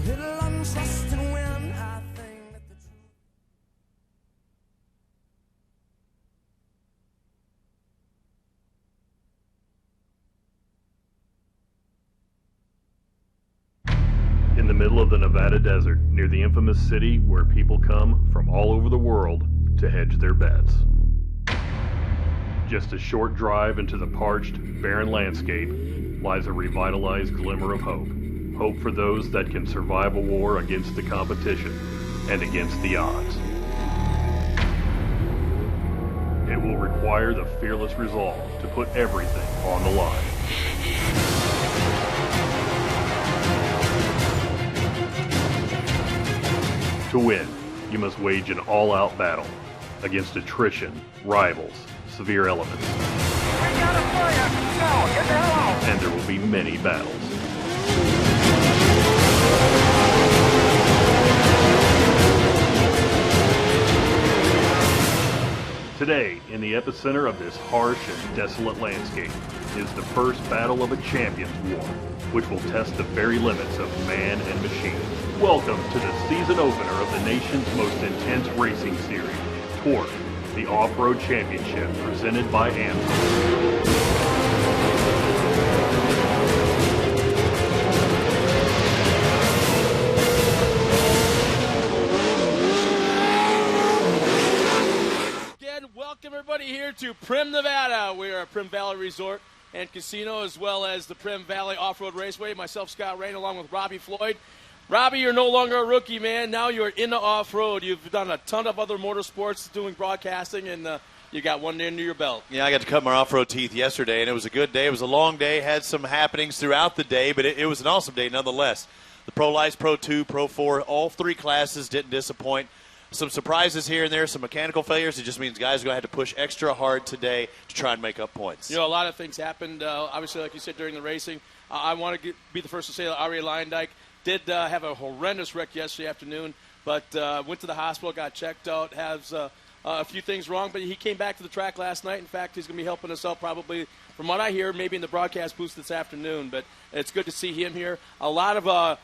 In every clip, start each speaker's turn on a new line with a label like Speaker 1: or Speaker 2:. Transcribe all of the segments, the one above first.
Speaker 1: little untrusting when I think that the truth.
Speaker 2: In the middle of the Nevada desert, near the infamous city where people come from all over the world to hedge their bets. Just a short drive into the parched, barren landscape lies a revitalized glimmer of hope. Hope for those that can survive a war against the competition and against the odds. It will require the fearless resolve to put everything on the line. To win, you must wage an all-out battle against attrition, rivals, severe elements.
Speaker 3: We got a fire! Now, get the hell out!
Speaker 2: And there will be many battles. Today, in the epicenter of this harsh and desolate landscape, is the first battle of a champions war, which will test the very limits of man and machine. Welcome to the season opener of the nation's most intense racing series, TORC, the Off-Road Championship, presented by Amazon.
Speaker 4: Welcome everybody here to Primm, Nevada. We are at Primm Valley Resort and Casino, as well as the Primm Valley Off-Road Raceway. Myself, Scott Rain, along with Robbie Floyd. Robbie, you're no longer a rookie, man. Now you're in the off-road. You've done a ton of other motorsports doing broadcasting, and you got one under your belt.
Speaker 5: Yeah, I got to cut my off-road teeth yesterday, and it was a good day. It was a long day, had some happenings throughout the day, but it was an awesome day nonetheless. The Pro Lights, Pro 2, Pro 4, all three classes didn't disappoint. Some surprises here and there, some mechanical failures. It just means guys are going to have to push extra hard today to try and make up points.
Speaker 4: You know, a lot of things happened, obviously, like you said, during the racing. I want to be the first to say that Ari Leyendyke did have a horrendous wreck yesterday afternoon, but went to the hospital, got checked out, has a few things wrong, but he came back to the track last night. In fact, he's going to be helping us out probably, from what I hear, maybe in the broadcast booth this afternoon, but it's good to see him here. A lot of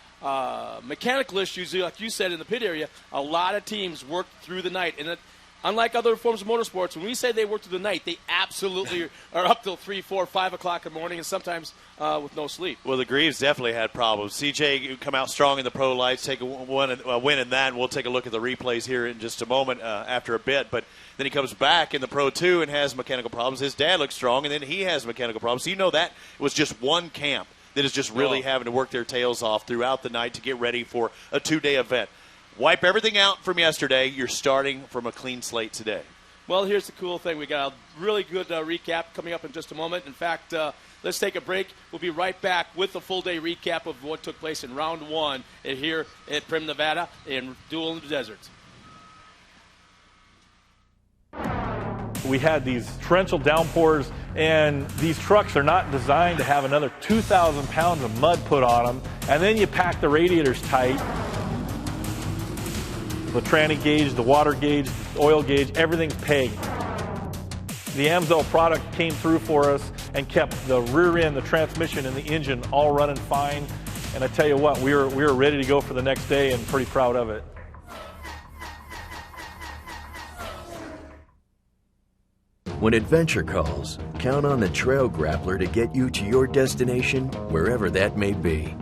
Speaker 4: mechanical issues, like you said, in the pit area. A lot of teams worked through the night, and unlike other forms of motorsports, when we say they work through the night, they absolutely are up till 3, 4, 5 o'clock in the morning, and sometimes with no sleep.
Speaker 5: Well, the Greaves definitely had problems. CJ come out strong in the Pro Lights, take a win in that, and we'll take a look at the replays here in just a moment after a bit. But then he comes back in the Pro 2 and has mechanical problems. His dad looks strong, and then he has mechanical problems. So you know that was just one camp that is just really having to work their tails off throughout the night to get ready for a 2-day event. Wipe everything out from yesterday. You're starting from a clean slate today.
Speaker 4: Well, here's the cool thing. We got a really good recap coming up in just a moment. In fact, let's take a break. We'll be right back with a full-day recap of what took place in Round 1 here at Primm, Nevada in Duel in the Desert.
Speaker 6: We had these torrential downpours, and these trucks are not designed to have another 2,000 pounds of mud put on them. And then you pack the radiators tight. The tranny gauge, the water gauge, the oil gauge, everything's pegged. The Amsoil product came through for us and kept the rear end, the transmission, and the engine all running fine. And I tell you what, we were ready to go for the next day and pretty proud of it.
Speaker 7: When adventure calls, count on the Trail Grappler to get you to your destination, wherever that may be.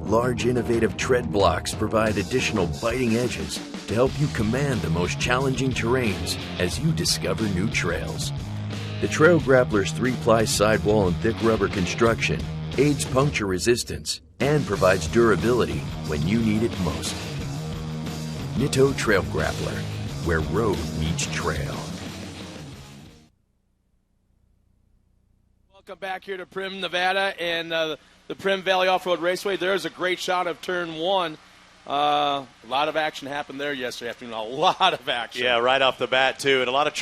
Speaker 7: Large, innovative tread blocks provide additional biting edges to help you command the most challenging terrains as you discover new trails. The Trail Grappler's 3-ply sidewall and thick rubber construction aids puncture resistance and provides durability when you need it most. Nitto Trail Grappler, where road meets trail.
Speaker 4: Welcome back here to Primm, Nevada, and the Primm Valley Off-Road Raceway. There's a great shot of Turn 1. A lot of action happened there yesterday afternoon. A lot of action.
Speaker 5: Yeah, right off the bat, too. And a lot of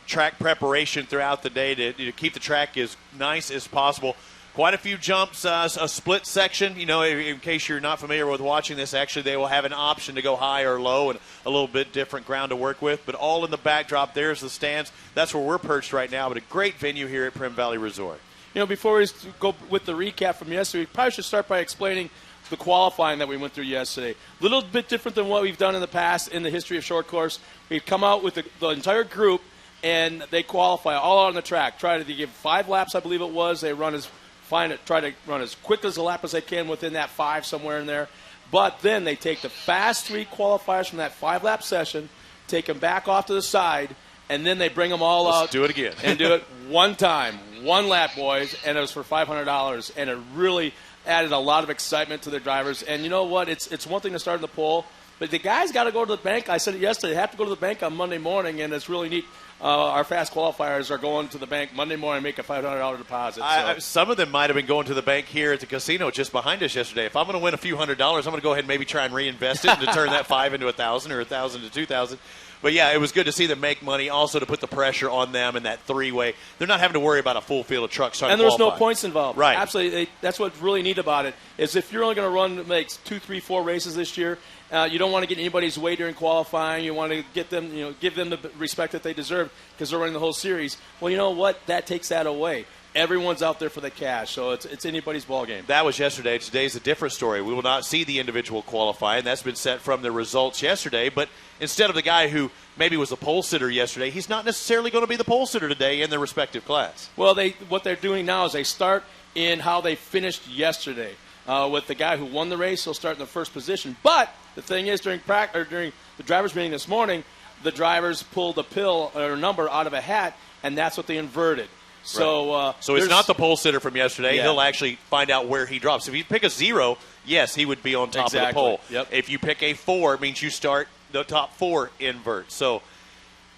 Speaker 5: track preparation throughout the day to keep the track as nice as possible. Quite a few jumps, a split section. You know, in case you're not familiar with watching this, actually they will have an option to go high or low and a little bit different ground to work with. But all in the backdrop, there's the stands. That's where we're perched right now, but a great venue here at Primm Valley Resort.
Speaker 4: You know, before we go with the recap from yesterday, we probably should start by explaining the qualifying that we went through yesterday. A little bit different than what we've done in the past in the history of short course. We've come out with the entire group, and they qualify all out on the track. Try to give 5 laps, I believe it was. They try to run as quick as a lap as they can within that 5 somewhere in there. But then they take the fast 3 qualifiers from that 5-lap session, take them back off to the side, and then they bring them all out.
Speaker 5: Do it again.
Speaker 4: And do it one time, 1 lap, boys, and it was for $500. And it really added a lot of excitement to their drivers. And you know what? It's one thing to start in the pole, but the guys got to go to the bank. I said it yesterday. They have to go to the bank on Monday morning, and it's really neat. Our fast qualifiers are going to the bank Monday morning and make a $500 deposit.
Speaker 5: Some of them might have been going to the bank here at the casino just behind us yesterday. If I'm going to win a few $100s, I'm going to go ahead and maybe try and reinvest it and to turn that 5 into 1,000 or 1,000 to 2,000. But, yeah, it was good to see them make money, also to put the pressure on them in that 3-way. They're not having to worry about a full field of trucks trying to qualify.
Speaker 4: And there's no points involved.
Speaker 5: Right.
Speaker 4: Absolutely. That's what's really neat about it, is if you're only going to run like 2, 3, 4 races this year, you don't want to get anybody's way during qualifying. You want to get them, give them the respect that they deserve because they're running the whole series. Well, you know what? That takes that away. Everyone's out there for the cash, so it's anybody's ball game.
Speaker 5: That was yesterday. Today's a different story. We will not see the individual qualifying. That's been set from the results yesterday. But instead of the guy who maybe was a pole sitter yesterday, he's not necessarily going to be the pole sitter today in their respective class.
Speaker 4: Well, what they're doing now is they start in how they finished yesterday. With the guy who won the race, he'll start in the first position. But the thing is, during the drivers' meeting this morning, the drivers pulled a pill or a number out of a hat, and that's what they inverted. So,
Speaker 5: so it's not the pole sitter from yesterday.
Speaker 4: Yeah.
Speaker 5: He'll actually find out where he drops. If you pick a 0, yes, he would be on top of the pole.
Speaker 4: Yep.
Speaker 5: If you pick a 4, it means you start the top 4 invert. So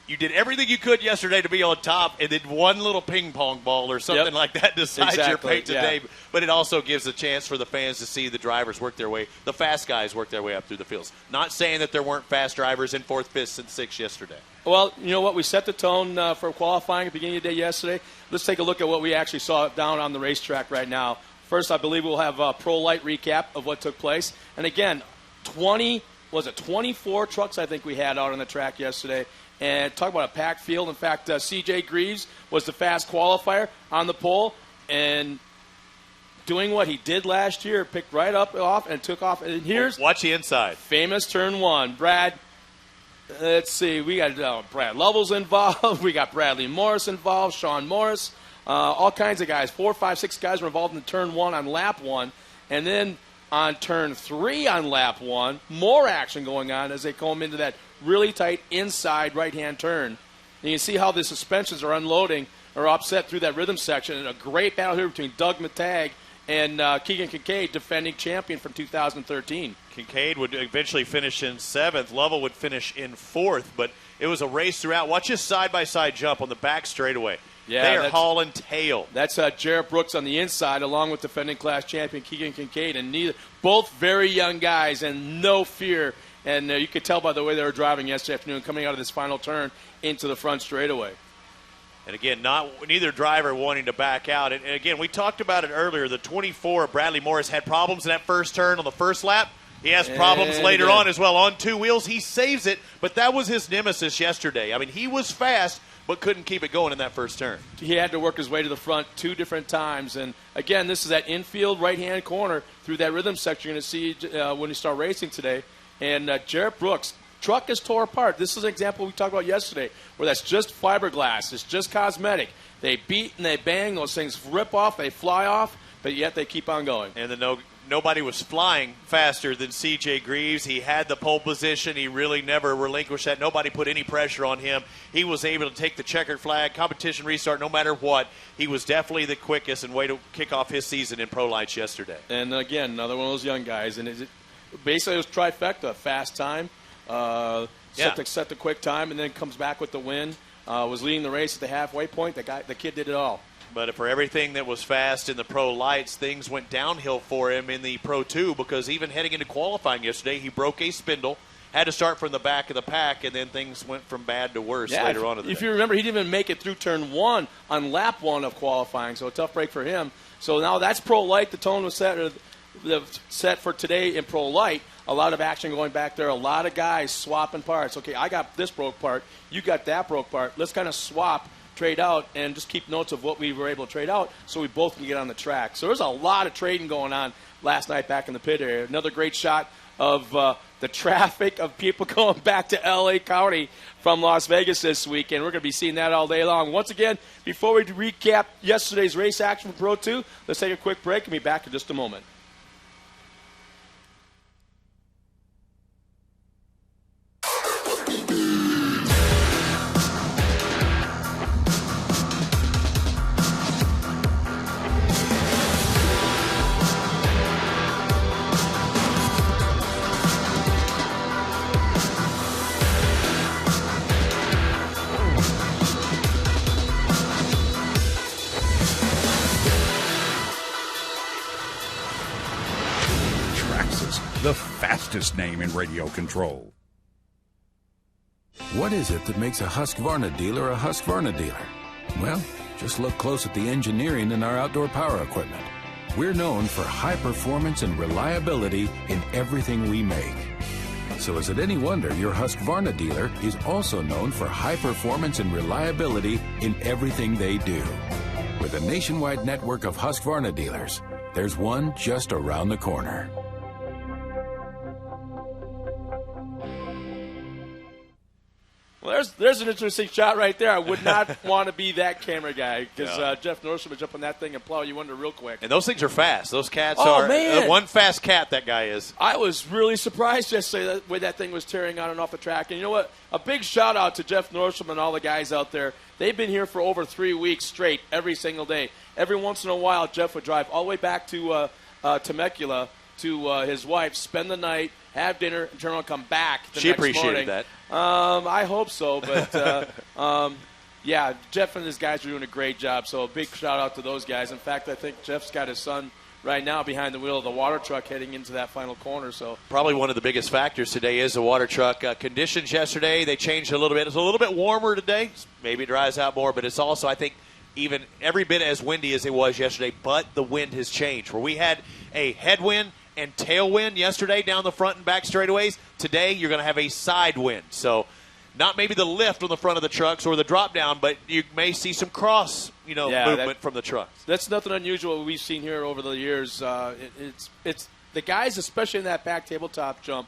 Speaker 5: you did everything you could yesterday to be on top, and then one little ping pong ball or something like that decides your fate today.
Speaker 4: Yeah.
Speaker 5: But it also gives a chance for the fans to see the drivers work their way, the fast guys work their way up through the fields. Not saying that there weren't fast drivers in 4th, 5th, and 6th yesterday.
Speaker 4: Well, you know what? We set the tone for qualifying at the beginning of the day yesterday. Let's take a look at what we actually saw down on the racetrack right now. First, I believe we'll have a Pro Light recap of what took place. And again, 24 trucks I think we had out on the track yesterday. And talk about a packed field. In fact, C.J. Greaves was the fast qualifier on the pole. And doing what he did last year, picked right up off and took off. And here's
Speaker 5: watch the inside.
Speaker 4: Famous turn 1. Brad. Let's see. We got Brad Lovell's involved. We got Bradley Morris involved. Sean Morris. All kinds of guys. 4, 5, 6 guys were involved in turn 1 on lap 1. And then on turn 3 on lap 1, more action going on as they come into that really tight inside right-hand turn. And you see how the suspensions are unloading or upset through that rhythm section. And a great battle here between Doug Matag and Keegan Kincaid, defending champion from 2013.
Speaker 5: Kincaid would eventually finish in 7th. Lovell would finish in 4th, but it was a race throughout. Watch his side-by-side jump on the back straightaway.
Speaker 4: Yeah,
Speaker 5: they are hauling tail.
Speaker 4: That's Jarrett Brooks on the inside, along with defending class champion Keegan Kincaid, and both very young guys and no fear. And you could tell by the way they were driving yesterday afternoon, coming out of this final turn into the front straightaway.
Speaker 5: And again, neither driver wanting to back out. And again, we talked about it earlier. The 24, Bradley Morris, had problems in that first turn on the first lap. He has problems later on as well. On 2 wheels, he saves it, but that was his nemesis yesterday. I mean, he was fast, but couldn't keep it going in that first turn.
Speaker 4: He had to work his way to the front 2 different times. And, again, this is that infield right-hand corner through that rhythm section you're going to see when you start racing today. And Jarrett Brooks, truck is tore apart. This is an example we talked about yesterday where that's just fiberglass. It's just cosmetic. They beat and they bang. Those things rip off. They fly off, but yet they keep on going.
Speaker 5: And nobody was flying faster than C.J. Greaves. He had the pole position. He really never relinquished that. Nobody put any pressure on him. He was able to take the checkered flag, competition restart, no matter what. He was definitely the quickest and way to kick off his season in Pro Lights yesterday.
Speaker 4: And, again, another one of those young guys. And basically it was trifecta, fast time, set the quick time, and then comes back with the win. Was leading the race at the halfway point. The kid did it all.
Speaker 5: But for everything that was fast in the Pro Lights, things went downhill for him in the Pro 2 because even heading into qualifying yesterday, he broke a spindle, had to start from the back of the pack, and then things went from bad to worse later on in the day.
Speaker 4: If you remember, he didn't even make it through turn 1 on lap 1 of qualifying, so a tough break for him. So now that's Pro Light. The tone was set for today in Pro Light. A lot of action going back there. A lot of guys swapping parts. Okay, I got this broke part. You got that broke part. Let's kind of swap, trade out, and just keep notes of what we were able to trade out so we both can get on the track. So there's a lot of trading going on last night back in the pit area. Another great shot of the traffic of people going back to L.A. County from Las Vegas this week, and we're going to be seeing that all day long. Once again, before we recap yesterday's race action for Pro 2, let's take a quick break and be back in just a moment.
Speaker 8: The fastest name in radio control.
Speaker 9: What is it that makes a Husqvarna dealer a Husqvarna dealer? Well, just look close at the engineering in our outdoor power equipment. We're known for high performance and reliability in everything we make. So is it any wonder your Husqvarna dealer is also known for high performance and reliability in everything they do? With a nationwide network of Husqvarna dealers, there's one just around the corner.
Speaker 4: Well, there's an interesting shot right there. I would not want to be that camera guy because Jeff Nordstrom would jump on that thing and plow you under real quick.
Speaker 5: And those things are fast. Those cats
Speaker 4: Oh,
Speaker 5: are
Speaker 4: man.
Speaker 5: one fast cat, that guy is.
Speaker 4: I was really surprised yesterday the way that thing was tearing on and off the track. And you know what? A big shout-out to Jeff Nordstrom and all the guys out there. They've been here for over 3 weeks straight every single day. Every once in a while, Jeff would drive all the way back to Temecula to his wife, spend the night, have dinner, and turn around and come back the
Speaker 5: She
Speaker 4: next
Speaker 5: appreciated
Speaker 4: morning.
Speaker 5: that.
Speaker 4: I hope so, but yeah, Jeff and his guys are doing a great job, so a big shout-out to those guys. In fact, I think Jeff's got his son right now behind the wheel of the water truck heading into that final corner. So
Speaker 5: probably one of the biggest factors today is the water truck. Conditions yesterday, they changed a little bit. It's a little bit warmer today. Maybe it dries out more, but it's also, I think, even every bit as windy as it was yesterday, but the wind has changed. Where we had a headwind and tailwind yesterday down the front and back straightaways, today you're going to have a side wind. So not maybe the lift on the front of the trucks or the drop down, but you may see some cross, movement from the trucks.
Speaker 4: That's nothing unusual we've seen here over the years. It's the guys, especially in that back tabletop jump,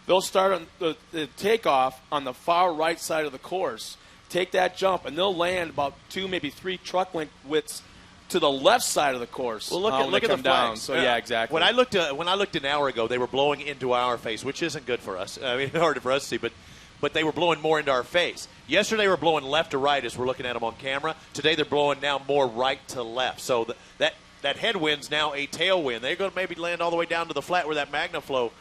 Speaker 4: they'll start on the takeoff on the far right side of the course, take that jump, and they'll land about 2, maybe 3 truck length widths to the left side of the course.
Speaker 5: Well, look at the
Speaker 4: down.
Speaker 5: flags.
Speaker 4: So yeah, exactly.
Speaker 5: When I looked an hour ago, they were blowing into our face, which isn't good for us. I mean, hard for us to see, but they were blowing more into our face. Yesterday, they were blowing left to right as we're looking at them on camera. Today, they're blowing now more right to left. So that headwind's now a tailwind. They're going to maybe land all the way down to the flat where that MagnaFlow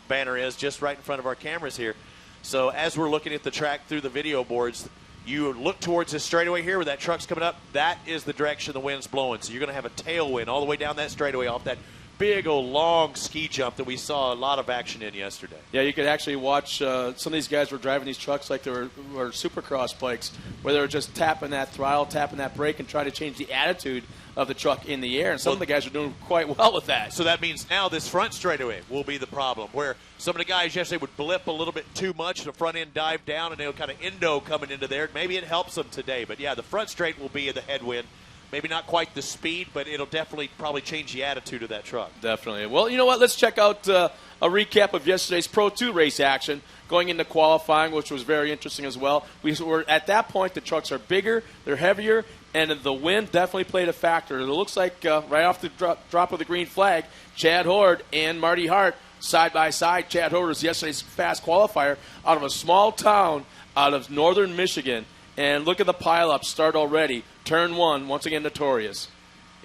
Speaker 5: banner is, just right in front of our cameras here. So as we're looking at the track through the video boards, you look towards this straightaway here where that truck's coming up. That is the direction the wind's blowing. So you're going to have a tailwind all the way down that straightaway off that big old long ski jump that we saw a lot of action in yesterday.
Speaker 4: Yeah, you could actually watch some of these guys were driving these trucks like they were supercross bikes, where they were just tapping that throttle, tapping that brake, and trying to change the attitude of the truck in the air. And some of the guys are doing quite well with that.
Speaker 5: So that means now this front straightaway will be the problem, where some of the guys yesterday would blip a little bit too much, the front end dive down, and they'll kind of endo coming into there. Maybe it helps them today. But, yeah, the front straight will be the headwind. Maybe not quite the speed, but it'll definitely probably change the attitude of that truck.
Speaker 4: Definitely. Well, you know what? Let's check out a recap of yesterday's Pro 2 race action going into qualifying, which was very interesting as well. We were at that point, the trucks are bigger, they're heavier, and the wind definitely played a factor. It looks like right off the drop of the green flag, Chad Horde and Marty Hart side by side. Chad Horde was yesterday's fast qualifier out of a small town out of northern Michigan. And look at the pileup start already. Turn 1, once again notorious.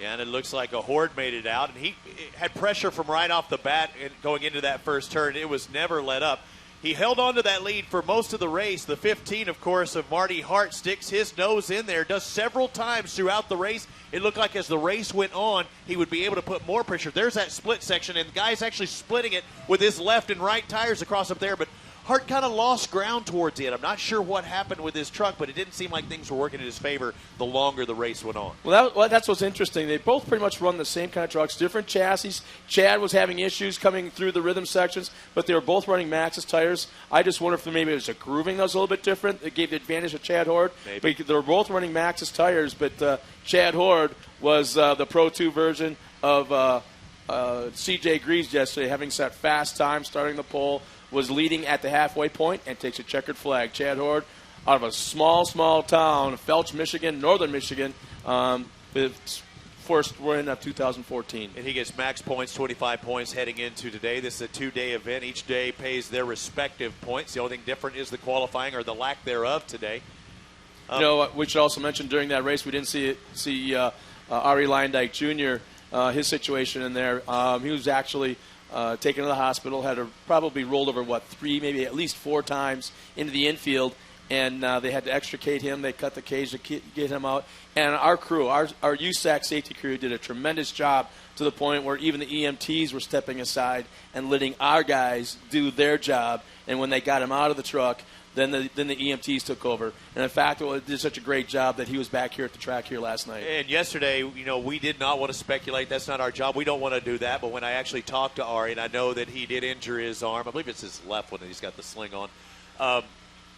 Speaker 5: Yeah, and it looks like a Horde made it out. And he had pressure from right off the bat going into that first turn. It was never let up. He held on to that lead for most of the race. The 15, of course, of Marty Hart sticks his nose in there, does several times throughout the race. It looked like as the race went on, he would be able to put more pressure. There's that split section, and the guy's actually splitting it with his left and right tires across up there. But Hart kind of lost ground towards the end. I'm not sure what happened with his truck, but it didn't seem like things were working in his favor the longer the race went on.
Speaker 4: Well, that's what's interesting. They both pretty much run the same kind of trucks, different chassis. Chad was having issues coming through the rhythm sections, but they were both running Maxxis tires. I just wonder if maybe it was a grooving that was a little bit different. It gave the advantage to Chad Horde.
Speaker 5: Maybe.
Speaker 4: But they were both running Maxxis tires, but Chad Horde was the Pro 2 version of CJ Greaves yesterday, having set fast time starting the pole, was leading at the halfway point and takes a checkered flag. Chad Horde, out of a small town, Felch, Michigan, northern Michigan, with first win of 2014.
Speaker 5: And he gets max points, 25 points heading into today. This is a 2-day event. Each day pays their respective points. The only thing different is the qualifying or the lack thereof today.
Speaker 4: We should also mention during that race we didn't see Ari Leindyke Jr., his situation in there. He was actually taken to the hospital, had probably rolled over, 3, maybe at least 4 times into the infield, and they had to extricate him. They cut the cage to get him out. And our crew, our USAC safety crew, did a tremendous job to the point where even the EMTs were stepping aside and letting our guys do their job. And when they got him out of the truck, then the EMTs took over. And, in fact, it did such a great job that he was back here at the track here last night.
Speaker 5: And yesterday, we did not want to speculate. That's not our job. We don't want to do that. But when I actually talked to Ari, and I know that he did injure his arm. I believe it's his left one that he's got the sling on.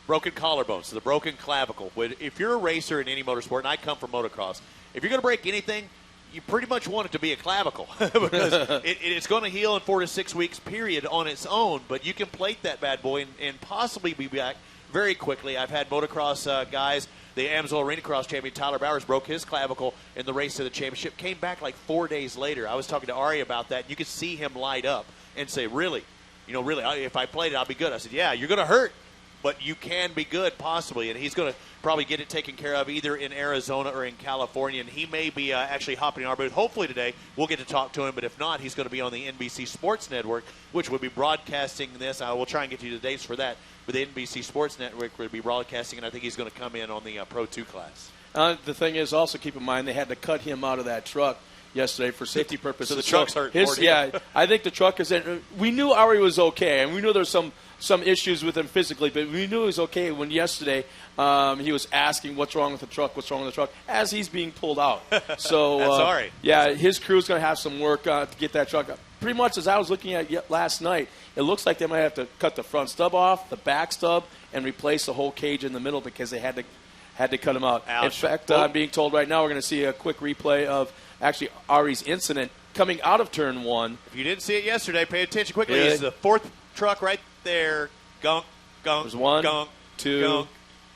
Speaker 5: Broken collarbone, so the broken clavicle. If you're a racer in any motorsport, and I come from motocross, if you're going to break anything, you pretty much want it to be a clavicle because it's going to heal in 4 to 6 weeks, period, on its own. But you can plate that bad boy and possibly be back very quickly. I've had motocross guys. The Amsoil Arena Cross champion Tyler Bowers broke his clavicle in the race to the championship, came back like 4 days later. I was talking to Ari about that. You could see him light up and say, really, if I played it, I'll be good. I said, yeah, you're going to hurt, but you can be good possibly. And he's going to probably get it taken care of either in Arizona or in California. And he may be actually hopping in our booth. Hopefully today we'll get to talk to him. But if not, he's going to be on the NBC Sports Network, which will be broadcasting this. I will try and get you the dates for that. But the NBC Sports Network will be broadcasting, and I think he's going to come in on the Pro 2 class.
Speaker 4: The thing is, also keep in mind, they had to cut him out of that truck yesterday for safety purposes.
Speaker 5: So the truck's hurt.
Speaker 4: Yeah, I think the truck is in. We knew Ari was okay, and we knew there was some issues with him physically, but we knew he was okay when yesterday he was asking what's wrong with the truck, as he's being pulled out. So
Speaker 5: that's Ari.
Speaker 4: Yeah, his crew's going to have some work to get that truck up. Pretty much as I was looking at last night, it looks like they might have to cut the front stub off, the back stub, and replace the whole cage in the middle because they had to cut him out.
Speaker 5: Ouch.
Speaker 4: In fact, I'm being told right now we're going to see a quick replay of actually Ari's incident coming out of turn 1.
Speaker 5: If you didn't see it yesterday, pay attention quickly.
Speaker 4: Yeah.
Speaker 5: It's the 4th truck right there. Gunk, gunk,
Speaker 4: There's 1,
Speaker 5: gunk,
Speaker 4: 2,
Speaker 5: gunk,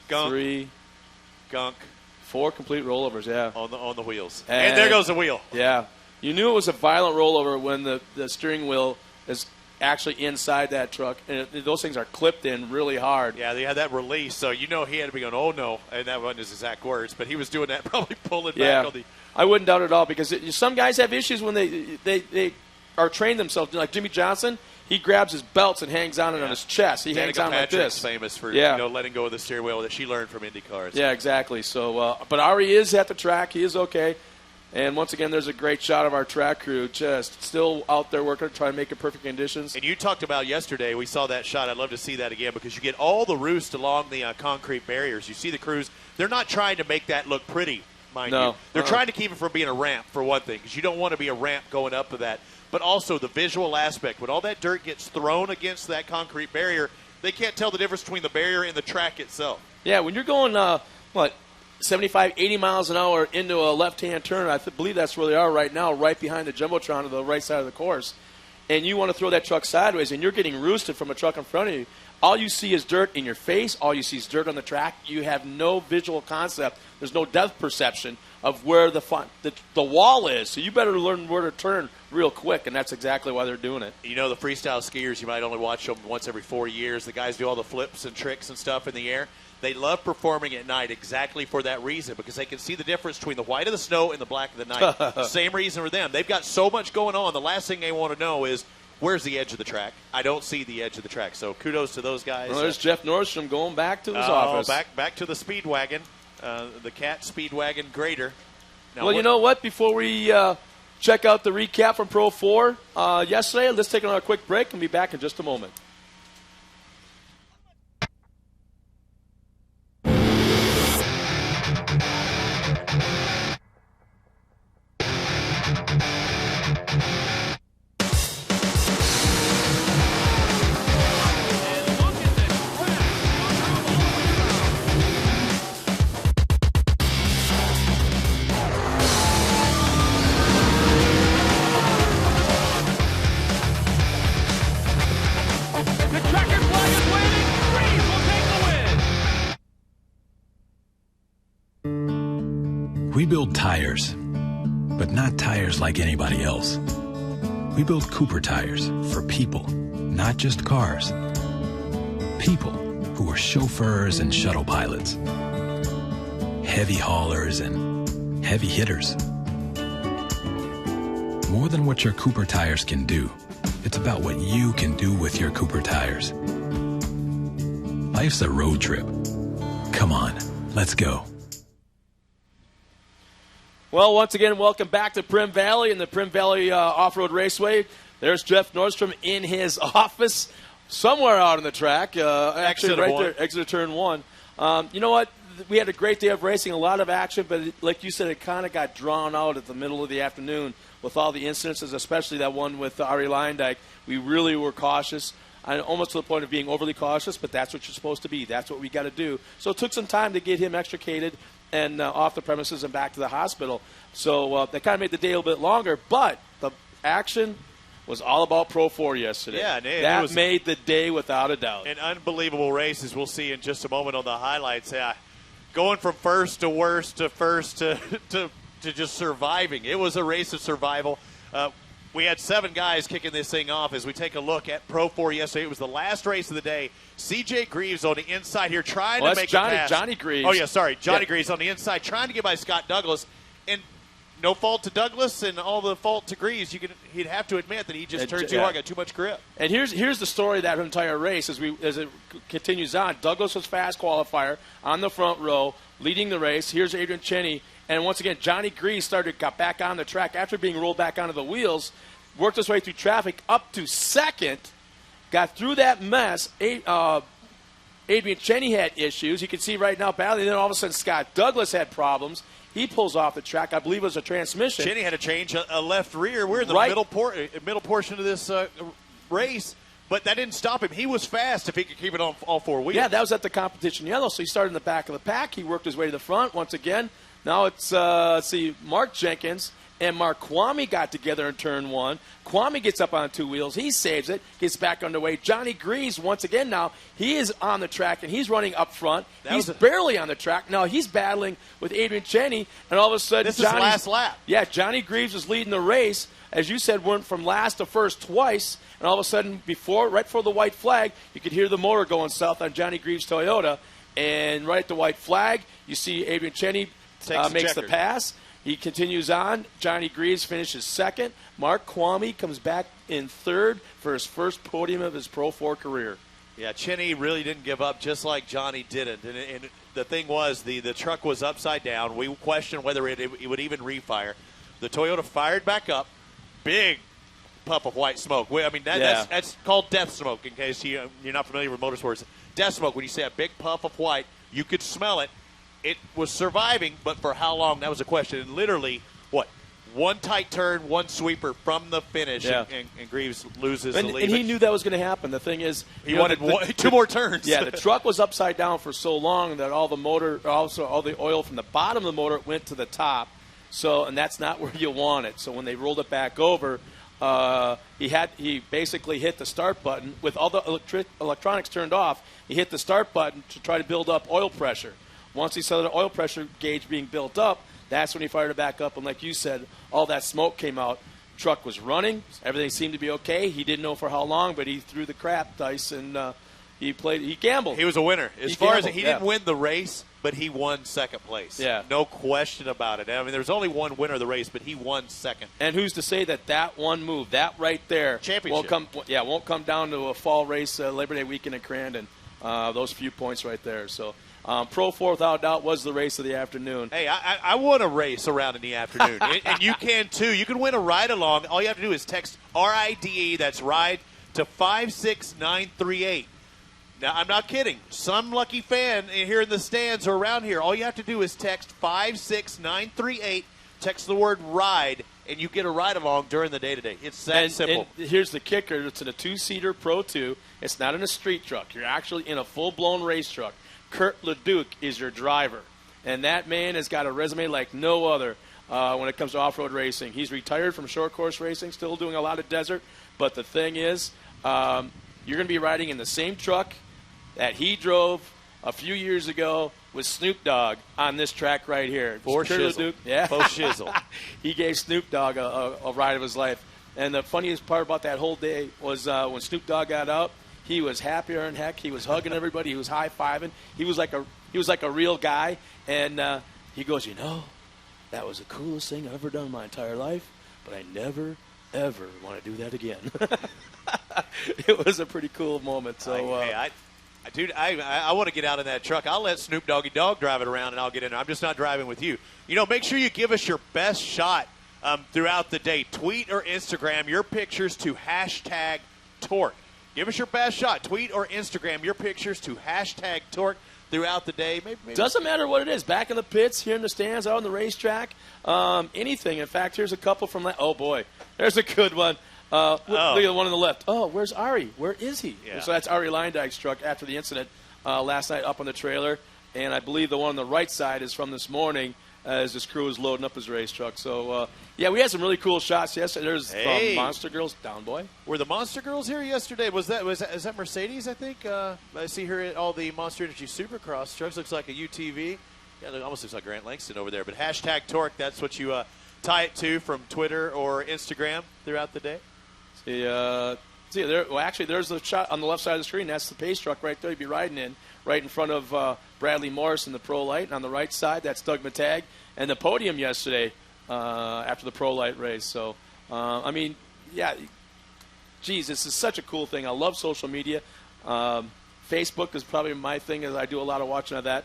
Speaker 5: gunk,
Speaker 4: 3,
Speaker 5: gunk
Speaker 4: 4 complete rollovers. Yeah,
Speaker 5: on the wheels. And there goes the wheel.
Speaker 4: Yeah, you knew it was a violent rollover when the steering wheel is actually inside that truck, and those things are clipped in really hard.
Speaker 5: Yeah, they had that release, so he had to be going, oh no, and that wasn't his exact words, but he was doing that, probably pulling back on the.
Speaker 4: I wouldn't doubt it at all because some guys have issues when they are trained themselves. Like Jimmy Johnson, he grabs his belts and hangs on it on his chest. He hangs on like this.
Speaker 5: Famous for letting go of the steering wheel that she learned from Indy cars.
Speaker 4: Yeah, exactly. So, but Ari is at the track. He is okay. And once again, there's a great shot of our track crew just still out there working to try and make it perfect conditions.
Speaker 5: And you talked about yesterday, we saw that shot. I'd love to see that again because you get all the roost along the concrete barriers. You see the crews. They're not trying to make that look pretty, mind you. They're trying to keep it from being a ramp, for one thing, because you don't want to be a ramp going up to that. But also the visual aspect. When all that dirt gets thrown against that concrete barrier, they can't tell the difference between the barrier and the track itself.
Speaker 4: Yeah, when you're going, 75, 80 miles an hour into a left-hand turn, I believe that's where they are right now, right behind the Jumbotron to the right side of the course, and you want to throw that truck sideways, and you're getting roosted from a truck in front of you, all you see is dirt in your face. All you see is dirt on the track. You have no visual concept. There's no depth perception of where the wall is. So you better learn where to turn real quick, and that's exactly why they're doing it.
Speaker 5: The freestyle skiers, you might only watch them once every 4 years. The guys do all the flips and tricks and stuff in the air. They love performing at night exactly for that reason because they can see the difference between the white of the snow and the black of the night. Same reason for them. They've got so much going on. The last thing they want to know is, where's the edge of the track? I don't see the edge of the track. So kudos to those guys.
Speaker 4: Well, there's Jeff Nordstrom going back to his office.
Speaker 5: Back to the Speedwagon, the Cat Speedwagon Grader. Now,
Speaker 4: you know what? Before we check out the recap from Pro 4 yesterday, let's take another quick break and be back in just a moment.
Speaker 9: We build tires, but not tires like anybody else. We build Cooper tires for people, not just cars. People who are chauffeurs and shuttle pilots, heavy haulers and heavy hitters. More than what your Cooper tires can do, it's about what you can do with your Cooper tires. Life's a road trip. Come on, let's go.
Speaker 4: Well, once again, welcome back to Prim Valley and the Prim Valley Off-Road Raceway. There's Jeff Nordstrom in his office somewhere out on the track. Actually, right there, exit turn 1. You know what? We had a great day of racing, a lot of action, but like you said, it kind of got drawn out at the middle of the afternoon with all the incidences, especially that one with Ari Leyendyk. We really were cautious, almost to the point of being overly cautious, but that's what you're supposed to be. That's what we got to do. So it took some time to get him extricated and off the premises and back to the hospital. So that kind of made the day a little bit longer, but the action was all about Pro 4 yesterday.
Speaker 5: Yeah,
Speaker 4: that made the day without a doubt.
Speaker 5: An unbelievable race, as we'll see in just a moment on the highlights. Going from first to worst to first to just surviving. It was a race of survival. We had 7 guys kicking this thing off as we take a look at Pro 4 yesterday. It was the last race of the day. C.J. Greaves on the inside here trying to make the pass.
Speaker 4: Johnny Greaves.
Speaker 5: Oh, yeah, sorry. Johnny Greaves on the inside trying to get by Scott Douglas. And no fault to Douglas and all the fault to Greaves. He'd have to admit that he just turned too hard, got too much grip.
Speaker 4: And here's the story of that entire race as it continues on. Douglas was fast qualifier on the front row, leading the race. Here's Adrian Cheney. And once again, Johnny Greaves got back on the track after being rolled back onto the wheels, worked his way through traffic up to second, got through that mess. Adrian Cheney had issues. You can see right now battling. Then all of a sudden, Scott Douglas had problems. He pulls off the track. I believe it was a transmission.
Speaker 5: Cheney had to change a left rear. We're in the middle portion of this race, but that didn't stop him. He was fast if he could keep it on all 4 wheels.
Speaker 4: Yeah, that was at the competition yellow. So he started in the back of the pack. He worked his way to the front once again. Now it's, Mark Jenkins and Mark Kwame got together in turn 1. Kwame gets up on 2 wheels. He saves it, gets back underway. Johnny Greaves, once again now, he is on the track, and he's running up front. He's barely on the track. Now he's battling with Adrian Cheney, and all of a sudden
Speaker 5: this is last lap.
Speaker 4: Yeah, Johnny Greaves is leading the race. As you said, went from last to first twice, and all of a sudden, right before the white flag, you could hear the motor going south on Johnny Greaves' Toyota. And right at the white flag, you see Adrian Cheney makes the pass. He continues on. Johnny Greaves finishes second. Mark Kwame comes back in third for his first podium of his Pro 4 career.
Speaker 5: Yeah, Cheney really didn't give up, just like Johnny didn't. And the thing was, the truck was upside down. We questioned whether it would even refire. The Toyota fired back up. Big puff of white smoke. I mean, that's called death smoke, in case you're not familiar with motorsports. Death smoke, when you say a big puff of white, you could smell it. It was surviving, but for how long, that was a question. And literally, one tight turn, one sweeper from the finish, and Greaves loses the lead.
Speaker 4: And he knew that was going to happen. The thing is,
Speaker 5: he wanted 2 more turns.
Speaker 4: Yeah, the truck was upside down for so long that all the oil from the bottom of the motor went to the top. So, and that's not where you want it. So when they rolled it back over, he basically hit the start button with all the electronics turned off. He hit the start button to try to build up oil pressure. Once he saw the oil pressure gauge being built up, that's when he fired it back up. And like you said, all that smoke came out. Truck was running. Everything seemed to be okay. He didn't know for how long, but he threw the crap dice and he gambled.
Speaker 5: He was a winner. He didn't win the race, but he won second place.
Speaker 4: Yeah.
Speaker 5: No question about it. I mean, there's only one winner of the race, but he won second.
Speaker 4: And who's to say that one move, that right there,
Speaker 5: championship,
Speaker 4: won't come down to a fall race Labor Day weekend in Crandon. Those few points right there. So Pro 4, without doubt, was the race of the afternoon.
Speaker 5: Hey, I won a race around in the afternoon, and you can too. You can win a ride-along. All you have to do is text RIDE, that's RIDE, to 56938. Now, I'm not kidding. Some lucky fan here in the stands or around here, all you have to do is text 56938, text the word RIDE, and you get a ride-along during the day-to-day. It's that simple.
Speaker 4: And here's the kicker. It's in a 2-seater Pro 2. It's not in a street truck. You're actually in a full-blown race truck. Kurt Leduc is your driver. And that man has got a resume like no other when it comes to off-road racing. He's retired from short course racing, still doing a lot of desert. But the thing is, you're going to be riding in the same truck that he drove a few years ago with Snoop Dogg on this track right here.
Speaker 5: For shizzle.
Speaker 4: Duke, yeah.
Speaker 5: For shizzle.
Speaker 4: He gave Snoop Dogg a ride of his life. And the funniest part about that whole day was when Snoop Dogg got out, he was happier than heck. He was hugging everybody. He was high-fiving. He was like a real guy. And he goes, that was the coolest thing I've ever done in my entire life, but I never, ever want to do that again. It was a pretty cool moment. So,
Speaker 5: I want to get out in that truck. I'll let Snoop Doggy Dogg drive it around, and I'll get in there. I'm just not driving with you. Make sure you give us your best shot throughout the day. Tweet or Instagram your pictures to #TORC. Give us your best shot. Tweet or Instagram your pictures to #TORC throughout the day. Maybe.
Speaker 4: Doesn't matter what it is. Back in the pits, here in the stands, out on the racetrack, anything. In fact, here's a couple from oh, boy. There's a good one. Look at the one on the left. Oh, where's Ari? Where is he?
Speaker 5: Yeah.
Speaker 4: So that's Ari Leindyke's truck after the incident last night up on the trailer. And I believe the one on the right side is from this morning as his crew is loading up his race truck. So, we had some really cool shots yesterday. There's Monster Girls down, boy.
Speaker 5: Were the Monster Girls here yesterday? Is that Mercedes, I think? I see her at all the Monster Energy Supercross trucks. Looks like a UTV. Yeah, it almost looks like Grant Langston over there. But #TORC, that's what you tie it to from Twitter or Instagram throughout the day.
Speaker 4: See there. Well, actually, there's the shot on the left side of the screen. That's the pace truck right there you'd be riding in, right in front of Bradley Morris in the Pro Light. And on the right side, that's Doug Matag. And the podium yesterday after the Pro Light race. So, this is such a cool thing. I love social media. Facebook is probably my thing, as I do a lot of watching of that.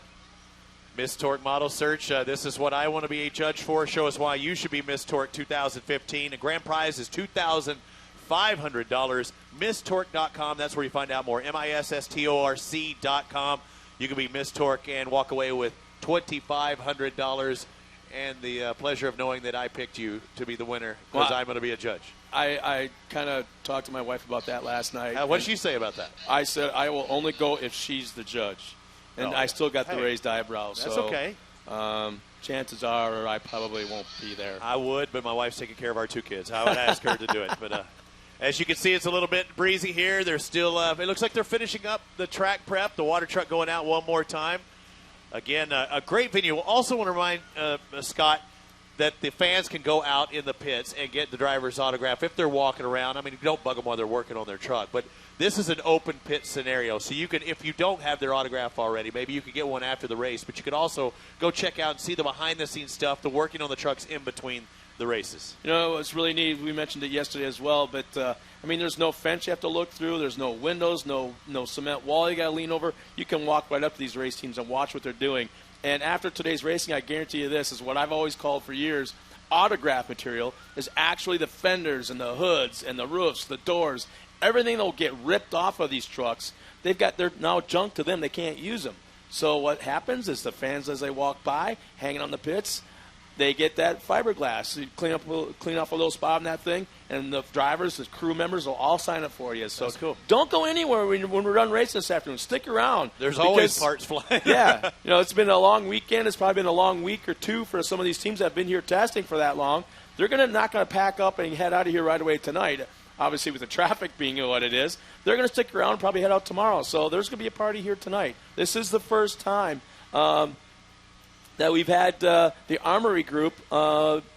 Speaker 5: Miss Torque Model Search. This is what I want to be a judge for. Show us why you should be Miss Torque 2015. The grand prize is $2,500. MissTorque.com. That's where you find out more. MISSTORC.com. You can be Miss Torque and walk away with $2,500 and the pleasure of knowing that I picked you to be the winner because I'm going to be a judge.
Speaker 4: I kind of talked to my wife about that last night.
Speaker 5: What did she say about that?
Speaker 4: I said I will only go if she's the judge. And I still got the raised eyebrows.
Speaker 5: That's okay.
Speaker 4: Chances are I probably won't be there.
Speaker 5: I would, but my wife's taking care of our two kids. I would ask her to do it. But as you can see, it's a little bit breezy here. They're still it looks like they're finishing up the track prep, the water truck going out one more time. Again, a great venue. I also want to remind Scott that the fans can go out in the pits and get the driver's autograph if they're walking around. I mean, don't bug them while they're working on their truck. But this is an open pit scenario. So you can, if you don't have their autograph already, maybe you could get one after the race. But you could also go check out and see the behind-the-scenes stuff, the working on the trucks in between the races.
Speaker 4: It's really neat. We mentioned it yesterday as well. But, there's no fence you have to look through. There's no windows, no cement wall you got to lean over. You can walk right up to these race teams and watch what they're doing. And after today's racing, I guarantee you this is what I've always called for years. Autograph material is actually the fenders and the hoods and the roofs, the doors, everything that will get ripped off of these trucks. They're now junk to them. They can't use them. So what happens is the fans, as they walk by, hanging on the pits, they get that fiberglass. You clean off a little spot on that thing, and the drivers, the crew members will all sign up for you. So
Speaker 5: that's cool.
Speaker 4: Don't go anywhere when we're done racing this afternoon. Stick around.
Speaker 5: There's always parts flying.
Speaker 4: Yeah. It's been a long weekend. It's probably been a long week or two for some of these teams that have been here testing for that long. They're not going to pack up and head out of here right away tonight. Obviously, with the traffic being what it is, they're going to stick around and probably head out tomorrow. So there's going to be a party here tonight. This is the first time that we've had the Armory Group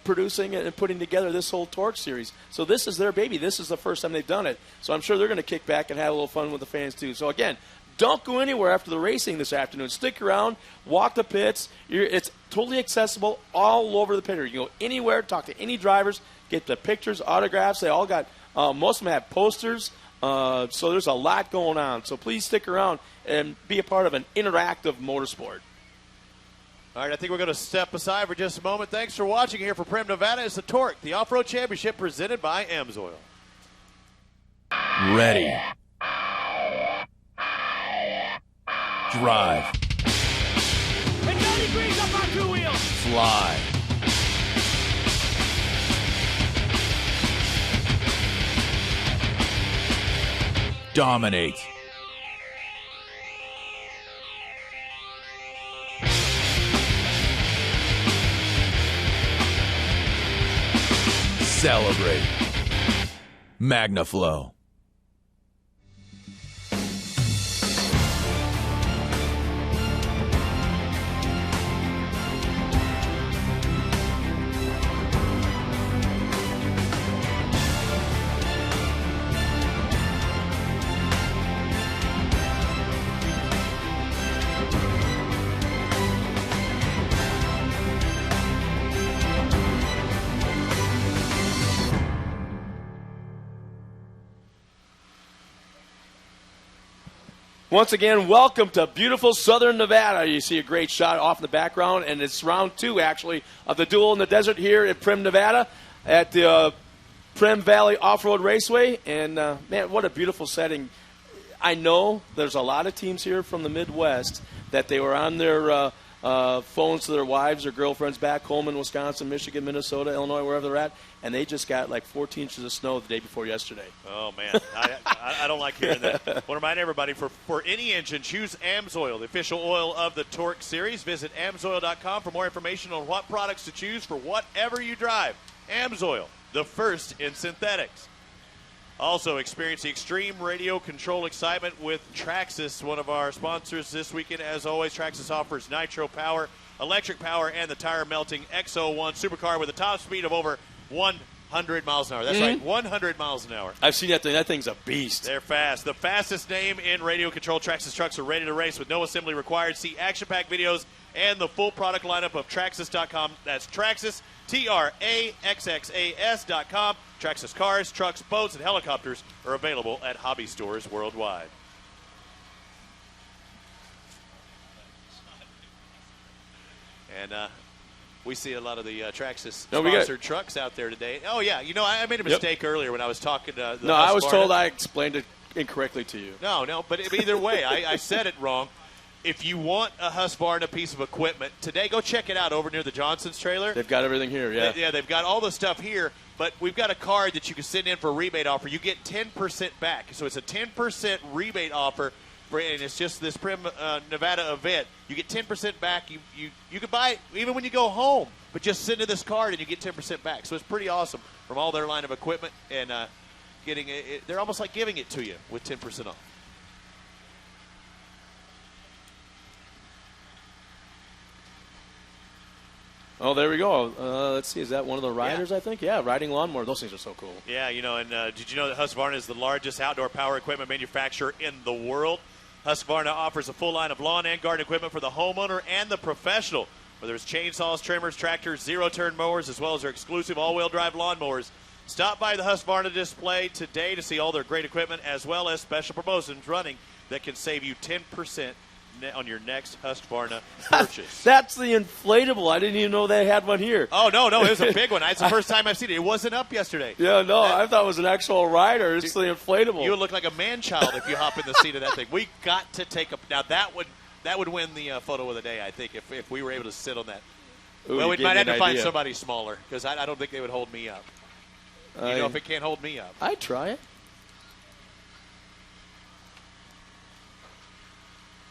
Speaker 4: producing and putting together this whole TORC series. So this is their baby. This is the first time they've done it. So I'm sure they're going to kick back and have a little fun with the fans too. So again, don't go anywhere after the racing this afternoon. Stick around, walk the pits. It's totally accessible all over the pit area. You can go anywhere, talk to any drivers, get the pictures, autographs. They all got, most of them have posters. So there's a lot going on. So please stick around and be a part of an interactive motorsport.
Speaker 5: All right, I think we're going to step aside for just a moment. Thanks for watching here for Primm, Nevada. It's the TORC, the Off-Road Championship presented by AMSOIL.
Speaker 9: Ready. Drive.
Speaker 3: And 90 degrees up on two wheels.
Speaker 9: Fly. Dominate. Celebrate. MagnaFlow.
Speaker 4: Once again, welcome to beautiful Southern Nevada. You see a great shot off in the background, and it's round 2, actually, of the Duel in the Desert here at Primm, Nevada, at the Primm Valley Off-Road Raceway. And, man, what a beautiful setting. I know there's a lot of teams here from the Midwest that they were on their phones to their wives or girlfriends back home in Wisconsin, Michigan, Minnesota, Illinois, wherever they're at, and they just got like 14 inches of snow the day before yesterday.
Speaker 5: Oh, man. I don't like hearing that. I want to remind everybody, for any engine, choose AMSOIL, the official oil of the TORC series. Visit AMSOIL.com for more information on what products to choose for whatever you drive. AMSOIL, the first in synthetics. Also, experience the extreme radio control excitement with Traxxas, one of our sponsors this weekend. As always, Traxxas offers nitro power, electric power, and the tire-melting X01 supercar with a top speed of over 100 miles an hour. That's right, 100 miles an hour.
Speaker 4: I've seen that thing. That thing's a beast.
Speaker 5: They're fast. The fastest name in radio control. Traxxas trucks are ready to race with no assembly required. See action-packed videos and the full product lineup of Traxxas.com. That's Traxxas, TRAXXAS.com. Traxxas cars, trucks, boats, and helicopters are available at hobby stores worldwide. And we see a lot of the Traxxas sponsored trucks out there today. Oh, yeah. You know, I made a mistake earlier when I was talking to the
Speaker 4: I was told I explained it incorrectly to you.
Speaker 5: No, but either way, I said it wrong. If you want a Husqvarna piece of equipment today, go check it out over near the Johnson's trailer.
Speaker 4: They've got everything here, yeah.
Speaker 5: Yeah, they've got all the stuff here, but we've got a card that you can send in for a rebate offer. You get 10% back. So it's a 10% rebate offer, and it's just this Primm Nevada event. You get 10% back. You can buy it even when you go home, but just send in this card and you get 10% back. So it's pretty awesome from all their line of equipment, and getting it, they're almost like giving it to you with 10% off.
Speaker 4: Oh, there we go. Let's see. Is that one of the riders, I think? Yeah, riding lawnmower. Those things are so cool.
Speaker 5: Yeah, you know, and did you know that Husqvarna is the largest outdoor power equipment manufacturer in the world? Husqvarna offers a full line of lawn and garden equipment for the homeowner and the professional, whether it's chainsaws, trimmers, tractors, zero-turn mowers, as well as their exclusive all-wheel drive lawnmowers. Stop by the Husqvarna display today to see all their great equipment, as well as special promotions running that can save you 10% on your next Husqvarna purchase.
Speaker 4: That's the inflatable. I didn't even know they had one here.
Speaker 5: Oh, no, it was a big one. It's the first time I've seen it. It wasn't up yesterday.
Speaker 4: Yeah, no, I thought it was an actual rider. It's the inflatable.
Speaker 5: You would look like a man-child if you hop in the seat of that thing. We got to take a – now, that would win the photo of the day, I think, if we were able to sit on that.
Speaker 4: Ooh,
Speaker 5: well, we might have to find somebody smaller because I don't think they would hold me up. You know, if it can't hold me up.
Speaker 4: I'd try it.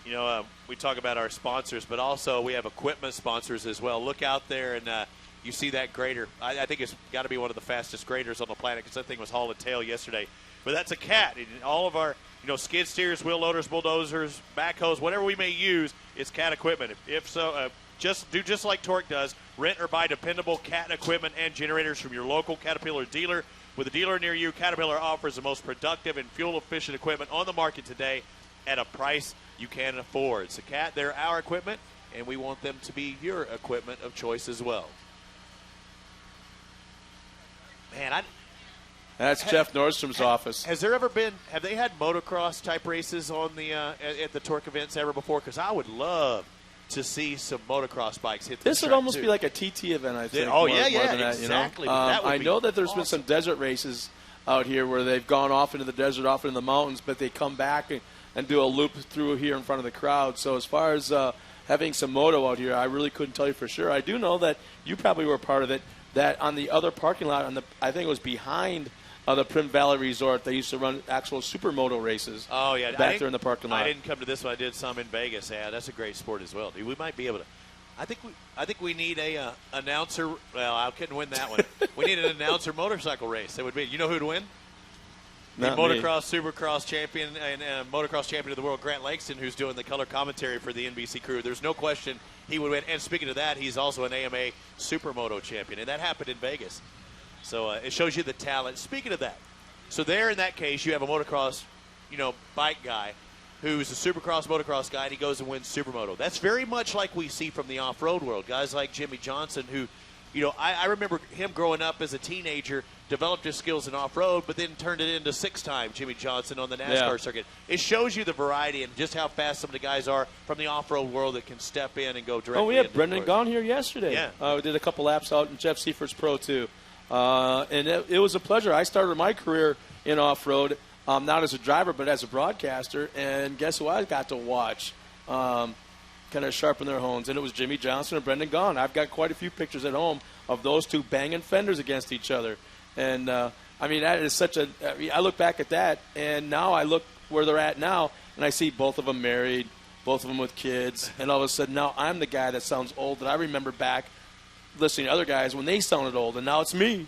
Speaker 5: You know, we talk about our sponsors, but also we have equipment sponsors as well. Look out there, and you see that grader. I think it's got to be one of the fastest graders on the planet because that thing was hauling tail yesterday. But that's a Cat. And all of our, skid steers, wheel loaders, bulldozers, backhoes, whatever we may use, it's Cat equipment. If so, just like TORC does. Rent or buy dependable Cat equipment and generators from your local Caterpillar dealer. With a dealer near you, Caterpillar offers the most productive and fuel-efficient equipment on the market today at a price you can afford. So, Cat, they're our equipment, and we want them to be your equipment of choice as well. Man,
Speaker 4: that's Jeff Nordstrom's office.
Speaker 5: Have they had motocross type races on the at the TORC events ever before? Because I would love to see some motocross bikes hit
Speaker 4: this would almost be like a TT event, I think.
Speaker 5: Oh, exactly.
Speaker 4: I know that there's been some desert races out here where they've gone off into the desert, off into the mountains, but they come back and do a loop through here in front of the crowd. So as far as having some moto out here, I really couldn't tell you for sure. I do know that you probably were part of it, that on the other parking lot, I think it was behind the Primm Valley Resort, they used to run actual supermoto races.
Speaker 5: Oh, yeah.
Speaker 4: Back there in the parking lot.
Speaker 5: I didn't come to this one. I did some in Vegas. Yeah, that's a great sport as well. Dude, we might be able to. I think we need a announcer. Well, I couldn't win that one. We need an announcer motorcycle race. That would be. You know who'd win? The motocross, supercross champion and motocross champion of the world, Grant Langston, who's doing the color commentary for the NBC crew. There's no question he would win. And speaking of that, he's also an AMA supermoto champion, and that happened in Vegas. So it shows you the talent. Speaking of that, so there in that case, you have a motocross, bike guy who's a supercross motocross guy, and he goes and wins supermoto. That's very much like we see from the off-road world. Guys like Jimmy Johnson who I remember him growing up as a teenager, developed his skills in off-road, but then turned it into 6-time Jimmy Johnson on the NASCAR circuit. It shows you the variety and just how fast some of the guys are from the off-road world that can step in and go directly.
Speaker 4: Oh, we had Brendan Gaughan here yesterday.
Speaker 5: Yeah.
Speaker 4: We did a couple laps out in Jeff Seifert Pro 2. And it was a pleasure. I started my career in off-road, not as a driver but as a broadcaster, and guess who I got to watch kind of sharpen their hones, and it was Jimmy Johnson and Brendan Gaughan. I've got quite a few pictures at home of those two banging fenders against each other. And, that is such a – I look back at that, and now I look where they're at now, and I see both of them married, both of them with kids, and all of a sudden now I'm the guy that sounds old that I remember back listening to other guys when they sounded old, and now it's me.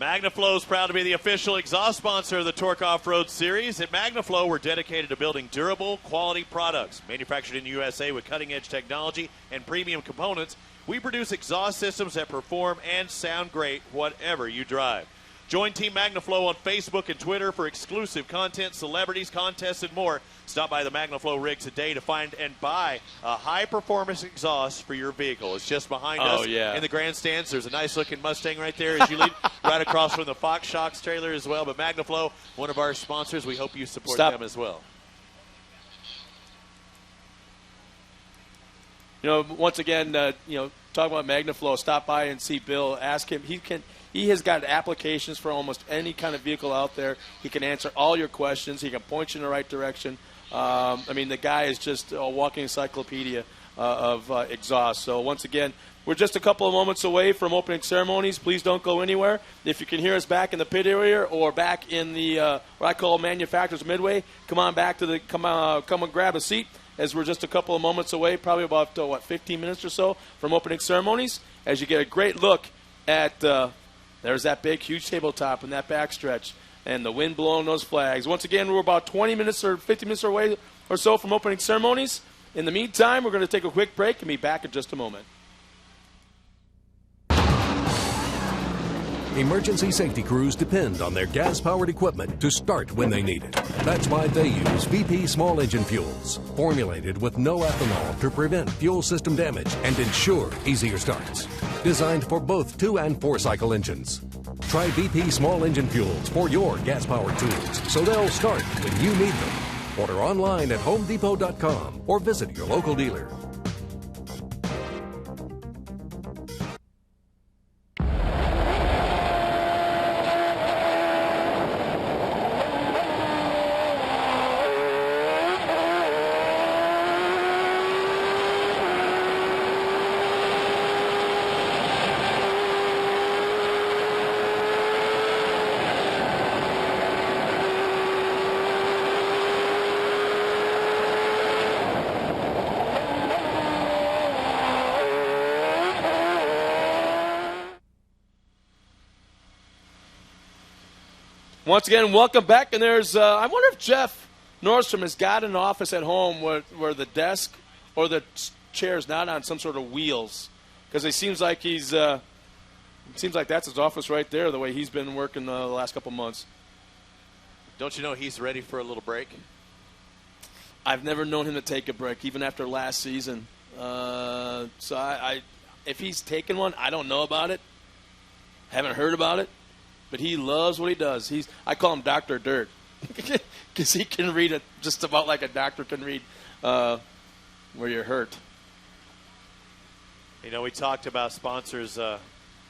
Speaker 5: MagnaFlow is proud to be the official exhaust sponsor of the TORC Off-Road Series. At MagnaFlow, we're dedicated to building durable, quality products. Manufactured in the USA with cutting-edge technology and premium components, we produce exhaust systems that perform and sound great whatever you drive. Join Team MagnaFlow on Facebook and Twitter for exclusive content, celebrities, contests, and more. Stop by the MagnaFlow rig today to find and buy a high-performance exhaust for your vehicle. It's just behind us in the grandstands. There's a nice-looking Mustang right there as you leave, right across from the Fox Shocks trailer as well. But MagnaFlow, one of our sponsors, we hope you support them as well.
Speaker 4: Once again, talking about MagnaFlow, stop by and see Bill. Ask him. He has got applications for almost any kind of vehicle out there. He can answer all your questions. He can point you in the right direction. The guy is just a walking encyclopedia of exhaust. So once again, we're just a couple of moments away from opening ceremonies. Please don't go anywhere. If you can hear us back in the pit area or back in the what I call manufacturer's midway, come on back to come and grab a seat, as we're just a couple of moments away, probably about 15 minutes or so from opening ceremonies. As you get a great look at there's that big, huge tabletop in that backstretch, and the wind blowing those flags. Once again, we're about 20 minutes or 50 minutes away or so from opening ceremonies. In the meantime, we're going to take a quick break and be back in just a moment.
Speaker 9: Emergency safety crews depend on their gas-powered equipment to start when they need it. That's why they use VP small engine fuels, formulated with no ethanol to prevent fuel system damage and ensure easier starts. Designed for both 2- and 4-cycle engines. Try VP small engine fuels for your gas-powered tools so they'll start when you need them. Order online at homedepot.com or visit your local dealer.
Speaker 4: Once again, welcome back. And there's, I wonder if Jeff Nordstrom has got an office at home where the desk or the chair's not on some sort of wheels, because it seems like that's his office right there, the way he's been working the last couple months.
Speaker 5: Don't you know he's ready for a little break?
Speaker 4: I've never known him to take a break, even after last season. So if he's taken one, I don't know about it. Haven't heard about it. But he loves what he does. I call him Dr. Dirt, because he can read it just about like a doctor can read where you're hurt.
Speaker 5: We talked about sponsors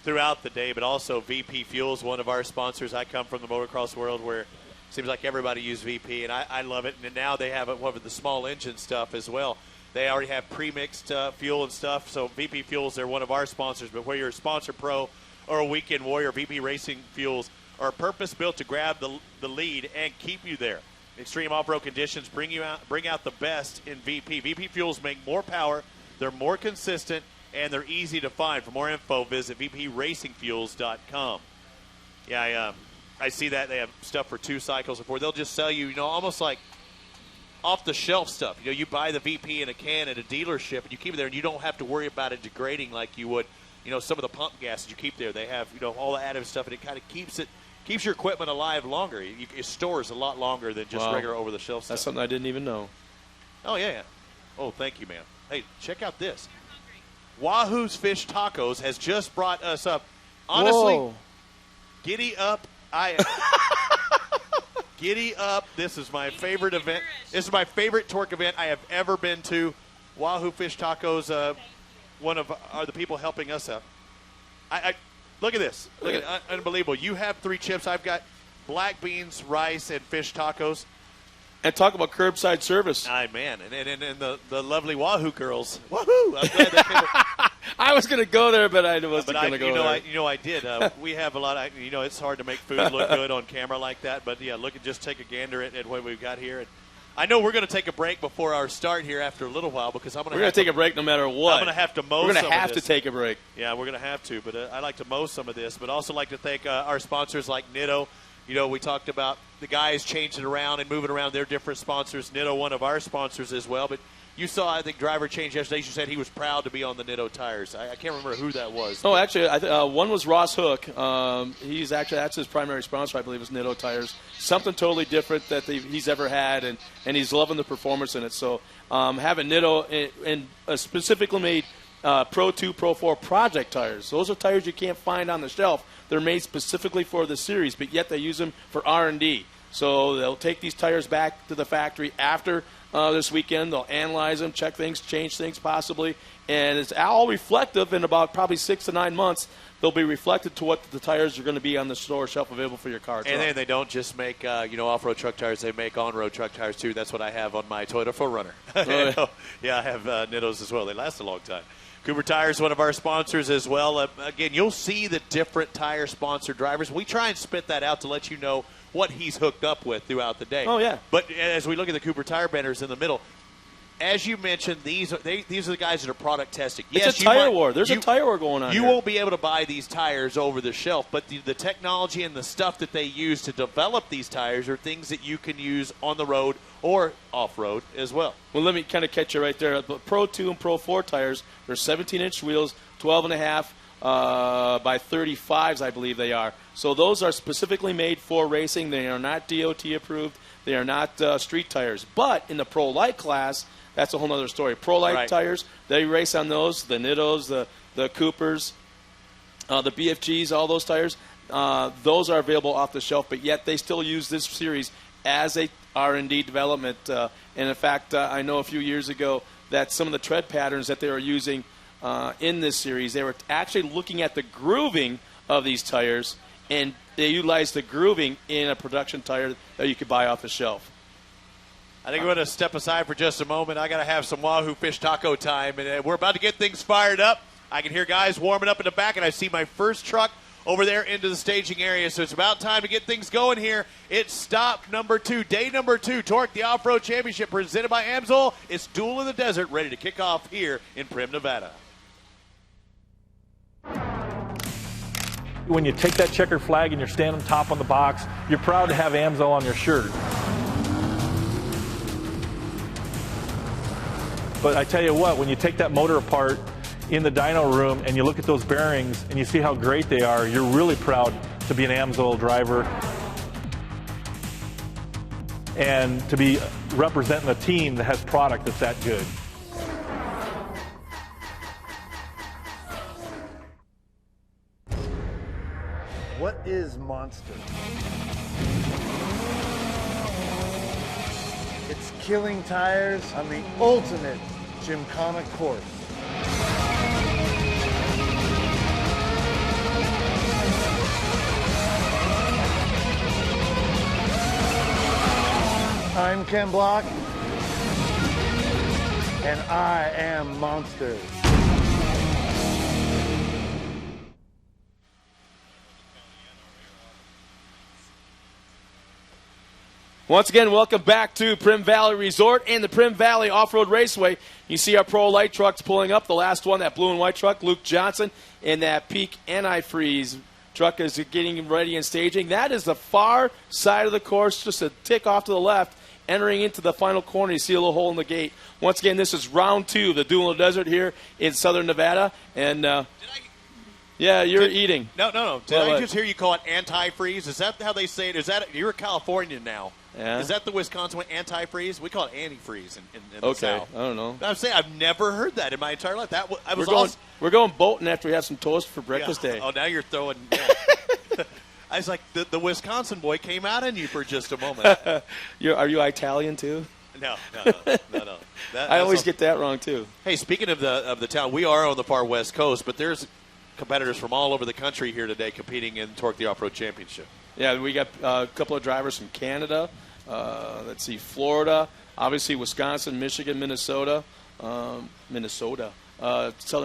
Speaker 5: throughout the day, but also VP Fuels, one of our sponsors. I come from the motocross world where it seems like everybody uses VP, and I love it. And now they have one of the small engine stuff as well. They already have pre-mixed fuel and stuff. So VP Fuels, they're one of our sponsors. But where you're a sponsor pro or a weekend warrior, VP Racing Fuels are purpose-built to grab the lead and keep you there. Extreme off-road conditions bring out the best in VP. VP Fuels make more power, they're more consistent, and they're easy to find. For more info, visit vpracingfuels.com. Yeah, I see that. They have stuff for 2 cycles or 4. They'll just sell you, almost like off-the-shelf stuff. You buy the VP in a can at a dealership, and you keep it there, and you don't have to worry about it degrading like you would some of the pump gases you keep there. They have, all the additive stuff, and it kind of keeps your equipment alive longer. It stores a lot longer than just regular over-the-shelf stuff.
Speaker 4: That's something I didn't even know.
Speaker 5: Oh, yeah. Oh, thank you, man. Hey, check out this. Wahoo's Fish Tacos has just brought us up. Honestly,
Speaker 4: Whoa.
Speaker 5: giddy up. Giddy up. This is my favorite event. This is my favorite TORC event I have ever been to. Wahoo Fish Tacos, are the people helping us out. I look at this. Look at it. Unbelievable. You have 3 chips. I've got black beans, rice, and fish tacos.
Speaker 4: And talk about curbside service.
Speaker 5: Man, and the lovely Wahoo girls. Wahoo! I'm glad they came up.
Speaker 4: I was going to go there, but I wasn't going to go there.
Speaker 5: I did. We have a lot of, it's hard to make food look good on camera like that. But, yeah, just take a gander at what we've got here. And I know we're going to take a break before our start here after a little while because we're
Speaker 4: going to take a break no matter what.
Speaker 5: I'm going to have to mow some of this.
Speaker 4: We're going to have to take a break.
Speaker 5: Yeah, we're going to have to. But I like to mow some of this. But also like to thank our sponsors like Nitto. We talked about the guys changing around and moving around their different sponsors. Nitto, one of our sponsors as well. But you saw, I think, driver change yesterday. You said he was proud to be on the Nitto tires. I can't remember who that was.
Speaker 4: Oh, actually, one was Ross Hook. That's his primary sponsor, I believe, is Nitto tires. Something totally different that he's ever had, and he's loving the performance in it. So having Nitto and specifically made Pro 2, Pro 4 project tires. Those are tires you can't find on the shelf. They're made specifically for the series, but yet they use them for R&D. So they'll take these tires back to the factory after this weekend. They'll analyze them, check things, change things possibly, and it's all reflective. In about probably 6 to 9 months, they'll be reflected to what the tires are going to be on the store shelf available for your car.
Speaker 5: And then they don't just make off-road truck tires; they make on-road truck tires too. That's what I have on my Toyota 4Runner. Yeah, I have Nittos as well. They last a long time. Cooper Tires, one of our sponsors as well. Again, you'll see the different tire sponsor drivers. We try and spit that out to let you know what he's hooked up with throughout the day.
Speaker 4: Oh, yeah.
Speaker 5: But as we look at the Cooper Tire banners in the middle, as you mentioned, these are the guys that are product testing.
Speaker 4: It's a tire war. There's a tire war going on.
Speaker 5: You won't be able to buy these tires over the shelf, but the technology and the stuff that they use to develop these tires are things that you can use on the road or off-road as well.
Speaker 4: Well, let me kind of catch you right there. The Pro 2 and Pro 4 tires, they're 17-inch wheels, 12.5 by 35s, I believe they are. So those are specifically made for racing. They are not DOT approved. They are not street tires. But in the Pro Light class, that's a whole other story. Pro Light tires, they race on those, the Nittos, the Coopers, the BFGs, all those tires. Those are available off the shelf, but yet they still use this series as a R&D development. And in fact, I know a few years ago that some of the tread patterns that they were using in this series, they were actually looking at the grooving of these tires, and they utilized the grooving in a production tire that you could buy off the shelf.
Speaker 5: I think we're going to step aside for just a moment. I got to have some Wahoo Fish Taco time, and we're about to get things fired up. I can hear guys warming up in the back, and I see my first truck over there into the staging area, so it's about time to get things going here. It's stop number 2, day number 2, TORC, the Off-Road Championship, presented by AMSOIL. It's Duel in the Desert, ready to kick off here in Primm, Nevada.
Speaker 6: When you take that checkered flag and you're standing top on the box, you're proud to have AMSOIL on your shirt. But I tell you what, when you take that motor apart in the dyno room and you look at those bearings and you see how great they are, you're really proud to be an AMSOIL driver and to be representing a team that has product that's that good.
Speaker 10: What is Monster? It's killing tires on the ultimate gymkhana course. I'm Ken Block, and I am Monster.
Speaker 4: Once again, welcome back to Primm Valley Resort and the Primm Valley Off-Road Raceway. You see our Pro Light trucks pulling up. The last one, that blue and white truck, Luke Johnson, and that Peak Antifreeze truck is getting ready and staging. That is the far side of the course, just a tick off to the left, entering into the final corner. You see a little hole in the gate. Once again, this is round 2 of the Duel in the Desert here in southern Nevada. And Yeah, you're eating.
Speaker 5: No. Did I just hear you call it antifreeze? Is that how they say it? Is that you're a Californian now?
Speaker 4: Yeah.
Speaker 5: Is that the Wisconsin way, antifreeze? We call it antifreeze in the
Speaker 4: Okay,
Speaker 5: South.
Speaker 4: I don't know.
Speaker 5: I'm saying I've never heard that in my entire life.
Speaker 4: We're going boating after we have some toast for breakfast day.
Speaker 5: Oh, now you're throwing. I was like, the Wisconsin boy came out in you for just a moment.
Speaker 4: Are you Italian too?
Speaker 5: No.
Speaker 4: I always get that wrong too.
Speaker 5: Hey, speaking of the town, we are on the far west coast, but there's competitors from all over the country here today competing in TORC the Off-Road Championship.
Speaker 4: Yeah, we got a couple of drivers from Canada. Let's see, Florida, obviously Wisconsin, Michigan, Minnesota, Southern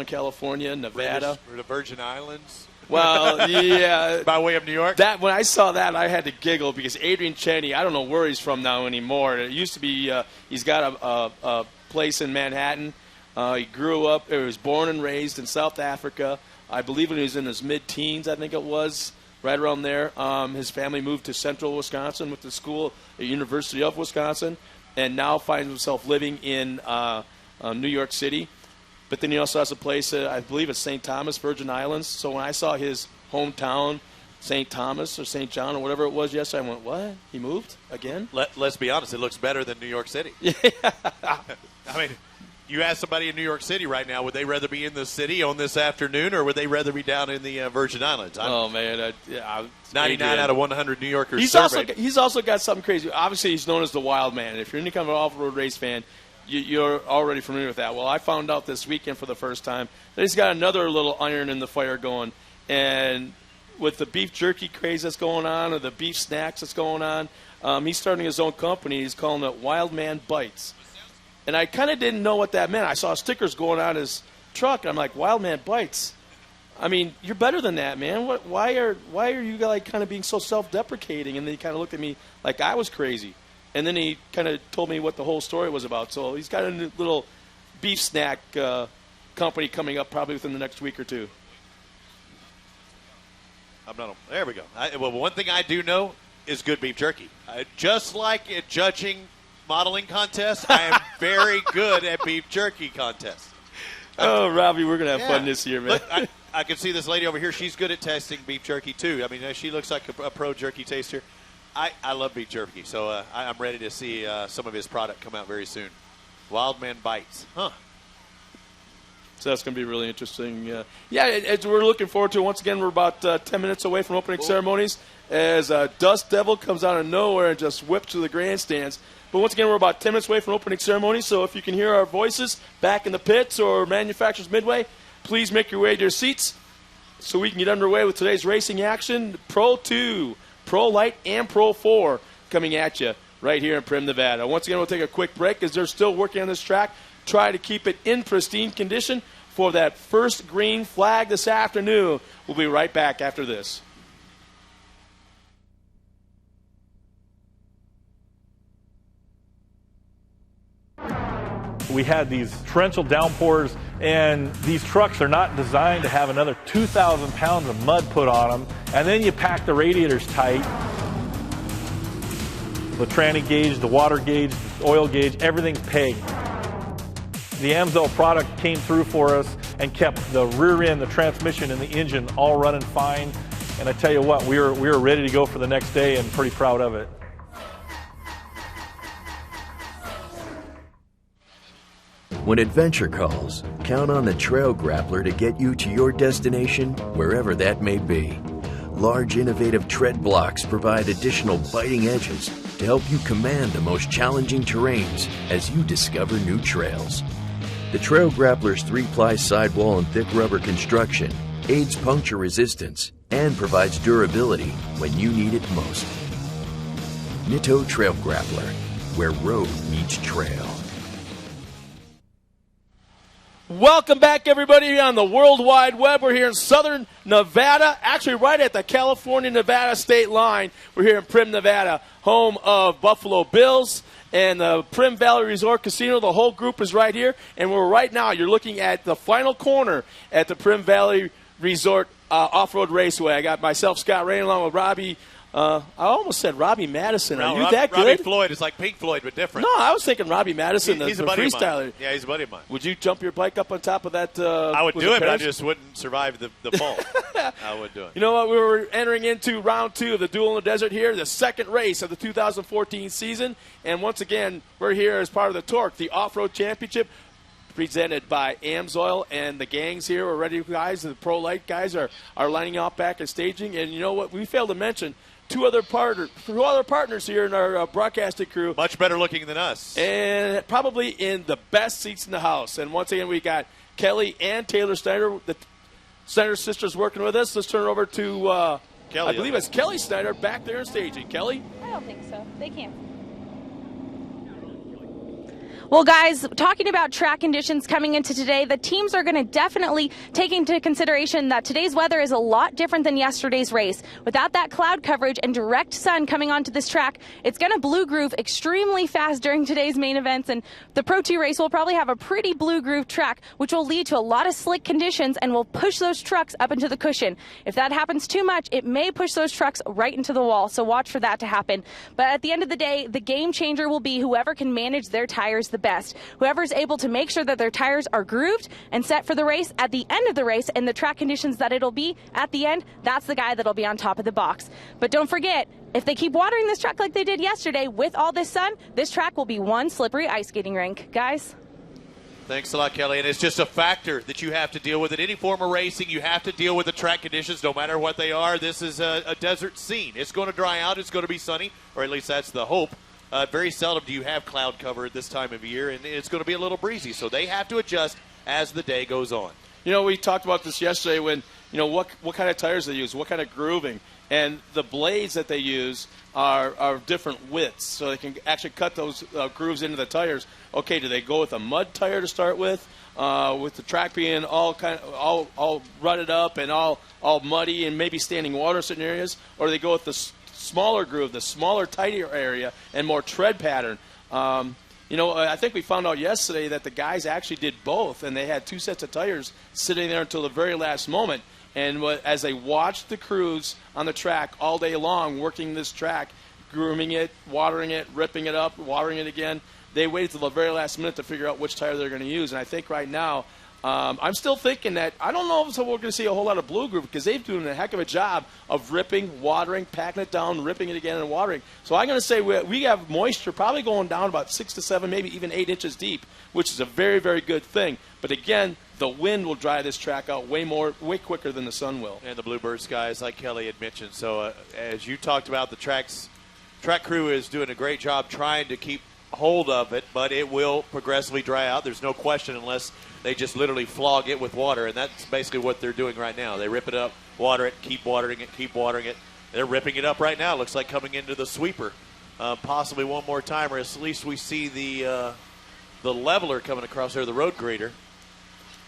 Speaker 4: California, Nevada.
Speaker 5: The Virgin Islands.
Speaker 4: Well, yeah.
Speaker 5: By way of New York?
Speaker 4: When I saw that, I had to giggle because Adrian Cheney, I don't know where he's from now anymore. It used to be he's got a place in Manhattan. He grew up, he was born and raised in South Africa. I believe when he was in his mid-teens, I think it was, right around there. His family moved to central Wisconsin with the school at University of Wisconsin, and now finds himself living in New York City. But then he also has a place, I believe it's St. Thomas, Virgin Islands. So when I saw his hometown, St. Thomas or St. John or whatever it was yesterday, I went, what? He moved again?
Speaker 5: Let's be honest, it looks better than New York City.
Speaker 4: Yeah.
Speaker 5: I mean, you ask somebody in New York City right now, would they rather be in the city on this afternoon or would they rather be down in the Virgin Islands?
Speaker 4: 99
Speaker 5: out of 100 New Yorkers
Speaker 4: he's also got something crazy. Obviously, he's known as the Wild Man. If you're any kind of an off-road race fan, you're already familiar with that. Well, I found out this weekend for the first time that he's got another little iron in the fire going. And with the beef jerky craze that's going on or the beef snacks that's going on, he's starting his own company. He's calling it Wild Man Bites. And I kind of didn't know what that meant. I saw stickers going on his truck. I'm like, Wild Man Bites. I mean, you're better than that, man. Why are you like kind of being so self-deprecating? And then he kind of looked at me like I was crazy. And then he kind of told me what the whole story was about. So he's got a new little beef snack company coming up probably within the next week or two.
Speaker 5: There we go. One thing I do know is good beef jerky. Just like at judging modeling contests, I am very good at beef jerky contests.
Speaker 4: Oh, Robbie, we're going to have fun this year, man.
Speaker 5: Look, I can see this lady over here. She's good at testing beef jerky, too. I mean, she looks like a pro jerky taster. I love beef jerky, so I'm ready to see some of his product come out very soon. Wild Man Bites. Huh.
Speaker 4: So that's going to be really interesting. We're looking forward to it. Once again, we're about 10 minutes away from opening ceremonies as Dust Devil comes out of nowhere and just whips to the grandstands. But once again, we're about 10 minutes away from opening ceremony, so if you can hear our voices back in the pits or Manufacturers Midway, please make your way to your seats so we can get underway with today's racing action. Pro 2, Pro Light, and Pro 4 coming at you right here in Primm, Nevada. Once again, we'll take a quick break as they're still working on this track. Try to keep it in pristine condition for that first green flag this afternoon. We'll be right back after this.
Speaker 6: We had these torrential downpours, and these trucks are not designed to have another 2,000 pounds of mud put on them. And then you pack the radiators tight. The tranny gauge, the water gauge, the oil gauge, everything's pegged. The AMSL product came through for us and kept the rear end, the transmission, and the engine all running fine. And I tell you what, we were ready to go for the next day and pretty proud of it.
Speaker 7: When adventure calls, count on the Trail Grappler to get you to your destination, wherever that may be. Large, innovative tread blocks provide additional biting edges to help you command the most challenging terrains as you discover new trails. The Trail Grappler's 3-ply sidewall and thick rubber construction aids puncture resistance and provides durability when you need it most. Nitto Trail Grappler, where road meets trail.
Speaker 4: Welcome back, everybody, on the World Wide Web. We're here in southern Nevada, actually right at the California-Nevada state line. We're here in Primm, Nevada, home of Buffalo Bills and the Primm Valley Resort Casino. The whole group is right here, and you're looking at the final corner at the Primm Valley Resort Off-Road Raceway. I got myself, Scott Rain, along with Robbie I almost said Robbie Madison. Are you
Speaker 5: Robbie,
Speaker 4: that good?
Speaker 5: Robbie Floyd is like Pink Floyd, but different.
Speaker 4: No, I was thinking Robbie Madison,
Speaker 5: He's
Speaker 4: the
Speaker 5: a buddy
Speaker 4: freestyler.
Speaker 5: of mine. Yeah, he's a buddy of mine.
Speaker 4: Would you jump your bike up on top of that?
Speaker 5: I would do it, but I just wouldn't survive the fall. I would do it.
Speaker 4: You know what? We were entering into round 2 of the Duel in the Desert here, the second race of the 2014 season. And once again, we're here as part of the TORC, the Off-Road Championship, presented by AMSOIL, and the gangs here are ready, guys. The Pro Light guys are lining up back and staging. And you know what? We failed to mention two other partners here in our broadcasting crew.
Speaker 5: Much better looking than us.
Speaker 4: And probably in the best seats in the house. And once again, we got Kelly and Taylor Snyder, the Snyder sisters, working with us. Let's turn it over to,
Speaker 5: Kelly,
Speaker 4: I believe it's Kelly Snyder back there staging. Kelly?
Speaker 11: I don't think so. They can't. Well, guys, talking about track conditions coming into today, the teams are going to definitely take into consideration that today's weather is a lot different than yesterday's race. Without that cloud coverage and direct sun coming onto this track, it's going to blue groove extremely fast during today's main events, and the Pro 2 race will probably have a pretty blue groove track, which will lead to a lot of slick conditions and will push those trucks up into the cushion. If that happens too much, it may push those trucks right into the wall, so watch for that to happen. But at the end of the day, the game changer will be whoever can manage their tires the best. Whoever's able to make sure that their tires are grooved and set for the race at the end of the race and the track conditions that it'll be at the end, that's the guy that'll be on top of the box. But don't forget, if they keep watering this track like they did yesterday with all this sun, this track will be one slippery ice skating rink. Guys?
Speaker 5: Thanks a lot, Kelly. And it's just a factor that you have to deal with. In any form of racing, you have to deal with the track conditions no matter what they are. This is a desert scene. It's going to dry out. It's going to be sunny, or at least that's the hope. Very seldom do you have cloud cover at this time of year, and it's going to be a little breezy. So they have to adjust as the day goes on.
Speaker 4: You know, we talked about this yesterday when, you know, what kind of tires they use, what kind of grooving. And the blades that they use are different widths, so they can actually cut those grooves into the tires. Okay, do they go with a mud tire to start with the track being all rutted up and all muddy and maybe standing water in certain areas, or do they go with the smaller groove, the smaller, tighter area, and more tread pattern? You know, I think we found out yesterday that the guys actually did both, and they had two sets of tires sitting there until the very last moment. And as they watched the crews on the track all day long, working this track, grooming it, watering it, ripping it up, watering it again, they waited till the very last minute to figure out which tire they're going to use. And I think right now, I'm still thinking that I don't know if we're going to see a whole lot of blue groove, because they've done a heck of a job of ripping, watering, packing it down, ripping it again, and watering. So I'm going to say we have moisture probably going down about 6 to 7, maybe even 8 inches deep, which is a very, very good thing. But again, the wind will dry this track out way quicker than the sun will.
Speaker 5: And the Bluebird skies, like Kelly had mentioned. So as you talked about, the track crew is doing a great job trying to keep hold of it, but it will progressively dry out. There's no question, unless they just literally flog it with water, and that's basically what they're doing right now. They rip it up, water it, keep watering it, keep watering it. They're ripping it up right now. Looks like coming into the sweeper, possibly one more time, or at least we see the leveler coming across there, the road grader.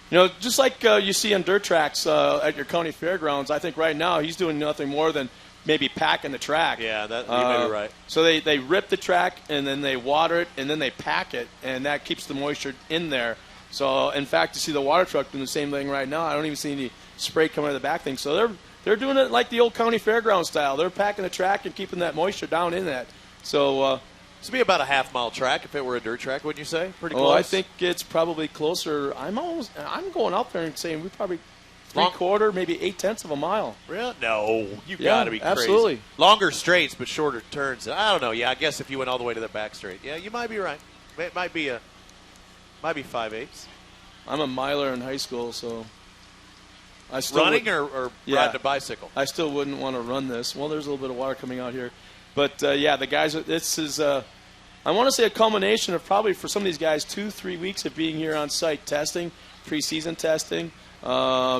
Speaker 4: You know, just like you see on dirt tracks at your county fairgrounds, I think right now he's doing nothing more than maybe packing the track.
Speaker 5: Yeah, you may be right.
Speaker 4: So they rip the track, and then they water it, and then they pack it, and that keeps the moisture in there. So, in fact, you see the water truck doing the same thing right now. I don't even see any spray coming out of the back thing. So they're doing it like the old county fairground style. They're packing the track and keeping that moisture down in that. So
Speaker 5: this would be about a half-mile track if it were a dirt track, wouldn't you say? Pretty close.
Speaker 4: Oh, I think it's probably closer. I'm going out there and saying we probably 3/4, maybe 8/10 of a mile.
Speaker 5: Really? No, you got to be crazy.
Speaker 4: Absolutely.
Speaker 5: Longer straights, but shorter turns. I don't know. Yeah, I guess if you went all the way to the back straight, yeah, you might be right. It might be 5/8.
Speaker 4: I'm a miler in high school, so I still
Speaker 5: running or riding a bicycle.
Speaker 4: I still wouldn't want to run this. Well, there's a little bit of water coming out here, but yeah, the guys. This is I want to say a culmination of probably for some of these guys 2-3 weeks of being here on site testing, preseason testing.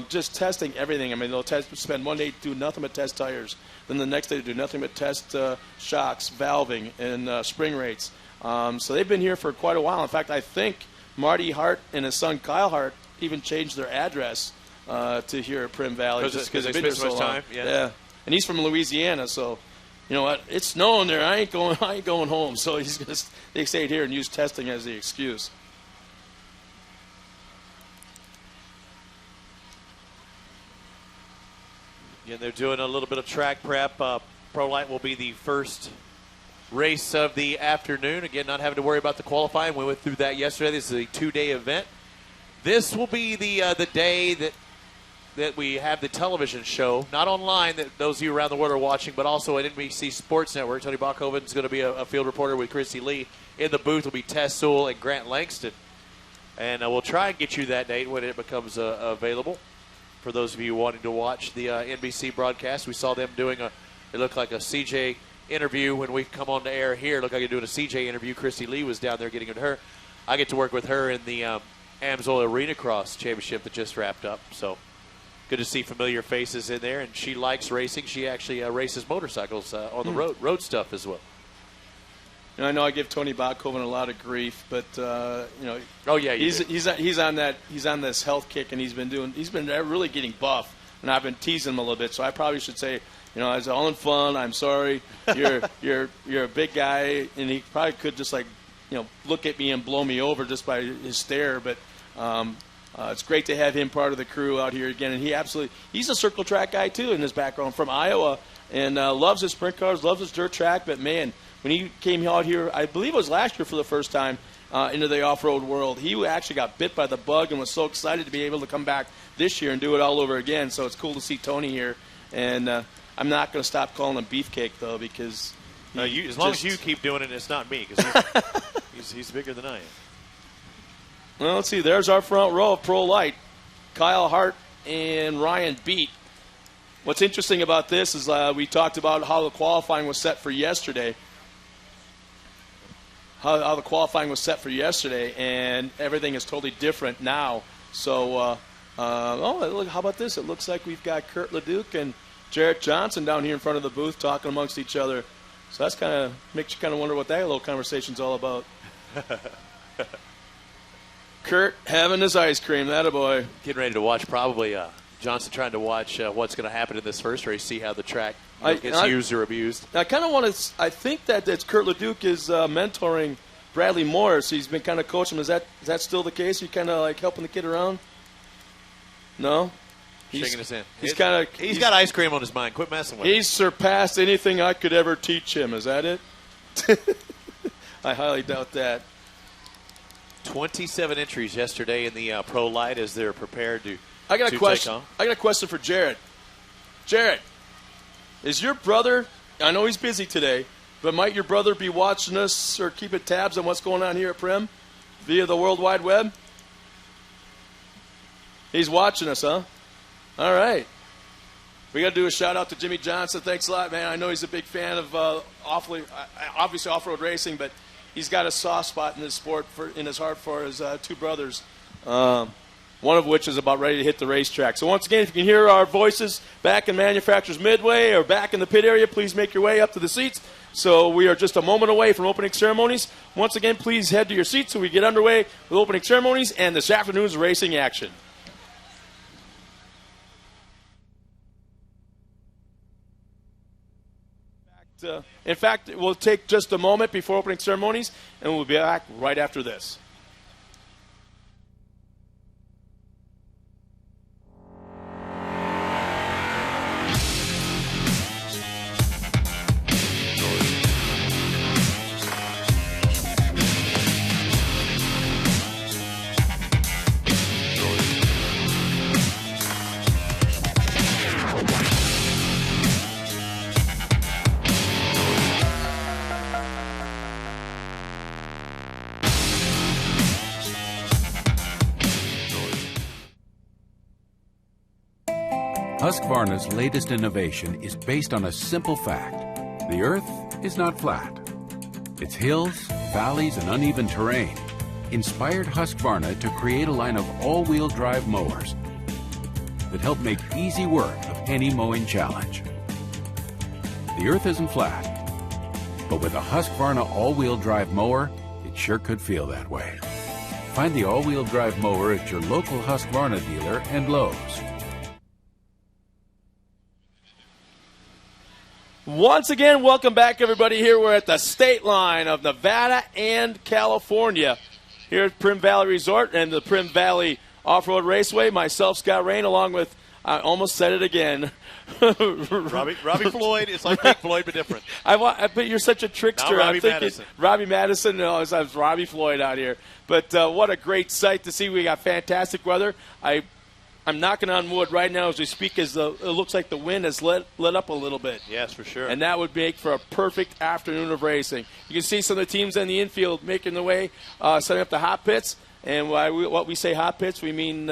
Speaker 4: Just testing everything. I mean, they'll spend one day doing nothing but test tires. Then the next day do nothing but test shocks, valving, and spring rates. So they've been here for quite a while. In fact, I think Marty Hart and his son Kyle Hart even changed their address to here at Prim Valley
Speaker 5: because
Speaker 4: they've
Speaker 5: they
Speaker 4: been here
Speaker 5: spent
Speaker 4: so
Speaker 5: so much
Speaker 4: long.
Speaker 5: time.
Speaker 4: Yeah, and he's from Louisiana, so you know what? It's snowing there. I ain't going home. So they stayed here and used testing as the excuse.
Speaker 5: And they're doing a little bit of track prep. Pro Light will be the first race of the afternoon. Again, not having to worry about the qualifying. We went through that yesterday. This is a 2-day event. This will be the day that we have the television show, not online, that those of you around the world are watching, but also at NBC Sports Network. Tony Bachhoven is going to be a field reporter with Christy Lee. In the booth will be Tess Sewell and Grant Langston. And we'll try and get you that date when it becomes available. For those of you wanting to watch the NBC broadcast, we saw them doing it looked like a CJ interview when we come on the air here. It looked like they're doing a CJ interview. Christy Lee was down there getting into her. I get to work with her in the Amsoil Arena Cross Championship that just wrapped up. So good to see familiar faces in there. And she likes racing. She actually races motorcycles on the road stuff as well.
Speaker 4: And I know I give Tony Bachhoven a lot of grief, but
Speaker 5: oh yeah,
Speaker 4: he's on this health kick, and he's been really getting buff, and I've been teasing him a little bit. So I probably should say, it's all in fun. I'm sorry, you're a big guy, and he probably could just look at me and blow me over just by his stare. But it's great to have him part of the crew out here again, and he's a circle track guy too in his background from Iowa, and loves his sprint cars, loves his dirt track, but man. When he came out here, I believe it was last year for the first time into the off-road world, he actually got bit by the bug and was so excited to be able to come back this year and do it all over again. So it's cool to see Tony here. And I'm not going to stop calling him Beefcake, though, because
Speaker 5: as long as you keep doing it, it's not me, because he's bigger than I am.
Speaker 4: Well, let's see. There's our front row of Pro Light. Kyle Hart and Ryan Beat. What's interesting about this is we talked about how the qualifying was set for yesterday. How the qualifying was set for yesterday, and everything is totally different now. So, look, how about this? It looks like we've got Kurt Leduc and Jarrett Johnson down here in front of the booth talking amongst each other. So that's makes you kind of wonder what that little conversation's all about. Kurt having his ice cream, that a boy.
Speaker 5: Getting ready to watch probably Johnson trying to watch what's going to happen in this first race, see how the track gets used or abused.
Speaker 4: I kind of want to. I think that Kurt Leduc is mentoring Bradley Morris. He's been kind of coaching him. Is that still the case? You kind of helping the kid around? No.
Speaker 5: Shaking his hand.
Speaker 4: He's got
Speaker 5: ice cream on his mind. Quit messing with him.
Speaker 4: He's surpassed anything I could ever teach him. Is that it? I highly doubt that.
Speaker 5: 27 entries yesterday in the Pro Light as they're prepared to.
Speaker 4: I got a question. I got a question for Jarrett. Jarrett, is your brother? I know he's busy today, but might your brother be watching us or keeping tabs on what's going on here at Prim via the World Wide Web? He's watching us, huh? All right. We got to do a shout out to Jimmy Johnson. Thanks a lot, man. I know he's a big fan of obviously off-road racing, but he's got a soft spot in this sport in his heart for his two brothers. One of which is about ready to hit the racetrack. So once again, if you can hear our voices back in Manufacturers Midway or back in the pit area, please make your way up to the seats. So we are just a moment away from opening ceremonies. Once again, please head to your seats so we get underway with opening ceremonies and this afternoon's racing action. In fact, we'll take just a moment before opening ceremonies, and we'll be back right after this.
Speaker 9: Husqvarna's latest innovation is based on a simple fact. The Earth is not flat. Its hills, valleys, and uneven terrain inspired Husqvarna to create a line of all-wheel drive mowers that help make easy work of any mowing challenge. The Earth isn't flat, but with a Husqvarna all-wheel drive mower, it sure could feel that way. Find the all-wheel drive mower at your local Husqvarna dealer and Lowe's.
Speaker 4: Once again, welcome back, everybody. Here we're at the state line of Nevada and California here at Prim Valley Resort and the Prim Valley Off-Road Raceway. Myself, Scott Rain, along with I almost said it again.
Speaker 5: Robbie Floyd. It's like Pink Floyd, but different.
Speaker 4: But you're such a trickster.
Speaker 5: Not Robbie
Speaker 4: I'm thinking
Speaker 5: Madison.
Speaker 4: Robbie Madison. No, it's Robbie Floyd out here. But what a great sight to see. We got fantastic weather. I'm knocking on wood right now as we speak, as it looks like the wind has let up a little bit.
Speaker 5: Yes, for sure.
Speaker 4: And that would make for a perfect afternoon of racing. You can see some of the teams in the infield making their way, setting up the hot pits. And what we say hot pits, we mean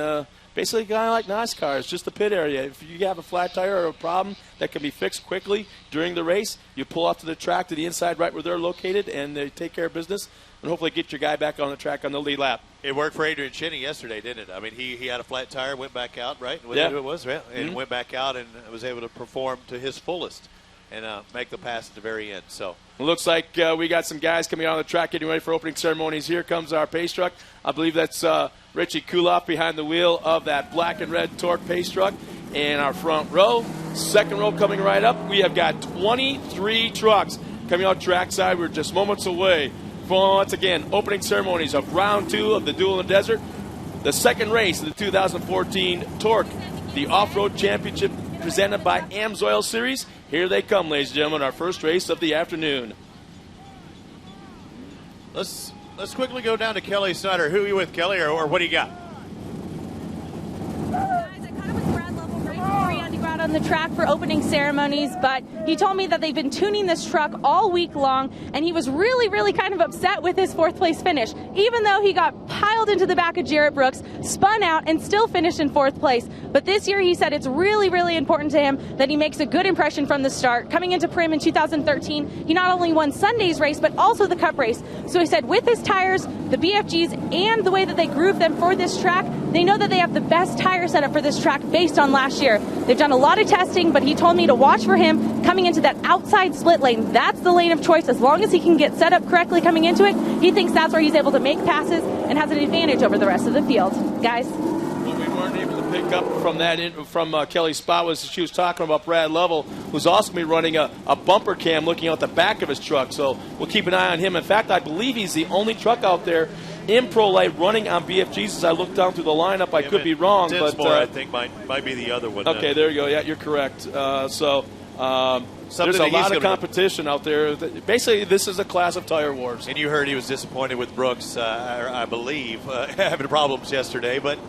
Speaker 4: basically kind of like NASCAR. It's just the pit area. If you have a flat tire or a problem that can be fixed quickly during the race, you pull off to the track to the inside right where they're located, and they take care of business and hopefully get your guy back on the track on the lead lap.
Speaker 5: It worked for Adrian Chinney yesterday, didn't it? I mean, he had a flat tire, went back out, right?
Speaker 4: Yeah.
Speaker 5: It was, right? And went back out and was able to perform to his fullest and make the pass at the very end. So
Speaker 4: it looks like we got some guys coming out on the track getting ready for opening ceremonies. Here comes our pace truck. I believe that's Richie Kuloff behind the wheel of that black and red TORC pace truck. And our front row, second row coming right up, we have got 23 trucks coming out trackside. We're just moments away from, once again, opening ceremonies of round 2 of the Duel in the Desert. The second race of the 2014 TORC, the Off-Road Championship presented by AMSOIL Series. Here they come, ladies and gentlemen, our first race of the afternoon.
Speaker 5: let's quickly go down to Kelly Snyder. Who are you with, Kelly, or what do you got?
Speaker 11: On the track for opening ceremonies, but he told me that they've been tuning this truck all week long, and he was really kind of upset with his 4th place finish, even though he got piled into the back of Jarrett Brooks, spun out, and still finished in 4th place. But this year he said it's really important to him that he makes a good impression from the start. Coming into Prim in 2013, he not only won Sunday's race, but also the Cup race. So he said with his tires, the BFGs, and the way that they groove them for this track, they know that they have the best tire setup for this track based on last year. They've done a lot of testing, but he told me to watch for him coming into that outside split lane. That's the lane of choice. As long as he can get set up correctly coming into it, he thinks that's where he's able to make passes and has an advantage over the rest of the field. Guys?
Speaker 4: What we weren't able to pick up from Kelly's spot was she was talking about Brad Lovell, who's also going to be running a bumper cam looking out the back of his truck. So we'll keep an eye on him. In fact, I believe he's the only truck out there in Pro Light running on BFGs. As I look down through the lineup, I could be wrong. But
Speaker 5: I think might be the other one.
Speaker 4: Okay, there you go. Yeah, you're correct. There's a lot of competition out there. Basically, this is a class of tire wars.
Speaker 5: And you heard he was disappointed with Brooks, I believe, having problems yesterday. But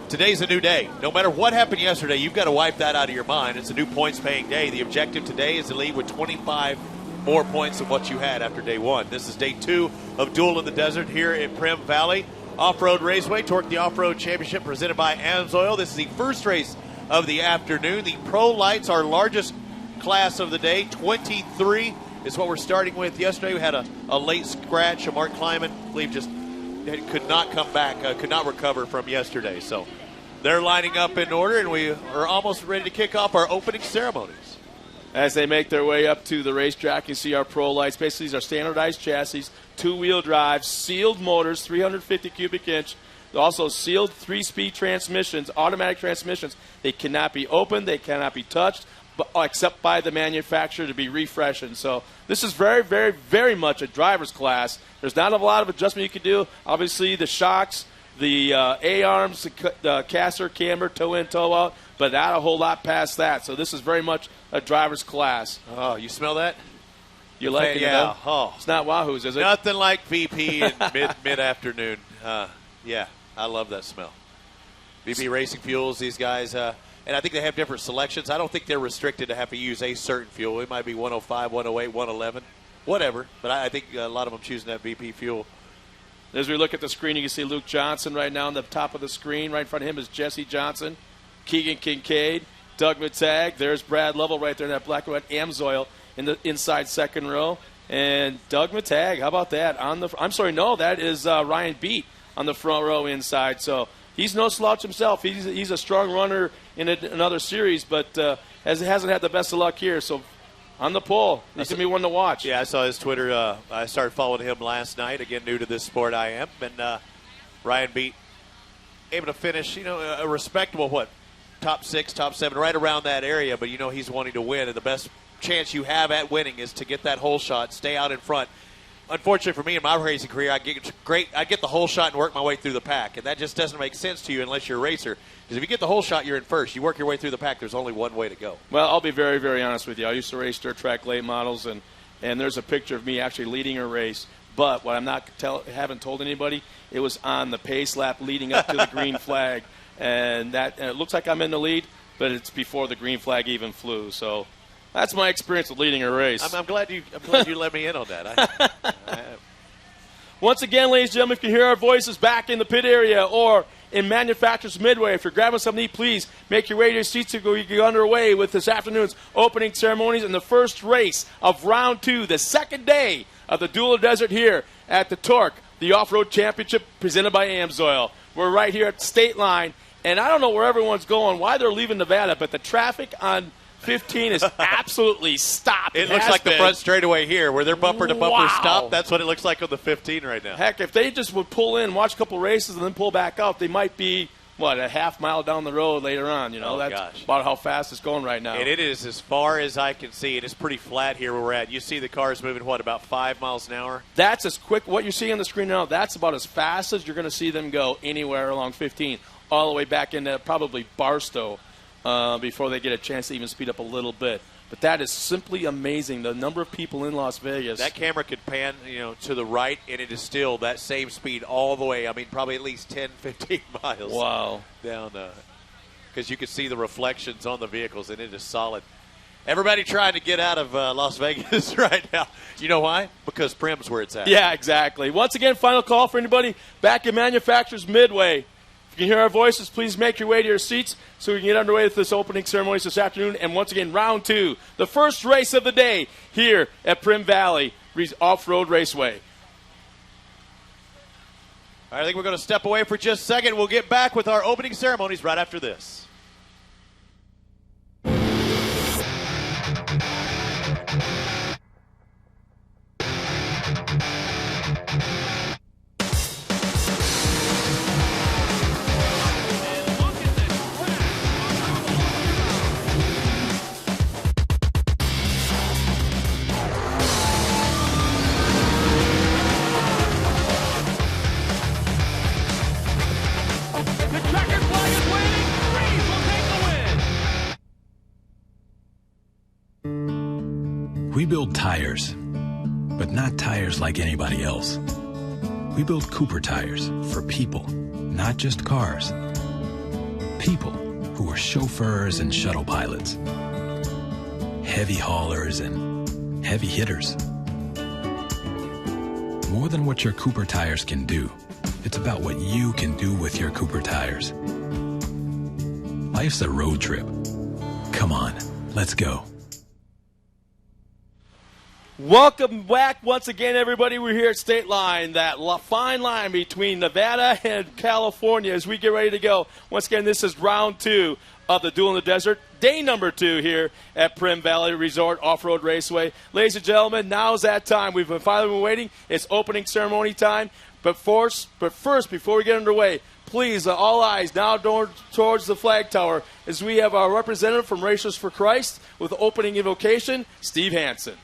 Speaker 5: today's a new day. No matter what happened yesterday, you've got to wipe that out of your mind. It's a new points-paying day. The objective today is to leave with 25 more points than what you had after day 1. This is day 2 of Duel in the Desert here in Prim Valley. Off-Road Raceway, TORC the Off-Road Championship presented by AMSOIL. This is the first race of the afternoon. The Pro Lights, our largest class of the day, 23 is what we're starting with. Yesterday we had a late scratch. Mark Kleiman, I believe, just could not come back, could not recover from yesterday. So they're lining up in order, and we are almost ready to kick off our opening ceremonies.
Speaker 4: As they make their way up to the racetrack, you see our Pro Lights. Basically, these are standardized chassis, 2-wheel drive, sealed motors, 350 cubic inch. Also sealed 3-speed transmissions, automatic transmissions. They cannot be opened, they cannot be touched, except by the manufacturer to be refreshed. So this is very much a driver's class. There's not a lot of adjustment you can do. Obviously, the shocks, the A-arms, the caster, camber, toe-in, toe-out, but not a whole lot past that. So this is very much a driver's class.
Speaker 5: Oh, you smell that?
Speaker 4: You like it?
Speaker 5: Yeah. Oh.
Speaker 4: It's not Wahoo's, is it?
Speaker 5: Nothing like VP in mid-afternoon. Yeah, I love that smell. VP Racing Fuels, these guys, and I think they have different selections. I don't think they're restricted to have to use a certain fuel. It might be 105, 108, 111, whatever. But I think a lot of them choosing that VP fuel.
Speaker 4: As we look at the screen, you can see Luke Johnson right now on the top of the screen. Right in front of him is Jesse Johnson, Keegan Kincaid, Doug Matag. There's Brad Lovell right there in that black and white AMSOIL in the inside second row. And Doug Matag, how about that? That is Ryan Beat on the front row inside. So he's no slouch himself. He's a strong runner in another series, but hasn't had the best of luck here. So on the pole, he's going to be one to watch.
Speaker 5: Yeah, I saw his Twitter. I started following him last night. Again, new to this sport I am. And Ryan Beat able to finish, a respectable, top 6, top 7, right around that area. But, he's wanting to win. And the best chance you have at winning is to get that hole shot, stay out in front. unfortunately for me in my racing career, I get the whole shot and work my way through the pack, and that just doesn't make sense to you unless you're a racer. Because if you get the whole shot, you're in first. You work your way through the pack. There's only one way to go.
Speaker 4: Well, I'll be very, very honest with you. I used to race dirt track late models, and there's a picture of me actually leading a race. But what I'm not haven't told anybody, it was on the pace lap leading up to the green flag, and it looks like I'm in the lead, but it's before the green flag even flew. So that's my experience with leading a race.
Speaker 5: I'm glad you let me in on that.
Speaker 4: Once again, ladies and gentlemen, if you hear our voices back in the pit area or in Manufacturers Midway, if you're grabbing something to eat, please make your way to your seats to get underway with this afternoon's opening ceremonies and the first race of round 2, the second day of the Duel of the Desert here at the TORC, the Off-Road Championship presented by AMSOIL. We're right here at the state line, and I don't know where everyone's going, why they're leaving Nevada, but the traffic on 15 is absolutely stopped.
Speaker 5: It looks like the front straightaway here where they're bumper to bumper stop. That's what it looks like on the 15 right now.
Speaker 4: Heck, if they just would pull in, watch a couple races, and then pull back out, they might be, a half mile down the road later on. That's about how fast it's going right now.
Speaker 5: And it is as far as I can see. It is pretty flat here where we're at. You see the cars moving, about 5 miles an hour?
Speaker 4: That's as quick. What you're seeing on the screen now, that's about as fast as you're going to see them go anywhere along 15, all the way back into probably Barstow. Before they get a chance to even speed up a little bit. But that is simply amazing, the number of people in Las Vegas.
Speaker 5: That camera could pan, to the right, and it is still that same speed all the way. I mean, probably at least 10, 15 miles.
Speaker 4: Wow.
Speaker 5: Down, because you can see the reflections on the vehicles, and it is solid. Everybody trying to get out of Las Vegas right now. You know why? Because Prim's where it's at.
Speaker 4: Yeah, exactly. Once again, final call for anybody back in Manufacturers Midway. If you can hear our voices, please make your way to your seats so we can get underway with this opening ceremonies this afternoon. And once again, round 2, the first race of the day here at Prim Valley Off-Road Raceway.
Speaker 5: All right, I think we're going to step away for just a second. We'll get back with our opening ceremonies right after this.
Speaker 9: We build tires, but not tires like anybody else. We build Cooper tires for people, not just cars. People who are chauffeurs and shuttle pilots, heavy haulers and heavy hitters. More than what your Cooper tires can do, it's about what you can do with your Cooper tires. Life's a road trip. Come on, let's go.
Speaker 4: Welcome back once again, everybody. We're here at State Line, that fine line between Nevada and California as we get ready to go. Once again, this is round 2 of the Duel in the Desert, day number 2 here at Prim Valley Resort Off-Road Raceway. Ladies and gentlemen, now's that time. We've finally been waiting. It's opening ceremony time. But first, before we get underway, please, all eyes now towards the flag tower as we have our representative from Racers for Christ with opening invocation, Steve Hansen.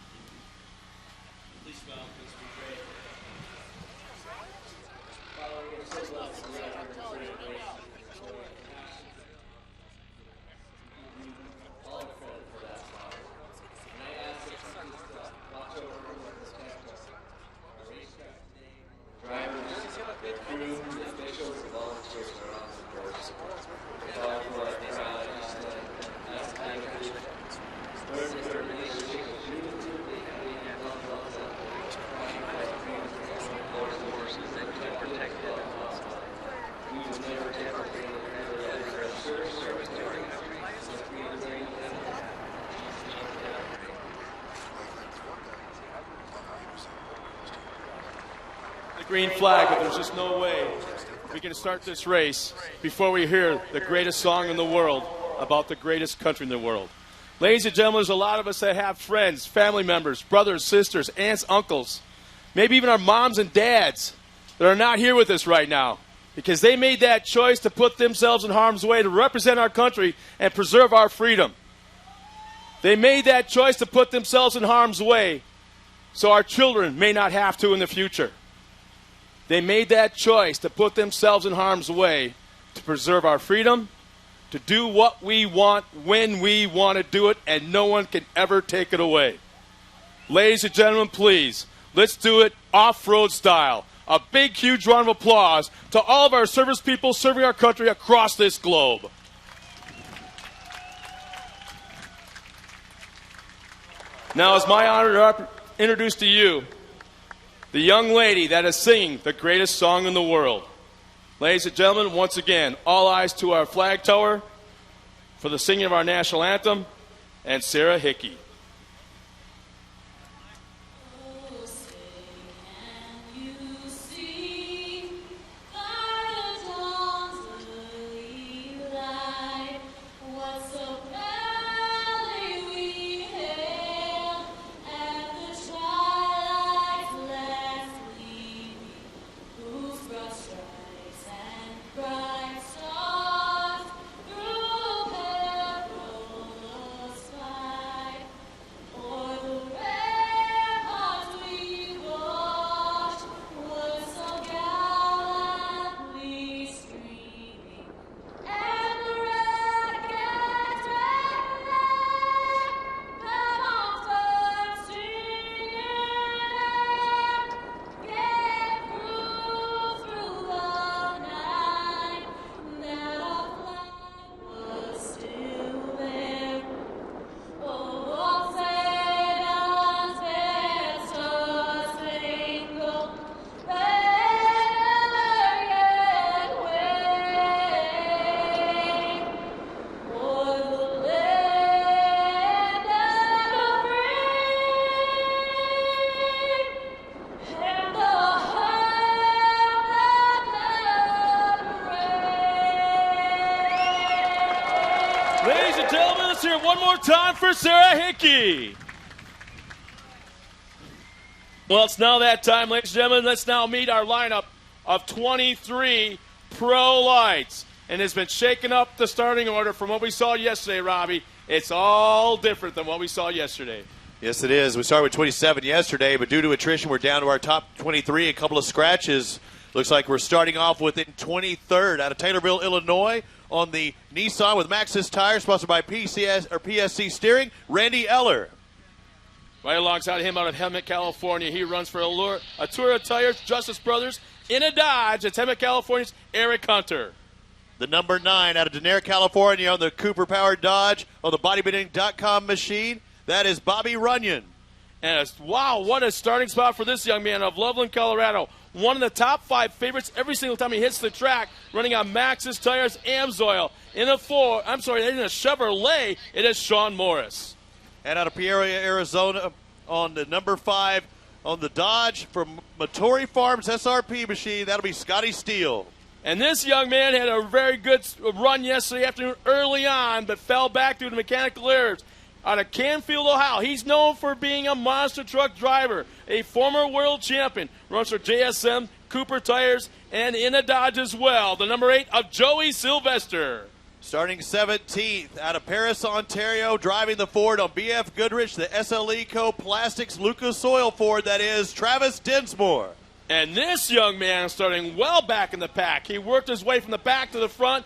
Speaker 4: Green flag, but there's just no way we can start this race before we hear the greatest song in the world about the greatest country in the world. Ladies and gentlemen, there's a lot of us that have friends, family members, brothers, sisters, aunts, uncles, maybe even our moms and dads that are not here with us right now because they made that choice to put themselves in harm's way to represent our country and preserve our freedom. They made that choice to put themselves in harm's way so our children may not have to in the future. They made that choice to put themselves in harm's way to preserve our freedom, to do what we want when we want to do it, and no one can ever take it away. Ladies and gentlemen, please, let's do it off-road style. A big, huge round of applause to all of our service people serving our country across this globe. Now, it's my honor to introduce to you the young lady that is singing the greatest song in the world. Ladies and gentlemen, once again, all eyes to our flag tower for the singing of our national anthem, and Sarah Hickey. Ladies and gentlemen, let's hear it one more time for Sarah Hickey. Well, it's now that time, ladies and gentlemen. Let's now meet our lineup of 23 pro lights. And it's been shaken up the starting order from what we saw yesterday, Robbie. It's all different than what we saw yesterday.
Speaker 5: Yes, it is. We started with 27 yesterday, but due to attrition, we're down to our top 23. A couple of scratches. Looks like we're starting off within 23rd out of Taylorville, Illinois, on the Nissan with Maxxis tires, sponsored by PSC Steering, Randy Eller.
Speaker 4: Right alongside him out of Hemet, California, he runs for Atura Tires, Justice Brothers, in a Dodge. It's Hemet, California's Eric Hunter.
Speaker 5: The number 9 out of Denair, California, on the Cooper-powered Dodge on the bodybuilding.com machine, that is Bobby Runyon.
Speaker 4: And wow, what a starting spot for this young man of Loveland, Colorado. One of the top 5 favorites every single time he hits the track, running on Maxxis Tires, Amsoil. In a Chevrolet, it is Sean Morris.
Speaker 5: And out of Peoria, Arizona, on the number 5 on the Dodge from Mattori Farms SRP machine, that'll be Scotty Steele.
Speaker 4: And this young man had a very good run yesterday afternoon early on, but fell back due to mechanical errors. Out of Canfield, Ohio, he's known for being a monster truck driver, a former world champion. Runs for JSM, Cooper Tires, and in a Dodge as well. The number 8 of Joey Sylvester.
Speaker 5: Starting 17th out of Paris, Ontario, driving the Ford on BF Goodrich, the SLE Co. Plastics Lucas Oil Ford, that is Travis Dinsmore.
Speaker 4: And this young man is starting well back in the pack. He worked his way from the back to the front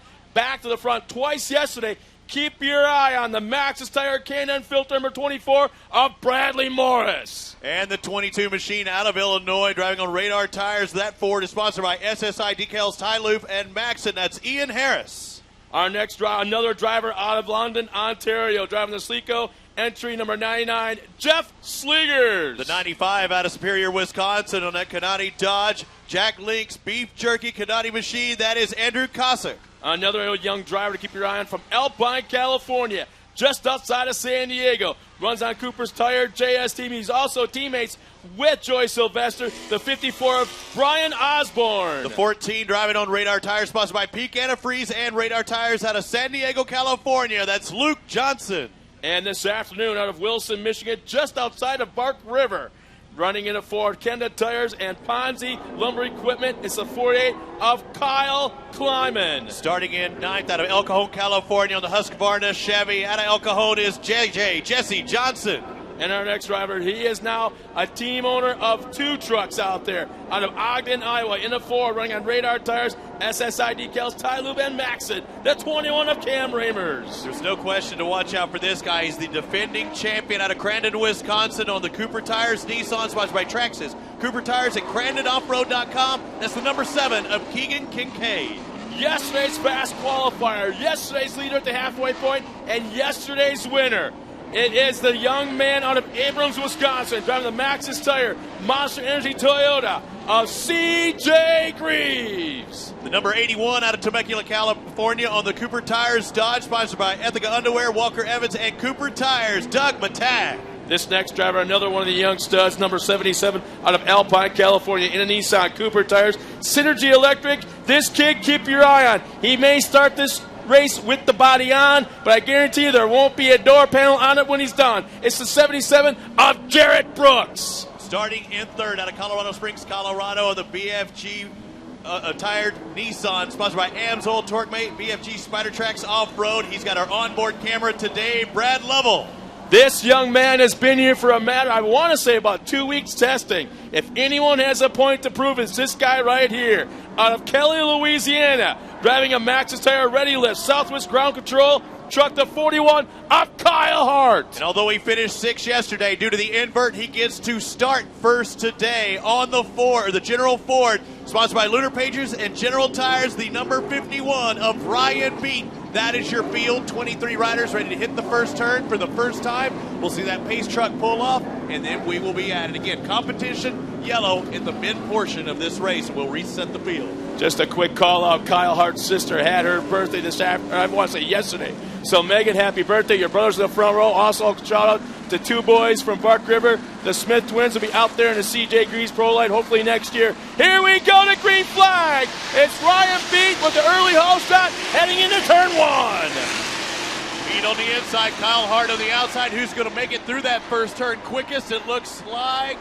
Speaker 4: twice yesterday. Keep your eye on the Maxxis Tire K&N filter number 24 of Bradley Morris.
Speaker 5: And the 22 machine out of Illinois, driving on Radar Tires. That Ford is sponsored by SSI Decals, Tyloof, and Maxon. That's Ian Harris.
Speaker 4: Our next another driver out of London, Ontario, driving the Sleeco, entry number 99, Jeff Sliegers.
Speaker 5: The 95 out of Superior, Wisconsin, on that Canati Dodge Jack Link's Beef Jerky Canati machine. That is Andrew Cossack.
Speaker 4: Another young driver to keep your eye on from Alpine, California, just outside of San Diego. Runs on Cooper's Tire JS team. He's also teammates with Joy Sylvester, the 54 of Brian Osborne.
Speaker 5: The 14 driving on Radar Tires, sponsored by Peak Antifreeze and Radar Tires out of San Diego, California. That's Luke Johnson.
Speaker 4: And this afternoon out of Wilson, Michigan, just outside of Bark River, running in a Ford Kenda Tires and Ponzi Lumber Equipment, it's the 48 of Kyle Kleiman.
Speaker 5: Starting in 9th out of El Cajon, California, on the Husqvarna Chevy. Out of El Cajon is Jesse Johnson.
Speaker 4: And our next driver, he is now a team owner of 2 trucks out there out of Ogden, Iowa, in a Ford, running on Radar tires, SSI decals, Ty Lube, and Maxit, the 21 of Cam Ramers.
Speaker 5: There's no question to watch out for this guy. He's the defending champion out of Crandon, Wisconsin on the Cooper Tires Nissan, sponsored by Traxxas. Cooper Tires at CrandonOffroad.com. That's the number 7 of Keegan Kincaid.
Speaker 4: Yesterday's fast qualifier, yesterday's leader at the halfway point, and yesterday's winner. It is the young man out of Abrams, Wisconsin, driving the Maxxis Tire Monster Energy Toyota of C.J. Greaves.
Speaker 5: The number 81 out of Temecula, California on the Cooper Tires Dodge, sponsored by Ethica Underwear, Walker Evans, and Cooper Tires, Doug Matag.
Speaker 4: This next driver, another one of the young studs, number 77 out of Alpine, California, in a Nissan Cooper Tires, Synergy Electric. This kid, keep your eye on. He may start this race with the body on, but I guarantee you there won't be a door panel on it when he's done. It's the 77 of Jarrett Brooks.
Speaker 5: Starting in third out of Colorado Springs, Colorado, the BFG tired Nissan, sponsored by Amsoil, TORC Mate, BFG Spider Tracks Off-Road. He's got our onboard camera today, Brad Lovell.
Speaker 4: This young man has been here for a matter, I want to say, about 2 weeks testing. If anyone has a point to prove, it's this guy right here. Out of Kelly, Louisiana, driving a Maxxis Tire Ready Lift, Southwest Ground Control, truck the 41 of Kyle Hart.
Speaker 5: And although he finished 6th yesterday due to the invert, he gets to start first today on the Ford, the General Ford, sponsored by Lunar Pages and General Tires, the number 51 of Ryan Beat. That is your field. 23 riders ready to hit the first turn for the first time. We'll see that pace truck pull off, and then we will be at it again. Competition yellow in the mid portion of this race. We'll reset the field.
Speaker 4: Just a quick call out. Kyle Hart's sister had her birthday this afternoon. I want to say yesterday. So Megan, happy birthday. Your brother's in the front row. Also, shout out to 2 boys from Bark River. The Smith twins will be out there in the C.J. Greaves Pro Light hopefully next year. Here we go to green flag. It's Ryan Beat with the early hole shot heading into turn 1.
Speaker 5: Beat on the inside, Kyle Hart on the outside. Who's going to make it through that first turn quickest? It looks like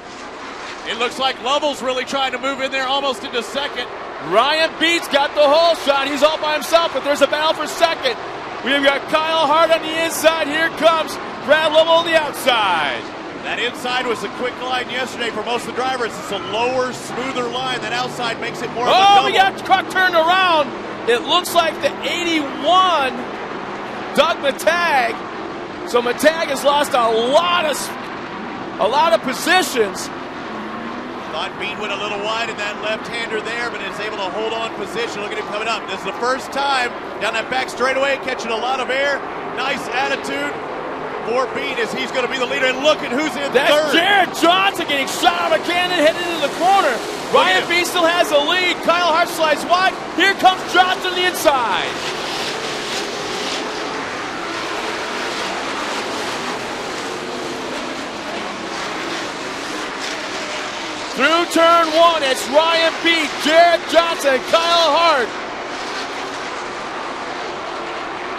Speaker 5: Lovell's really trying to move in there almost into second.
Speaker 4: Ryan Beat's got the hole shot. He's all by himself, but there's a battle for second. We've got Kyle Hart on the inside. Here comes Brad Lovell on the outside.
Speaker 5: That inside was a quick line yesterday for most of the drivers. It's a lower, smoother line. That outside makes it more of a double.
Speaker 4: We got the truck turned around. It looks like the 81, Doug Matag. So Matag has lost a lot of positions.
Speaker 5: Thought Beat went a little wide in that left-hander there, but is able to hold on position. Look at him coming up. This is the first time down that back straightaway, catching a lot of air. Nice attitude for Beat as he's going to be the leader. And look at who's in third.
Speaker 4: That's Jared Johnson getting shot out of a cannon, headed into the corner. Ryan Beat still has the lead. Kyle Hart slides wide. Here comes Johnson on the inside. Through turn 1, it's Ryan Beat, Jared Johnson, Kyle Hart.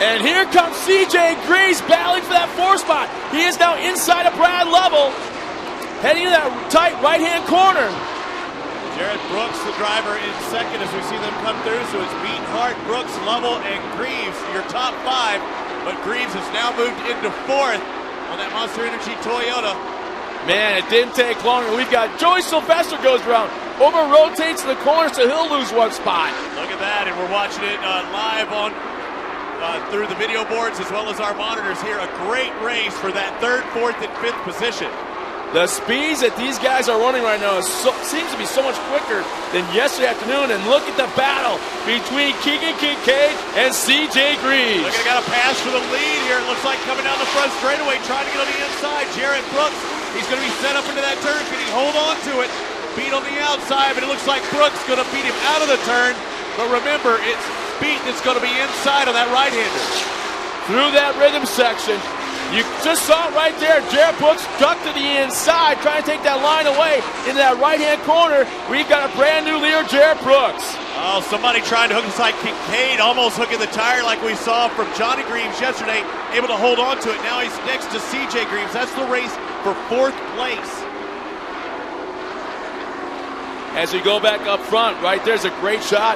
Speaker 4: And here comes C.J. Greaves battling for that 4 spot. He is now inside of Brad Lovell, heading to that tight right-hand corner.
Speaker 5: Jared Brooks, the driver, in second as we see them come through. So it's Beat, Hart, Brooks, Lovell, and Greaves, your top 5. But Greaves has now moved into 4th on that Monster Energy Toyota.
Speaker 4: Man, it didn't take long. We've got Joey Sylvester goes around, over rotates to the corner, so he'll lose 1 spot.
Speaker 5: Look at that, and we're watching it live on through the video boards as well as our monitors here. A great race for that 3rd, 4th, and 5th position.
Speaker 4: The speeds that these guys are running right now seems to be so much quicker than yesterday afternoon. And look at the battle between Keegan Kincaid and C.J. Greaves.
Speaker 5: Look at, got a pass for the lead here. It looks like coming down the front straightaway, trying to get on the inside. Jared Brooks, he's going to be set up into that turn. Can he hold on to it? Beat on the outside, but it looks like Brooks going to beat him out of the turn. But remember, it's Beat that's going to be inside on that right-hander.
Speaker 4: Through that rhythm section, you just saw it right there. Jared Brooks ducked to the inside, trying to take that line away into that right-hand corner. We've got a brand new leader, Jared Brooks.
Speaker 5: Oh, somebody trying to hook inside. Kincaid almost hooking the tire like we saw from Johnny Greaves yesterday, able to hold on to it. Now he's next to C.J. Greaves. That's the race for 4th place.
Speaker 4: As we go back up front, right there's a great shot.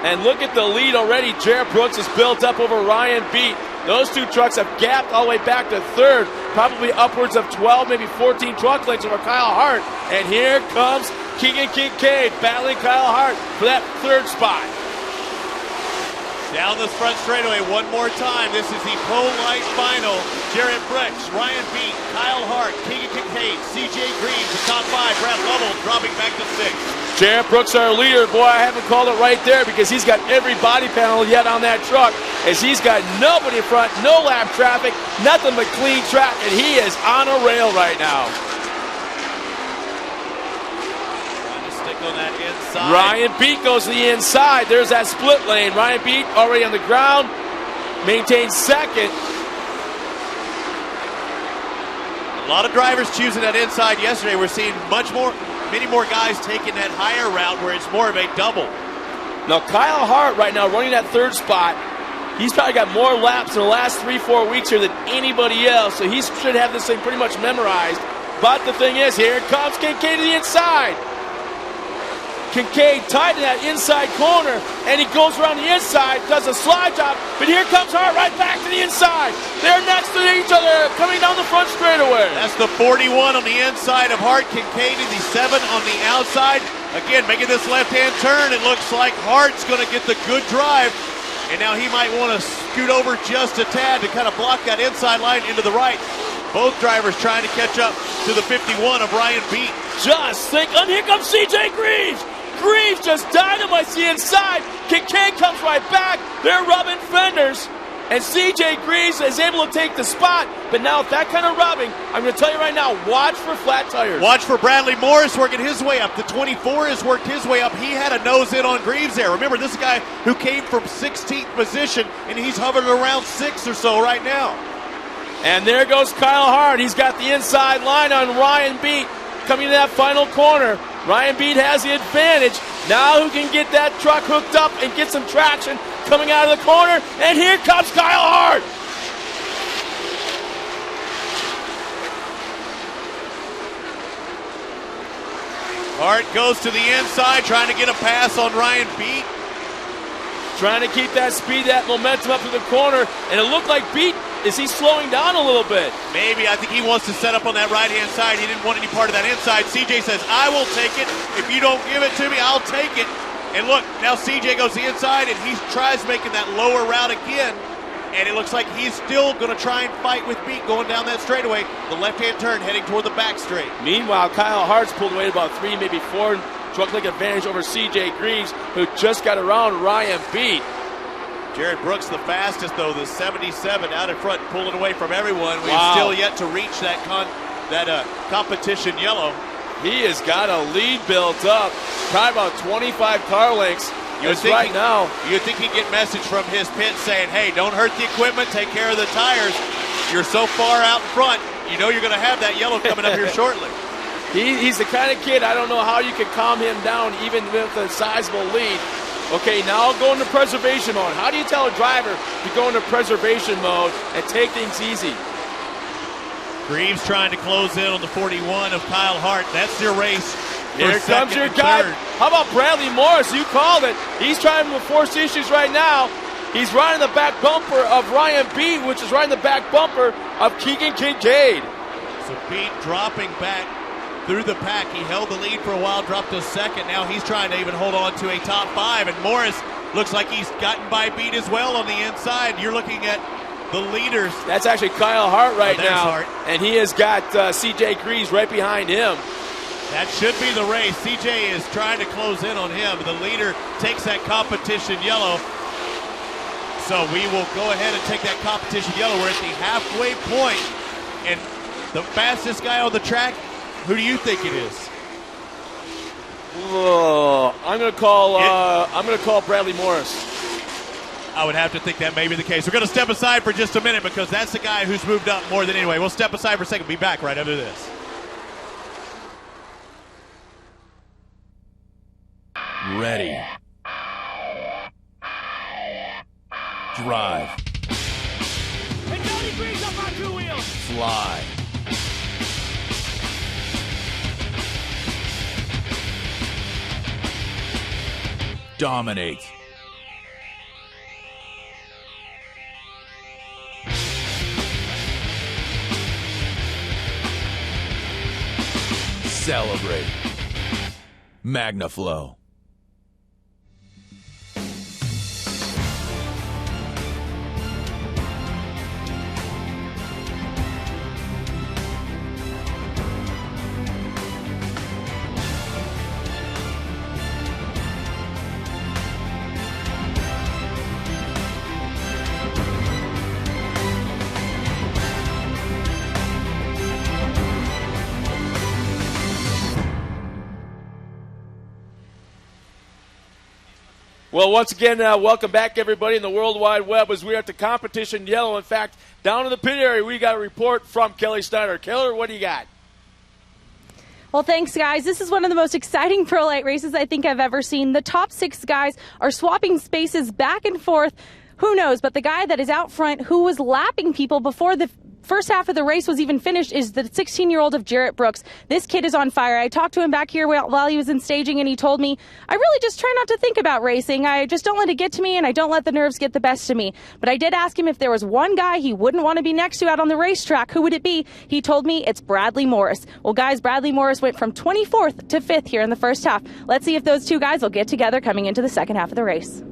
Speaker 4: And look at the lead already. Jared Brooks has built up over Ryan Beat. Those 2 trucks have gapped all the way back to 3rd. probably upwards of 12, maybe 14 truck lengths over Kyle Hart. And here comes Keegan Kincaid battling Kyle Hart for that third spot.
Speaker 5: Down this front straightaway one more time. This is the Pro Light Final. Jarrett Brooks, Ryan Beat, Kyle Hart, Keegan Kincaid, CJ Green, the top 5. Brad Lovell dropping back to 6.
Speaker 4: Jarrett Brooks, our leader. Boy, I haven't called it right there because he's got every body panel yet on that truck, as he's got nobody in front, no lap traffic, nothing but clean track, and he is on a rail right now.
Speaker 5: On that inside.
Speaker 4: Ryan Beat goes to the inside. There's that split lane. Ryan Beat already on the ground, maintains second.
Speaker 5: A lot of drivers choosing that inside yesterday. We're seeing many more guys taking that higher route where it's more of a double.
Speaker 4: Now Kyle Hart right now running that third spot. He's probably got more laps in the last 3-4 weeks here than anybody else, so he should have this thing pretty much memorized. But the thing is, here comes Kincaid to the inside. Kincaid tied in that inside corner, and he goes around the inside, does a slide job, but here comes Hart right back to the inside. They're next to each other, coming down the front straightaway.
Speaker 5: That's the 41 on the inside of Hart. Kincaid in the 7 on the outside. Again, making this left-hand turn, it looks like Hart's going to get the good drive, and now he might want to scoot over just a tad to kind of block that inside line into the right. Both drivers trying to catch up to the 51 of Ryan Beat.
Speaker 4: Just think, and here comes CJ Greaves. Greaves just dynamites the inside. Kincaid comes right back. They're rubbing fenders. And CJ Greaves is able to take the spot. But now with that kind of rubbing, I'm going to tell you right now, watch for flat tires.
Speaker 5: Watch for Bradley Morris working his way up. The 24 has worked his way up. He had a nose in on Greaves there. Remember, this guy who came from 16th position, and he's hovering around 6 or so right now.
Speaker 4: And there goes Kyle Hart. He's got the inside line on Ryan Beat coming to that final corner. Ryan Beat has the advantage. Now who can get that truck hooked up and get some traction coming out of the corner? And here comes Kyle Hart.
Speaker 5: Hart goes to the inside, trying to get a pass on Ryan Beat.
Speaker 4: Trying to keep that speed, that momentum up to the corner. And it looked like Beat, is he slowing down a little bit?
Speaker 5: Maybe. I think he wants to set up on that right-hand side. He didn't want any part of that inside. CJ says, I will take it. If you don't give it to me, I'll take it. And look, now CJ goes to the inside, and he tries making that lower route again. And it looks like he's still going to try and fight with Beat going down that straightaway. The left-hand turn heading toward the back straight.
Speaker 4: Meanwhile, Kyle Hart's pulled away about 3, maybe 4 truck length advantage over CJ Greaves, who just got around Ryan Beat.
Speaker 5: Jared Brooks the fastest, though, the 77 out in front, pulling away from everyone. We've
Speaker 4: Wow.
Speaker 5: still yet to reach that competition yellow.
Speaker 4: He has got a lead built up, probably about 25 car lengths. You'd think he'd get message from his pit saying, hey, don't hurt the equipment, take care of the tires. You're so far out in front, you know you're going to have that yellow coming up here shortly. He's the kind of kid, I don't know how you can calm him down even with a sizable lead. Okay, now go into preservation mode. How do you tell a driver to go into preservation mode and take things easy?
Speaker 5: Greaves trying to close in on the 41 of Kyle Hart. That's their race.
Speaker 4: Here comes your guy. How about Bradley Morris? You called it. He's trying to force issues right now. He's riding the back bumper of Ryan Beat, which is riding the back bumper of Keegan Kincaid. So Beat dropping back through the pack. He held the lead for a while, dropped to second. Now he's trying to even hold on to a top 5. And Morris looks like he's gotten by Beat as well on the inside. You're looking at the leaders. That's actually Kyle Hart right now. Hart. And he has got CJ Greaves right behind him. That should be the race. CJ is trying to close in on him. The leader takes that competition yellow. So we will go ahead and take that competition yellow. We're at the halfway point. And the fastest guy on the track, who do you think it is? I'm going to call Bradley Morris. I would have to think that may be the case. We're going to step aside for just a minute because that's the guy who's moved up more than anyway. We'll step aside for a second. Be back right after this.
Speaker 9: Ready. Drive.
Speaker 3: And 90 degrees up on 2 wheels.
Speaker 9: Fly. Dominate. celebrate. MagnaFlow.
Speaker 4: Well, once again, welcome back, everybody, in the World Wide Web as we're at the competition yellow. In fact, down in the pit area, we got a report from Kelly Snyder. Keller, what do you got?
Speaker 11: Well, thanks, guys. This is one of the most exciting Pro Light races I think I've ever seen. The top 6 guys are swapping spaces back and forth. Who knows? But the guy that is out front, who was lapping people before the first half of the race was even finished, is the 16-year-old of Jarrett Brooks. This kid is on fire. I talked to him back here while he was in staging, and he told me, I really just try not to think about racing. I just don't let it get to me, and I don't let the nerves get the best of me. But I did ask him if there was one guy he wouldn't want to be next to out on the racetrack. Who would it be? He told me it's Bradley Morris. Well, guys, Bradley Morris went from 24th to 5th here in the first half. Let's see if those two guys will get together coming into the second half of the race.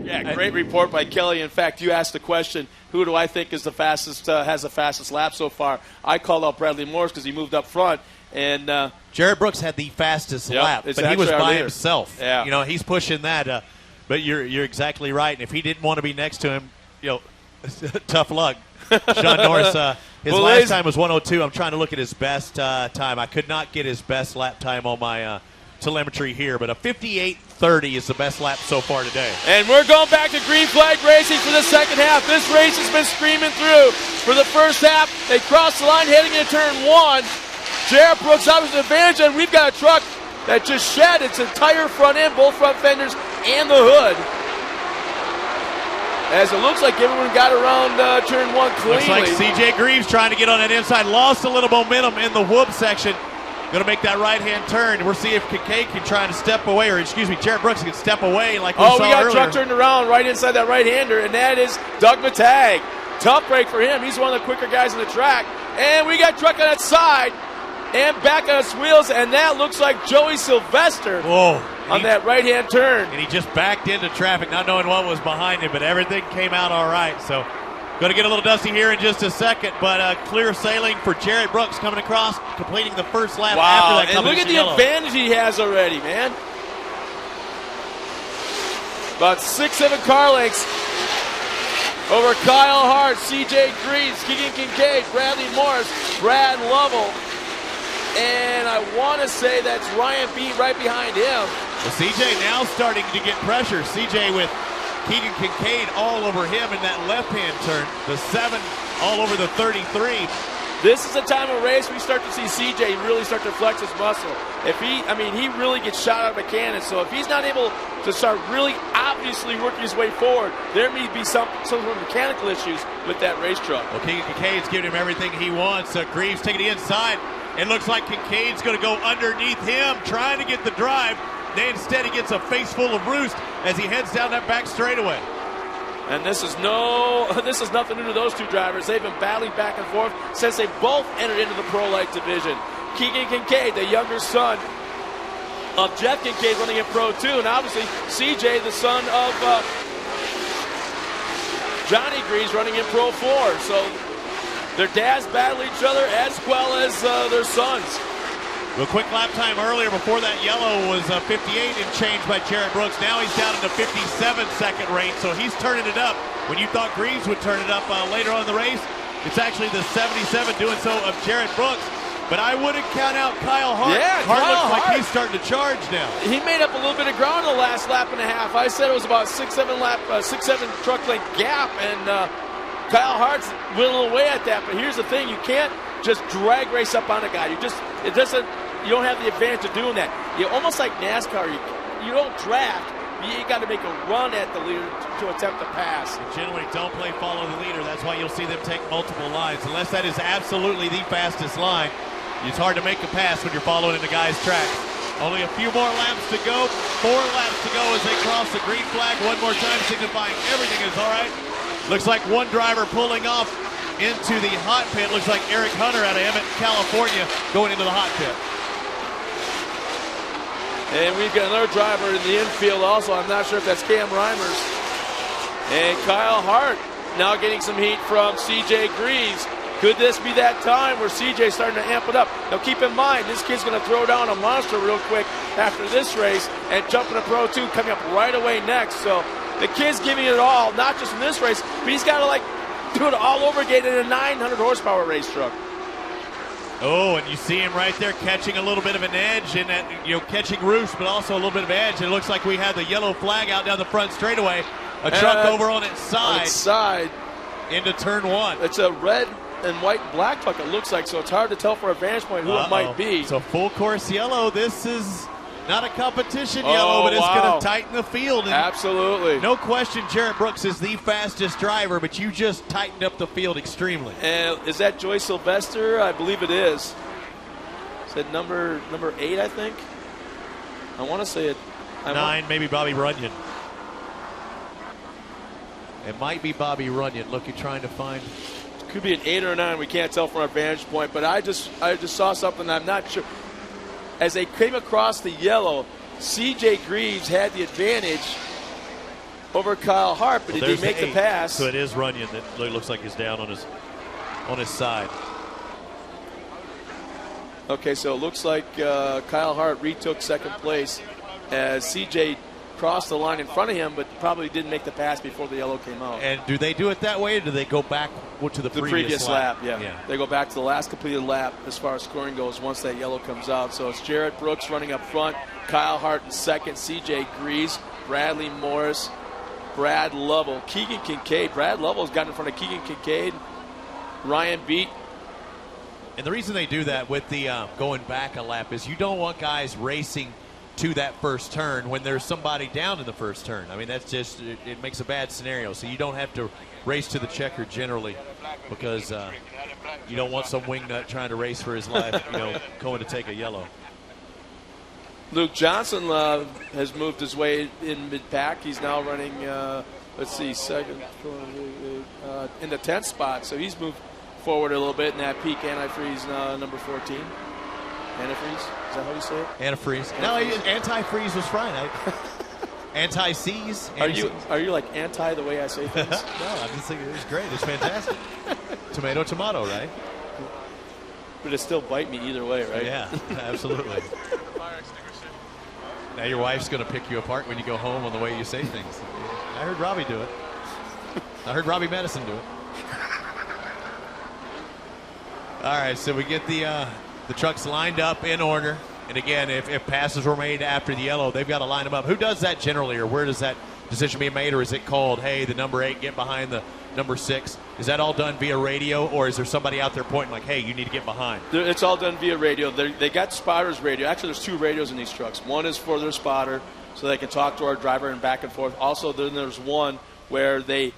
Speaker 4: Yeah, great report by Kelly. In fact, you asked the question, who do I think is the fastest, has the fastest lap so far? I called out Bradley Morris because he moved up front. And
Speaker 5: Jarrett Brooks had the fastest lap, but he was by himself.
Speaker 4: Yeah.
Speaker 5: You know, he's pushing that. But you're exactly right. And if he didn't want to be next to him, tough luck. Sean Norris, his last time was 1:02. I'm trying to look at his best time. I could not get his best lap time on my telemetry here, but a 58:30 is the best lap so far today.
Speaker 4: And we're going back to green flag racing for the second half. This race has been screaming through. For the first half, they crossed the line heading into turn 1. Jarrett Brooks obviously advantage, and we've got a truck that just shed its entire front end, both front fenders and the hood. As it looks like everyone got around turn 1 cleanly.
Speaker 5: Looks like C.J. Greaves trying to get on that inside, lost a little momentum in the whoop section. Going to make that right-hand turn. We'll see if Kincaid can try to step away, or Jarrett Brooks can step away like we saw earlier.
Speaker 4: We got a truck turned around right inside that right-hander, and that is Doug Matag. Tough break for him. He's one of the quicker guys in the track. And we got truck on that side and back on its wheels, and that looks like Joey Sylvester on that right-hand turn.
Speaker 5: And he just backed into traffic, not knowing what was behind him, but everything came out all right. So going to get a little dusty here in just a second, but clear sailing for Jarrett Brooks coming across, completing the first lap after that.
Speaker 4: And look at the advantage he has already, man. About 6-7 car lengths over Kyle Hart, C.J. Greaves, Keegan Kincaid, Bradley Morris, Brad Lovell, and I want to say that's Ryan Beat right behind him.
Speaker 5: Well, C.J. now starting to get pressure. C.J. with Keegan Kincaid all over him in that left-hand turn. The 7 all over the 33.
Speaker 4: This is a time of race we start to see CJ really start to flex his muscle. He really gets shot out of a cannon. So if he's not able to start really obviously working his way forward, there may be some sort of mechanical issues with that race truck.
Speaker 5: Well, Keegan Kincaid's giving him everything he wants. Greaves taking it inside. It looks like Kincaid's going to go underneath him, trying to get the drive. Then instead he gets a face full of roost as he heads down that back straightaway.
Speaker 4: And this is nothing new to those two drivers. They've been battling back and forth since they both entered into the Pro Light division. Keegan Kincaid, the younger son of Jeff Kincaid, running in Pro 2, and obviously CJ, the son of Johnny Greaves, running in Pro 4. So their dads battle each other as well as their sons.
Speaker 5: A quick lap time earlier before that yellow was 58 and change by Jarrett Brooks. Now he's down into 57-second range, so he's turning it up. When you thought Greaves would turn it up later on in the race, it's actually the 77 doing so of Jarrett Brooks. But I wouldn't count out Kyle Hart.
Speaker 4: Yeah,
Speaker 5: Hart
Speaker 4: Kyle
Speaker 5: looks like
Speaker 4: Hart.
Speaker 5: he's starting to charge now.
Speaker 4: He made up a little bit of ground in the last lap and a half. I said it was about 6-7 truck length gap, and Kyle Hart's whittling away at that. But here's the thing: you can't just drag race up on a guy. You don't have the advantage of doing that. You almost like NASCAR. You don't draft. You got to make a run at the leader to attempt to pass.
Speaker 5: They generally don't play follow the leader. That's why you'll see them take multiple lines. Unless that is absolutely the fastest line, it's hard to make a pass when you're following in the guy's track. Only a few more laps to go. 4 laps to go as they cross the green flag one more time, signifying everything is all right. Looks like one driver pulling off into the hot pit. Looks like Eric Hunter out of Emmett, California, going into the hot pit.
Speaker 4: And we've got another driver in the infield also. I'm not sure if that's Cam Reimers. And Kyle Hart now getting some heat from C.J. Greaves. Could this be that time where C.J.'s starting to amp it up? Now keep in mind, this kid's going to throw down a monster real quick after this race and jump into Pro 2 coming up right away next. So the kid's giving it all, not just in this race, but he's got to do it all over again in a 900 horsepower race truck.
Speaker 5: Oh, and you see him right there catching a little bit of an edge and that, catching roost, but also a little bit of edge. And it looks like we have the yellow flag out down the front straightaway. A truck over on its side. Into turn 1.
Speaker 4: It's a red and white black truck, it looks like, so it's hard to tell for a vantage point who it might be.
Speaker 5: So full course yellow. This is not a competition yellow, but it's going to tighten the field. And
Speaker 4: absolutely.
Speaker 5: No question Jarrett Brooks is the fastest driver, but you just tightened up the field extremely.
Speaker 4: And is that Joy Sylvester? I believe it is. Is that number 8, I think? I want to say it.
Speaker 5: 9, maybe Bobby Runyon. It might be Bobby Runyon. Look, you're trying to find.
Speaker 4: Could be an 8 or a 9. We can't tell from our vantage point, but I just saw something. I'm not sure. As they came across the yellow, C.J. Greaves had the advantage over Kyle Hart, but did he make the pass?
Speaker 5: So it is Runyon that looks like he's down on his side.
Speaker 4: Okay, so it looks like Kyle Hart retook second place as C.J. crossed the line in front of him, but probably didn't make the pass before the yellow came out.
Speaker 5: And do they do it that way, or do they go back to the previous
Speaker 4: lap? Yeah. They go back to the last completed lap as far as scoring goes once that yellow comes out. So it's Jarrett Brooks running up front, Kyle Hart in second, C.J. Greaves, Bradley Morris, Brad Lovell, Keegan Kincaid. Brad Lovell's gotten in front of Keegan Kincaid, Ryan Beat.
Speaker 5: And the reason they do that with the going back a lap is you don't want guys racing to that first turn when there's somebody down in the first turn. I mean, that's just, it makes a bad scenario. So you don't have to race to the checker generally because you don't want some wingnut trying to race for his life, going to take a yellow.
Speaker 4: Luke Johnson has moved his way in mid-pack. He's now running, second, in the 10th spot. So he's moved forward a little bit in that peak antifreeze number 14. Antifreeze? Is that how you say it?
Speaker 5: Antifreeze. No, antifreeze was fine. Anti-seize.
Speaker 4: Are you like anti the way I say things?
Speaker 5: No, I'm just thinking it was great. It's fantastic. Tomato, right?
Speaker 4: But it still bite me either way, right?
Speaker 5: Yeah, absolutely. Now your wife's going to pick you apart when you go home on the way you say things. I heard Robbie do it. I heard Robbie Madison do it. All right, so we get the trucks lined up in order. And again, if passes were made after the yellow, they've got to line them up. Who does that generally, or where does that decision be made, or is it called, hey, the number 8, get behind the number 6? Is that all done via radio, or is there somebody out there pointing like, hey, you need to get behind?
Speaker 4: It's all done via radio. They got spotters radio. Actually, there's 2 radios in these trucks. One is for their spotter, so they can talk to our driver and back and forth. Also, then there's one where they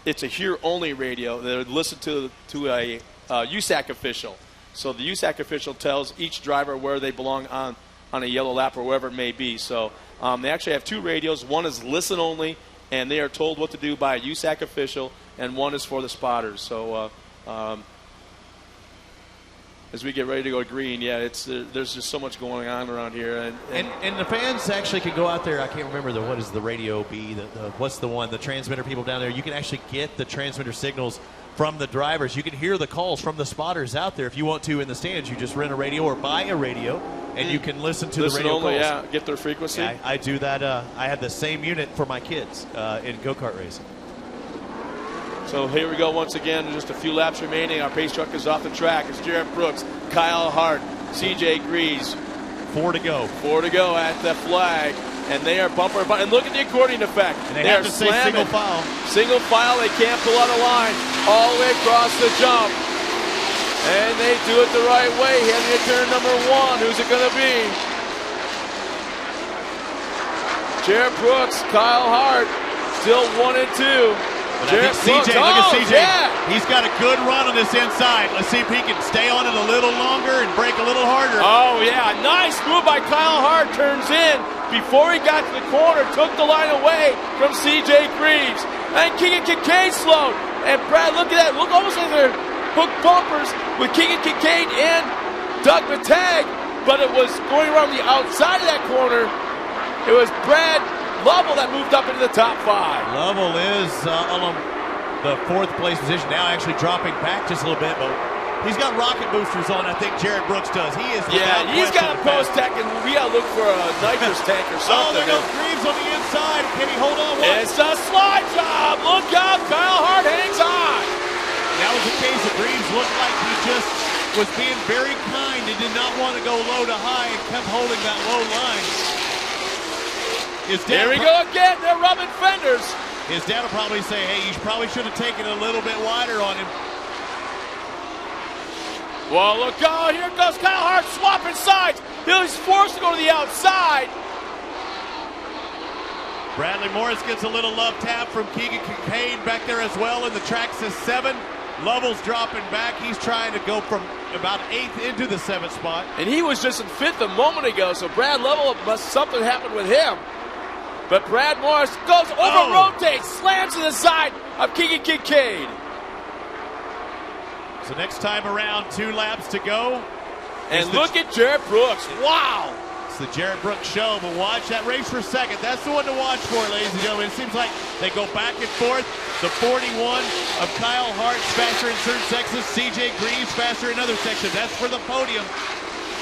Speaker 4: it's a hear-only radio. They listen to a USAC official. So the USAC official tells each driver where they belong on a yellow lap or wherever it may be. So they actually have 2 radios. One is listen only, and they are told what to do by a USAC official, and one is for the spotters. So as we get ready to go green, there's just so much going on around here.
Speaker 5: And the fans actually can go out there. I can't remember what is the radio be, what's the one, the transmitter people down there. You can actually get the transmitter signals from the drivers. You can hear the calls from the spotters out there. If you want to in the stands, you just rent a radio or buy a radio, and you can listen to the radio
Speaker 4: only,
Speaker 5: calls.
Speaker 4: Yeah, get their frequency.
Speaker 5: Yeah, I do that. I have the same unit for my kids in go-kart racing.
Speaker 4: So here we go once again. Just a few laps remaining. Our pace truck is off the track. It's Jarrett Brooks, Kyle Hart, C.J. Greaves.
Speaker 5: 4 to go.
Speaker 4: 4 to go at the flag. And they are bumper to bumper. And look at the accordion effect.
Speaker 5: And they have to say single file.
Speaker 4: Single file. They can't pull out a line all the way across the jump. And they do it the right way. Heading to turn number 1. Who's it going to be? Jarrett Brooks, Kyle Hart, still 1 and 2.
Speaker 5: Jarrett Brooks. CJ, look at CJ. Yeah. He's got a good run on this inside. Let's see if he can stay on it a little longer and break a little harder.
Speaker 4: Oh, yeah. Nice move by Kyle Hart. Turns in before he got to the corner. Took the line away from C.J. Greaves. And Keegan Kincaid slowed. And Brad, look at that. Look almost like they're hook bumpers with Keegan Kincaid and Doug Matag, but it was going around the outside of that corner. It was Brad Lovell that moved up into the top 5.
Speaker 5: Lovell is on the 4th place position now, actually dropping back just a little bit, but he's got rocket boosters on. I think Jared Brooks does. He is.
Speaker 4: Yeah, he's got a post tech, and we got to look for a nitrous tank or something.
Speaker 5: Oh, there goes Greaves on the inside. Can he hold on?
Speaker 4: It's a slide job. Look out. Kyle Hart hangs on.
Speaker 5: That was the case of Greaves. Looked like he just was being very kind and did not want to go low to high and kept holding that low line.
Speaker 4: Here we go again. They're rubbing fenders.
Speaker 5: His dad will probably say, hey, you probably should have taken it a little bit wider on him.
Speaker 4: Well, look out. Here goes Kyle Hart swapping sides. He's forced to go to the outside.
Speaker 5: Bradley Morris gets a little love tap from Keegan Kincaid back there as well in the track says 7. Lovell's dropping back. He's trying to go from about 8th into the 7th spot.
Speaker 4: And he was just in 5th a moment ago, so Brad Lovell, something happened with him. But Brad Morris goes over, rotates, slams to the side of Keegan Kincaid.
Speaker 5: So next time around, 2 laps to go.
Speaker 4: And look at Jared Brooks. Wow.
Speaker 5: It's the Jared Brooks show, but watch that race for second. That's the one to watch for, ladies and gentlemen. It seems like they go back and forth. The 41 of Kyle Hart faster in certain sections. CJ Greaves faster in other sections. That's for the podium.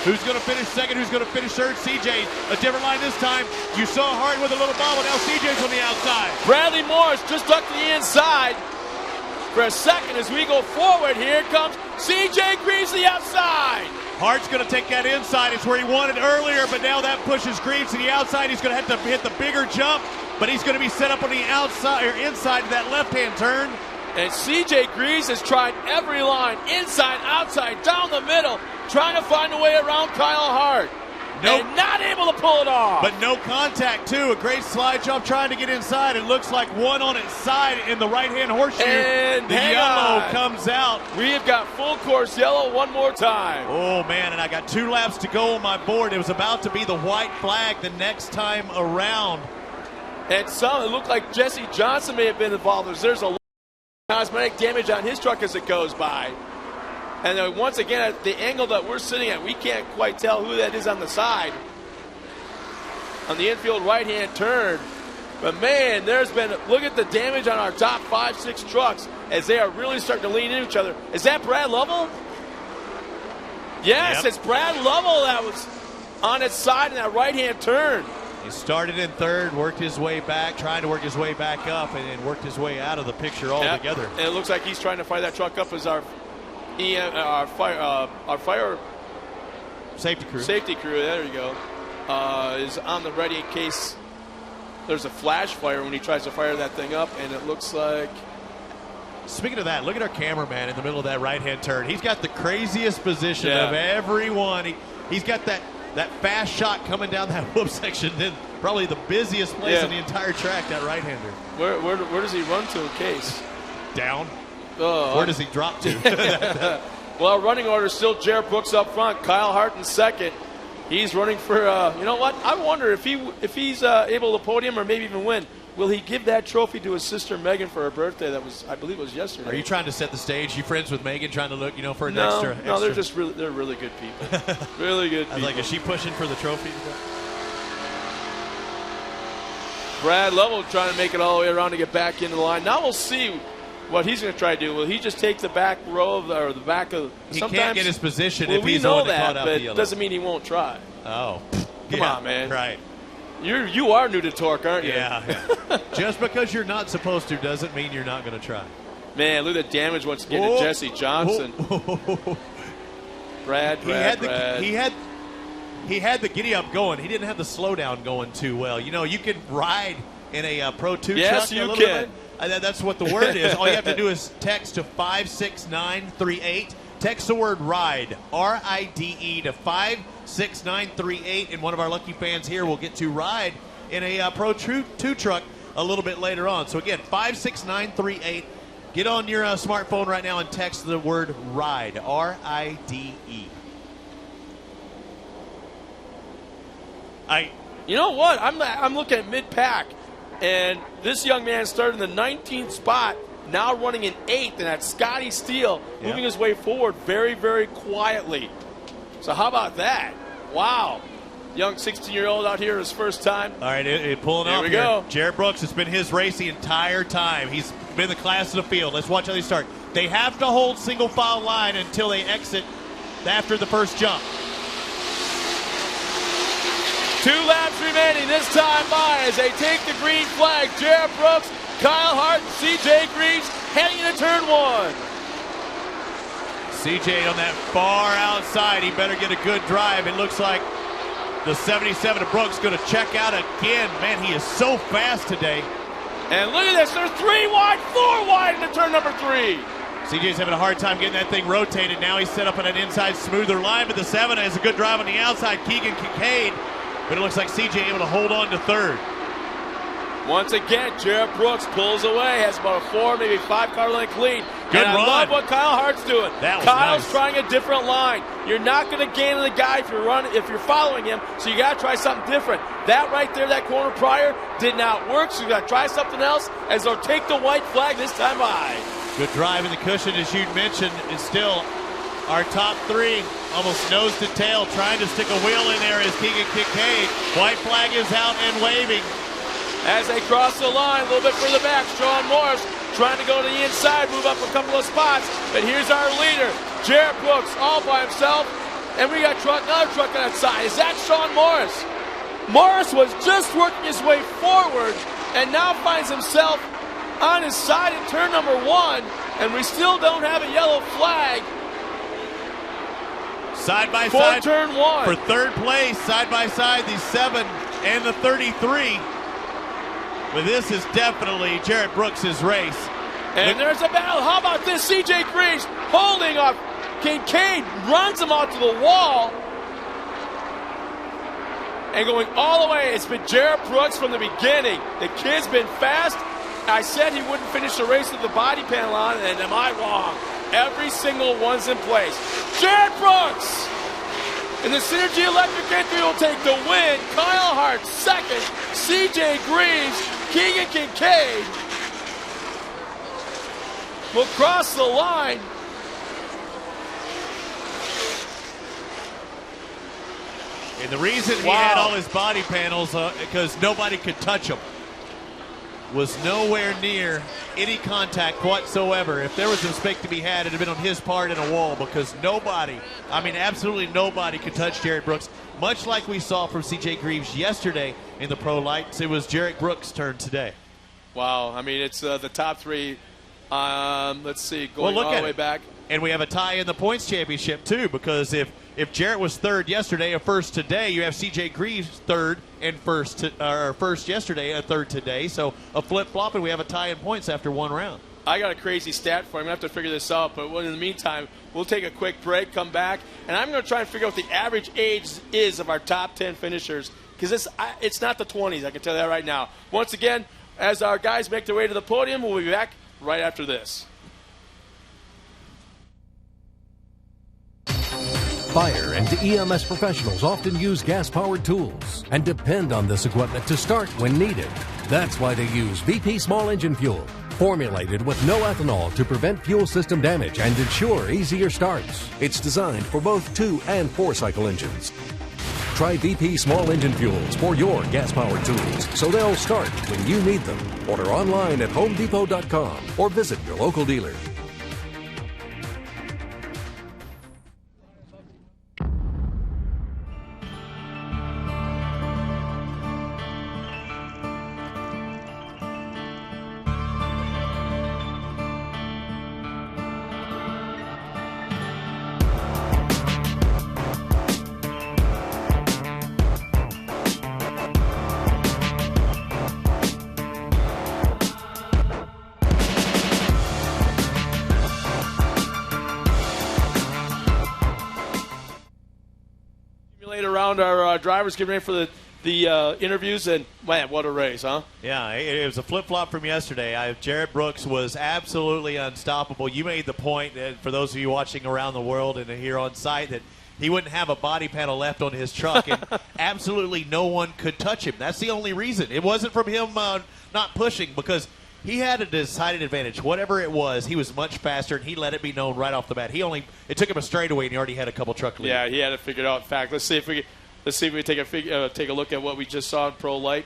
Speaker 5: Who's going to finish second? Who's going to finish third? CJ, a different line this time. You saw Hart with a little bobble. Now CJ's on the outside.
Speaker 4: Bradley Morris just tucked to the inside for a second as we go forward. Here comes CJ Greaves to the outside.
Speaker 5: Hart's going to take that inside. It's where he wanted earlier, but now that pushes Greaves to the outside. He's going to have to hit the bigger jump, but he's going to be set up on the outside or inside of that left-hand turn.
Speaker 4: And CJ Greaves has tried every line, inside, outside, down the middle, trying to find a way around Kyle Hart. And not able to pull it off.
Speaker 5: But no contact, too. A great slide jump trying to get inside. It looks like one on its side in the right-hand horseshoe.
Speaker 4: And
Speaker 5: the yellow comes out.
Speaker 4: We have got full course yellow one more time.
Speaker 5: Oh, man, and I got 2 laps to go on my board. It was about to be the white flag the next time around.
Speaker 4: And it looked like Jesse Johnson may have been involved. There's a lot of cosmetic damage on his truck as it goes by. And once again, at the angle that we're sitting at, we can't quite tell who that is on the side. On the infield right-hand turn. But, man, look at the damage on our top 5, 6 trucks as they are really starting to lean into each other. Is that Brad Lovell? Yes, It's Brad Lovell that was on its side in that right-hand turn.
Speaker 5: He started in 3rd, worked his way back, trying to work his way back up, and then worked his way out of the picture altogether.
Speaker 4: And it looks like he's trying to fire that truck up as our fire
Speaker 5: safety crew.
Speaker 4: There you go. Is on the ready in case there's a flash fire when he tries to fire that thing up, and it looks like.
Speaker 5: Speaking of that, look at our cameraman in the middle of that right-hand turn. He's got the craziest position of everyone. He's got that fast shot coming down that whoop section. Then probably the busiest place on the entire track. That right-hander.
Speaker 4: Where does he run to in case?
Speaker 5: Down. Where does he drop to?
Speaker 4: Well, running order still Jared Brooks up front. Kyle Hart in second. He's running for, you know what? I wonder if he's able to podium or maybe even win. Will he give that trophy to his sister Megan for her birthday? That was, I believe, it was yesterday.
Speaker 5: Are you trying to set the stage? You friends with Megan, trying to look, for an extra?
Speaker 4: No, they're just they're really good people. Really good people.
Speaker 5: I was like, is she pushing for the trophy?
Speaker 4: Brad Lovell trying to make it all the way around to get back into the line. Now we'll see what he's going to try to do. Will he just take the back row or the back of?
Speaker 5: He can't get his position if
Speaker 4: we
Speaker 5: he's
Speaker 4: know
Speaker 5: on the
Speaker 4: that,
Speaker 5: caught out
Speaker 4: but
Speaker 5: the yellow.
Speaker 4: doesn't mean he won't try.
Speaker 5: Oh,
Speaker 4: come on, man!
Speaker 5: Right.
Speaker 4: You are new to TORC, aren't you?
Speaker 5: Yeah. Just because you're not supposed to doesn't mean you're not going to try.
Speaker 4: Man, look at the damage once again to Jesse Johnson. Brad.
Speaker 5: He had the giddy up going. He didn't have the slowdown going too well. You can ride in a Pro 2 truck a little bit. That's what the word is. All you have to do is text to 56938. Text the word RIDE, R-I-D-E, to 56938, and one of our lucky fans here will get to ride in a Pro 2 truck a little bit later on. So again, 56938. Get on your smartphone right now and text the word RIDE, R-I-D-E.
Speaker 4: You know what? I'm looking at mid-pack, and this young man started in the 19th spot now running in 8th, and that's Scotty Steele moving his way forward very, very quietly. So how about that? Wow. Young 16-year-old out here his first time.
Speaker 5: All right, pulling
Speaker 4: Here
Speaker 5: off
Speaker 4: we
Speaker 5: here.
Speaker 4: go.
Speaker 5: Jared Brooks, has been his race the entire time. He's been the class of the field. Let's watch how they start. They have to hold single file line until they exit after the first jump.
Speaker 4: 2 laps remaining this time by as they take the green flag. Jared Brooks, Kyle Hart, and C.J. Greaves heading into turn 1.
Speaker 5: C.J. on that far outside. He better get a good drive. It looks like the 77 of Brooks going to check out again. Man, he is so fast today.
Speaker 4: And look at this. There's 3 wide, 4 wide into turn number 3.
Speaker 5: CJ's having a hard time getting that thing rotated. Now he's set up on an inside smoother line, but the 7 has a good drive on the outside. Keegan Kincaid. But it looks like CJ able to hold on to 3rd.
Speaker 4: Once again, Jared Brooks pulls away, has about a 4, maybe 5 car length lead.
Speaker 5: Good
Speaker 4: and
Speaker 5: run.
Speaker 4: I love what Kyle Hart's doing.
Speaker 5: That was
Speaker 4: Kyle's
Speaker 5: nice.
Speaker 4: trying a different line. You're not going to gain on the guy if you're following him, so you got to try something different. That right there, that corner prior, did not work, so you got to try something else as they'll take the white flag this time by. Good drive in the cushion, as you'd mentioned, is still our top 3, almost nose to tail, trying to stick a wheel in there is Keegan Kincaid. White flag is out and waving. As they cross the line, a little bit further back, Sean Morris trying to go to the inside, move up a couple of spots. But here's our leader, Jared Brooks, all by himself. And we got another truck on that side. Is that Sean Morris? Morris was just working his way forward and now finds himself on his side in turn number 1. And we still don't have a yellow flag. Side by side for turn 1. For 3rd place, side by side, the 7 and the 33. But this is definitely Jared Brooks' race. And there's a battle. How about this? C.J. Greaves holding up Kincaid, runs him out to the wall. And going all the way, it's been Jared Brooks from the beginning. The kid's been fast. I said he wouldn't finish the race with the body panel on, and am I wrong? Every single one's in place. Jared Brooks! And the Synergy Electric entry will take the win. Kyle Hart 2nd. C.J. Greaves, Keegan Kincaid will cross the line. And the reason he had all his body panels, because nobody could touch him, was nowhere near any contact whatsoever. If there was a mistake to be had, it would have been on his part in a wall, because nobody, absolutely nobody could touch Jared Brooks. Much like we saw from C.J. Greaves yesterday in the Pro Lights, it was Jared Brooks' turn today. Wow, it's the top 3. Let's see, going all the way back. And we have a tie in the points championship, too, because if Jarrett was 3rd yesterday, a 1st today, you have C.J. Greaves 3rd and 1st yesterday, a 3rd today. So a flip-flop, and we have a tie in points after 1 round. I got a crazy stat for you. I'm going to have to figure this out, but in the meantime, we'll take a quick break, come back, and I'm going to try and figure out what the average age is of our top 10 finishers, because it's not the 20s, I can tell you that right now. Once again, as our guys make their way to the podium, we'll be back right after this.
Speaker 12: Fire and EMS professionals often use gas-powered tools and depend on this equipment to start when needed. That's why they use VP Small Engine Fuel, formulated with no ethanol to prevent fuel system damage and ensure easier starts. It's designed for both 2- and 4-cycle engines. Try VP Small Engine Fuels for your gas-powered tools so they'll start when you need them. Order online at HomeDepot.com or visit your local dealer.
Speaker 4: Around our drivers getting ready for the interviews, and man, what a race, huh?
Speaker 5: Yeah, it was a flip-flop from yesterday. Jared Brooks was absolutely unstoppable. You made the point, for those of you watching around the world and here on site, that he wouldn't have a body panel left on his truck, and absolutely no one could touch him. That's the only reason. It wasn't from him not pushing, because he had a decided advantage. Whatever it was, he was much faster, and he let it be known right off the bat. It took him a straightaway, and he already had a couple truck leads.
Speaker 4: Yeah, he had it figured out. In fact, let's see if we take a look at what we just saw in Pro Light.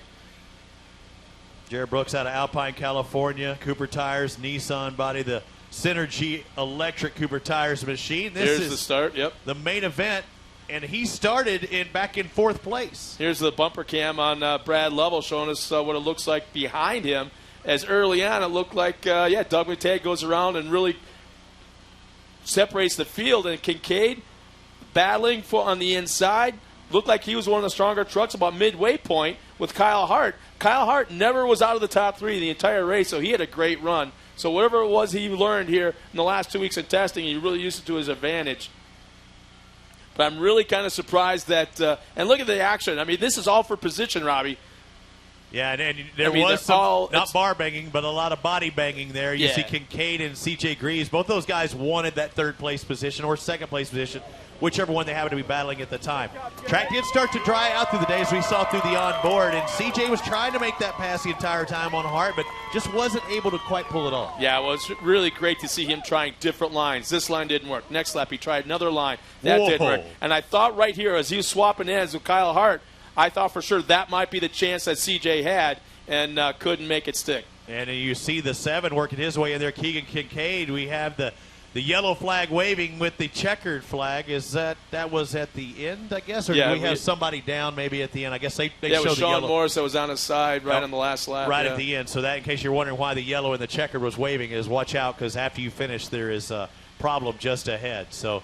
Speaker 5: Jared Brooks out of Alpine, California. Cooper Tires, Nissan body, the Synergy Electric Cooper Tires machine. This is
Speaker 4: the start. Yep.
Speaker 5: The main event, and he started back in 4th place.
Speaker 4: Here's the bumper cam on Brad Lovell showing us what it looks like behind him. As early on, it looked like, Doug McTagg goes around and really separates the field. And Kincaid battling on the inside. Looked like he was one of the stronger trucks about midway point with Kyle Hart. Kyle Hart never was out of the top 3 the entire race, so he had a great run. So whatever it was he learned here in the last 2 weeks of testing, he really used it to his advantage. But I'm really kind of surprised that and look at the action. I mean, this is all for position, Robbie.
Speaker 5: Yeah, and there was some, not bar banging, but a lot of body banging there. You see Kincaid and C.J. Greaves. Both those guys wanted that 3rd place position or 2nd place position, whichever one they happened to be battling at the time. Track did start to dry out through the day, as we saw through the onboard, and C.J. was trying to make that pass the entire time on Hart, but just wasn't able to quite pull it off.
Speaker 4: Yeah, well, it's really great to see him trying different lines. This line didn't work. Next lap, he tried another line. That didn't work. And I thought right here, as he was swapping ends with Kyle Hart, I thought for sure that might be the chance that C.J. had, and couldn't make it stick.
Speaker 5: And you see the 7 working his way in there, Keegan Kincaid. We have the yellow flag waving with the checkered flag. Is that was at the end, I guess? Or do we have somebody down maybe at the end? I guess they showed the yellow.
Speaker 4: Yeah, it was Sean Morris that was on his side on the last lap.
Speaker 5: Right at the end. So that, in case you're wondering why the yellow and the checkered was waving, is watch out, because after you finish, there is a problem just ahead. So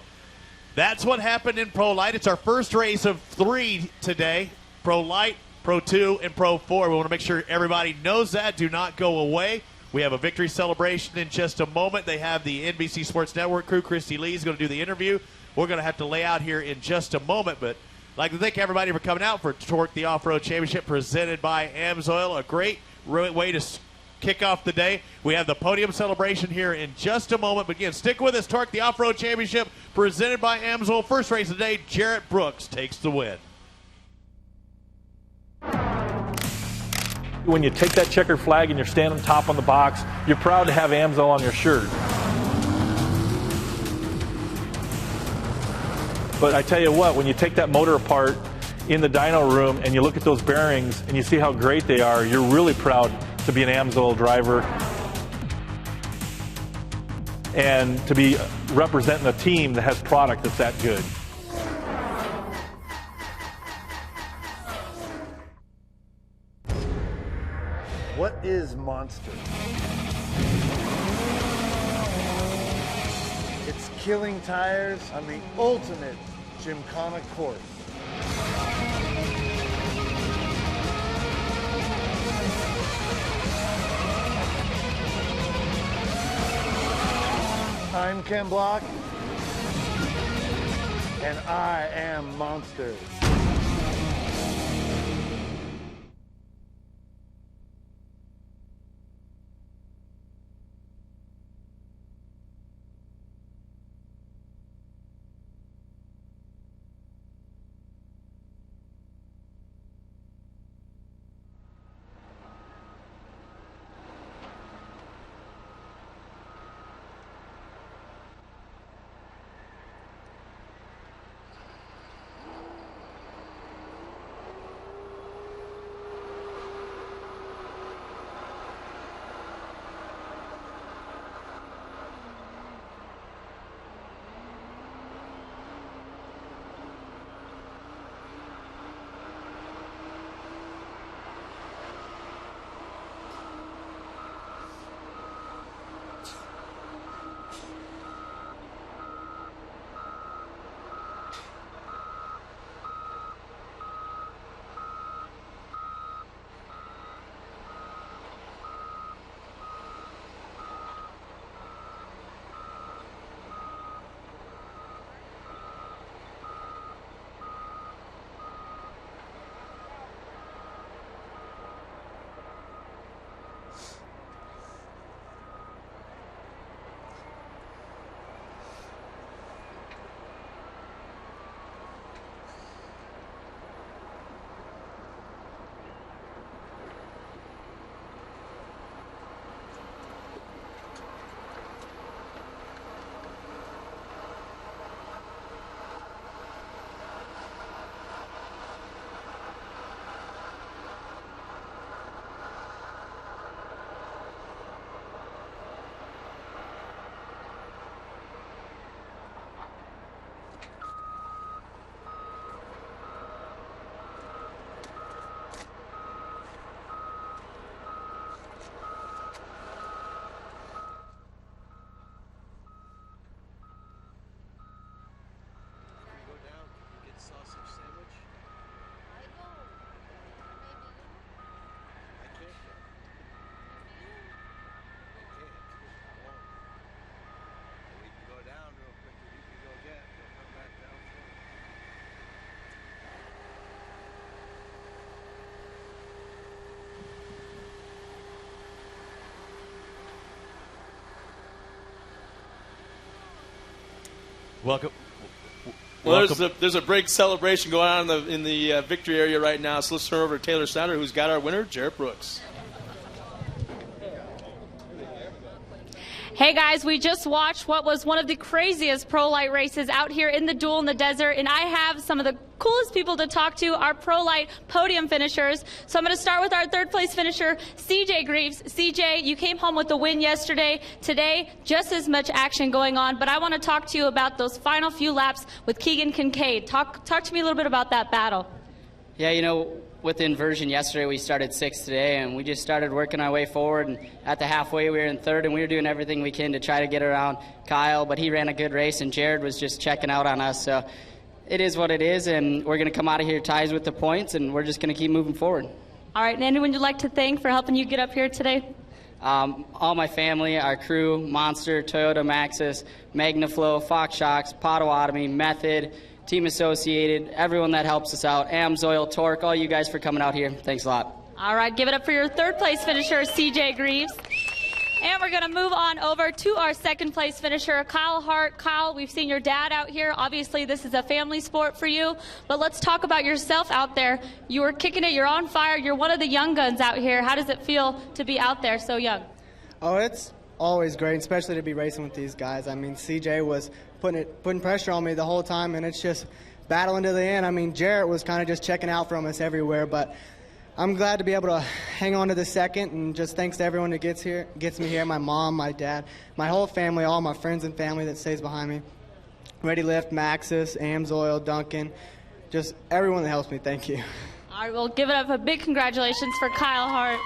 Speaker 5: that's what happened in Pro Light. It's our first race of 3 today. Pro Light, Pro 2, and Pro 4. We want to make sure everybody knows that. Do not go away. We have a victory celebration in just a moment. They have the NBC Sports Network crew. Christy Lee is going to do the interview. We're going to have to lay out here in just a moment, but I'd like to thank everybody for coming out for TORC, the Off-Road Championship, presented by AMSOIL. A great way to kick off the day. We have the podium celebration here in just a moment. But again, stick with us. TORC, the Off-Road Championship, presented by AMSOIL. First race of the day, Jarrett Brooks takes the win.
Speaker 6: When you take that checkered flag and you're standing top on the box, you're proud to have AMSOIL on your shirt. But I tell you what, when you take that motor apart in the dyno room and you look at those bearings and you see how great they are, you're really proud to be an AMSOIL driver and to be representing a team that has product that's that good.
Speaker 10: What is Monster? It's killing tires on the ultimate Gymkhana course. I'm Ken Block, and I am Monster.
Speaker 5: Welcome.
Speaker 4: Well, there's a big celebration going on in the victory area right now. So let's turn over to Taylor Snyder, who's got our winner, Jarrett Brooks.
Speaker 11: Hey guys, we just watched what was one of the craziest pro light races out here in the duel in the desert, and I have some of the coolest people to talk to, our pro light podium finishers. So I'm going to start with our third place finisher, CJ Greaves. CJ, you came home with the win yesterday. Today, just as much action going on, but I want to talk to you about those final few laps with Keegan Kincaid. Talk to me a little bit about that battle.
Speaker 13: Yeah, you know, with the inversion yesterday, we started 6th today, and we just started working our way forward. And at the halfway, we were in 3rd, and we were doing everything we can to try to get around Kyle, but he ran a good race, and Jared was just checking out on us. So it is what it is, and we're going to come out of here ties with the points, and we're just going to keep moving forward.
Speaker 11: All right, and anyone you'd like to thank for helping you get up here today?
Speaker 13: All my family, our crew, Monster, Toyota Maxxis, Magnaflow, Fox Shocks, Potawatomi, Method, Team Associated, everyone that helps us out, AMSOIL, TORC, all you guys for coming out here. Thanks a lot.
Speaker 11: All right, give it up for your third place finisher, CJ Greaves. And we're going to move on over to our second place finisher, Kyle Hart. Kyle, we've seen your dad out here. Obviously, this is a family sport for you. But let's talk about yourself out there. You were kicking it. You're on fire. You're one of the young guns out here. How does it feel to be out there so young?
Speaker 14: Oh, it's always great, especially to be racing with these guys. I mean, CJ was putting pressure on me the whole time, and it's just battling to the end. I mean, Jarrett was kind of just checking out from us everywhere, but I'm glad to be able to hang on to the second, and just thanks to everyone that gets me here, my mom, my dad, my whole family, all my friends and family that stays behind me. Ready Lift, Maxxis, AMSOIL, Duncan, just everyone that helps me, thank you.
Speaker 11: All right, we'll give it up a big congratulations for Kyle Hart.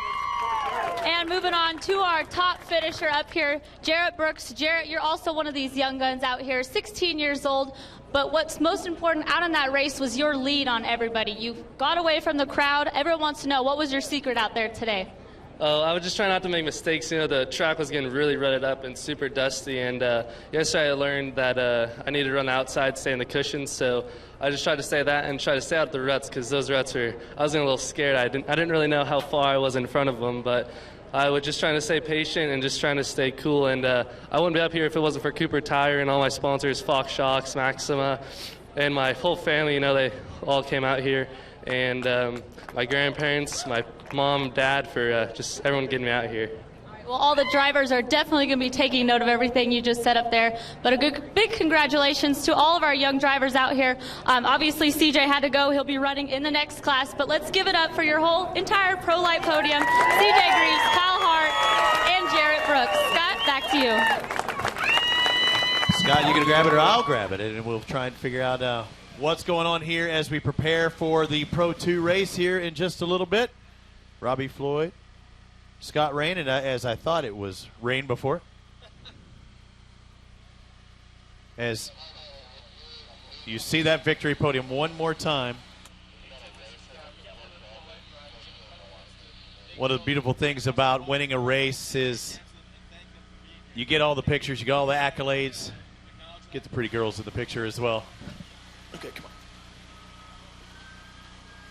Speaker 11: And moving on to our top finisher up here, Jarrett Brooks. Jarrett, you're also one of these young guns out here, 16 years old. But what's most important out in that race was your lead on everybody. You got away from the crowd. Everyone wants to know, what was your secret out there today?
Speaker 15: I was just trying not to make mistakes. You know, the track was getting really rutted up and super dusty. And yesterday I learned that I needed to run outside, stay in the cushions. So I just tried to stay that and try to stay out the ruts, because those ruts I was getting a little scared. I didn't really know how far I was in front of them, but I was just trying to stay patient and just trying to stay cool. And I wouldn't be up here if it wasn't for Cooper Tire and all my sponsors, Fox Shocks, Maxima, and my whole family. You know, they all came out here. And my grandparents, my mom, dad, for just everyone getting me out here.
Speaker 11: Well, all the drivers are definitely going to be taking note of everything you just said up there. But big congratulations to all of our young drivers out here. Obviously, CJ had to go. He'll be running in the next class. But let's give it up for your whole entire Pro Light podium. CJ Greaves, Kyle Hart, and Jarrett Brooks. Scott, back to you.
Speaker 5: Scott, you going to grab it or I'll grab it? And we'll try and figure out what's going on here as we prepare for the Pro 2 race here in just a little bit. Robbie Floyd. Scott Rain, and as I thought it was rain before. As you see that victory podium one more time. One of the beautiful things about winning a race is you get all the pictures, you get all the accolades, get the pretty girls in the picture as well. Okay, come on.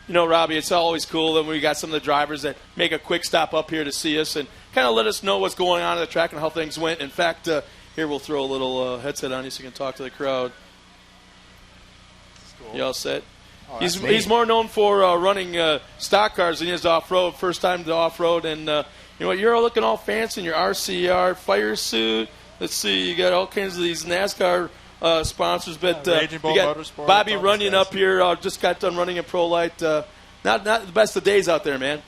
Speaker 4: You know, Robbie, it's always cool that we got some of the drivers that make a quick stop up here to see us and kind of let us know what's going on at the track and how things went. In fact, here we'll throw a little headset on you so you can talk to the crowd. Cool. You all set? Oh, he's more known for running stock cars than he is off-road. First time to off-road. And, you know what, you're looking all fancy in your RCR fire suit. Let's see, you got all kinds of these NASCAR sponsors, but you got Bobby Runyon up here. Just got done running a Pro Light. Not the best of days out there, man.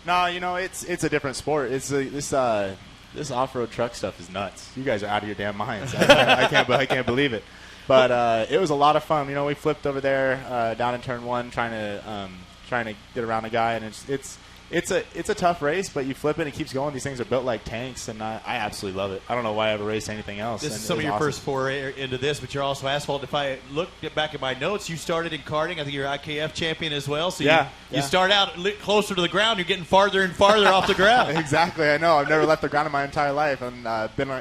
Speaker 16: No, you know, it's a different sport. It's this off-road truck stuff is nuts. You guys are out of your damn minds. I can't believe it. But it was a lot of fun. You know, we flipped over there down in turn 1, trying to get around a guy, and it's a tough race, but you flip it and it keeps going. These things are built like tanks, and I absolutely love it. I don't know why I ever raced anything else.
Speaker 5: This is some of your first foray into this, but you're also asphalt. If I get back at my notes, you started in karting. I think you're IKF champion as well. So you start out closer to the ground. You're getting farther and farther off the ground.
Speaker 16: Exactly. I know. I've never left the ground in my entire life, and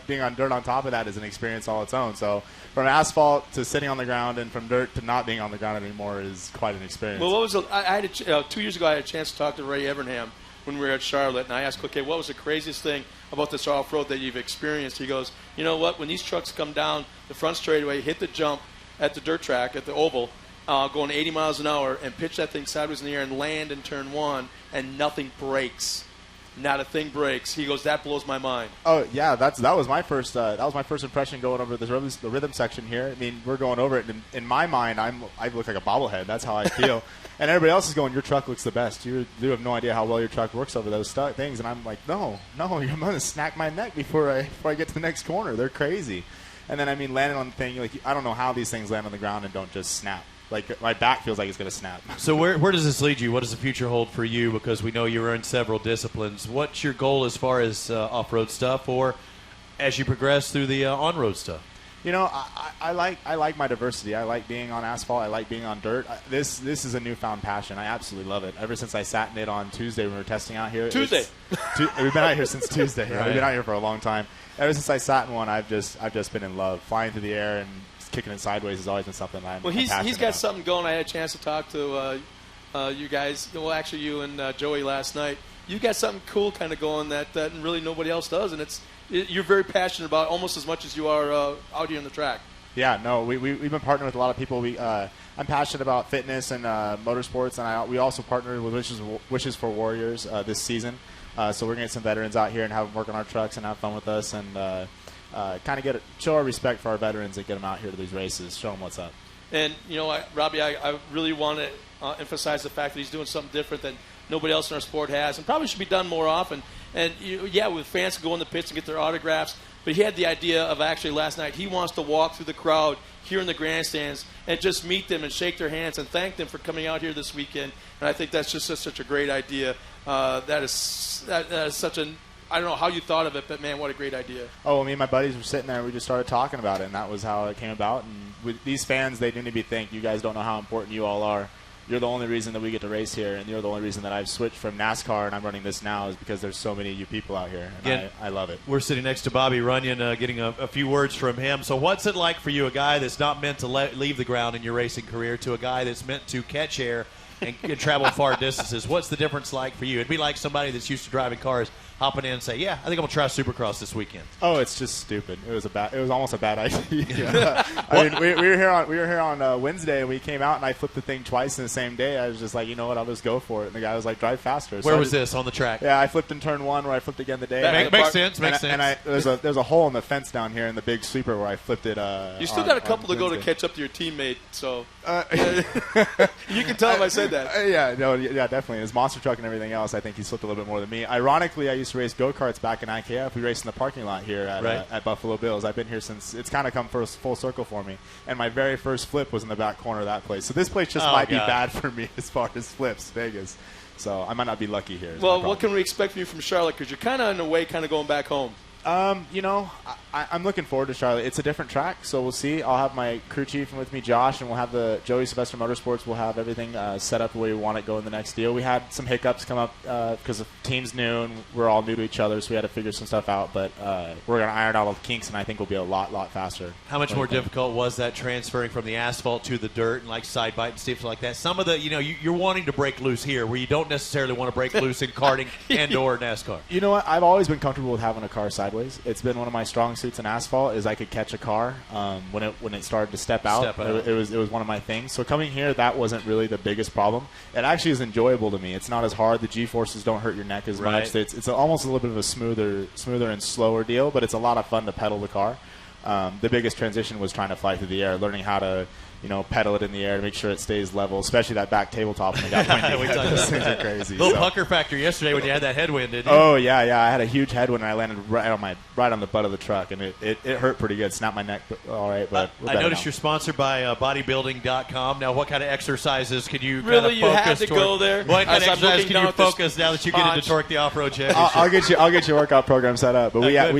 Speaker 16: being on dirt on top of that is an experience all its own. So from asphalt to sitting on the ground and from dirt to not being on the ground anymore is quite an experience.
Speaker 4: Well, what was I had 2 years ago I had a chance to talk to Ray Evernham when we were at Charlotte, and I asked, okay, what was the craziest thing about this off-road that you've experienced? He goes, you know what, when these trucks come down the front straightaway, hit the jump at the dirt track, at the oval, going 80 miles an hour, and pitch that thing sideways in the air and land in turn one, and nothing breaks. Not a thing breaks. He goes, that blows my mind.
Speaker 16: Oh yeah, that was my first impression going over the rhythm section here. I mean, we're going over it, and in my mind, I look like a bobblehead. That's how I feel. And everybody else is going, your truck looks the best. You have no idea how well your truck works over those things. And I'm like, no, you're going to snack my neck before I get to the next corner. They're crazy. And then, I mean, landing on the thing, like, I don't know how these things land on the ground and don't just snap. Like, my back feels like it's going to snap.
Speaker 5: So where does this lead you? What does the future hold for you? Because we know you're in several disciplines. What's your goal as far as off-road stuff, or as you progress through the on-road stuff?
Speaker 16: You know, I like my diversity. I like being on asphalt. I like being on dirt. This is a newfound passion. I absolutely love it. Ever since I sat in it on Tuesday when we were testing out here.
Speaker 4: Tuesday.
Speaker 16: We've been out here since Tuesday.
Speaker 5: Right.
Speaker 16: We've been out here for a long time. Ever since I sat in one, I've just been in love. Flying through the air and kicking it sideways has always been something I'm
Speaker 4: he's
Speaker 16: passionate
Speaker 4: got
Speaker 16: about.
Speaker 4: something going. I had a chance to talk to you guys. Well, actually, you and Joey last night. You got something cool kind of going that really nobody else does, and you're very passionate about almost as much as you are out here on the track.
Speaker 16: Yeah, no, we've been partnering with a lot of people. I'm passionate about fitness and motorsports, and we also partnered with Wishes for Warriors this season. So we're going to get some veterans out here and have them work on our trucks and have fun with us, and kind of show our respect for our veterans and get them out here to these races, show them what's up.
Speaker 4: And, you know, Robbie, I really want to emphasize the fact that he's doing something different than nobody else in our sport has, and probably should be done more often. And, with fans to go in the pits and get their autographs, but he had the idea of actually last night, he wants to walk through the crowd here in the grandstands and just meet them and shake their hands and thank them for coming out here this weekend. And I think that's just such a great idea. That is such an – I don't know how you thought of it, but, man, what a great idea.
Speaker 16: Oh, me and my buddies were sitting there, and we just started talking about it, and that was how it came about. And with these fans, they need to be thanked. You guys don't know how important you all are. You're the only reason that we get to race here, and you're the only reason that I've switched from NASCAR and I'm running this now is because there's so many of you people out here, and again, I love it.
Speaker 5: We're sitting next to Bobby Runyon, getting a few words from him. So what's it like for you, a guy that's not meant to leave the ground in your racing career, to a guy that's meant to catch air and travel far distances? What's the difference like for you? It'd be like somebody that's used to driving cars hopping in and say, yeah, I think I'm going to try Supercross this weekend.
Speaker 16: Oh, it's just stupid. It was almost a bad idea. I mean, we were here on Wednesday, and we came out, and I flipped the thing twice in the same day. I was just like, you know what, I'll just go for it. And the guy was like, drive faster.
Speaker 5: Where was this, on the track?
Speaker 16: Yeah, I flipped in turn one where I flipped again the day.
Speaker 5: Makes sense.
Speaker 16: And there's a hole in the fence down here in the big sweeper where I flipped it.
Speaker 4: You still got a couple to go to catch up to your teammate, so you can tell him I said that.
Speaker 16: Yeah, definitely. His monster truck and everything else, I think he slipped a little bit more than me. Ironically, I used to race go-karts back in IKF. We raced in the parking lot here at Buffalo Bills. I've been here since it's kind of come full circle for me. And my very first flip was in the back corner of that place. So this place just might be bad for me as far as flips, Vegas. So I might not be lucky here.
Speaker 4: Well, what can we expect from you from Charlotte? Because you're kind of in a way kind of going back home.
Speaker 16: I'm looking forward to Charlotte. It's a different track, so we'll see. I'll have my crew chief with me, Josh, and we'll have the Joey Sylvester Motorsports. We'll have everything set up the way we want it going the next deal. We had some hiccups come up because the team's new and we're all new to each other, so we had to figure some stuff out. But we're going to iron out all the kinks, and I think we'll be a lot faster.
Speaker 5: How much more difficult was that transferring from the asphalt to the dirt and like side bite and stuff like that? Some of the, you're wanting to break loose here where you don't necessarily want to break loose in karting and or NASCAR.
Speaker 16: You know what? I've always been comfortable with having a car sideways. It's been one of my strong suits in asphalt is I could catch a car when it started to step out. It was one of my things. So coming here, that wasn't really the biggest problem. It actually is enjoyable to me. It's not as hard. The G-forces don't hurt your neck as much. It's almost a little bit of a smoother and slower deal, but it's a lot of fun to pedal the car. The biggest transition was trying to fly through the air, learning how to pedal it in the air to make sure it stays level, especially that back tabletop when it got windy. Those things are crazy.
Speaker 5: Little pucker factor yesterday when you had that headwind, didn't you?
Speaker 16: Oh, yeah. I had a huge headwind, and I landed right on the butt of the truck, and it hurt pretty good. Snapped my neck all right, but
Speaker 5: I noticed you're sponsored by bodybuilding.com. Now, what kind of exercises can you
Speaker 4: really
Speaker 5: kind of focus
Speaker 4: you had to go there?
Speaker 5: What kind of exercises can you focus now that you get into TORC the Off-Road Championship?
Speaker 16: I'll get your workout program set up. But we have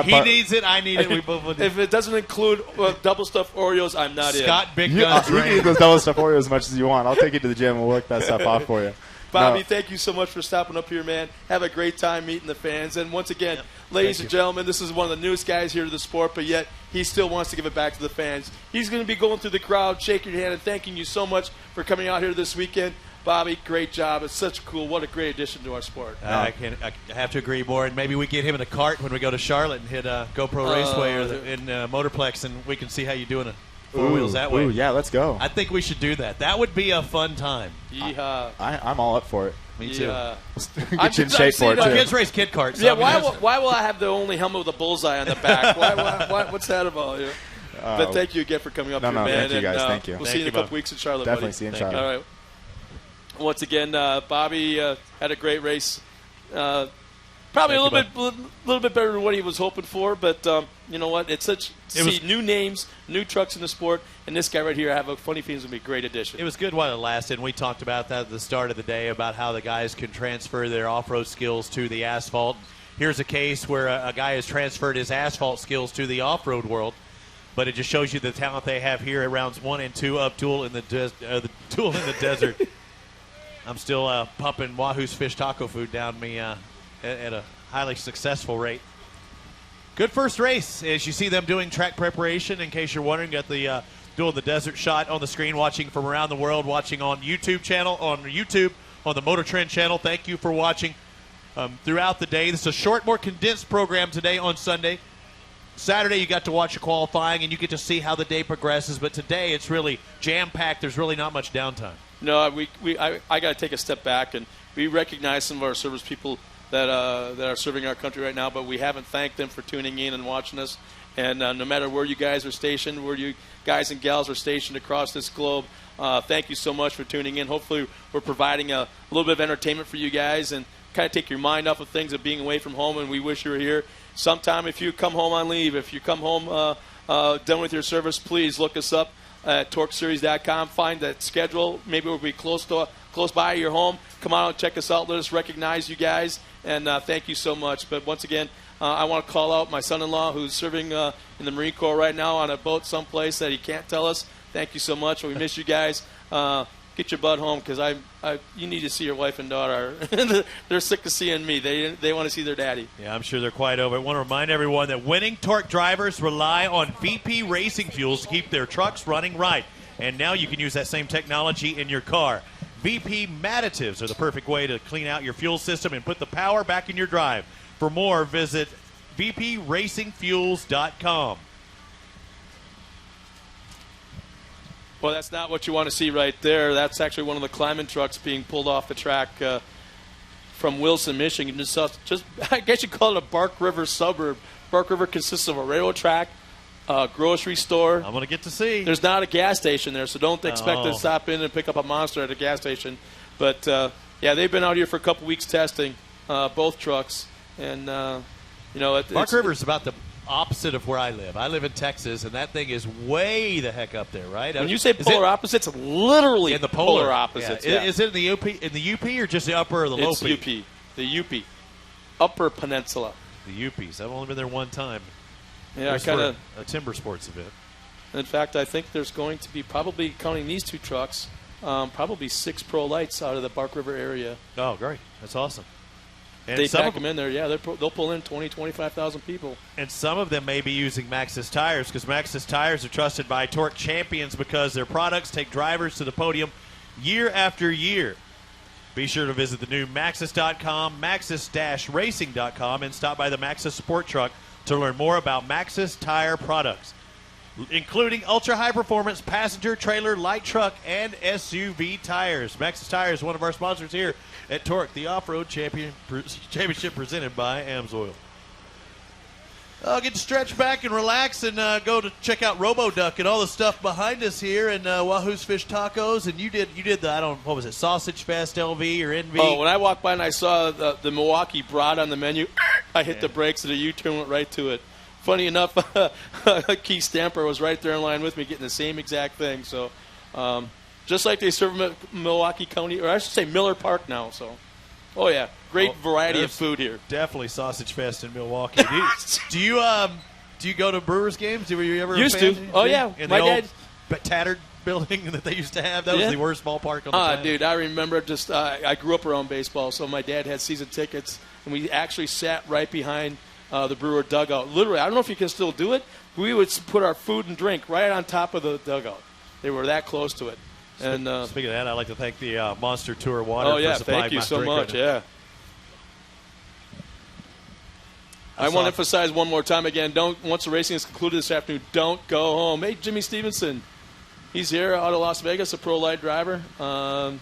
Speaker 5: he needs it. I need it. We both need it.
Speaker 4: If it doesn't include double stuffed Oreos, I'm not
Speaker 5: Scott Big Guns.
Speaker 16: You can eat those double stuffed Oreos as much as you want. I'll take you to the gym and we'll work that stuff off for you.
Speaker 4: Bobby, thank you so much for stopping up here, man. Have a great time meeting the fans. And once again, ladies and gentlemen, this is one of the newest guys here to the sport, but yet he still wants to give it back to the fans. He's going to be going through the crowd, shaking your hand, and thanking you so much for coming out here this weekend. Bobby, great job. It's such cool. What a great addition to our sport.
Speaker 5: I have to agree more. And maybe we get him in a cart when we go to Charlotte and hit GoPro Raceway or in Motorplex, and we can see how you're doing it. Four wheels that way.
Speaker 16: Ooh, yeah, let's go.
Speaker 5: I think we should do that. That would be a fun time.
Speaker 4: Yeehaw.
Speaker 16: I'm all up for it.
Speaker 5: Me too.
Speaker 16: Get you in shape for it, too.
Speaker 5: Kids race kid carts.
Speaker 4: Yeah, why will I have the only helmet with a bullseye on the back? What's that about? Yeah. But thank you again for coming up here, man.
Speaker 16: Thank you, guys. Thank you.
Speaker 4: We'll see you in a couple weeks in Charlotte,
Speaker 16: Definitely
Speaker 4: buddy.
Speaker 16: see you in Charlotte.
Speaker 4: All right. Once again, Bobby had a great race. Probably a little bit better than what he was hoping for, but you know what? It's new names, new trucks in the sport, and this guy right here, I have a funny feeling is going to be a great addition.
Speaker 5: It was good while it lasted, and we talked about that at the start of the day about how the guys can transfer their off-road skills to the asphalt. Here's a case where a guy has transferred his asphalt skills to the off-road world, but it just shows you the talent they have here at rounds 1 and 2 of Duel in the Desert. I'm still pumping Wahoo's Fish Taco food down me at a highly successful rate. Good first race. As you see them doing track preparation, in case you're wondering, got the Duel in the Desert shot on the screen, watching from around the world, watching on YouTube, on the Motor Trend channel. Thank you for watching throughout the day. This is a short, more condensed program today on Sunday. Saturday, you got to watch the qualifying, and you get to see how the day progresses. But today, it's really jam-packed. There's really not much downtime.
Speaker 4: No, I got to take a step back, and we recognize some of our service people that are serving our country right now, but we haven't thanked them for tuning in and watching us. And no matter where you guys are stationed, where you guys and gals are stationed across this globe, thank you so much for tuning in. Hopefully we're providing a little bit of entertainment for you guys and kind of take your mind off of things of being away from home, and we wish you were here. Sometime if you come home on leave, if you come home done with your service, please look us up at TORCseries.com. Find that schedule. Maybe we'll be close by your home. Come out and check us out. Let us recognize you guys, and thank you so much. But once again, I want to call out my son-in-law who's serving in the Marine Corps right now on a boat someplace that he can't tell us. Thank you so much. We miss you guys. Get your butt home, because you need to see your wife and daughter. They're sick of seeing me. They want to see their daddy.
Speaker 5: Yeah, I'm sure they're quite over. I want to remind everyone that winning TORC drivers rely on VP Racing Fuels to keep their trucks running right. And now you can use that same technology in your car. VP Madditives are the perfect way to clean out your fuel system and put the power back in your drive. For more, visit vpracingfuels.com.
Speaker 4: Well, that's not what you want to see right there. That's actually one of the climbing trucks being pulled off the track from Wilson, Michigan. Just I guess you call it a Bark River suburb. Bark River consists of a railroad track, a grocery store.
Speaker 5: I'm going to get to see.
Speaker 4: There's not a gas station there, so don't expect to stop in and pick up a Monster at a gas station. But, yeah, they've been out here for a couple weeks testing both trucks. And,
Speaker 5: Bark River is about the opposite of where I live. I live in Texas, and that thing is way the heck up there, right?
Speaker 4: When you say polar opposites, literally
Speaker 5: in the
Speaker 4: polar opposites.
Speaker 5: Yeah. Is it in the UP or just the upper or the low
Speaker 4: P? It's UP. The UP. Upper Peninsula.
Speaker 5: The UPs. I've only been there one time.
Speaker 4: Yeah, kind of
Speaker 5: a timber sports event.
Speaker 4: In fact, I think there's going to be, probably counting these two trucks, probably 6 pro lights out of the Bark River area.
Speaker 5: Oh, great. That's awesome. And
Speaker 4: they pack them in there, yeah. They'll pull in 20, 25,000 people.
Speaker 5: And some of them may be using Maxxis tires, because Maxxis tires are trusted by TORC champions because their products take drivers to the podium year after year. Be sure to visit the new Maxxis.com, Maxxis-racing.com, and stop by the Maxxis support truck to learn more about Maxxis tire products, including ultra-high performance passenger, trailer, light truck, and SUV tires. Maxxis Tires is one of our sponsors here at TORC, the off-road championship presented by AMSOIL. I'll get to stretch back and relax and go to check out RoboDuck and all the stuff behind us here and Wahoo's Fish Tacos. And you did the, what was it, Sausage Fest LV or NV?
Speaker 4: Oh, when I walked by and I saw the Milwaukee Broad on the menu, I hit the brakes and the U-turn went right to it. Funny enough, Keith Stamper was right there in line with me getting the same exact thing. So just like they serve them at Milwaukee County, or I should say Miller Park now. So, oh, yeah, great variety of food here.
Speaker 5: Definitely Sausage Fest in Milwaukee. Do you go to Brewers games? Were you ever
Speaker 4: used to? Oh, yeah.
Speaker 5: In
Speaker 4: my
Speaker 5: the
Speaker 4: dad
Speaker 5: old tattered building that they used to have? That was the worst ballpark on the planet.
Speaker 4: Dude, I remember I grew up around baseball, so my dad had season tickets, and we actually sat right behind the Brewer dugout. Literally, I don't know if you can still do it. We would put our food and drink right on top of the dugout. They were that close to it. And
Speaker 5: speaking of that, I'd like to thank the Monster Tour Water.
Speaker 4: Oh yeah,
Speaker 5: for supplying
Speaker 4: thank you
Speaker 5: my
Speaker 4: so
Speaker 5: drink
Speaker 4: much.
Speaker 5: right now.
Speaker 4: Yeah. I want to emphasize one more time again. Once the racing is concluded this afternoon, don't go home. Hey, Jimmy Stevenson, he's here out of Las Vegas, a pro light driver. Kind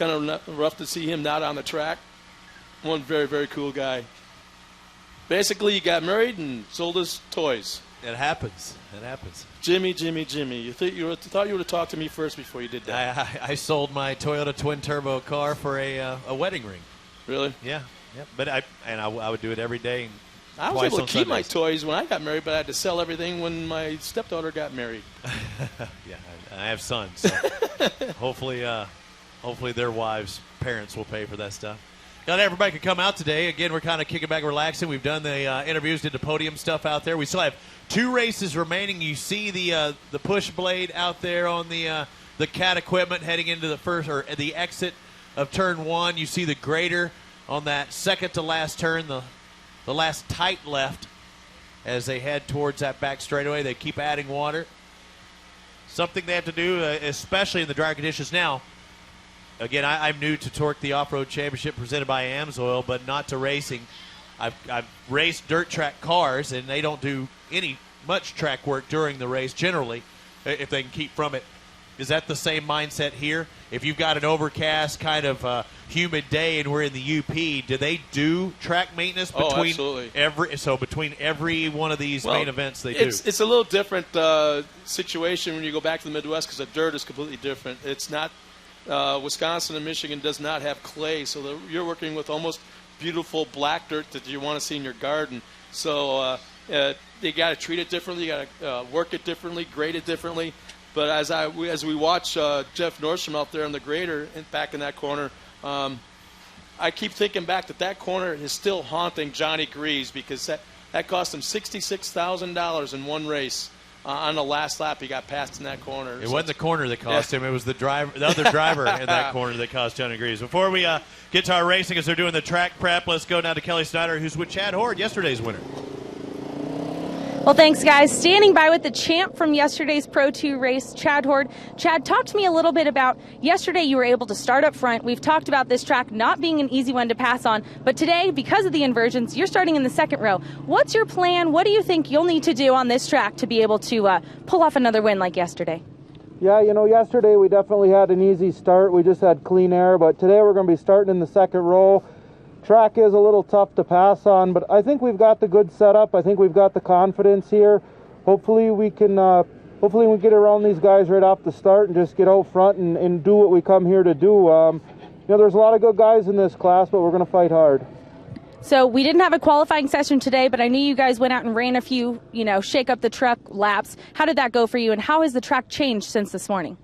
Speaker 4: of rough to see him not on the track. One very, very cool guy. Basically, he got married and sold his toys.
Speaker 5: It happens. It happens.
Speaker 4: Jimmy. You thought you would have talked to me first before you did that.
Speaker 5: I sold my Toyota twin turbo car for a wedding ring.
Speaker 4: Really?
Speaker 5: Yeah. But I would do it every day.
Speaker 4: I was able to keep my toys when I got married, but I had to sell everything when my stepdaughter got married.
Speaker 5: Yeah, I have sons. So hopefully their wives' parents will pay for that stuff. Not everybody could come out today. Again, we're kind of kicking back and relaxing. We've done the interviews, did the podium stuff out there. We still have 2 races remaining. You see the push blade out there on the cat equipment heading into the exit of turn 1. You see the grader on that second to last turn, the last tight left as they head towards that back straightaway. They keep adding water. Something they have to do, especially in the dry conditions now. Again, I'm new to TORC, the Off-Road Championship presented by AMSOIL, but not to racing. I've raced dirt track cars, and they don't do much track work during the race generally, if they can keep from it. Is that the same mindset here? If you've got an overcast kind of humid day and we're in the UP, do they do track maintenance between between every one of these main events they do?
Speaker 4: It's a little different situation when you go back to the Midwest because the dirt is completely different. It's not Wisconsin and Michigan does not have clay, so you're working with almost beautiful black dirt that you want to see in your garden. So you got to treat it differently, you got to work it differently, grade it differently. But as we watch Jeff Nordstrom out there on the grader back in that corner, I keep thinking back that corner is still haunting Johnny Greaves because that cost him $66,000 in one race. On the last lap, he got passed in that corner.
Speaker 5: It wasn't the corner that cost him. It was the other driver in that corner that cost Johnny Greaves. Before we get to our racing, as they're doing the track prep, let's go now to Kelly Snyder, who's with Chad Horde, yesterday's winner.
Speaker 11: Well, thanks, guys. Standing by with the champ from yesterday's Pro 2 race, Chad Horde. Chad, talk to me a little bit about yesterday you were able to start up front. We've talked about this track not being an easy one to pass on, but today, because of the inversions, you're starting in the second row. What's your plan? What do you think you'll need to do on this track to be able to pull off another win like yesterday?
Speaker 17: Yeah, yesterday we definitely had an easy start. We just had clean air, but today we're going to be starting in the second row. Track is a little tough to pass on, but I think we've got the good setup. I think we've got the confidence here. Hopefully we can get around these guys right off the start and just get out front and do what we come here to do. There's a lot of good guys in this class, but we're going to fight hard.
Speaker 11: So we didn't have a qualifying session today, but I knew you guys went out and ran a few, shake up the truck laps. How did that go for you, and how has the track changed since this morning?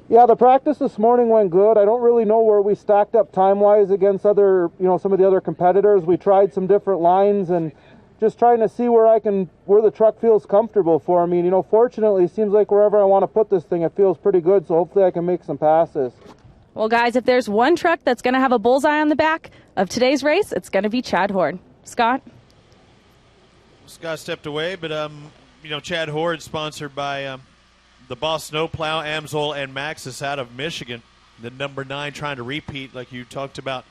Speaker 17: Yeah, the practice this morning went good. I don't really know where we stacked up time-wise against some of the other competitors. We tried some different lines and just trying to see where the truck feels comfortable for me. Fortunately, it seems like wherever I want to put this thing, it feels pretty good, so hopefully I can make some passes.
Speaker 11: Well, guys, if there's one truck that's going to have a bullseye on the back of today's race, it's going to be Chad Horde. Scott?
Speaker 5: Scott stepped away, but, Chad Horde, sponsored by the Boss Snowplow, AMSOIL, and Maxxis out of Michigan. The number 9 trying to repeat, like you talked about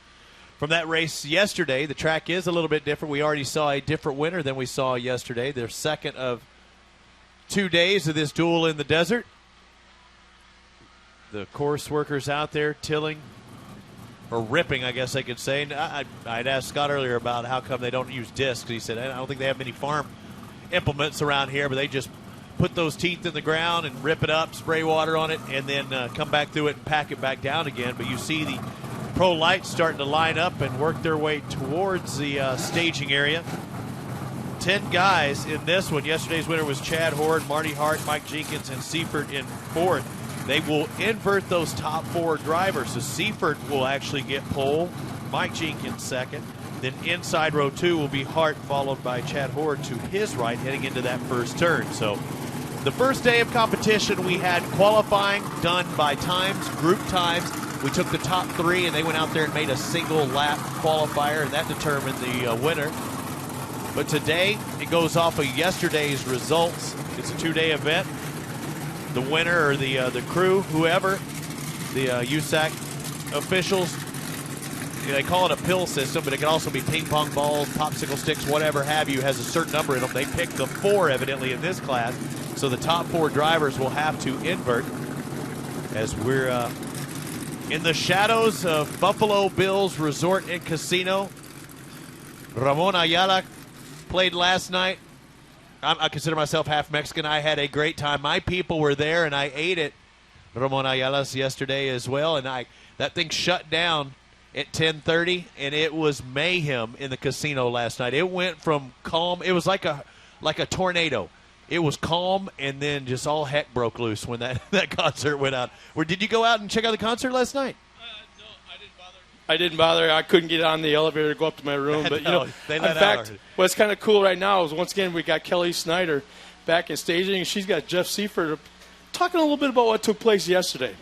Speaker 5: from that race yesterday. The track is a little bit different. We already saw a different winner than we saw yesterday. Their second of 2 days of this duel in the desert. The course workers out there tilling, or ripping, I guess I could say. And I'd asked Scott earlier about how come they don't use discs. He said, I don't think they have many farm implements around here, but they just put those teeth in the ground and rip it up, spray water on it, and then come back through it and pack it back down again. But you see the pro lights starting to line up and work their way towards the staging area. 10 guys in this one. Yesterday's winner was Chad Horde, Marty Hart, Mike Jenkins, and Seifert in fourth. They will invert those top 4 drivers. So Seifert will actually get pole, Mike Jenkins second. Then inside row 2 will be Hart, followed by Chad Horde to his right, heading into that first turn. So the first day of competition, we had qualifying done by times, group times. We took the top 3, and they went out there and made a single lap qualifier, and that determined the winner. But today, it goes off of yesterday's results. It's a 2-day event. the winner or the crew, whoever, the USAC officials, they call it a pill system, but it can also be ping pong balls, popsicle sticks, whatever have you, has a certain number in them. They picked the 4 evidently in this class, so the top 4 drivers will have to invert as we're in the shadows of Buffalo Bills Resort and Casino. Ramon Ayala played last night. I consider myself half Mexican. I had a great time. My people were there, and I ate at Ramon Ayala's yesterday as well, and that thing shut down at 10:30, and it was mayhem in the casino last night. It went from calm. It was like a tornado. It was calm, and then just all heck broke loose when that concert went out. Did you go out and check out the concert last night?
Speaker 4: No, I didn't bother. I couldn't get on the elevator to go up to my room. But,
Speaker 5: they let
Speaker 4: in fact, what's kind of cool right now is, once again, we got Kelly Snyder back in staging, and she's got Jeff Seifert talking a little bit about what took place yesterday.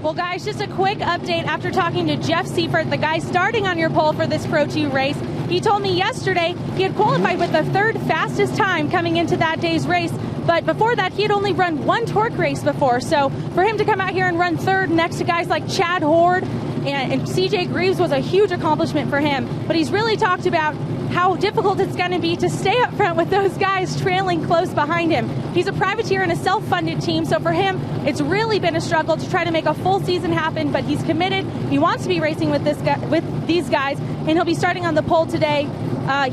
Speaker 11: Well, guys, just a quick update after talking to Jeff Seifert, the guy starting on your pole for this Pro 2 race. He told me yesterday he had qualified with the 3rd fastest time coming into that day's race. But before that, he had only run 1 TORC race before. So for him to come out here and run 3rd next to guys like Chad Horde and CJ Greaves was a huge accomplishment for him. But he's really talked about how difficult it's going to be to stay up front with those guys trailing close behind him. He's a privateer in a self-funded team, so for him, it's really been a struggle to try to make a full season happen, but he's committed. He wants to be racing with these guys, and he'll be starting on the pole today.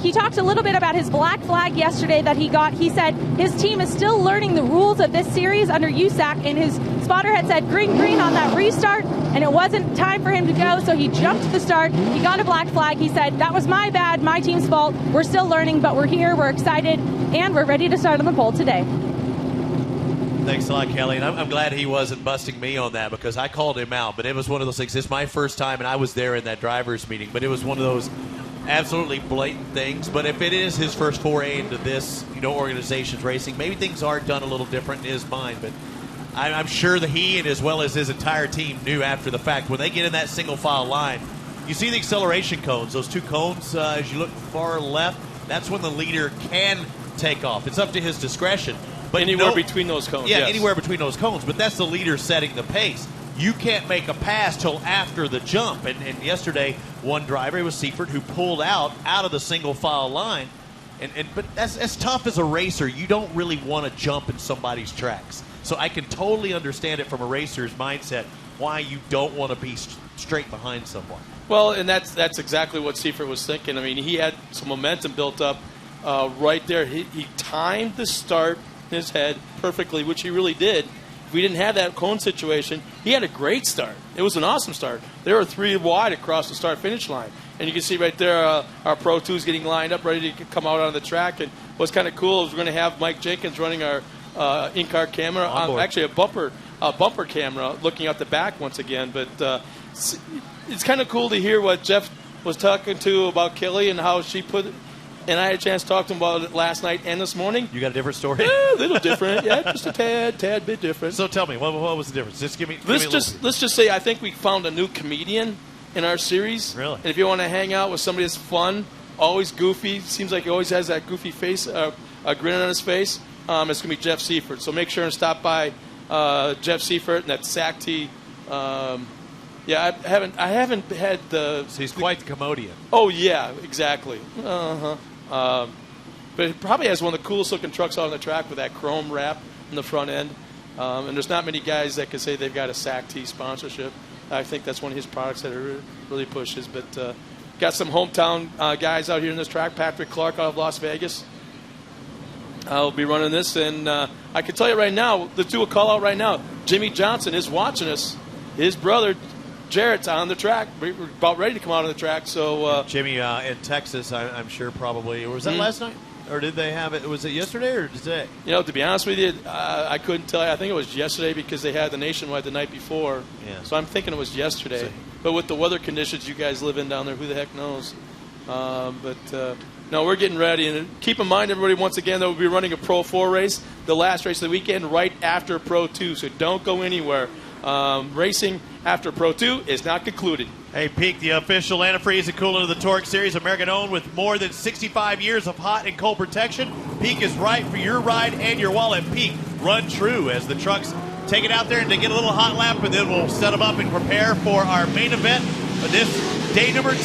Speaker 11: He talked a little bit about his black flag yesterday that he got. He said his team is still learning the rules of this series under USAC, and his spotter had said green, green on that restart, and it wasn't time for him to go, so he jumped to the start. He got a black flag. He said, that was my bad, my team's fault. We're still learning, but we're here, we're excited, and we're ready to start on the pole today.
Speaker 5: Thanks a lot, Kelly. And I'm glad he wasn't busting me on that, because I called him out. But it was one of those things. It's my first time, and I was there in that driver's meeting. But it was one of those absolutely blatant things. But if it is his first foray into this, organization's racing, maybe things are done a little different in his mind. But I'm sure that he, and as well as his entire team, knew after the fact, when they get in that single file line, you see the acceleration cones, those 2 cones, as you look far left, that's when the leader can take off. It's up to his discretion. But
Speaker 4: anywhere between those cones.
Speaker 5: Yeah,
Speaker 4: yes.
Speaker 5: Anywhere between those cones. But that's the leader setting the pace. You can't make a pass till after the jump. And yesterday, one driver, it was Seifert, who pulled out of the single file line. But as tough as a racer, you don't really want to jump in somebody's tracks. So I can totally understand it from a racer's mindset, why you don't want to be straight behind someone.
Speaker 4: Well, and that's exactly what Seifert was thinking. I mean, he had some momentum built up right there. He timed the start in his head perfectly, which he really did. If we didn't have that cone situation, he had a great start. It was an awesome start. There were 3 wide across the start-finish line. And you can see right there our Pro 2s getting lined up, ready to come out on the track. And what's kind of cool is we're going to have Mike Jenkins running our in-car camera, actually a bumper camera, looking out the back once again. But it's kind of cool to hear what Jeff was talking to about Kelly and how she put it. And I had a chance to talk to him about it last night and this morning.
Speaker 5: You got a different story?
Speaker 4: Yeah, a little different. Yeah, just a tad bit different.
Speaker 5: So tell me, what was the difference? Just give me.
Speaker 4: Let's just say I think we found a new comedian in our series.
Speaker 5: Really?
Speaker 4: And if you want to hang out with somebody that's fun, always goofy, seems like he always has that goofy face, a grin on his face, it's going to be Jeff Seifert. So make sure and stop by Jeff Seifert and that SAC tee. Yeah, I haven't had the.
Speaker 5: So he's quite the commodian.
Speaker 4: Oh yeah, exactly. But it probably has one of the coolest looking trucks out on the track with that chrome wrap in the front end. And there's not many guys that can say they've got a SAC tee sponsorship. I think that's one of his products that really pushes. But got some hometown guys out here in this track. Patrick Clark out of Las Vegas. I'll be running this, and I can tell you right now, let's do a call out right now. Jimmy Johnson is watching us. His brother Jarrett's on the track. We're about ready to come out on the track. So
Speaker 5: Jimmy in Texas, I'm sure probably. Was that last night? Or did they have it? Was it yesterday or today?
Speaker 4: To be honest with you, I couldn't tell you. I think it was yesterday because they had the Nationwide the night before.
Speaker 5: Yeah.
Speaker 4: So I'm thinking it was yesterday. But with the weather conditions you guys live in down there, who the heck knows? No, we're getting ready. And keep in mind, everybody, once again, that we'll be running a Pro 4 race, the last race of the weekend, right after Pro 2. So don't go anywhere. Racing after Pro 2 is not concluded.
Speaker 5: Hey, Peak, the official antifreeze and coolant of the TORC Series, American-owned with more than 65 years of hot and cold protection. Peak is right for your ride and your wallet. Peak, run true as the trucks take it out there and they get a little hot lap, and then we'll set them up and prepare for our main event. This day number 2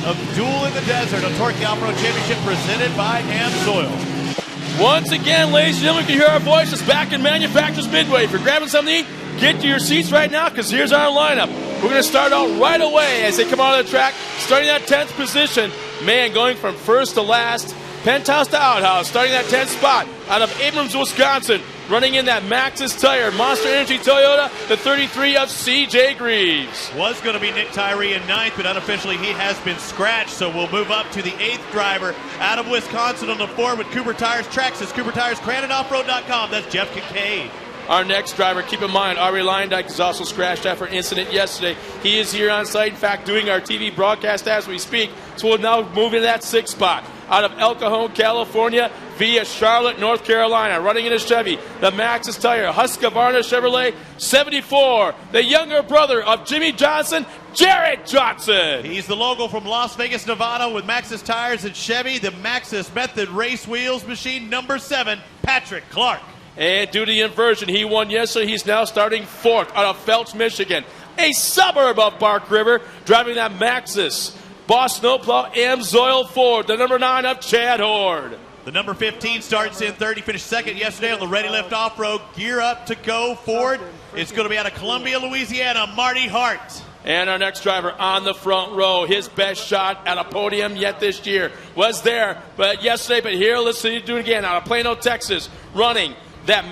Speaker 5: of Duel in the Desert, a TORC Off-Road Championship presented by AMSOIL.
Speaker 4: Once again, ladies and gentlemen, you can hear our voices back in Manufacturers Midway. If you're grabbing something to eat, get to your seats right now, because here's our lineup. We're going to start out right away as they come out of the track, starting at 10th position. Man, going from first to last, penthouse to outhouse, starting that 10th spot out of Abrams, Wisconsin, running in that Maxxis tire, Monster Energy Toyota, the 33 of C.J. Greaves.
Speaker 5: Was going to be Nick Tyree in 9th, but unofficially he has been scratched, so we'll move up to the 8th driver out of Wisconsin on the 4 with Cooper Tires Traxxas, Cooper Tires, CrandonOffroad.com. That's Jeff Kincaid.
Speaker 4: Our next driver, keep in mind, Ari Leindyke is also scratched after an incident yesterday. He is here on site, in fact, doing our TV broadcast as we speak. So we'll now move into that 6th spot. Out of El Cajon, California, via Charlotte, North Carolina, running in a Chevy, the Maxxis tire, Husqvarna Chevrolet 74, the younger brother of Jimmy Johnson, Jared Johnson.
Speaker 5: He's the local from Las Vegas, Nevada, with Maxxis tires and Chevy, the Maxxis Method Race Wheels machine number 7, Patrick Clark.
Speaker 4: And due to the inversion, he won yesterday. He's now starting 4th out of Phelps, Michigan, a suburb of Bark River, driving that Maxxis Boss Snowplow AMSOIL Ford, the number 9 of Chad Horde.
Speaker 5: The number 15 starts in 30, finished 2nd yesterday on the Ready Lift Off-Road. Gear up to go Ford. It's going to be out of Columbia, Louisiana, Marty Hart.
Speaker 4: And our next driver on the front row, his best shot at a podium yet this year was there, but yesterday, but here, let's see him do it again, out of Plano, Texas, running that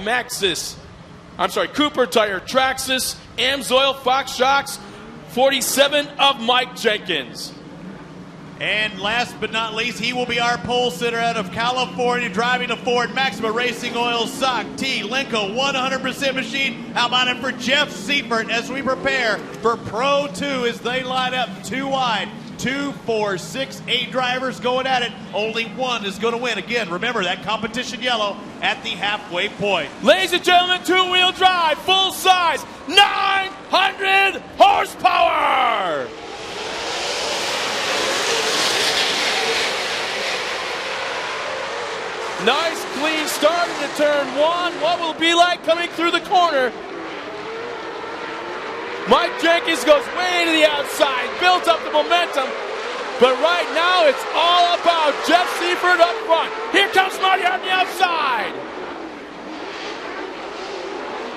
Speaker 4: Cooper Tire Traxxas AMSOIL Fox Shocks 47 of Mike Jenkins.
Speaker 5: And last but not least, he will be our pole sitter out of California, driving a Ford Maxima Racing Oil Sock T Lenco 100% machine. How about it for Jeff Seifert as we prepare for Pro 2 as they line up 2 wide. 2, 4, 6, 8 drivers going at it. Only one is going to win. Again, remember that competition yellow at the halfway point.
Speaker 4: Ladies and gentlemen, 2-wheel drive, full size, 900 horsepower. Nice clean start into turn 1. What will it be like coming through the corner? Mike Jenkins goes way to the outside, builds up the momentum, but right now it's all about Jeff Seifert up front. Here comes Marty on the outside.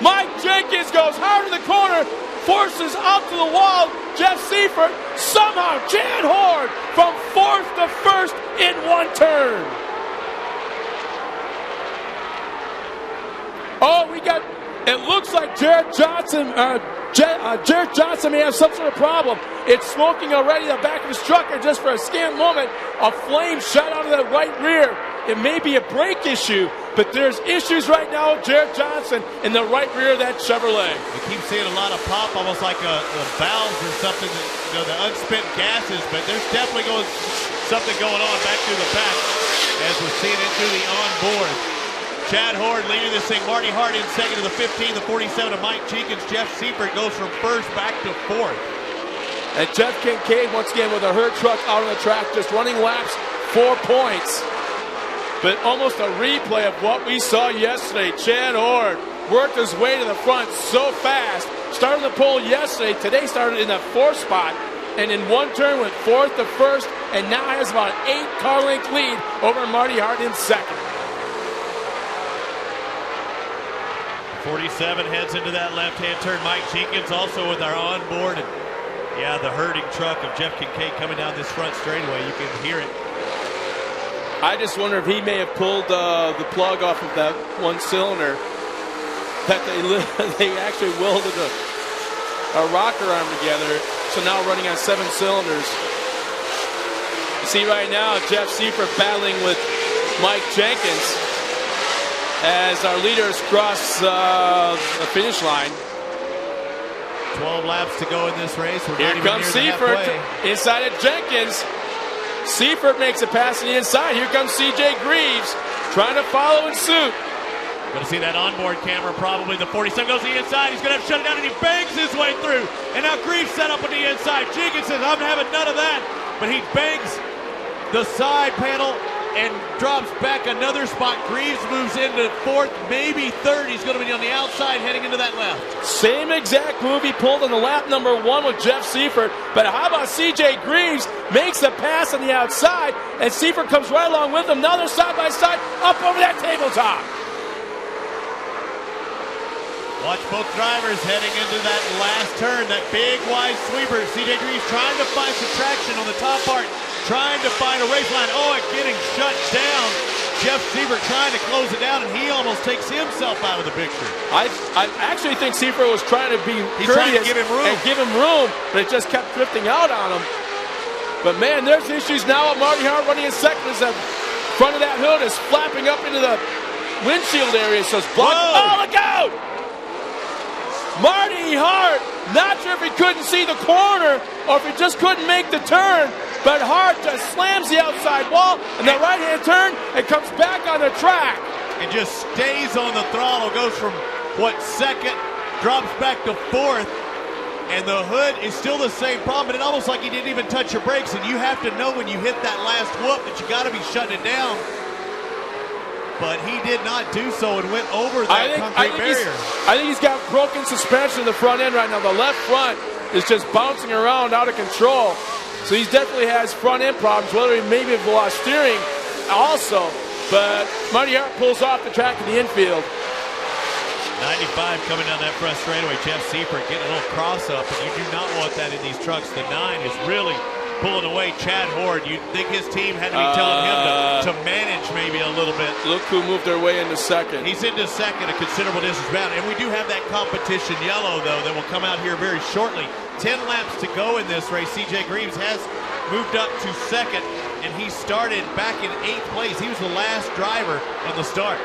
Speaker 4: Mike Jenkins goes hard to the corner, forces up to the wall. Jeff Seifert, somehow Chad Horde from 4th to 1st in 1 turn. Oh, it looks like Jared Johnson may have some sort of problem. It's smoking already in the back of his truck, and just for a scant moment, a flame shot out of the right rear. It may be a brake issue, but there's issues right now with Jared Johnson in the right rear of that Chevrolet.
Speaker 5: We keep seeing a lot of pop, almost like a valves or something, the unspent gases, but there's definitely something going on back through the back as we're seeing it through the onboard. Chad Horde leading this thing. Marty Hart in 2nd to the 15, the 47 of Mike Jenkins. Jeff Seifert goes from 1st back to 4th.
Speaker 4: And Jeff Kincaid, once again, with a hurt truck out on the track, just running laps, 4 points. But almost a replay of what we saw yesterday. Chad Horde worked his way to the front so fast. Started the pole yesterday. Today started in the 4th spot. And in 1 turn went 4th to 1st. And now has about an 8-car length lead over Marty Hart in 2nd.
Speaker 5: 47 heads into that left-hand turn. Mike Jenkins also with our onboard. And yeah, the herding truck of Jeff Kincaid coming down this front straightaway. You can hear it.
Speaker 4: I just wonder if he may have pulled the plug off of that 1 cylinder that they actually welded a rocker arm together. So now running on 7 cylinders. You see right now Jeff Seifert battling with Mike Jenkins as our leaders cross the finish line.
Speaker 5: 12 laps to go in this race.
Speaker 4: Here comes Seifert inside of Jenkins. Seifert makes a pass on the inside. Here comes C.J. Greaves trying to follow in suit.
Speaker 5: Going to see that onboard camera probably. The 47 goes to the inside. He's going to have to shut it down, and he bangs his way through. And now Greaves set up on the inside. Jenkins says, I'm having none of that. But he bangs the side panel and drops back another spot. Greaves moves into fourth, maybe third. He's going to be on the outside heading into that left.
Speaker 4: Same exact move he pulled on the lap number 1 with Jeff Seifert. But how about C.J. Greaves makes a pass on the outside, and Seifert comes right along with him. Now they're side by side up over that tabletop.
Speaker 5: Watch both drivers heading into that last turn, that big wide sweeper. C.J. Greaves trying to find some traction on the top part, trying to find a race line. Oh, it's getting shut down. Jeff Seifert trying to close it down, and he almost takes himself out of the picture.
Speaker 4: I actually think Seifert was trying to be
Speaker 5: He's trying to
Speaker 4: courteous
Speaker 5: give him room.
Speaker 4: but it just kept drifting out on him. But man, there's issues now with Marty Hart running in second as the front of that hood is flapping up into the windshield area, so it's blocked. Oh, look out! Marty Hart, not sure if he couldn't see the corner or if he just couldn't make the turn, but Hart just slams the outside wall and the right-hand turn and comes back on the track.
Speaker 5: And just stays on the throttle, goes from, second, drops back to fourth, and the hood is still the same problem, but it's almost like he didn't even touch your brakes, and you have to know when you hit that last whoop that you got to be shutting it down. But he did not do so and went over that concrete barrier.
Speaker 4: I think he's got broken suspension in the front end right now. The left front is just bouncing around out of control. So he definitely has front end problems, whether he maybe have lost steering also. But Marty Hart pulls off the track in the infield.
Speaker 5: 95 coming down that front straightaway. Jeff Seifert getting a little cross up, and you do not want that in these trucks. The 9 is really pulling away Chad Hord. You'd think his team had to be telling him to manage maybe a little bit.
Speaker 4: Look who moved their way into second.
Speaker 5: He's into second, a considerable distance bound. And we do have that competition yellow, though, that will come out here very shortly. 10 laps to go in this race. C.J. Greaves has moved up to second, and he started back in 8th place. He was the last driver on the start.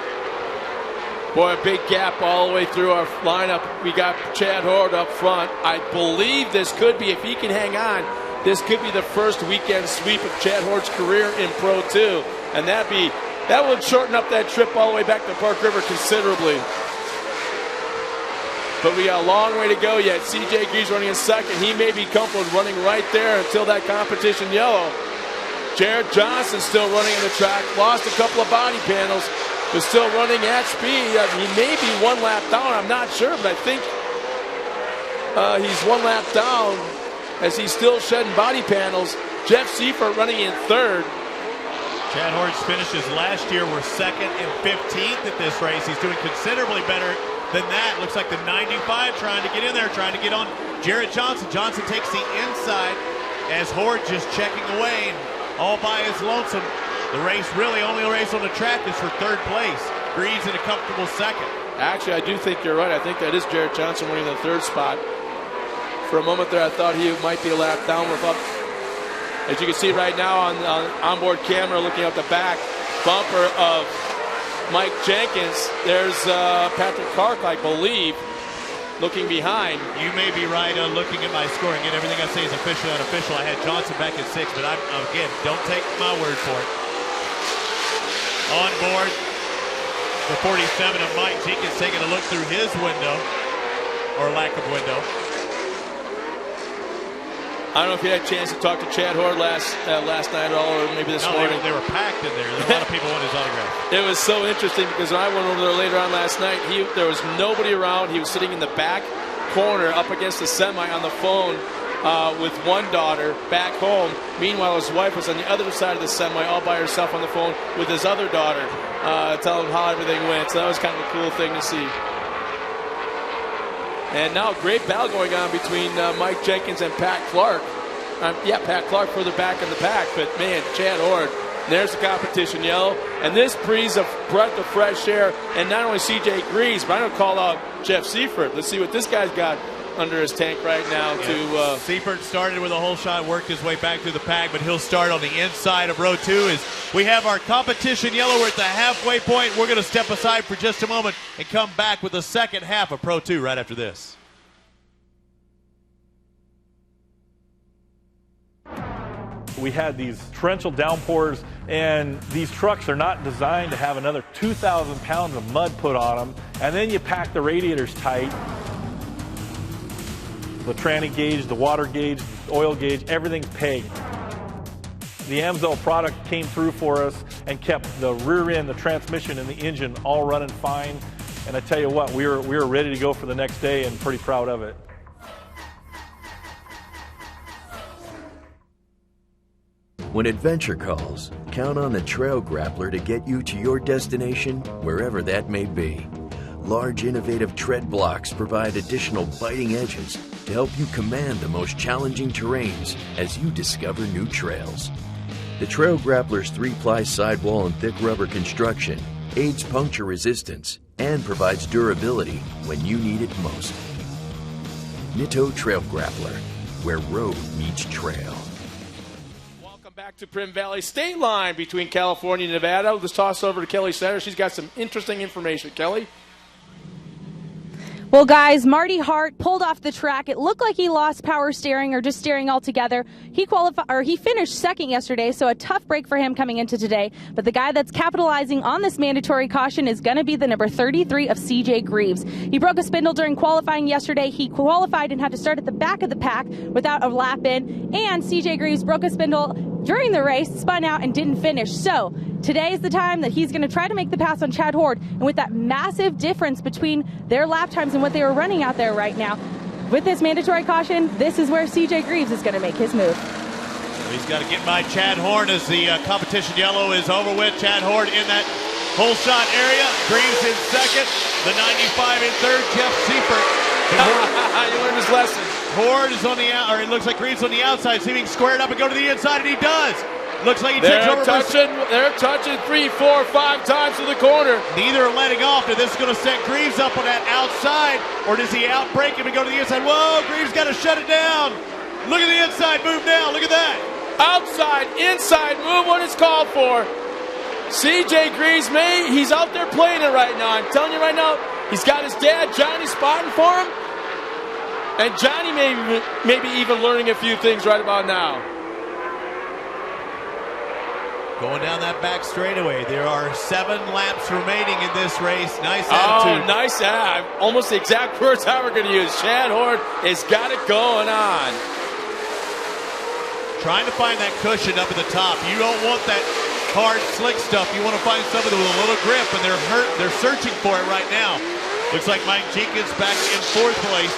Speaker 4: Boy, a big gap all the way through our lineup. We got Chad Hord up front. I believe this could be, if he can hang on, this could be the first weekend sweep of Chad Hord's career in Pro 2. And that would shorten up that trip all the way back to Park River considerably. But we got a long way to go yet. C.J. Greaves running in second. He may be comfortable running right there until that competition yellow. Jared Johnson still running in the track. Lost a couple of body panels, but still running at speed. He may be one lap down. I'm not sure, but I think he's one lap down as he's still shedding body panels. Jeff Seifert running in third.
Speaker 5: Chad Hord's finishes last year were second and 15th at this race. He's doing considerably better than that. Looks like the 95 trying to get in there, trying to get on Jared Johnson. Johnson takes the inside as Hord just checking away and all by his lonesome. The race, really only race on the track, is for third place. Greaves in a comfortable second.
Speaker 4: Actually, I do think you're right. I think that is Jared Johnson winning the third spot. For a moment there, I thought he might be a lap down with up. As you can see right now on onboard camera, looking at the back bumper of Mike Jenkins, there's Patrick Clark, I believe, looking behind.
Speaker 5: You may be right on looking at my scoring, and everything I say is officially unofficial. I had Johnson back at 6, but again, don't take my word for it. On board, the 47 of Mike Jenkins taking a look through his window, or lack of window.
Speaker 4: I don't know if you had a chance to talk to Chad Hord last night at all, or maybe this morning.
Speaker 5: They were packed in there. There were a lot of people wanting his autograph.
Speaker 4: It was so interesting because when I went over there later on last night, there was nobody around. He was sitting in the back corner up against the semi on the phone with one daughter back home. Meanwhile, his wife was on the other side of the semi all by herself on the phone with his other daughter, telling him how everything went. So that was kind of a cool thing to see. And now a great battle going on between Mike Jenkins and Pat Clark. Pat Clark further back in the pack, but man, Chad Hord, there's the competition yellow. And this breeze of breath of fresh air, and not only C.J. Greaves, but I'm going to call out Jeff Seifert. Let's see what this guy's got under his tank right now.
Speaker 5: Seifert started with a whole shot, worked his way back through the pack, but he'll start on the inside of row 2 as we have our competition yellow. We're at the halfway point. We're going to step aside for just a moment and come back with the second half of Pro 2 right after this.
Speaker 6: We had these torrential downpours, and these trucks are not designed to have another 2,000 pounds of mud put on them. And then you pack the radiators tight. The tranny gauge, the water gauge, the oil gauge, everything's pegged. The AMSL product came through for us and kept the rear end, the transmission, and the engine all running fine. And I tell you what, we were ready to go for the next day and pretty proud of it.
Speaker 7: When adventure calls, count on the Trail Grappler to get you to your destination, wherever that may be. Large, innovative tread blocks provide additional biting edges to help you command the most challenging terrains as you discover new trails. The Trail Grappler's 3-ply sidewall and thick rubber construction aids puncture resistance and provides durability when you need it most. Nitto Trail Grappler, where road meets trail.
Speaker 4: Back to Prim Valley State Line between California and Nevada. Let's toss over to Kelly Center. She's got some interesting information. Kelly?
Speaker 11: Well, guys, Marty Hart pulled off the track. It looked like he lost power steering or just steering altogether. He finished second yesterday, so a tough break for him coming into today. But the guy that's capitalizing on this mandatory caution is going to be the number 33 of CJ Greaves. He broke a spindle during qualifying yesterday. He qualified and had to start at the back of the pack without a lap in. And CJ Greaves broke a spindle during the race, spun out, and didn't finish. So today is the time that he's going to try to make the pass on Chad Horde. And with that massive difference between their lap times and what they were running out there right now, with this mandatory caution, this is where CJ Greaves is going to make his move.
Speaker 5: He's got to get by Chad Horde as the competition yellow is over with. Chad Horde in that whole shot area. Greaves in second. The 95 in third. Jeff Seifert.
Speaker 4: You learned his lesson.
Speaker 5: Horde is on the out, or it looks like Greaves on the outside, seeming squared up and go to the inside, and he does. Looks like he takes over.
Speaker 4: They're touching 3, 4, 5 times to the corner.
Speaker 5: Neither are letting off. Now this is going to set Greaves up on that outside, or does he outbreak him and go to the inside? Whoa, Greaves got to shut it down. Look at the inside move now. Look at that.
Speaker 4: Outside, inside move, what it's called for. CJ Greaves, he's out there playing it right now. I'm telling you right now, he's got his dad, Johnny, spotting for him. And Johnny maybe even learning a few things right about now.
Speaker 5: Going down that back straightaway. There are 7 laps remaining in this race. Nice attitude.
Speaker 4: Oh, nice. Almost the exact words I were going to use. Chad Horde has got it going on.
Speaker 5: Trying to find that cushion up at the top. You don't want that hard, slick stuff. You want to find something with a little grip, and they're searching for it right now. Looks like Mike Jenkins back in 4th place.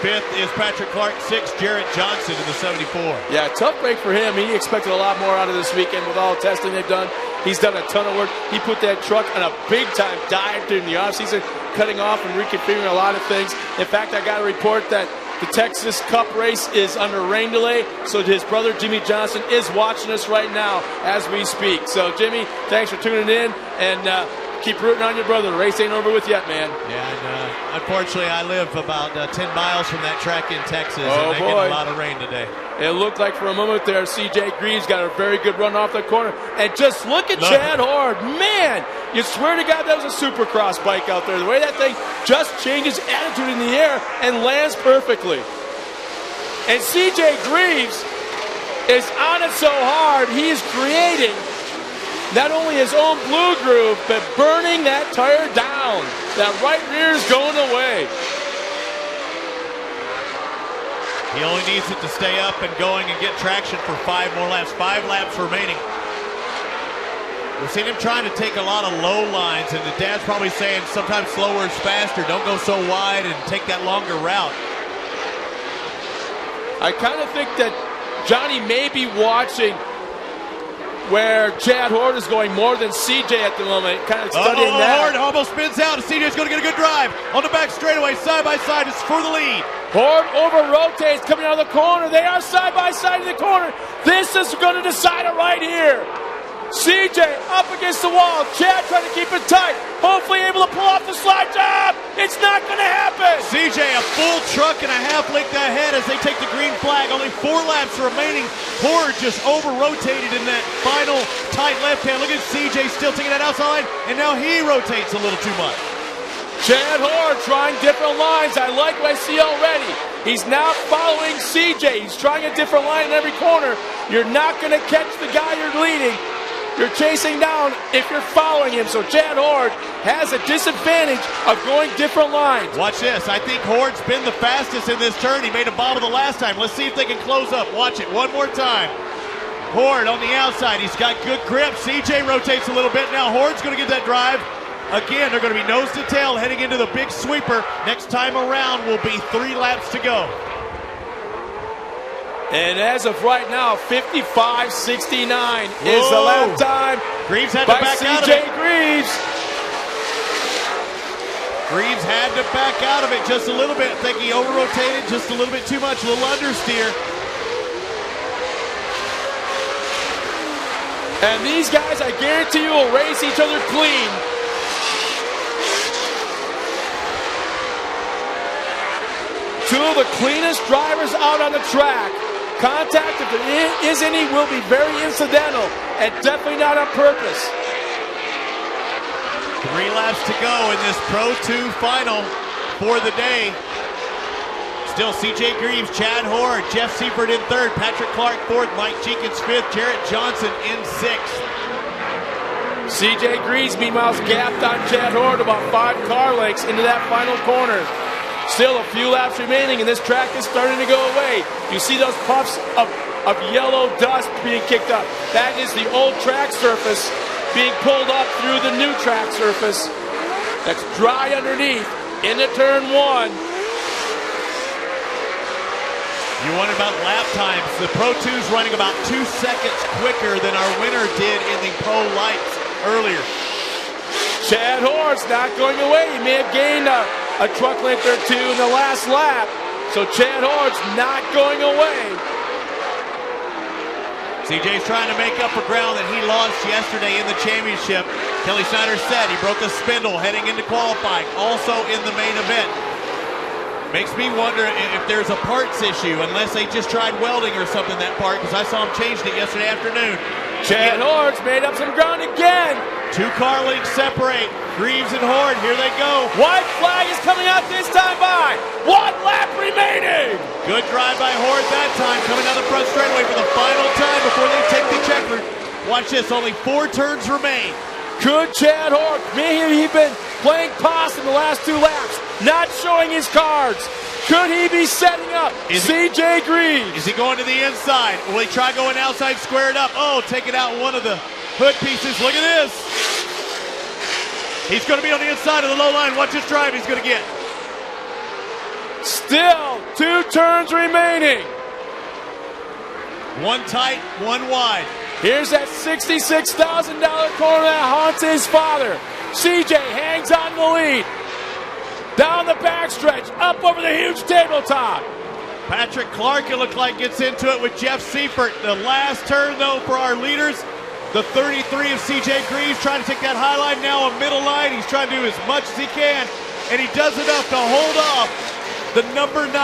Speaker 5: 5th is Patrick Clark. 6th, Jarrett Johnson in the 74. Yeah,
Speaker 4: tough break for him. He expected a lot more out of this weekend with all the testing they've done. He's done a ton of work. He put that truck on a big-time dive during the offseason, cutting off and reconfiguring a lot of things. In fact, I got a report that the Texas Cup race is under rain delay, so his brother Jimmy Johnson is watching us right now as we speak. So, Jimmy, thanks for tuning in, and keep rooting on your brother. The race ain't over with yet, man.
Speaker 5: Yeah, and unfortunately, I live about 10 miles from that track in Texas, and they get a lot of rain today.
Speaker 4: It looked like for a moment there, CJ Greaves got a very good run off the corner. And just look at Chad Horde. Man, you swear to God that was a supercross bike out there. The way that thing just changes attitude in the air and lands perfectly. And CJ Greaves is on it so hard, he is creating not only his own blue groove, but burning that tire down. That right rear is going away.
Speaker 5: He only needs it to stay up and going and get traction for 5 more laps. 5 laps remaining. We've seen him trying to take a lot of low lines, and the dad's probably saying sometimes slower is faster. Don't go so wide and take that longer route.
Speaker 4: I kind of think that Johnny may be watching where Chad Horde is going more than CJ at the moment, kind of studying that.
Speaker 5: Horde almost spins out, and CJ's going to get a good drive. On the back straightaway, side by side, is for the lead.
Speaker 4: Horde over-rotates, coming out of the corner. They are side by side in the corner. This is going to decide it right here. CJ up against the wall. Chad trying to keep it tight. Hopefully able to pull off the slide job. It's not going to happen.
Speaker 5: CJ a full truck and a half length ahead as they take the green flag. Only 4 laps remaining. Horde just over-rotated in that final tight left hand. Look at CJ still taking that outside, and now he rotates a little too much.
Speaker 4: Chad Horde trying different lines. I like what I see already. He's now following CJ. He's trying a different line in every corner. You're not going to catch the guy you're leading. You're chasing down if you're following him. So Chad Horde has a disadvantage of going different lines.
Speaker 5: Watch this. I think Horde's been the fastest in this turn. He made a bobble the last time. Let's see if they can close up. Watch it one more time. Horde on the outside. He's got good grip. CJ rotates a little bit. Now Horde's going to get that drive. Again, they're going to be nose to tail heading into the big sweeper. Next time around will be 3 laps to go.
Speaker 4: And as of right now, 55.69 is the lap time.
Speaker 5: Greaves had to back out of it.
Speaker 4: Greaves.
Speaker 5: Greaves had to back out of it just a little bit. I think he over-rotated just a little bit too much. A little understeer.
Speaker 4: And these guys, I guarantee you, will race each other clean. Two of the cleanest drivers out on the track. Contact, if there is any, will be very incidental and definitely not on purpose.
Speaker 5: 3 laps to go in this Pro 2 final for the day. Still CJ Greaves, Chad Horde, Jeff Seifert in 3rd, Patrick Clark 4th, Mike Jenkins 5th, Jarrett Johnson in 6th.
Speaker 4: CJ Greaves, meanwhile, is gapped on Chad Horde about 5 car lengths into that final corner. Still a few laps remaining, and this track is starting to go away. You see those puffs of yellow dust being kicked up. That is the old track surface being pulled up through the new track surface. That's dry underneath into turn 1.
Speaker 5: You wonder about lap times. The Pro 2's running about 2 seconds quicker than our winner did in the Pro Lights earlier.
Speaker 4: Chad Horde's not going away. He may have gained a truck length or 2 in the last lap. So Chad Horde's not going away.
Speaker 5: CJ's trying to make up for ground that he lost yesterday in the championship. Kelly Snyder said he broke a spindle heading into qualifying, also in the main event. Makes me wonder if there's a parts issue, unless they just tried welding or something, that part, because I saw him changing it yesterday afternoon.
Speaker 4: Chad Horde's made up some ground again.
Speaker 5: 2 car lengths separate. Greaves and Horde, here they go.
Speaker 4: White flag is coming out this time by. 1 lap remaining.
Speaker 5: Good drive by Horde that time, coming down the front straightaway for the final time before they take the checker. Watch this, only 4 turns remain.
Speaker 4: Good Chad Horde. Maybe he's been playing possum in the last 2 laps, not showing his cards. Could he be setting up CJ Greaves?
Speaker 5: Is he going to the inside? Will he try going outside, square it up? Oh, taking out one of the hood pieces. Look at this. He's going to be on the inside of the low line. Watch his drive he's going to get.
Speaker 4: Still 2 turns remaining.
Speaker 5: 1 tight, 1 wide.
Speaker 4: Here's that $66,000 corner that haunts his father. CJ hangs on the lead. Down the backstretch, up over the huge tabletop.
Speaker 5: Patrick Clark, it looked like, gets into it with Jeff Seifert. The last turn, though, for our leaders. The 33 of CJ Greaves trying to take that high line, now a middle line. He's trying to do as much as he can, and he does enough to hold off the number 9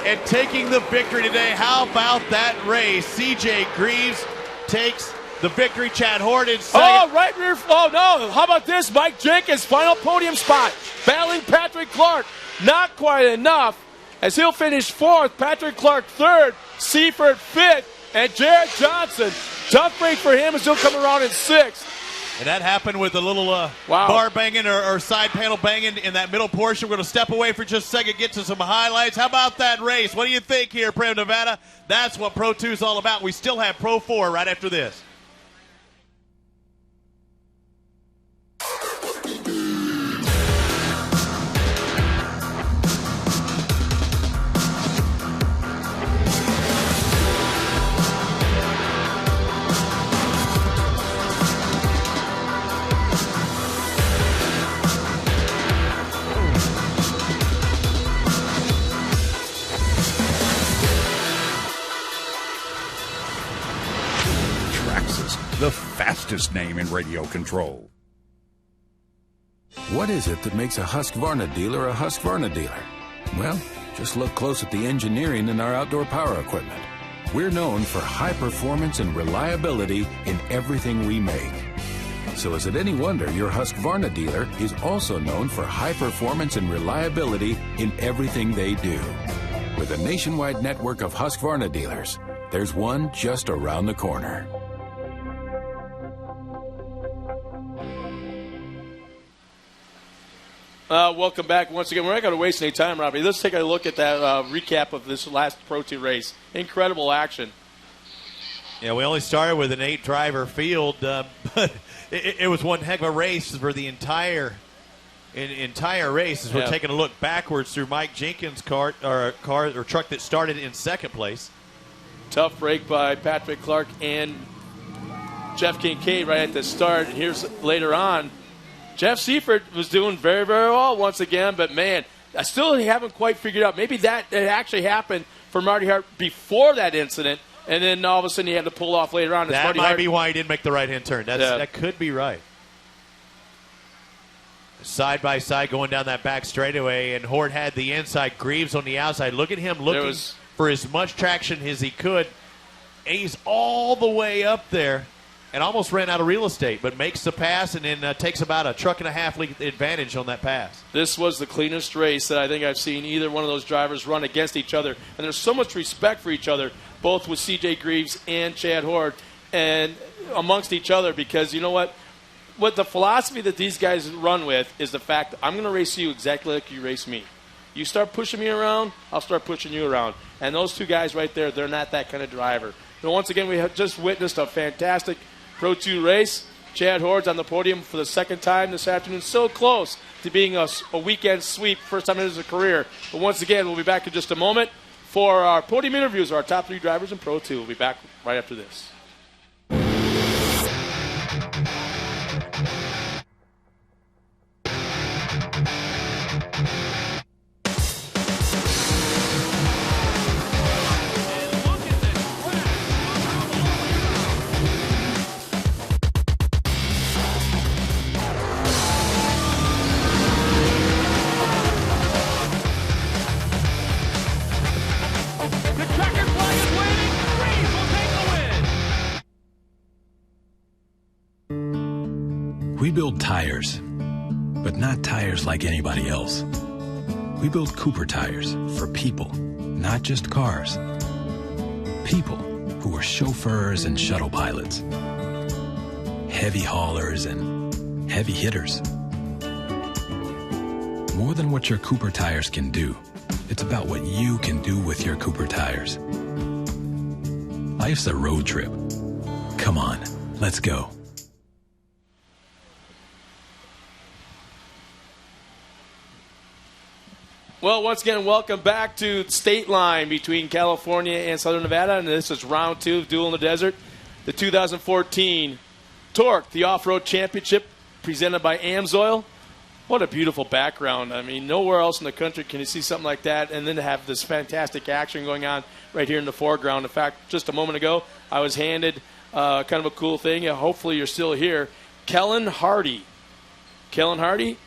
Speaker 5: and taking the victory today. How about that race? CJ Greaves takes the victory. Chad Horde in second.
Speaker 4: Oh, right rear. Oh, no. How about this? Mike Jenkins, final podium spot. Battling Patrick Clark. Not quite enough, as he'll finish 4th. Patrick Clark 3rd. Seifert 5th. And Jarrett Johnson. Tough break for him as he'll come around in 6th.
Speaker 5: And that happened with a little bar banging or side panel banging in that middle portion. We're going to step away for just a second, get to some highlights. How about that race? What do you think here, Prem Nevada? That's what Pro 2 is all about. We still have Pro 4 right after this.
Speaker 8: The fastest name in radio control.
Speaker 9: What is it that makes a Husqvarna dealer a Husqvarna dealer? Well, just look close at the engineering in our outdoor power equipment. We're known for high performance and reliability in everything we make. So is it any wonder your Husqvarna dealer is also known for high performance and reliability in everything they do? With a nationwide network of Husqvarna dealers, there's one just around the corner.
Speaker 4: Welcome back once again. We're not going to waste any time, Robbie. Let's take a look at that recap of this last Pro 2 race. Incredible action.
Speaker 5: Yeah, we only started with an 8-driver field, but it was one heck of a race for the entire race. As we're taking a look backwards through Mike Jenkins' truck that started in second place.
Speaker 4: Tough break by Patrick Clark and Jeff Kincaid right at the start. And here's later on, Jeff Seifert was doing very, very well once again, but man, I still haven't quite figured out. Maybe that it actually happened for Marty Hart before that incident, and then all of a sudden he had to pull off later on.
Speaker 5: That might be why he didn't make the right-hand turn. That could be right. Side by side going down that back straightaway, and Hort had the inside, Greaves on the outside. Look at him looking for as much traction as he could. And he's all the way up there and almost ran out of real estate, but makes the pass and then takes about a truck and a half advantage on that pass.
Speaker 4: This was the cleanest race that I think I've seen either one of those drivers run against each other. And there's so much respect for each other, both with C.J. Greaves and Chad Hort, and amongst each other, because you know what? What the philosophy that these guys run with is the fact that I'm going to race you exactly like you race me. You start pushing me around, I'll start pushing you around. And those two guys right there, they're not that kind of driver. But once again, we have just witnessed a fantastic Pro 2 race. Chad Hort's on the podium for the second time this afternoon. So close to being a weekend sweep, first time in his career. But once again, we'll be back in just a moment for our podium interviews of our top 3 drivers in Pro 2. We'll be back right after this.
Speaker 9: We build tires, but not tires like anybody else. We build Cooper tires for people, not just cars. People who are chauffeurs and shuttle pilots, heavy haulers and heavy hitters. More than what your Cooper tires can do, it's about what you can do with your Cooper tires. Life's a road trip. Come on, let's go.
Speaker 4: Well, once again, welcome back to the state line between California and Southern Nevada, and this is round 2 of Duel in the Desert, the 2014 TORC, the Off-Road Championship, presented by AMSOIL. What a beautiful background. I mean, nowhere else in the country can you see something like that and then have this fantastic action going on right here in the foreground. In fact, just a moment ago, I was handed kind of a cool thing. Hopefully you're still here. Kellen Hardy,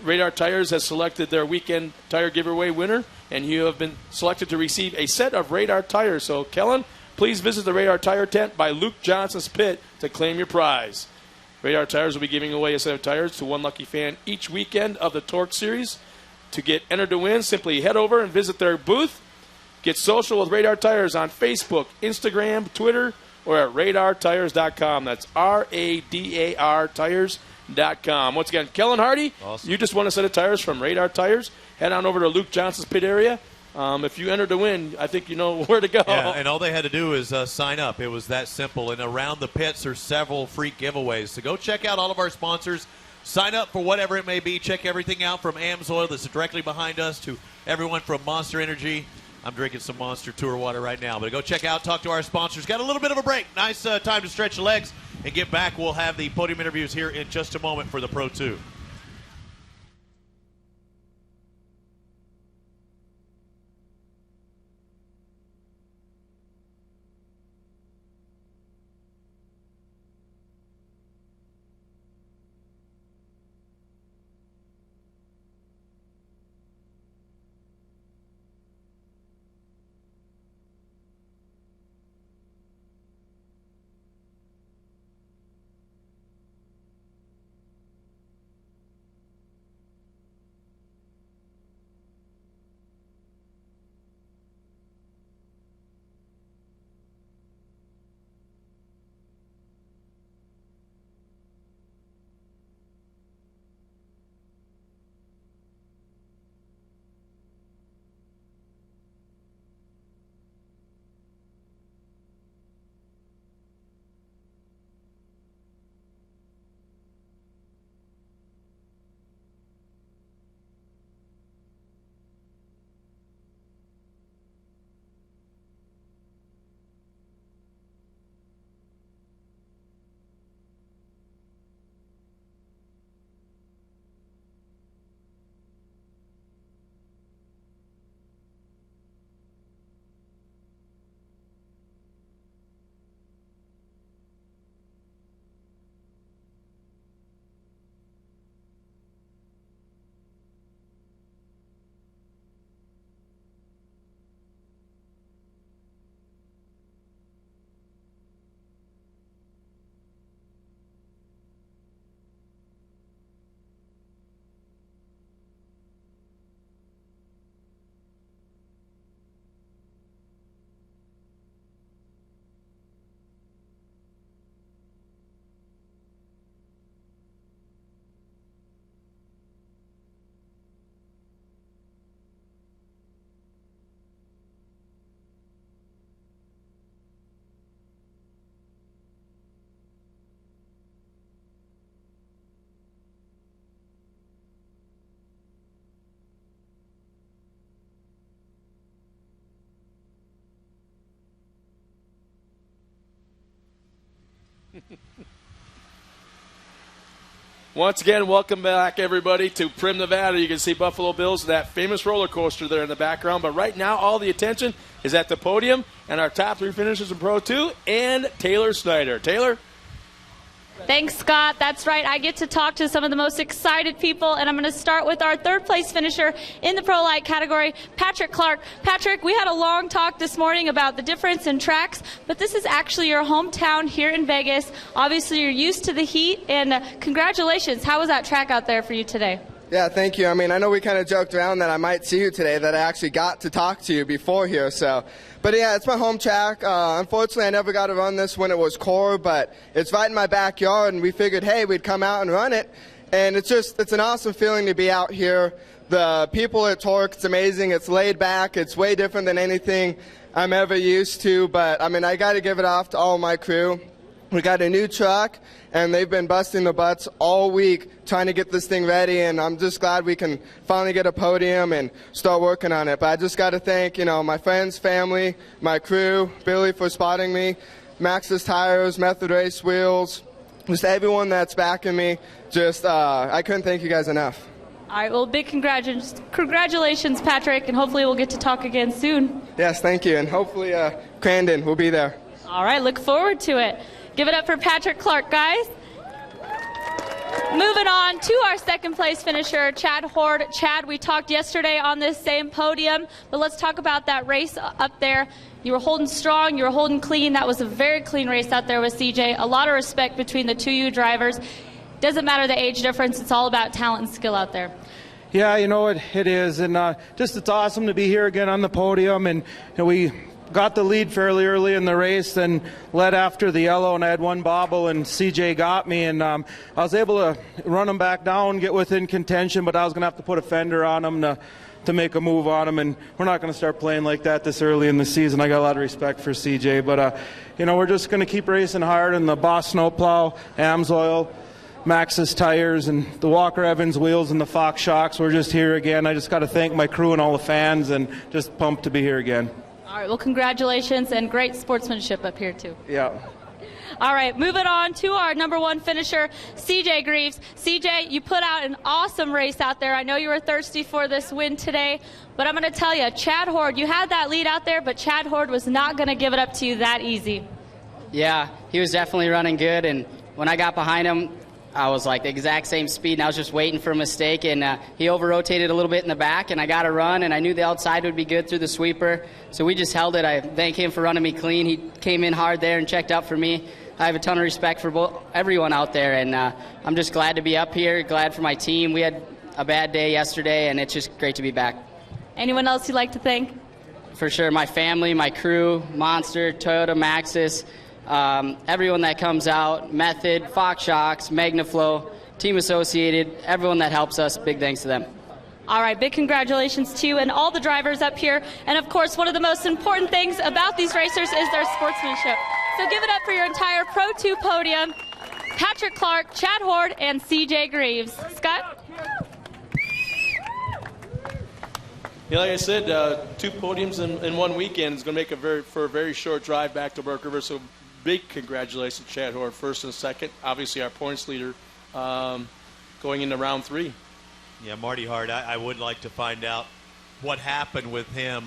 Speaker 4: Radar Tires has selected their weekend tire giveaway winner, and you have been selected to receive a set of Radar tires. So, Kellen, please visit the Radar Tire tent by Luke Johnson's pit to claim your prize. Radar Tires will be giving away a set of tires to one lucky fan each weekend of the TORC series. To get entered to win, simply head over and visit their booth. Get social with Radar Tires on Facebook, Instagram, Twitter, or at radartires.com. That's RADAR Tires.com. Once again, Kellen Hardy, awesome. You just won a set of tires from Radar Tires. Head on over to Luke Johnson's pit area. If you enter to win, I think you know where to go.
Speaker 5: Yeah, and all they had to do is sign up. It was that simple. And around the pits are several free giveaways. So go check out all of our sponsors. Sign up for whatever it may be. Check everything out from AMSOIL that's directly behind us to everyone from Monster Energy. I'm drinking some Monster Tour water right now. But go check out, talk to our sponsors. Got a little bit of a break. Nice time to stretch the legs and get back. We'll have the podium interviews here in just a moment for the Pro 2.
Speaker 4: Once again, welcome back, everybody, to Primm, Nevada. You can see Buffalo Bills, that famous roller coaster there in the background. But right now, all the attention is at the podium and our top 3 finishers in Pro 2 and Taylor Snyder. Taylor?
Speaker 18: Thanks, Scott. That's right. I get to talk to some of the most excited people, and I'm going to start with our third-place finisher in the Pro Light category, Patrick Clark. Patrick, we had a long talk this morning about the difference in tracks, but this is actually your hometown here in Vegas. Obviously, you're used to the heat, and congratulations. How was that track out there for you today?
Speaker 19: Yeah, thank you. I mean, I know we kind of joked around that I might see you today, that I actually got to talk to you before here. But yeah, it's my home track. Unfortunately, I never got to run this when it was core, but it's right in my backyard, and we figured, hey, we'd come out and run it. And it's an awesome feeling to be out here. The people at TORC, it's amazing. It's laid back. It's way different than anything I'm ever used to. But, I mean, I got to give it off to all my crew. We got a new truck, and they've been busting the butts all week trying to get this thing ready, and I'm just glad we can finally get a podium and start working on it. But I just got to thank, my friends, family, my crew, Billy for spotting me, Max's Tires, Method Race Wheels, just everyone that's backing me. I couldn't thank you guys enough.
Speaker 18: All right, well, big congratulations, Patrick, and hopefully we'll get to talk again soon.
Speaker 19: Yes, thank you, and hopefully Crandon will be there.
Speaker 18: All right, look forward to it. Give it up for Patrick Clark, guys. Moving on to our second place finisher, Chad Horde. Chad, we talked yesterday on this same podium, but let's talk about that race up there. You were holding strong, you were holding clean. That was a very clean race out there with CJ. A lot of respect between the 2U drivers. Doesn't matter the age difference, it's all about talent and skill out there.
Speaker 17: Yeah, it is, and it's awesome to be here again on the podium, and we got the lead fairly early in the race, then led after the yellow, and I had one bobble, and CJ got me, and I was able to run him back down, get within contention, but I was going to have to put a fender on him to make a move on him, and we're not going to start playing like that this early in the season. I got a lot of respect for CJ, but we're just going to keep racing hard, and the Boss Snowplow, AMSOIL, Max's Tires, and the Walker Evans wheels, and the Fox Shocks. We're just here again. I just got to thank my crew and all the fans, and just pumped to be here again.
Speaker 18: All right, well, congratulations, and great sportsmanship up here, too.
Speaker 17: Yeah.
Speaker 18: All right, moving on to our number 1 finisher, CJ Greaves. CJ, you put out an awesome race out there. I know you were thirsty for this win today, but I'm going to tell you, Chad Horde, you had that lead out there, but Chad Horde was not going to give it up to you that easy.
Speaker 13: Yeah, he was definitely running good, and when I got behind him, I was like the exact same speed, and I was just waiting for a mistake, and he over-rotated a little bit in the back, and I got a run, and I knew the outside would be good through the sweeper, so we just held it. I thank him for running me clean. He came in hard there and checked up for me. I have a ton of respect for everyone out there, and I'm just glad to be up here, glad for my team. We had a bad day yesterday, and it's just great to be back.
Speaker 18: Anyone else you'd like to thank?
Speaker 13: For sure, my family, my crew, Monster, Toyota Maxxis, everyone that comes out, Method, Fox Shocks, Magnaflow, Team Associated, everyone that helps us, big thanks to them.
Speaker 18: All right, big congratulations to you and all the drivers up here. And, of course, one of the most important things about these racers is their sportsmanship. So give it up for your entire Pro 2 podium, Patrick Clark, Chad Horde, and CJ Greaves. Scott?
Speaker 4: Yeah, like I said, 2 podiums in one weekend is going to make for a very short drive back to Burke River. So big congratulations, Chad Horde, first and second. Obviously, our points leader going into round 3.
Speaker 5: Yeah, Marty Hart, I would like to find out what happened with him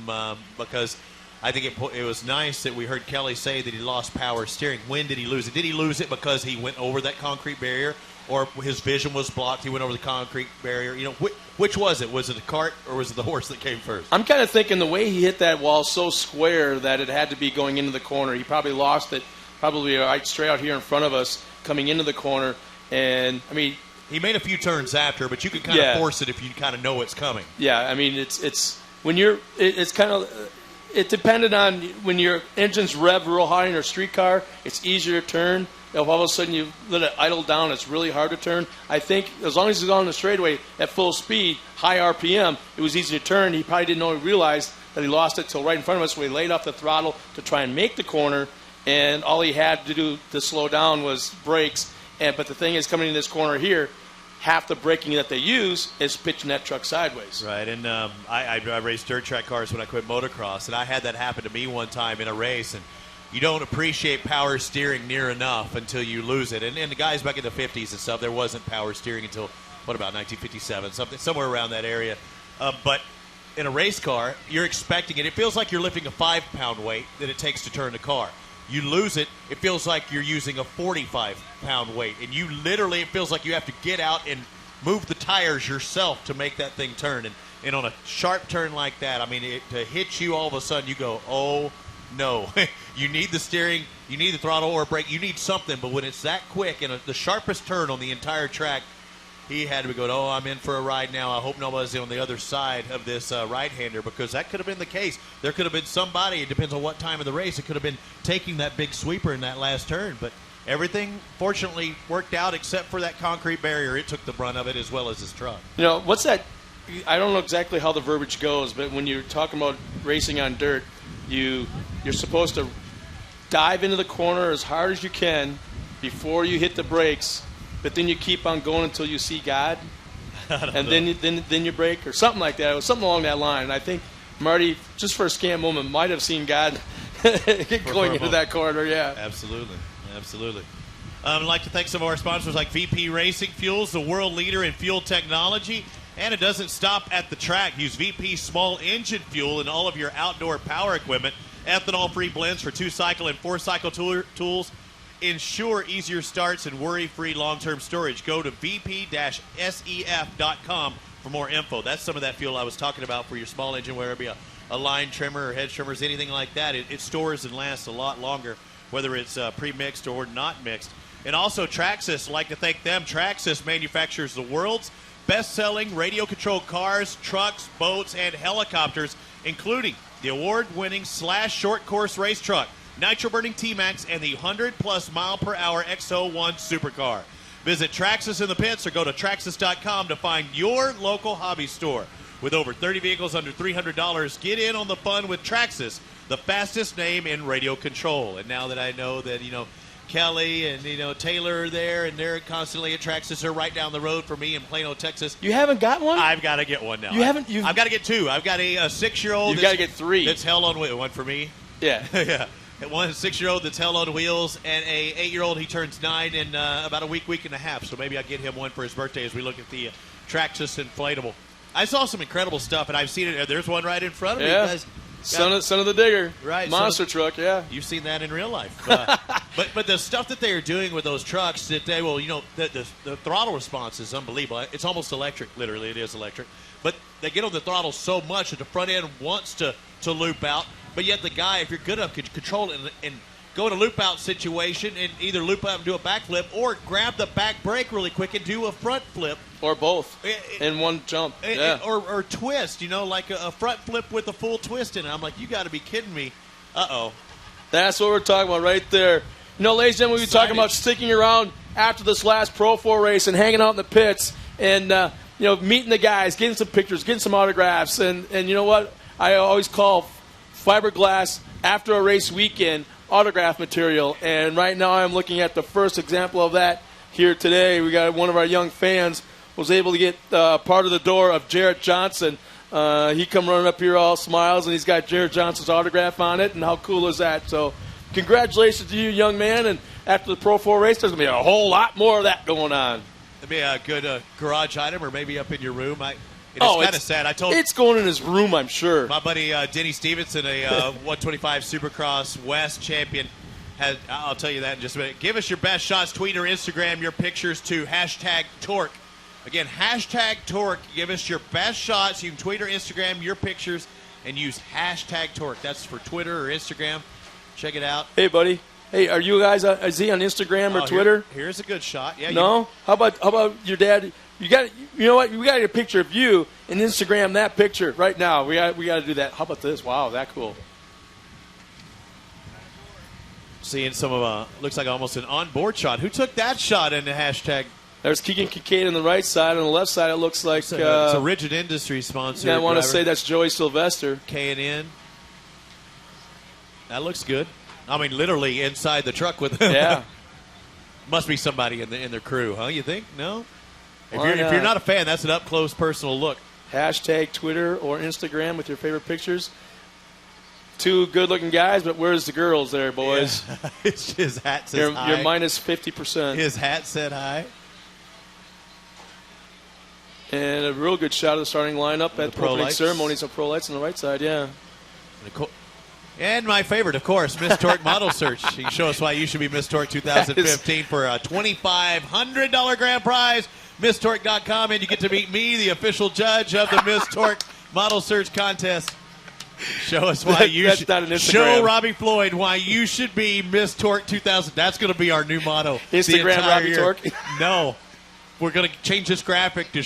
Speaker 5: because I think it was nice that we heard Kelly say that he lost power steering. When did he lose it? Did he lose it because he went over that concrete barrier, or his vision was blocked, he went over the concrete barrier? Which was it? Was it the cart or was it the horse that came first?
Speaker 4: I'm kind of thinking the way he hit that wall so square that it had to be going into the corner. He probably lost it, probably right straight out here in front of us, coming into the corner. And, I mean,
Speaker 5: he made a few turns after, but you can kind of force it if you kind of know it's coming.
Speaker 4: Yeah, I mean, it's when you're, it's kind of, it depended on when your engine's rev real high in your street car, it's easier to turn. If all of a sudden you let it idle down, it's really hard to turn. I think as long as he's on the straightaway at full speed, high RPM, it was easy to turn. He probably didn't know he realized that he lost it till right in front of us, so he laid off the throttle to try and make the corner, and all he had to do to slow down was brakes. But the thing is, coming in this corner here, half the braking that they use is pitching that truck sideways.
Speaker 5: Right, and I raced dirt track cars when I quit motocross, and I had that happen to me one time in a race, and you don't appreciate power steering near enough until you lose it. And the guys back in the 50s and stuff, there wasn't power steering until, what about 1957, somewhere around that area. But in a race car, you're expecting it. It feels like you're lifting a 5-pound weight that it takes to turn the car. You lose it, it feels like you're using a 45-pound weight. And you literally, it feels like you have to get out and move the tires yourself to make that thing turn. And on a sharp turn like that, I mean, to hit you all of a sudden, you go, oh, no. You need the steering, you need the throttle or brake, you need something. But when it's that quick and the sharpest turn on the entire track, he had to be going, oh, I'm in for a ride now. I hope nobody's on the other side of this right-hander, because that could have been the case. There could have been somebody, it depends on what time of the race, it could have been taking that big sweeper in that last turn. But everything, fortunately, worked out except for that concrete barrier. It took the brunt of it as well as his truck.
Speaker 4: You know, what's that? I don't know exactly how the verbiage goes, but when you're talking about racing on dirt, you're supposed to dive into the corner as hard as you can before you hit the brakes, but then you keep on going until you see God, and then you brake or something like that. It was something along that line. And I think Marty, just for a scant moment, might have seen God going into that corner. Yeah,
Speaker 5: absolutely. I'd like to thank some of our sponsors like VP Racing Fuels, the world leader in fuel technology. And it doesn't stop at the track. Use VP small engine fuel in all of your outdoor power equipment. Ethanol-free blends for 2-cycle and 4-cycle tools. Ensure easier starts and worry-free long-term storage. Go to vp-sef.com for more info. That's some of that fuel I was talking about for your small engine, whether it be a line trimmer or head trimmers, anything like that. It stores and lasts a lot longer, whether it's pre-mixed or not mixed. And also Traxxas, I'd like to thank them. Traxxas manufactures the world's best-selling radio-controlled cars, trucks, boats, and helicopters, including the award-winning short course race truck, nitro-burning T-Max, and the 100-plus mile-per-hour X01 supercar. Visit Traxxas in the pits or go to Traxxas.com to find your local hobby store. With over 30 vehicles under $300, get in on the fun with Traxxas, the fastest name in radio control. And now that I know that, Kelly and Taylor are there, and they're constantly at Traxxas. They're right down the road for me in Plano, Texas.
Speaker 4: You haven't got one?
Speaker 5: I've got to get one now. I've got to get two. I've got a 6-year-old.
Speaker 4: You've got to get 3.
Speaker 5: That's hell on wheels. One for me.
Speaker 4: Yeah.
Speaker 5: Yeah. One 6-year-old that's hell on wheels, and a 8-year-old. He turns 9 in about a week and a half. So maybe I'll get him one for his birthday as we look at the Traxxas inflatable. I saw some incredible stuff, and I've seen it. There's one right in front of me.
Speaker 4: Yeah. Son of the digger.
Speaker 5: Right.
Speaker 4: Monster truck, yeah.
Speaker 5: You've seen that in real life. But the stuff that they are doing with those trucks, that they will, the throttle response is unbelievable. It's almost electric. Literally, it is electric. But they get on the throttle so much that the front end wants to loop out. But yet the guy, if you're good enough, could control it and go in a loop out situation and either loop out and do a backflip or grab the back brake really quick and do a front flip.
Speaker 4: Or both in one jump.
Speaker 5: Or twist, like a front flip with a full twist in it. I'm like, you got to be kidding me. Uh-oh.
Speaker 4: That's what we're talking about right there. Ladies and gentlemen, we've been talking about sticking around after this last Pro 4 race and hanging out in the pits and, meeting the guys, getting some pictures, getting some autographs. And you know what? I always call fiberglass after a race weekend autograph material. And right now I'm looking at the first example of that here today. We got one of our young fans was able to get part of the door of Jarrett Johnson. He come running up here all smiles, and he's got Jarrett Johnson's autograph on it, and how cool is that? So congratulations to you, young man, and after the Pro 4 race, there's going to be a whole lot more of that going on.
Speaker 5: It'd be a good garage item or maybe up in your room. It's kind of sad.
Speaker 4: It's going in his room, I'm sure.
Speaker 5: My buddy Denny Stevenson, a 125 Supercross West champion, I'll tell you that in just a minute. Give us your best shots. Tweet or Instagram your pictures to #TORC. Again, #TORC. Give us your best shots. You can tweet or Instagram your pictures and use #TORC. That's for Twitter or Instagram. Check it out.
Speaker 4: Hey, buddy. Hey, are you guys? Is he on Instagram or Twitter?
Speaker 5: Here's a good shot. Yeah.
Speaker 4: No. How about your dad? You know what? We got a picture of you and Instagram that picture right now. We got to do that. How about this? Wow, that cool.
Speaker 5: Seeing some of looks like almost an onboard shot. Who took that shot in the #?
Speaker 4: There's Keegan Kincaid on the right side. On the left side, it looks like...
Speaker 5: it's a Rigid Industry sponsor.
Speaker 4: Yeah, I want to say that's Joey Sylvester.
Speaker 5: K&N. That looks good. I mean, literally inside the truck with them.
Speaker 4: Yeah.
Speaker 5: Must be somebody in their crew, huh? You think? No? If you're not a fan, that's an up-close personal look.
Speaker 4: #Twitter or Instagram with your favorite pictures. two good-looking guys, but where's the girls there, boys?
Speaker 5: Yeah. His hat says hi.
Speaker 4: You're minus 50%.
Speaker 5: His hat said hi.
Speaker 4: And a real good shot of the starting lineup at the opening ceremonies of Pro Lights on the right side, yeah.
Speaker 5: And my favorite, of course, Miss Torque Model Search. You can show us why you should be Miss Torque 2015 for a $2,500 grand prize. MissTorque.com, and you get to meet me, the official judge of the Miss Torque Model Search contest. Show us why you should. Show Robbie Floyd why you should be Miss Torque 2000. That's going to be our new motto.
Speaker 4: Instagram Robbie Torque?
Speaker 5: No. We're going to change this graphic to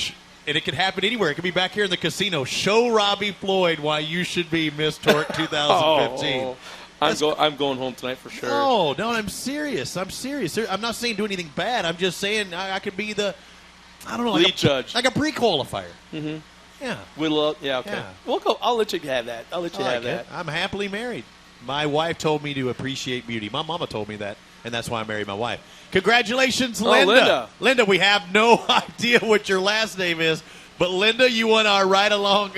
Speaker 5: and it could happen anywhere. It could be back here in the casino. Show Robbie Floyd why you should be Miss Torque 2015.
Speaker 4: I'm going home tonight for sure.
Speaker 5: No, I'm serious. I'm not saying do anything bad. I'm just saying I could be the, I don't know,
Speaker 4: lead judge.
Speaker 5: Like a pre-qualifier.
Speaker 4: Mm-hmm.
Speaker 5: Yeah.
Speaker 4: Okay.
Speaker 5: Yeah.
Speaker 4: We'll go. I'll let you have that.
Speaker 5: I'm happily married. My wife told me to appreciate beauty. My mama told me that, and that's why I married my wife. Congratulations, Linda. Linda, we have no idea what your last name is, but Linda, you won our ride-along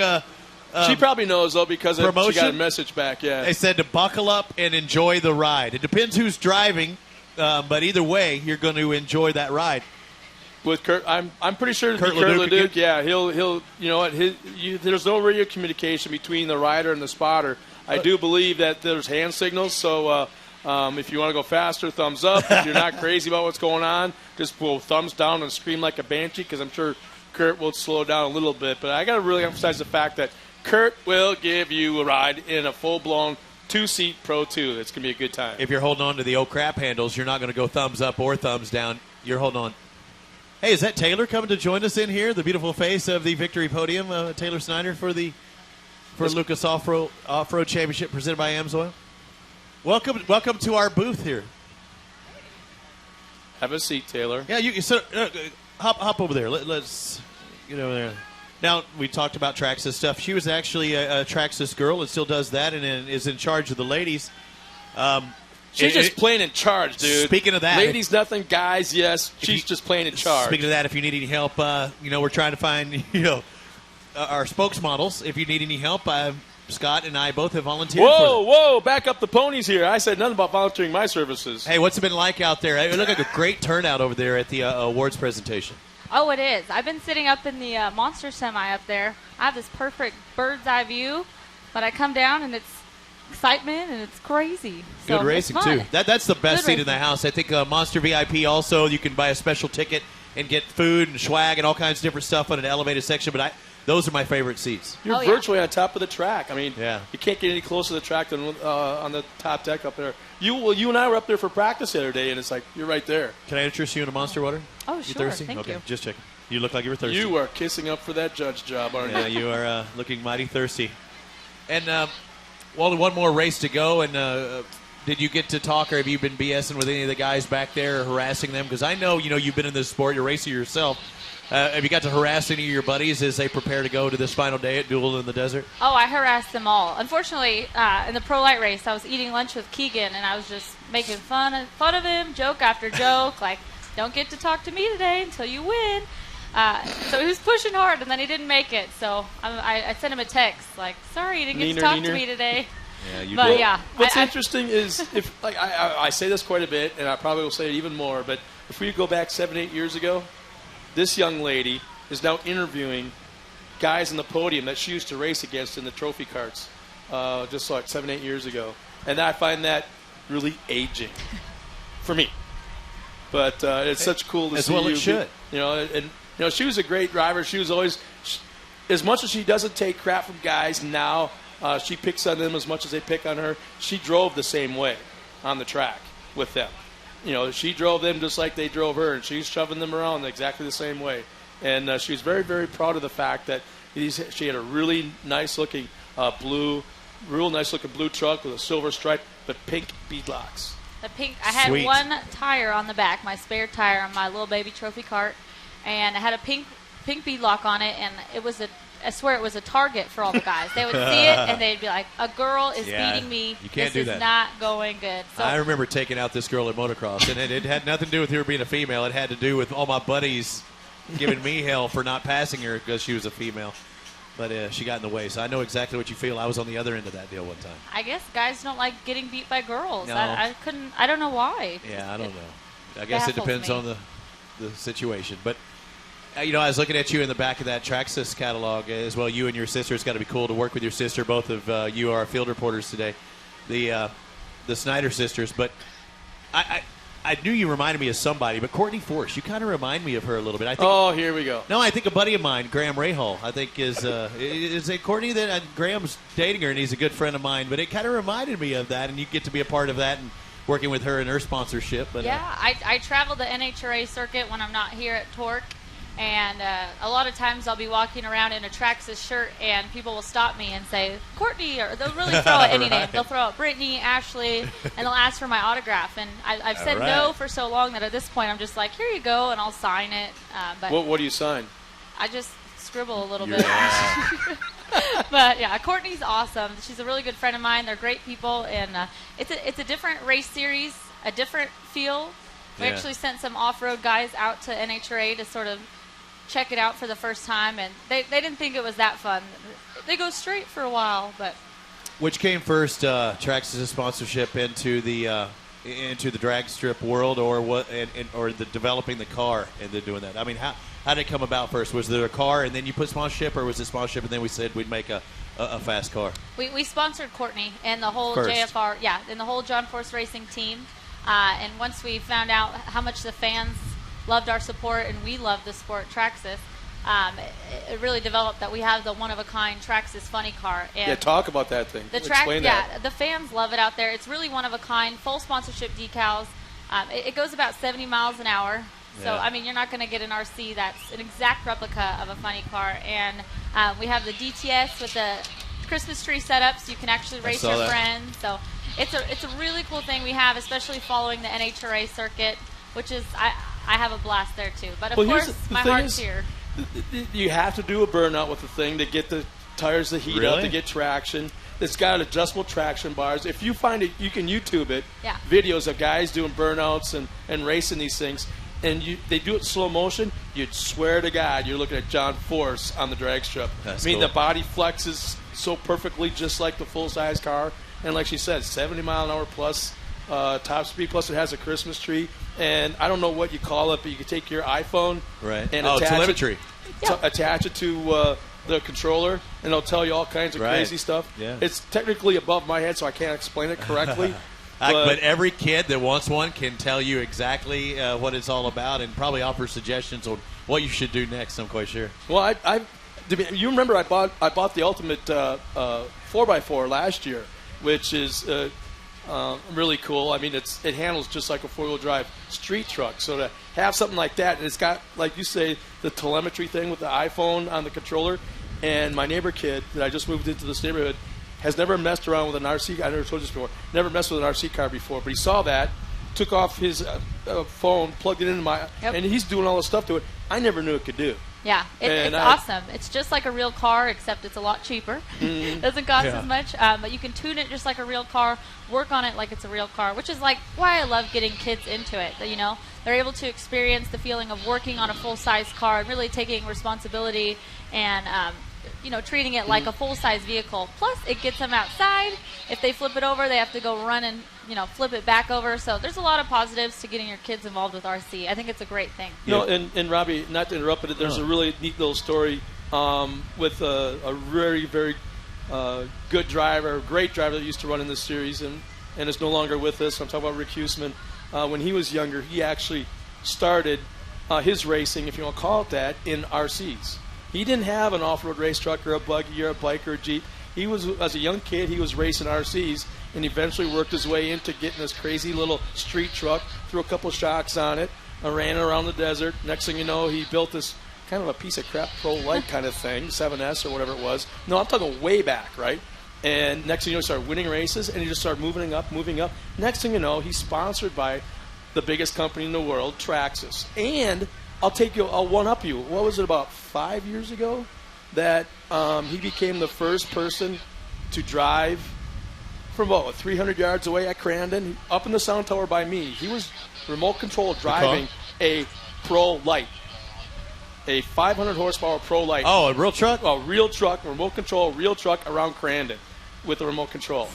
Speaker 4: she probably knows, though, because she got a message back, yeah.
Speaker 5: They said to buckle up and enjoy the ride. It depends who's driving, but either way, you're going to enjoy that ride.
Speaker 4: With Kurt, I'm pretty sure Kurt Leduc, yeah, he'll you know what, there's no radio communication between the rider and the spotter. I do believe that there's hand signals, so if you want to go faster, thumbs up. If you're not crazy about what's going on, just pull thumbs down and scream like a banshee, because I'm sure Kurt will slow down a little bit. But I got to really emphasize the fact that Kurt will give you a ride in a full-blown two-seat Pro 2. It's going to be a good time.
Speaker 5: If you're holding on to the old crap handles, you're not going to go thumbs up or thumbs down. You're holding on. Hey, is that Taylor coming to join us in here? The beautiful face of the Victory Podium, Taylor Snyder for Lucas Off-Road Championship presented by AMSOIL. Welcome to our booth here.
Speaker 4: Have a seat, Taylor.
Speaker 5: Yeah, you so, hop over there. Let's get over there. Now, we talked about Traxxas stuff. She was actually a Traxxas girl and still does that and is in charge of the ladies.
Speaker 4: She's just playing in charge, dude.
Speaker 5: Speaking of that.
Speaker 4: Ladies, nothing. Guys, yes. She's just playing in charge.
Speaker 5: Speaking of that, if you need any help, we're trying to find, our spokesmodels. If you need any help, Scott and I both have volunteered.
Speaker 4: Whoa, back up the ponies here. I said nothing about volunteering my services.
Speaker 5: Hey, what's it been like out there? It looked like a great turnout over there at the awards presentation.
Speaker 20: Oh, it is. I've been sitting up in the monster semi up there. I have this perfect bird's eye view, but I come down and it's excitement and it's crazy.
Speaker 5: Good
Speaker 20: so
Speaker 5: racing, too. That's the best seat in the house. I think Monster VIP also, you can buy a special ticket and get food and swag and all kinds of different stuff on an elevated section, but those are my favorite seats.
Speaker 4: You're virtually on top of the track. I mean,
Speaker 5: yeah.
Speaker 4: You can't get any closer to the track than on the top deck up there. You and I were up there for practice the other day, and it's like, you're right there.
Speaker 5: Can I interest you in a Monster water?
Speaker 20: Oh,
Speaker 5: you
Speaker 20: sure.
Speaker 5: Thirsty?
Speaker 20: Thank
Speaker 5: okay,
Speaker 20: you.
Speaker 5: just checking. You look like you were thirsty.
Speaker 4: You are kissing up for that judge job, aren't you?
Speaker 5: Yeah, you are looking mighty thirsty. And, one more race to go, and did you get to talk, or have you been BSing with any of the guys back there or harassing them? Because I know, you've been in this sport, you're racing yourself. Have you got to harass any of your buddies as they prepare to go to this final day at Duel in the Desert?
Speaker 20: Oh, I harassed them all. Unfortunately, in the Pro Light race, I was eating lunch with Keegan, and I was just making fun of him, joke after joke, like, don't get to talk to me today until you win. So he was pushing hard, and then he didn't make it. So I sent him a text, like, sorry, you didn't get to talk to me today.
Speaker 4: Yeah, what's interesting is, if I say this quite a bit, and I probably will say it even more, but if we go back 7-8 years ago, this young lady is now interviewing guys in the Podium that she used to race against in the trophy carts just like 7-8 years ago. And I find that really aging for me. But it's such cool to see.
Speaker 5: As well it should.
Speaker 4: She was a great driver. She was always, as much as she doesn't take crap from guys now, she picks on them as much as they pick on her. She drove the same way on the track with them. She drove them just like they drove her, and she's shoving them around exactly the same way. And she was very, very proud of the fact that she had a really nice-looking blue truck with a silver stripe, but pink beadlocks.
Speaker 20: The pink. I had one tire on the back, my spare tire on my little baby trophy cart, and it had a pink beadlock on it, and it was I swear it was a target for all the guys. They would see it, and they'd be like, a girl is beating me.
Speaker 5: You can't do that.
Speaker 20: This is not going good. So
Speaker 5: I remember taking out this girl at motocross, and it had nothing to do with her being a female. It had to do with all my buddies giving me hell for not passing her because she was a female. but she got in the way. So I know exactly what you feel. I was on the other end of that deal one time.
Speaker 20: I guess guys don't like getting beat by girls.
Speaker 5: No.
Speaker 20: I don't know why.
Speaker 5: Yeah, I don't know. I guess it
Speaker 20: baffles
Speaker 5: depends
Speaker 20: me.
Speaker 5: on the situation. But, I was looking at you in the back of that Traxxas catalog as well. You and your sister. It's got to be cool to work with your sister. Both of you are field reporters today. The Snyder sisters. But I knew you reminded me of somebody, but Courtney Force, you kind of remind me of her a little bit. I think,
Speaker 4: here we go.
Speaker 5: No, I think a buddy of mine, Graham Rahal, I think is it Courtney that Graham's dating her, and he's a good friend of mine. But it kind of reminded me of that, and you get to be a part of that and working with her in her sponsorship. But
Speaker 20: yeah, I travel the NHRA circuit when I'm not here at TORC. And a lot of times I'll be walking around in a Traxxas shirt, and people will stop me and say, Courtney, or they'll really throw out any name. They'll throw out Brittany, Ashley, and they'll ask for my autograph. And I've said no for so long that at this point I'm just like, here you go, and I'll sign it. But
Speaker 4: What do you sign?
Speaker 20: I just scribble a little bit. But yeah, Courtney's awesome. She's a really good friend of mine. They're great people, and it's a different race series, a different feel. We actually sent some off-road guys out to NHRA to sort of check it out for the first time, and they didn't think it was that fun. They go straight for a while, but
Speaker 5: which came first, Traxxas' sponsorship into the drag strip world, or what, or the developing the car and then doing that? I mean, how did it come about first? Was there a car and then you put sponsorship, or was it sponsorship and then we said we'd make a fast car?
Speaker 20: We sponsored Courtney and the whole
Speaker 5: First.
Speaker 20: JFR, and the whole John Force Racing team. And once we found out how much the fans loved our support and we loved the sport Traxxas, it really developed that we have the one-of-a-kind Traxxas funny car. And
Speaker 4: talk about that thing. Explain that.
Speaker 20: The fans love it out there. It's really one-of-a-kind, full sponsorship decals. It goes about 70 miles an hour. So, I mean, you're not going to get an RC that's an exact replica of a funny car. And we have the DTS with the Christmas tree setup, so you can actually race your friends. So it's a really cool thing we have, especially following the NHRA circuit, which is I have a blast there too. But of course, my heart's here.
Speaker 4: You have to do a burnout with the thing to get the tires to heat up, to get traction. It's got adjustable traction bars. If you find it, you can YouTube it.
Speaker 20: Yeah.
Speaker 4: Videos of guys doing burnouts and racing these things. And they do it slow motion. You'd swear to God you're looking at John Force on the drag strip.
Speaker 5: That's
Speaker 4: cool.
Speaker 5: the
Speaker 4: body flexes so perfectly, just like the full-size car. And like she said, 70 mile an hour plus top speed. Plus, it has a Christmas tree. And I don't know what you call it, but you can take your iPhone and
Speaker 5: telemetry.
Speaker 4: Attach it to the controller, and it'll tell you all kinds of crazy stuff.
Speaker 5: Yeah.
Speaker 4: It's technically above my head, so I can't explain it correctly.
Speaker 5: But every kid that wants one can tell you exactly what it's all about, and probably offer suggestions on what you should do next. I'm quite sure.
Speaker 4: Well, you remember I bought the Ultimate 4x4 last year, which is really cool. I mean, it handles just like a four-wheel drive street truck. So to have something like that, and it's got, like you say, the telemetry thing with the iPhone on the controller. And my neighbor kid that I just moved into this neighborhood has never messed around with an RC. I never told you this before. Never messed with an RC car before, but he saw that, took off his phone, plugged it into my, and he's doing all this stuff to it. I never knew it could do.
Speaker 20: Yeah, it's awesome. It's just like a real car, except it's a lot cheaper. Doesn't cost as much, but you can tune it just like a real car, work on it like it's a real car, which is like why I love getting kids into it. You know, they're able to experience the feeling of working on a full-size car and really taking responsibility and treating it like a full-size vehicle. Plus, it gets them outside. If they flip it over, they have to go run and flip it back over. So there's a lot of positives to getting your kids involved with RC. I think it's a great thing.
Speaker 4: And Robbie, not to interrupt, but there's a really neat little story with a very, very good driver, a great driver that used to run in this series and is no longer with us. I'm talking about Rick Huseman. When he was younger, he actually started his racing, if you want to call it that, in RCs. He didn't have an off-road race truck or a buggy or a bike or a Jeep. He was, as a young kid, he was racing RCs and eventually worked his way into getting this crazy little street truck, threw a couple shocks on it, ran it around the desert. Next thing you know, he built this kind of a piece of crap Pro Light kind of thing, 7S or whatever it was. No, I'm talking way back, right? And next thing you know, he started winning races, and he just started moving up. Next thing you know, he's sponsored by the biggest company in the world, Traxxas. And I'll one-up you. What was it, about 5 years ago that he became the first person to drive from 300 yards away at Crandon, up in the sound tower by me. He was remote control driving a Pro Light. a 500 horsepower Pro Light.
Speaker 5: Oh, a real truck?
Speaker 4: A real truck, remote control, real truck around Crandon with a remote control.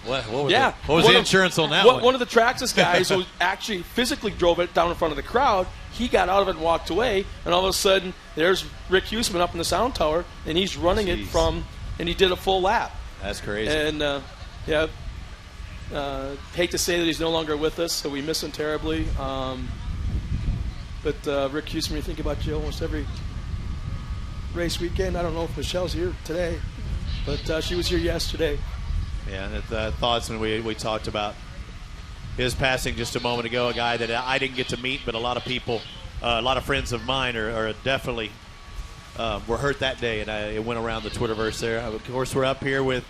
Speaker 5: What was the insurance on that one?
Speaker 4: One of the Traxxas guys who actually physically drove it down in front of the crowd, he got out of it and walked away, and all of a sudden there's Rick Huseman up in the sound tower, and he's running it and he did a full lap.
Speaker 5: That's crazy.
Speaker 4: And, hate to say that he's no longer with us, so we miss him terribly. But Rick Huseman, you think about you almost every race weekend. I don't know if Michelle's here today, but she was here yesterday.
Speaker 5: Yeah, the thoughts when we talked about his passing just a moment ago, a guy that I didn't get to meet, but a lot of people, a lot of friends of mine are definitely were hurt that day, and it went around the Twitterverse there. Of course, we're up here with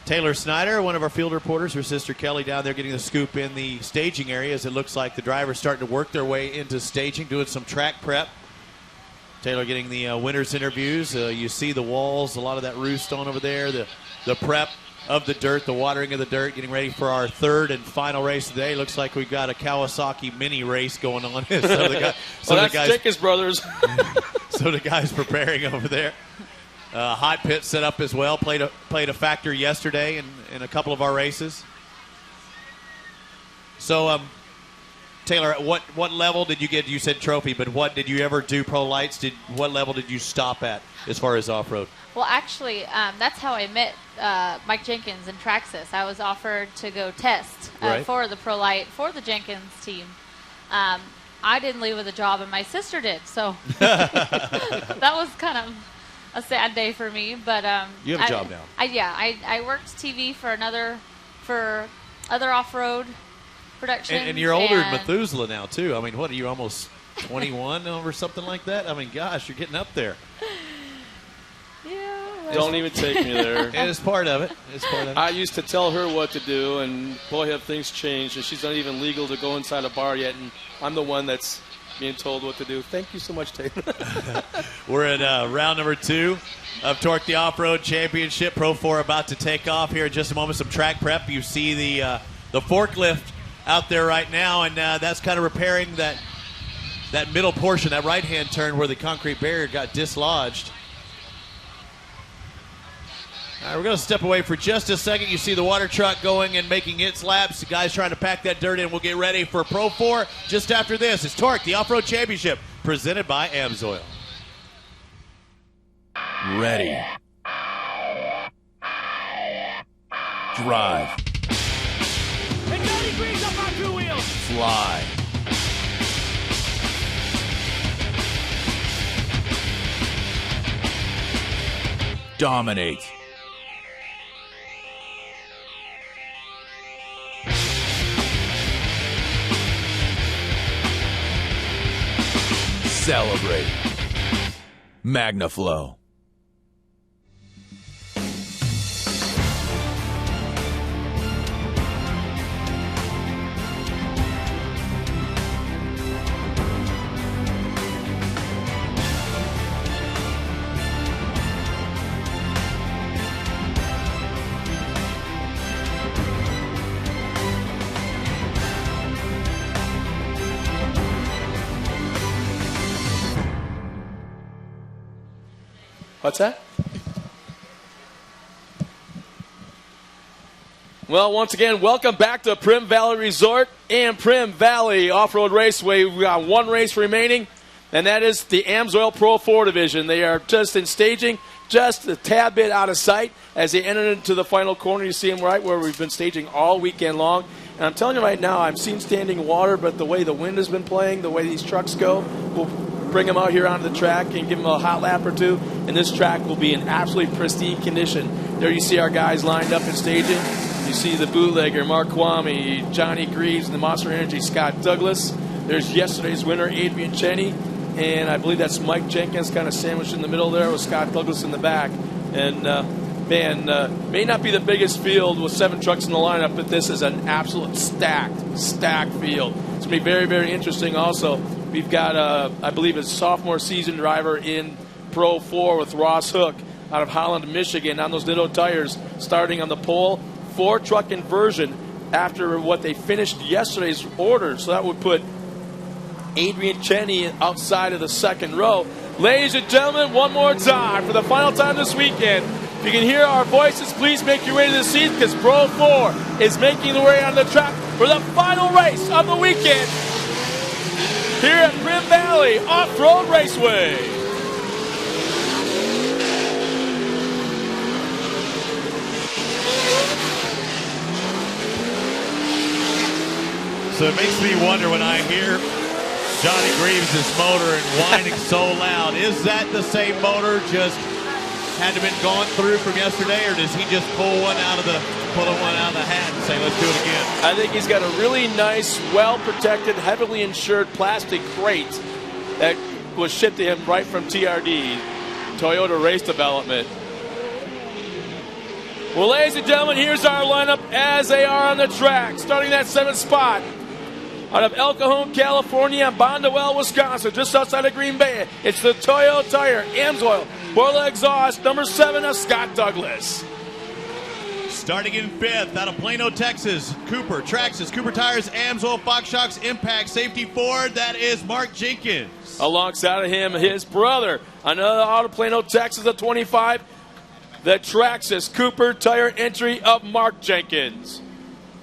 Speaker 5: Taylor Snyder, one of our field reporters, her sister Kelly down there getting the scoop in the staging area as it looks like the drivers starting to work their way into staging, doing some track prep. Taylor getting the winners interviews. You see the walls, a lot of that roost on over there, the prep of the dirt, the watering of the dirt, getting ready for our third and final race today. Looks like we've got a Kawasaki mini race going on.
Speaker 4: That's Jenkins Brothers.
Speaker 5: So the guys preparing over there. Hot pit set up as well. Played a factor yesterday in a couple of our races. So, Taylor, what level did you get? You said trophy, but what did you ever do pro lights? What level did you stop at as far as off-road?
Speaker 20: Well, actually, that's how I met Mike Jenkins and Traxxas. I was offered to go test for the Pro Light for the Jenkins team. I didn't leave with a job, and my sister did, so that was kind of a sad day for me. But
Speaker 5: you have a job now.
Speaker 20: I worked TV for other off-road productions.
Speaker 5: And you're older than Methuselah now, too. I mean, what, are you almost 21 or something like that? I mean, gosh, you're getting up there.
Speaker 4: Don't even take me there.
Speaker 5: And it's part of it.
Speaker 4: I used to tell her what to do, and boy, have things changed. And she's not even legal to go inside a bar yet, and I'm the one that's being told what to do. Thank you so much, Taylor.
Speaker 5: We're at round number 2 of TORC the Off-Road Championship. Pro 4 about to take off here in just a moment. Some track prep. You see the forklift out there right now, and that's kind of repairing that middle portion, that right-hand turn where the concrete barrier got dislodged. All right, we're going to step away for just a second. You see the water truck going and making its laps. The guys trying to pack that dirt in. We'll get ready for Pro 4 just after this. It's TORC, the Off-Road Championship, presented by AMSOIL.
Speaker 8: Ready. Drive.
Speaker 3: And 90 degrees up on 2 wheels.
Speaker 8: Fly. Dominate. Celebrate. MagnaFlow.
Speaker 4: What's that? Well, once again, welcome back to Prim Valley Resort and Prim Valley Off-Road Raceway. We got one race remaining, and that is the AMSOIL Pro 4 division. They are just in staging, just a tad bit out of sight as they enter into the final corner. You see them right where we've been staging all weekend long. And I'm telling you right now, I've seen standing water, but the way the wind has been playing, the way these trucks go, we'll bring them out here onto the track and give them a hot lap or two, and this track will be in absolutely pristine condition. There you see our guys lined up in staging. You see the bootlegger, Mark Kwame, Johnny Greaves, and the Monster Energy, Scott Douglas. There's yesterday's winner, Adrian Cheney, and I believe that's Mike Jenkins kind of sandwiched in the middle there with Scott Douglas in the back. And, may not be the biggest field with 7 trucks in the lineup, but this is an absolute stacked field. It's going to be very, very interesting also. We've got, I believe, a sophomore season driver in Pro 4 with Ross Hook out of Holland, Michigan, on those Ditto tires, starting on the pole. 4-truck inversion after what they finished yesterday's order. So that would put Adrian Cheney outside of the second row. Ladies and gentlemen, one more time for the final time this weekend. If you can hear our voices, please make your way to the seats because Pro 4 is making their way on the track for the final race of the weekend here at Primm Valley Off-Road Raceway.
Speaker 5: So it makes me wonder when I hear Johnny Greaves' motor and whining so loud. Is that the same motor just had to been gone through from yesterday, or does he just pull one out of the hat and say, let's do it again?
Speaker 4: I think he's got a really nice, well-protected, heavily insured plastic crate that was shipped to him right from TRD, Toyota Race Development. Well, ladies and gentlemen, here's our lineup as they are on the track. Starting that 7th spot out of El Cajon, California, Bondwell, Wisconsin, just outside of Green Bay. It's the Toyo Tire, AMSOIL, Borla Exhaust, number 7 of Scott Douglas.
Speaker 5: Starting in 5th, out of Plano, Texas, Cooper, Traxxas, Cooper Tires, AMSOIL, Fox Shocks, Impact, Safety Ford, that is Mark Jenkins.
Speaker 4: Alongside of him, his brother, another out of Plano, Texas, at 25, the Traxxas, Cooper Tire entry of Mark Jenkins.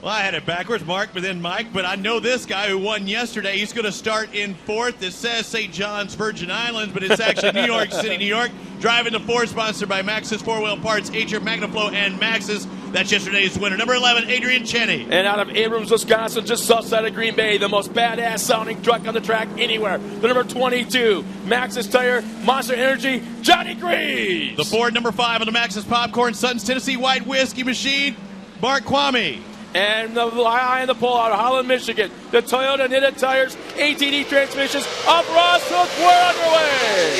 Speaker 5: Well, I had it backwards, Mark, but then Mike, but I know this guy who won yesterday. He's going to start in 4th. It says St. John's, Virgin Islands, but it's actually New York City, New York. Driving the 4, sponsored by Maxxis 4-Wheel Parts, Atrium, Magnaflow, and Maxxis. That's yesterday's winner, number 11, Adrian Cheney.
Speaker 4: And out of Abrams, Wisconsin, just outside of Green Bay, the most badass sounding truck on the track anywhere, the number 22, Maxxis Tire, Monster Energy, Johnny Greaves.
Speaker 5: The Ford, number 5 on the Maxxis Popcorn, Sutton's Tennessee White Whiskey Machine, Mark Kwame.
Speaker 4: And the eye in the pole out of Holland, Michigan, the Toyota Knitted Tires, ATD transmissions of Ross Hook. We're underway.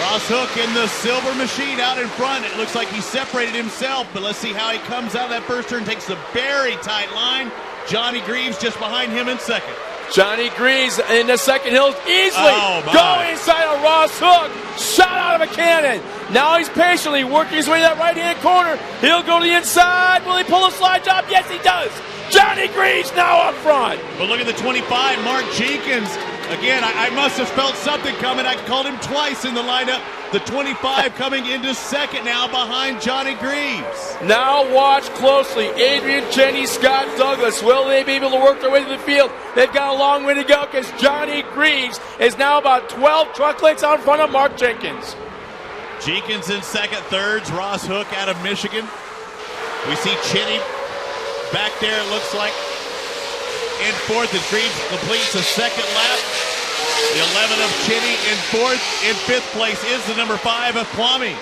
Speaker 5: Ross Hook in the silver machine out in front. It looks like he separated himself, but let's see how he comes out of that first turn. Takes a very tight line. Johnny Greaves just behind him in second.
Speaker 4: Johnny Greaves in the second hill easily go inside of Ross Hook. Shot out of a cannon. Now he's patiently working his way to that right-hand corner. He'll go to the inside. Will he pull a slide job? Yes, he does. Johnny Greaves now up front.
Speaker 5: But look at the 25, Mark Jenkins. Again, I must have felt something coming. I called him twice in the lineup. The 25 coming into second now behind Johnny Greaves.
Speaker 4: Now watch closely. Adrian Cheney, Scott Douglas. Will they be able to work their way to the field? They've got a long way to go because Johnny Greaves is now about 12 truck lengths out in front of Mark Jenkins.
Speaker 5: Jenkins in second, thirds. Ross Hook out of Michigan. We see Cheney back there, it looks like, in fourth as Greaves completes a second lap. The 11 of Cheney in fourth. In fifth place is the number 5 of Kwame.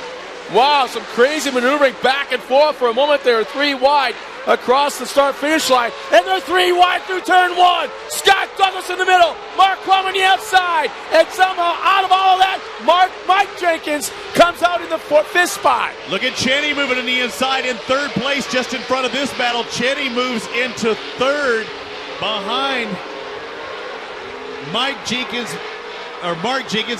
Speaker 4: Wow, some crazy maneuvering back and forth. For a moment, they were 3 wide across the start-finish line, and they're 3 wide through turn 1. Scott Douglas in the middle, Mark Kwame on the outside, and somehow out of all of that, Mike Jenkins comes out in the 5th spot.
Speaker 5: Look at Cheney moving to the inside in third place just in front of this battle. Cheney moves into third behind Mark Jenkins.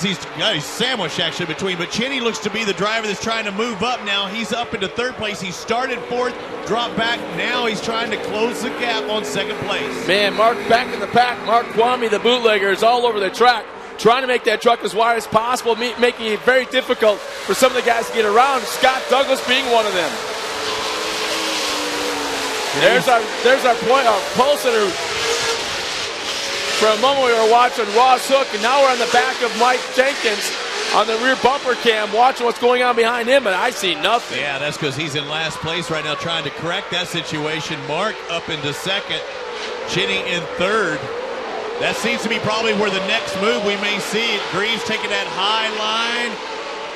Speaker 5: He's sandwiched actually between, but Cheney looks to be the driver that's trying to move up now. He's up into third place. He started fourth, dropped back. Now he's trying to close the gap on second place.
Speaker 4: Man, Mark back in the pack. Mark Kwame, the bootlegger, is all over the track, trying to make that truck as wide as possible, making it very difficult for some of the guys to get around. Scott Douglas being one of them. There's our pole sitter. For a moment, we were watching Ross Hook, and now we're on the back of Mike Jenkins on the rear bumper cam, watching what's going on behind him, and I see nothing.
Speaker 5: Yeah, that's because he's in last place right now, trying to correct that situation. Mark up into second, Cheney in third. That seems to be probably where the next move we may see. Greaves taking that high line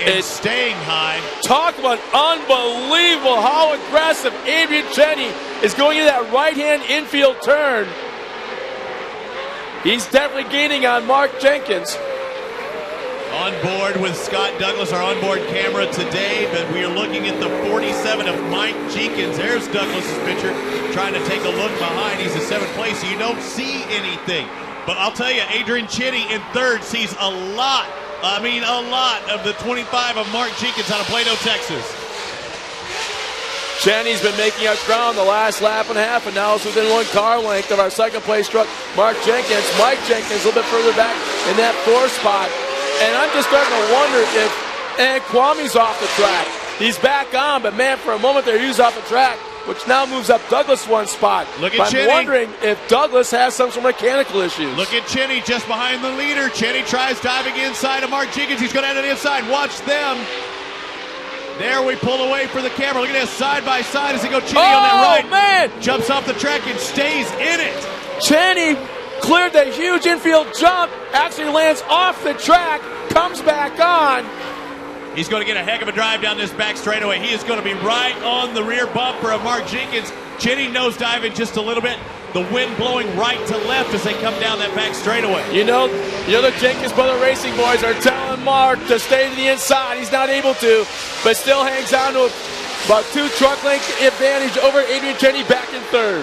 Speaker 5: and staying high.
Speaker 4: Talk about unbelievable how aggressive Adrian Cheney is going into that right-hand infield turn. He's definitely gaining on Mark Jenkins.
Speaker 5: On board with Scott Douglas, our onboard camera today, but we are looking at the 47 of Mike Jenkins. There's Douglas's picture, trying to take a look behind. He's in 7th place, so you don't see anything. But I'll tell you, Adrian Cheney in third sees a lot of the 25 of Mark Jenkins out of Plano, Texas.
Speaker 4: Chaney's been making up ground the last lap and a half, and now is within 1 car length of our second place truck, Mark Jenkins. Mike Jenkins a little bit further back in that 4th spot. And I'm just starting to wonder if Kwame's off the track. He's back on, but man, for a moment there, he was off the track, which now moves up Douglas 1 spot.
Speaker 5: Look at Cheney.
Speaker 4: I'm wondering if Douglas has some sort of mechanical issues.
Speaker 5: Look at Cheney just behind the leader. Cheney tries diving inside of Mark Jenkins. He's going to end on the inside. Watch them. There we pull away for the camera. Look at this, side by side as they go. Cheney on that right.
Speaker 4: Man!
Speaker 5: Jumps off the track and stays in it.
Speaker 4: Cheney cleared the huge infield jump, actually lands off the track, comes back on.
Speaker 5: He's going to get a heck of a drive down this back straightaway. He is going to be right on the rear bumper of Mark Jenkins. Cheney nose diving just a little bit. The wind blowing right to left as they come down that back straightaway.
Speaker 4: You know, the other Jenkins Brother Racing boys are telling Mark to stay to the inside. He's not able to, but still hangs on to about 2 truck length advantage over Adrian Cheney back in 3rd.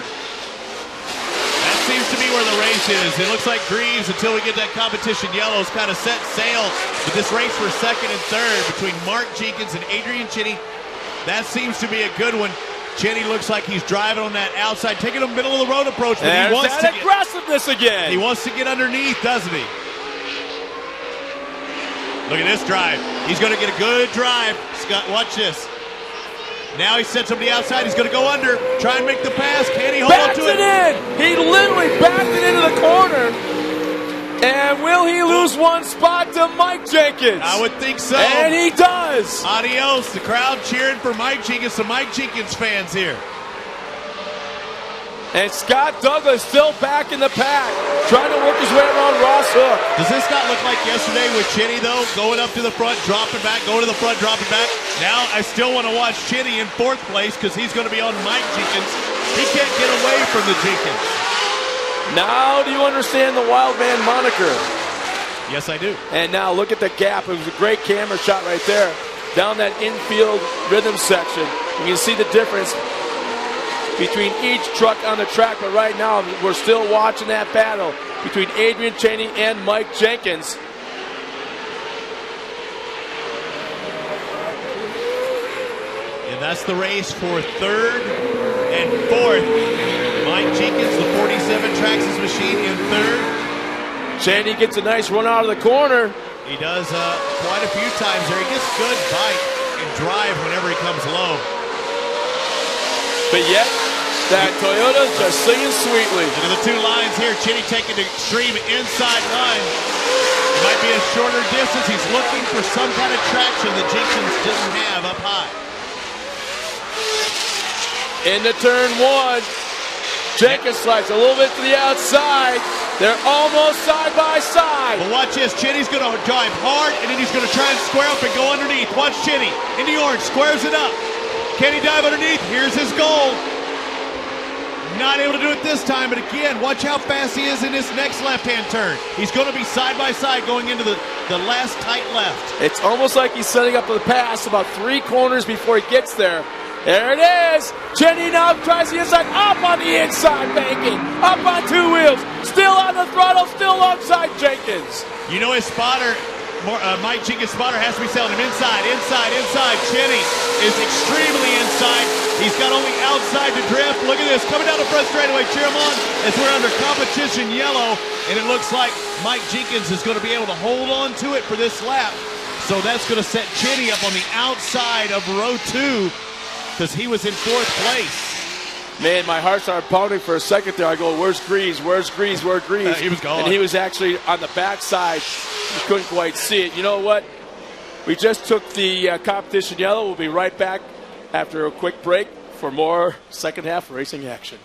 Speaker 5: That seems to be where the race is. It looks like Greaves, until we get that competition yellow, is kind of set sail. But this race for 2nd and 3rd between Mark Jenkins and Adrian Cheney, that seems to be a good one. Cheney looks like he's driving on that outside, taking a middle of the road approach. But
Speaker 4: There's
Speaker 5: he wants
Speaker 4: that aggressiveness again.
Speaker 5: He wants to get underneath, doesn't he? Look at this drive. He's going to get a good drive. Scott, watch this. Now he sets him to the outside. He's going to go under. Try and make the pass. Can he hold on to it?
Speaker 4: Backs it in. He literally backed it into the corner. And will he lose 1 spot to Mike Jenkins?
Speaker 5: I would think so.
Speaker 4: And he does.
Speaker 5: Adios. The crowd cheering for Mike Jenkins. Some Mike Jenkins fans here.
Speaker 4: And Scott Douglas still back in the pack, trying to work his way around Ross Hook.
Speaker 5: Does this not look like yesterday with Cheney, though? Going up to the front, dropping back, going to the front, dropping back. Now I still want to watch Cheney in 4th place because he's going to be on Mike Jenkins. He can't get away from the Jenkins.
Speaker 4: Now do you understand the Wild Man moniker?
Speaker 5: Yes, I do.
Speaker 4: And now look at the gap. It was a great camera shot right there. Down that infield rhythm section. You can see the difference between each truck on the track. But right now, we're still watching that battle between Adrian Cheney and Mike Jenkins.
Speaker 5: And that's the race for 3rd and 4th. Mike Jenkins, the 47 Traxxas machine, in 3rd.
Speaker 4: Cheney gets a nice run out of the corner.
Speaker 5: He does quite a few times there. He gets good bite and drive whenever he comes low.
Speaker 4: But yet, that Toyota's just singing sweetly.
Speaker 5: Look at the 2 lines here. Cheney taking the extreme inside line. It might be a shorter distance. He's looking for some kind of traction that Jenkins didn't have up high.
Speaker 4: Into turn 1. Jenkins slides a little bit to the outside. They're almost side by side.
Speaker 5: But watch this. Cheney's going to drive hard, and then he's going to try and square up and go underneath. Watch Cheney in the orange, squares it up. Can he dive underneath? Here's his goal. Not able to do it this time, but again, watch how fast he is in this next left-hand turn. He's going to be side by side going into the last tight left.
Speaker 4: It's almost like he's setting up the pass about 3 corners before he gets there. There it is. Cheney now tries the inside, up on the inside, banking, up on 2 wheels, still on the throttle, still alongside Jenkins.
Speaker 5: You know his spotter, Mike Jenkins' spotter has to be selling him inside. Cheney is extremely inside. He's got only outside to drift. Look at this, coming down the front straightaway. Cheer him on as we're under competition yellow, and it looks like Mike Jenkins is going to be able to hold on to it for this lap. So that's going to set Cheney up on the outside of row 2. Because he was in 4th place.
Speaker 4: Man, my heart started pounding for a second there. I go, where's Greaves? Where's Greaves? Where's Greaves?
Speaker 5: He was gone.
Speaker 4: And he was actually on the backside. You couldn't quite see it. You know what? We just took the competition yellow. We'll be right back after a quick break for more second half racing action.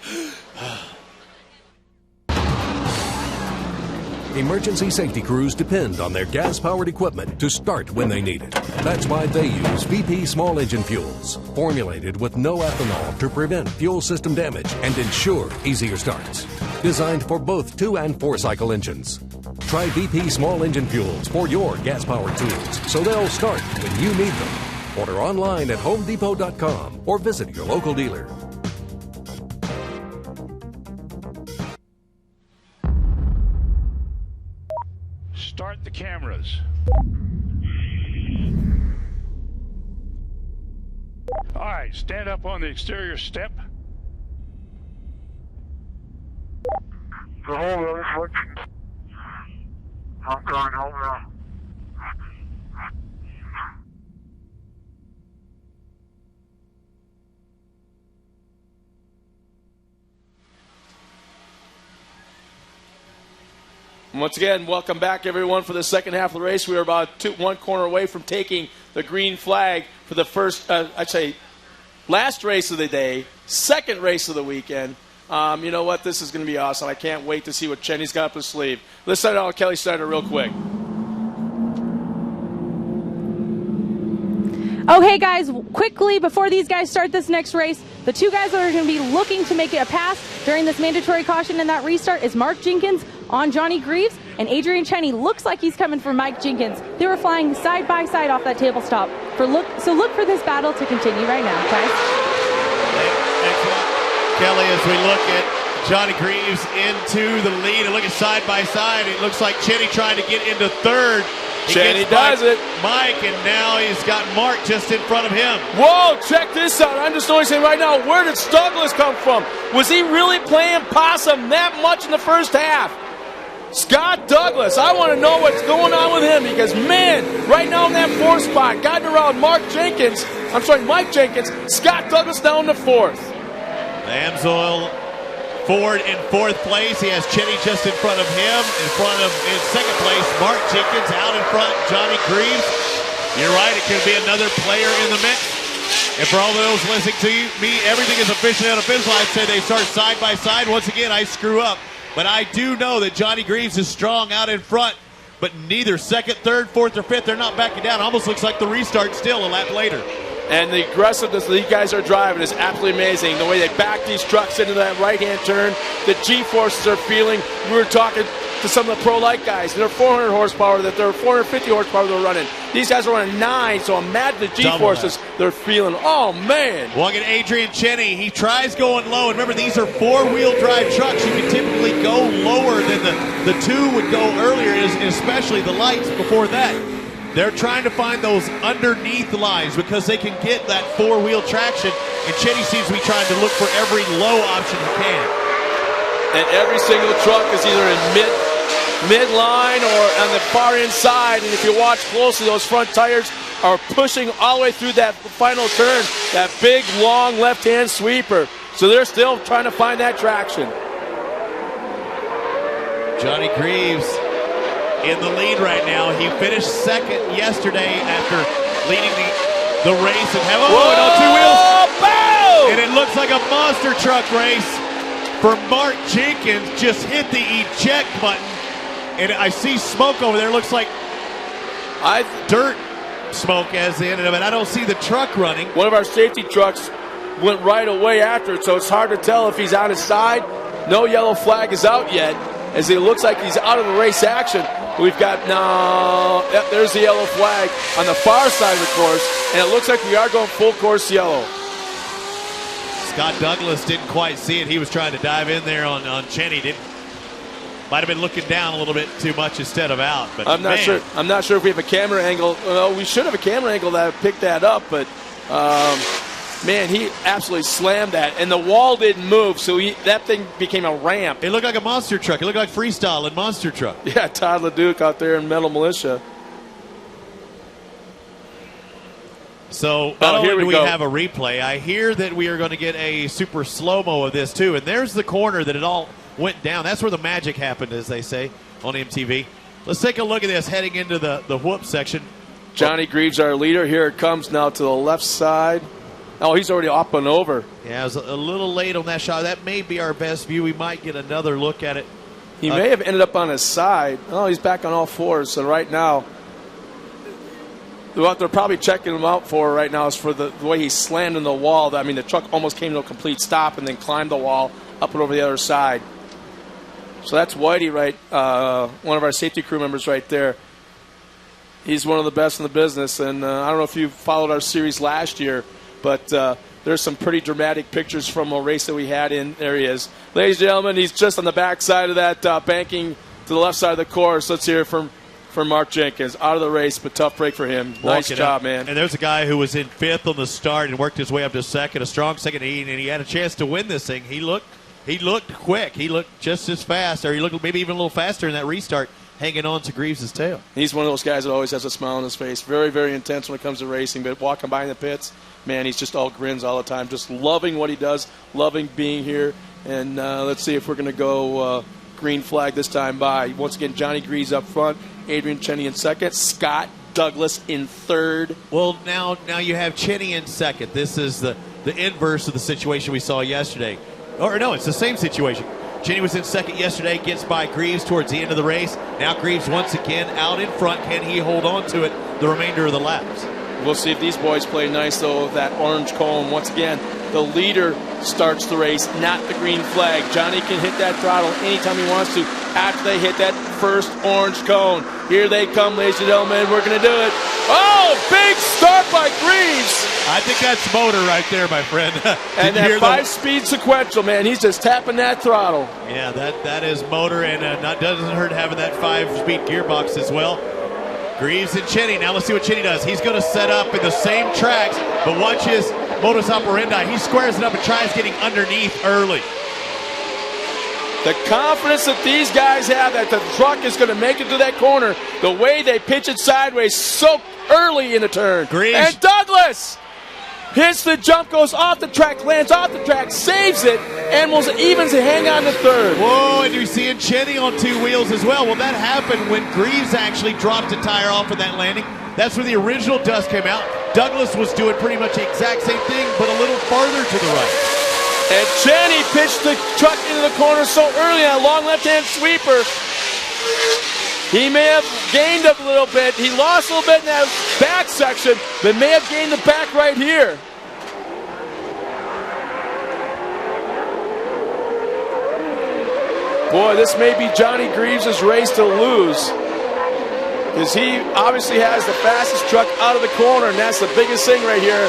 Speaker 12: Emergency safety crews depend on their gas-powered equipment to start when they need it. That's why they use VP small engine fuels, formulated with no ethanol to prevent fuel system damage and ensure easier starts. Designed for both 2- and 4-cycle engines. Try VP small engine fuels for your gas-powered tools so they'll start when you need them. Order online at homedepot.com or visit your local dealer.
Speaker 8: Start the cameras. All right, stand up on the exterior step.
Speaker 3: I'm going over.
Speaker 4: Once again, welcome back, everyone, for the second half of the race. We are about one corner away from taking the green flag for the first, last race of the day, second race of the weekend. You know what? This is going to be awesome. I can't wait to see what Cheney's got up his sleeve. Let's start out with Kelly Snyder real quick.
Speaker 11: Okay, guys, quickly, before these guys start this next race, the two guys that are going to be looking to make it a pass during this mandatory caution in that restart is Mark Jenkins on Johnny Greaves, and Adrian Cheney looks like he's coming for Mike Jenkins. They were flying side by side off that table stop. So look for this battle to continue right now, guys.
Speaker 5: Excellent. Kelly, as we look at Johnny Greaves into the lead and look at side by side, it looks like Cheney trying to get into third.
Speaker 4: Cheney does it.
Speaker 5: Mike, and now he's got Mark just in front of him.
Speaker 4: Whoa, check this out. I'm just noticing right now, where did Douglas come from? Was he really playing possum that much in the first half? Scott Douglas, I want to know what's going on with him because, man, right now in that fourth spot, guiding around Mike Jenkins, Scott Douglas down to fourth.
Speaker 5: Amsoil Ford in fourth place. He has Cheney just in front of him. In second place, Mark Jenkins out in front, Johnny Greaves. You're right, it could be another player in the mix. And for all those listening to me, everything is officially unofficial. I'd say they start side by side. Once again, I screw up. But I do know that Johnny Greaves is strong out in front. But neither second, third, fourth, or fifth, they're not backing down. Almost looks like the restart still a lap later.
Speaker 4: And the aggressiveness these guys are driving is absolutely amazing. The way they back these trucks into that right-hand turn, the G-forces are feeling. We were talking to some of the pro-light guys. They're 400 horsepower, that they're 450 horsepower they're running. These guys are running 9, so imagine the G-forces they're feeling. Oh, man.
Speaker 5: Well, look at Adrian Cheney. He tries going low. And remember, these are four-wheel drive trucks. You can typically go lower than the two would go earlier, especially the lights before that. They're trying to find those underneath lines because they can get that four-wheel traction, and Cheney seems to be trying to look for every low option he can.
Speaker 4: And every single truck is either in mid-line or on the far inside, and if you watch closely, those front tires are pushing all the way through that final turn, that big, long left-hand sweeper. So they're still trying to find that traction.
Speaker 5: Johnny Greaves in the lead right now. He finished second yesterday after leading the race and have on two wheels.
Speaker 4: Boom!
Speaker 5: And it looks like a monster truck race for Mark Jenkins. Just hit the eject button, and I see smoke over there. Looks like dirt smoke as the end of it. I don't see the truck running.
Speaker 4: One of our safety trucks went right away after it, so it's hard to tell if he's on his side. No yellow flag is out yet, as it looks like he's out of the race action. We've got there's the yellow flag on the far side of the course, and it looks like we are going full course yellow.
Speaker 5: Scott Douglas didn't quite see it. He was trying to dive in there on Cheney. Might have been looking down a little bit too much instead of out. But
Speaker 4: I'm not sure if we have a camera angle. Well, we should have a camera angle that picked that up, but man, he absolutely slammed that, and the wall didn't move, so that thing became a ramp.
Speaker 5: It looked like a monster truck. It looked like freestyle and monster truck.
Speaker 4: Yeah, Todd LeDuc out there in Metal Militia.
Speaker 5: So not only do we have a replay, I hear that we are going to get a super slow-mo of this too, and there's the corner that it all went down. That's where the magic happened, as they say on MTV. Let's take a look at this heading into the whoop section.
Speaker 4: Johnny Greaves, our leader. Here it comes now to the left side. Oh, he's already up and over.
Speaker 5: Yeah, I was a little late on that shot. That may be our best view. We might get another look at it.
Speaker 4: He may have ended up on his side. Oh, he's back on all fours. So right now, what they're probably checking him out for right now is for the way he slammed in the wall. I mean, the truck almost came to a complete stop and then climbed the wall up and over the other side. So that's Whitey, right? One of our safety crew members right there. He's one of the best in the business. And I don't know if you followed our series last year, but there's some pretty dramatic pictures from a race that we had in. There he is. Ladies and gentlemen, he's just on the back side of that banking to the left side of the course. Let's hear from for Mark Jenkins. Out of the race, but tough break for him. Nice job, man.
Speaker 5: And there's a guy who was in 5th on the start and worked his way up to second, a strong second, and he had a chance to win this thing. He looked quick. He looked just as fast, or he looked maybe even a little faster in that restart, hanging on to Greaves' tail.
Speaker 4: He's one of those guys that always has a smile on his face. Very, very intense when it comes to racing, but walking by in the pits, man, he's just all grins all the time, just loving what he does, loving being here. And let's see if we're going to go green flag this time by. Once again, Johnny Greaves up front, Adrian Cheney in second, Scott Douglas in third.
Speaker 5: Well, now you have Cheney in second. This is the inverse of the situation we saw yesterday. Or no, it's the same situation. Cheney was in second yesterday, gets by Greaves towards the end of the race. Now Greaves once again out in front. Can he hold on to it the remainder of the laps?
Speaker 4: We'll see if these boys play nice, though, with that orange cone. Once again, the leader starts the race, not the green flag. Johnny can hit that throttle anytime he wants to after they hit that first orange cone. Here they come, ladies and gentlemen. We're going to do it. Oh, big start by Greaves.
Speaker 5: I think that's motor right there, my friend.
Speaker 4: And that 5-speed sequential, man, he's just tapping that throttle.
Speaker 5: Yeah, that is motor, and doesn't hurt having that 5-speed gearbox as well. Greaves and Cheney. Now let's see what Cheney does. He's going to set up in the same tracks, but watch his modus operandi. He squares it up and tries getting underneath early.
Speaker 4: The confidence that these guys have that the truck is going to make it to that corner, the way they pitch it sideways so early in the turn.
Speaker 5: Greaves.
Speaker 4: And Douglas hits the jump, goes off the track, lands off the track, saves it, and will even hang on to third.
Speaker 5: Whoa, and you're seeing Cheney on 2 wheels as well. Well, that happened when Greaves actually dropped a tire off of that landing. That's where the original dust came out. Douglas was doing pretty much the exact same thing, but a little farther to the right.
Speaker 4: And Cheney pitched the truck into the corner so early on a long left-hand sweeper. He may have gained a little bit. He lost a little bit in that back section, but may have gained the back right here. Boy, this may be Johnny Greaves' race to lose, because he obviously has the fastest truck out of the corner, and that's the biggest thing right here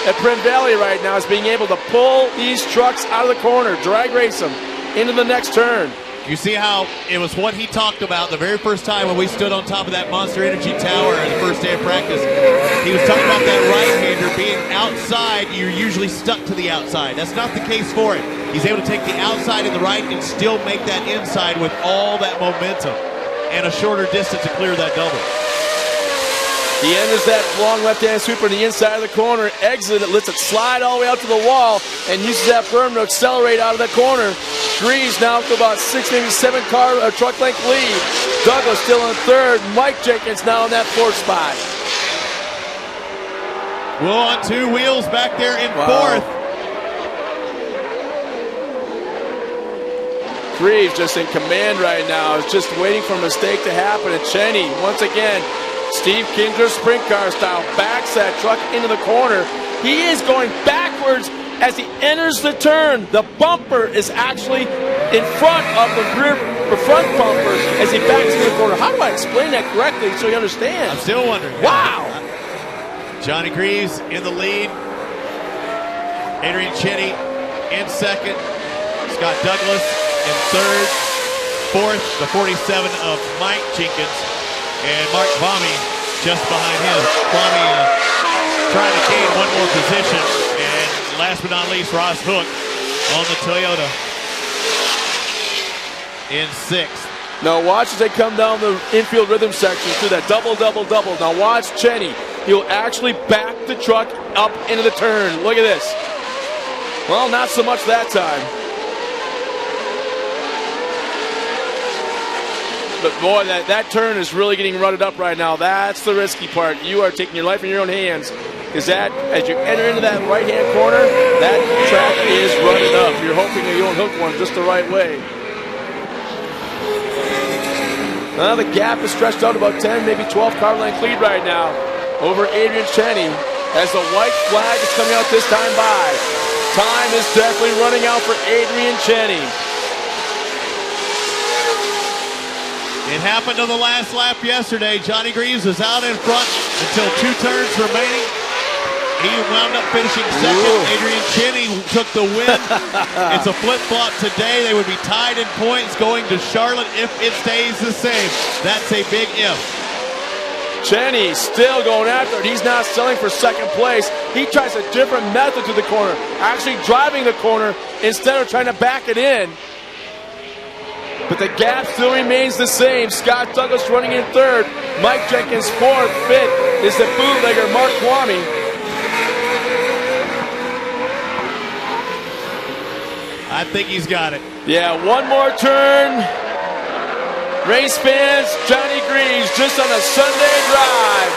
Speaker 4: at Prim Valley right now, is being able to pull these trucks out of the corner, drag race them into the next turn.
Speaker 5: You see how it was what he talked about the very first time when we stood on top of that Monster Energy Tower on the first day of practice. He was talking about that right-hander being outside. You're usually stuck to the outside. That's not the case for him. He's able to take the outside and the right and still make that inside with all that momentum and a shorter distance to clear that double.
Speaker 4: He enters that long left-hand sweeper on the inside of the corner, exits it, lets it slide all the way out to the wall, and uses that berm to accelerate out of the corner. Greaves now to about 6, maybe 7 truck length lead. Douglas still in third. Mike Jenkins now in that 4th spot.
Speaker 5: Well, on 2 wheels back there in 4th.
Speaker 4: Greaves just in command right now. Is just waiting for a mistake to happen. And Cheney, once again, Steve Kinsler sprint car style, backs that truck into the corner. He is going backwards as he enters the turn. The bumper is actually in front of the front bumper as he backs into the corner. How do I explain that correctly so you understand?
Speaker 5: I'm still wondering.
Speaker 4: Wow.
Speaker 5: Johnny Greaves in the lead. Adrian Cheney in second. Scott Douglas in third. 4th, the 47 of Mike Jenkins. And Mark Vommy just behind him. Vommy trying to gain one more position. And last but not least, Ross Hook on the Toyota in 6th.
Speaker 4: Now watch as they come down the infield rhythm section through that double. Now watch Cheney. He'll actually back the truck up into the turn. Look at this. Well, not so much that time. But boy, that turn is really getting rutted up right now. That's the risky part. You are taking your life in your own hands. Because that, as you enter into that right-hand corner, that track is rutted up. You're hoping that you don't hook one just the right way. Now the gap is stretched out about 10, maybe 12 car length lead right now over Adrian Cheney as the white flag is coming out this time by. Time is definitely running out for Adrian Cheney.
Speaker 5: It happened on the last lap yesterday. Johnny Greaves was out in front until 2 turns remaining. He wound up finishing second.
Speaker 4: Ooh.
Speaker 5: Adrian Cheney took the win. It's a flip-flop today. They would be tied in points going to Charlotte if it stays the same. That's a big if.
Speaker 4: Cheney still going after it. He's not selling for second place. He tries a different method to the corner, actually driving the corner instead of trying to back it in. But the gap still remains the same. Scott Douglas running in third. Mike Jenkins fourth. Fifth is the bootlegger Mark Kwame.
Speaker 5: I think he's got it.
Speaker 4: Yeah, one more turn. Race fans, Johnny Greaves just on a Sunday drive.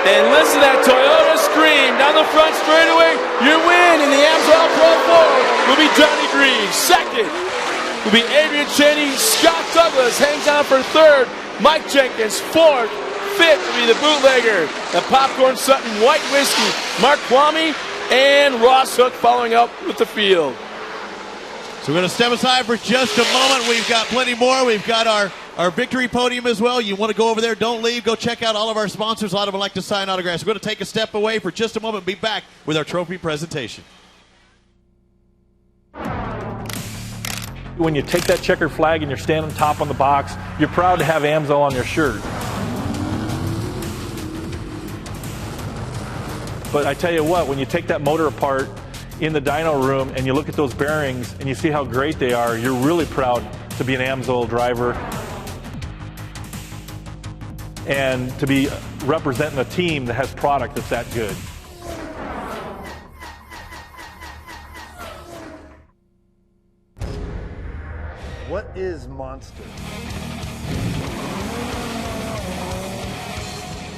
Speaker 4: And listen to that Toyota scream down the front straightaway. Your win in the AMSOIL Pro 4 will be Johnny Greaves. Second will be Adrian Cheney. Scott Douglas hangs on for third. Mike Jenkins fourth. Fifth will be the bootlegger, the Popcorn Sutton White Whiskey, Mark Kwame, and Ross Hook following up with the field.
Speaker 5: So we're going to step aside for just a moment. We've got plenty more. We've got our victory podium as well. You want to go over there, don't leave. Go check out all of our sponsors. A lot of them like to sign autographs. We're going to take a step away for just a moment and be back with our trophy presentation.
Speaker 6: When you take that checkered flag and you're standing top on the box, you're proud to have AMSOIL on your shirt. But I tell you what, when you take that motor apart in the dyno room and you look at those bearings and you see how great they are, you're really proud to be an AMSOIL driver and to be representing a team that has product that's that good.
Speaker 10: What is Monster?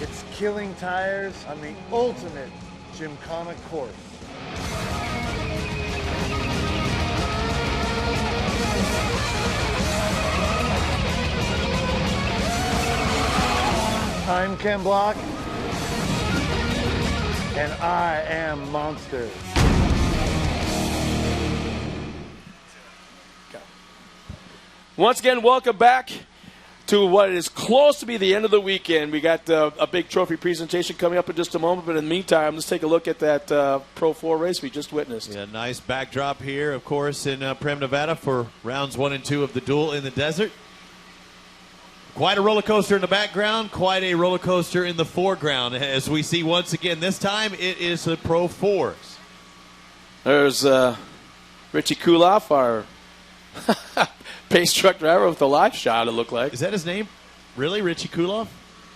Speaker 10: It's killing tires on the ultimate gymkhana course. I'm Ken Block, and I am Monster.
Speaker 4: Once again, welcome back to what is close to be the end of the weekend. We got a big trophy presentation coming up in just a moment, but in the meantime, let's take a look at that Pro 4 race we just witnessed.
Speaker 5: Yeah, nice backdrop here, of course, in Prem, Nevada for rounds 1 and 2 of the Duel in the Desert. Quite a roller coaster in the background, quite a roller coaster in the foreground, as we see once again. This time it is the Pro 4s.
Speaker 4: There's Richie Kuloff, our pace truck driver with the live shot, it looked like.
Speaker 5: Is that his name? Really? Richie Kuloff?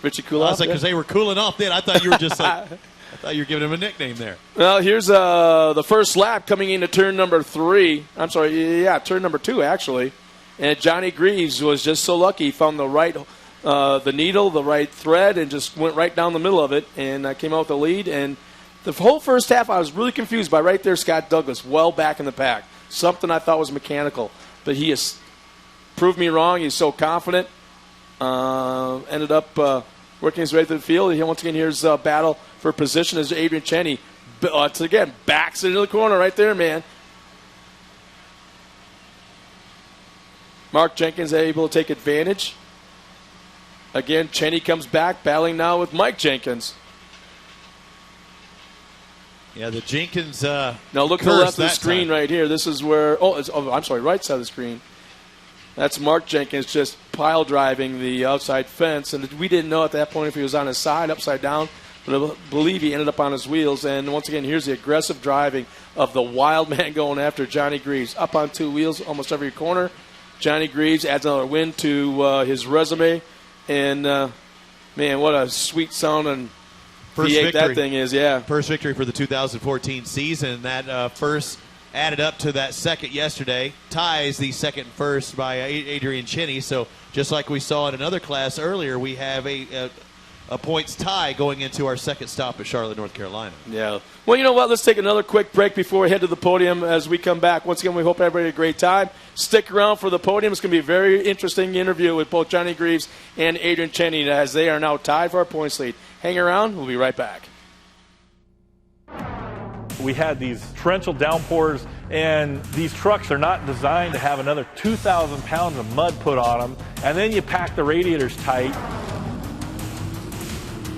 Speaker 4: Richie Kuloff?
Speaker 5: I was like, because they were cooling off then. I thought you were just like, I thought you were giving him a nickname there.
Speaker 4: Well, here's the first lap coming into turn number 3. I'm sorry, yeah, turn number 2, actually. And Johnny Greaves was just so lucky. He found the right the needle, the right thread, and just went right down the middle of it and came out with the lead. And the whole first half, I was really confused by right there Scott Douglas, well back in the pack. Something I thought was mechanical. But he has proved me wrong. He's so confident. Ended up working his way through the field. Once again, here's a battle for position as Adrian Cheney, again, backs into the corner right there, man. Mark Jenkins able to take advantage. Again, Cheney comes back, battling now with Mike Jenkins.
Speaker 5: Yeah, the Jenkins.
Speaker 4: Now look to the left of the screen right here. This is where. I'm sorry, right side of the screen. That's Mark Jenkins just pile driving the outside fence, and we didn't know at that point if he was on his side, upside down, but I believe he ended up on his wheels. And once again, here's the aggressive driving of the wild man going after Johnny Greaves, up on 2 wheels almost every corner. Johnny Greaves adds another win to his resume, and man, what a sweet sounding
Speaker 5: First
Speaker 4: V8
Speaker 5: victory.
Speaker 4: that thing is, yeah.
Speaker 5: First victory for the 2014 season. That first added up to that second yesterday. Ties the second and first by Adrian Cheney. So just like we saw in another class earlier, we have a points tie going into our second stop at Charlotte, North Carolina.
Speaker 4: Yeah. Well, you know what? Let's take another quick break before we head to the podium. As we come back, once again, we hope everybody had a great time. Stick around for the podium. It's going to be a very interesting interview with both Johnny Greaves and Adrian Cheney as they are now tied for our points lead. Hang around. We'll be right back.
Speaker 6: We had these torrential downpours, and these trucks are not designed to have another 2,000 pounds of mud put on them, and then you pack the radiators tight.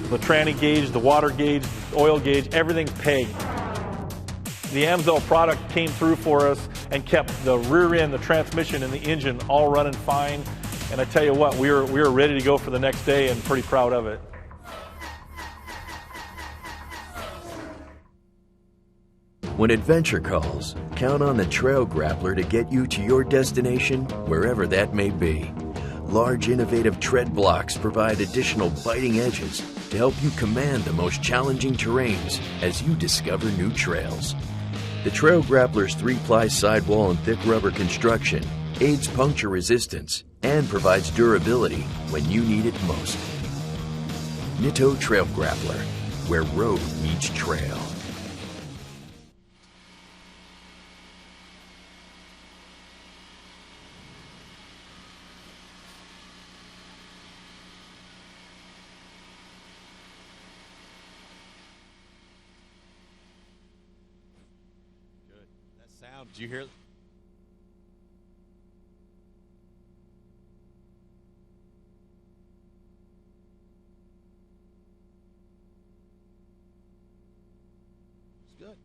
Speaker 6: The tranny gauge, the water gauge, the oil gauge, everything's pegged. The AMSOIL product came through for us and kept the rear end, the transmission, and the engine all running fine. And I tell you what, we were ready to go for the next day and pretty proud of it.
Speaker 7: When adventure calls, count on the Trail Grappler to get you to your destination, wherever that may be. Large, innovative tread blocks provide additional biting edges to help you command the most challenging terrains as you discover new trails. The Trail Grappler's 3-ply sidewall and thick rubber construction aids puncture resistance and provides durability when you need it most. Nitto Trail Grappler, where road meets trail.
Speaker 5: Did you hear? It's good.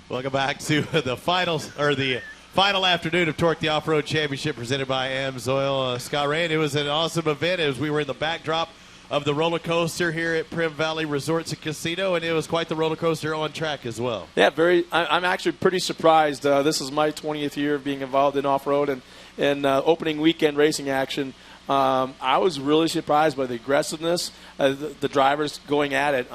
Speaker 5: Welcome back to the final afternoon of TORC, the Off-Road Championship, presented by AMSOIL. Scott Rand, it was an awesome event as we were in the backdrop of the roller coaster here at Prim Valley Resorts and Casino, and it was quite the roller coaster on track as well.
Speaker 4: Yeah, I'm actually pretty surprised. This is my 20th year of being involved in off-road and opening weekend racing action. I was really surprised by the aggressiveness, the drivers going at it.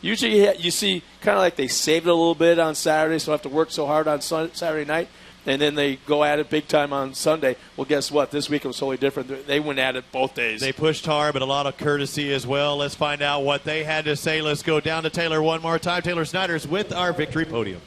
Speaker 4: Usually you see kind of like they saved it a little bit on Saturday, so have to work so hard on Saturday night, and then they go at it big time on Sunday. Well, guess what? This week it was totally different. They went at it both days.
Speaker 5: They pushed hard, but a lot of courtesy as well. Let's find out what they had to say. Let's go down to Taylor one more time. Taylor Snyder's with our victory podium.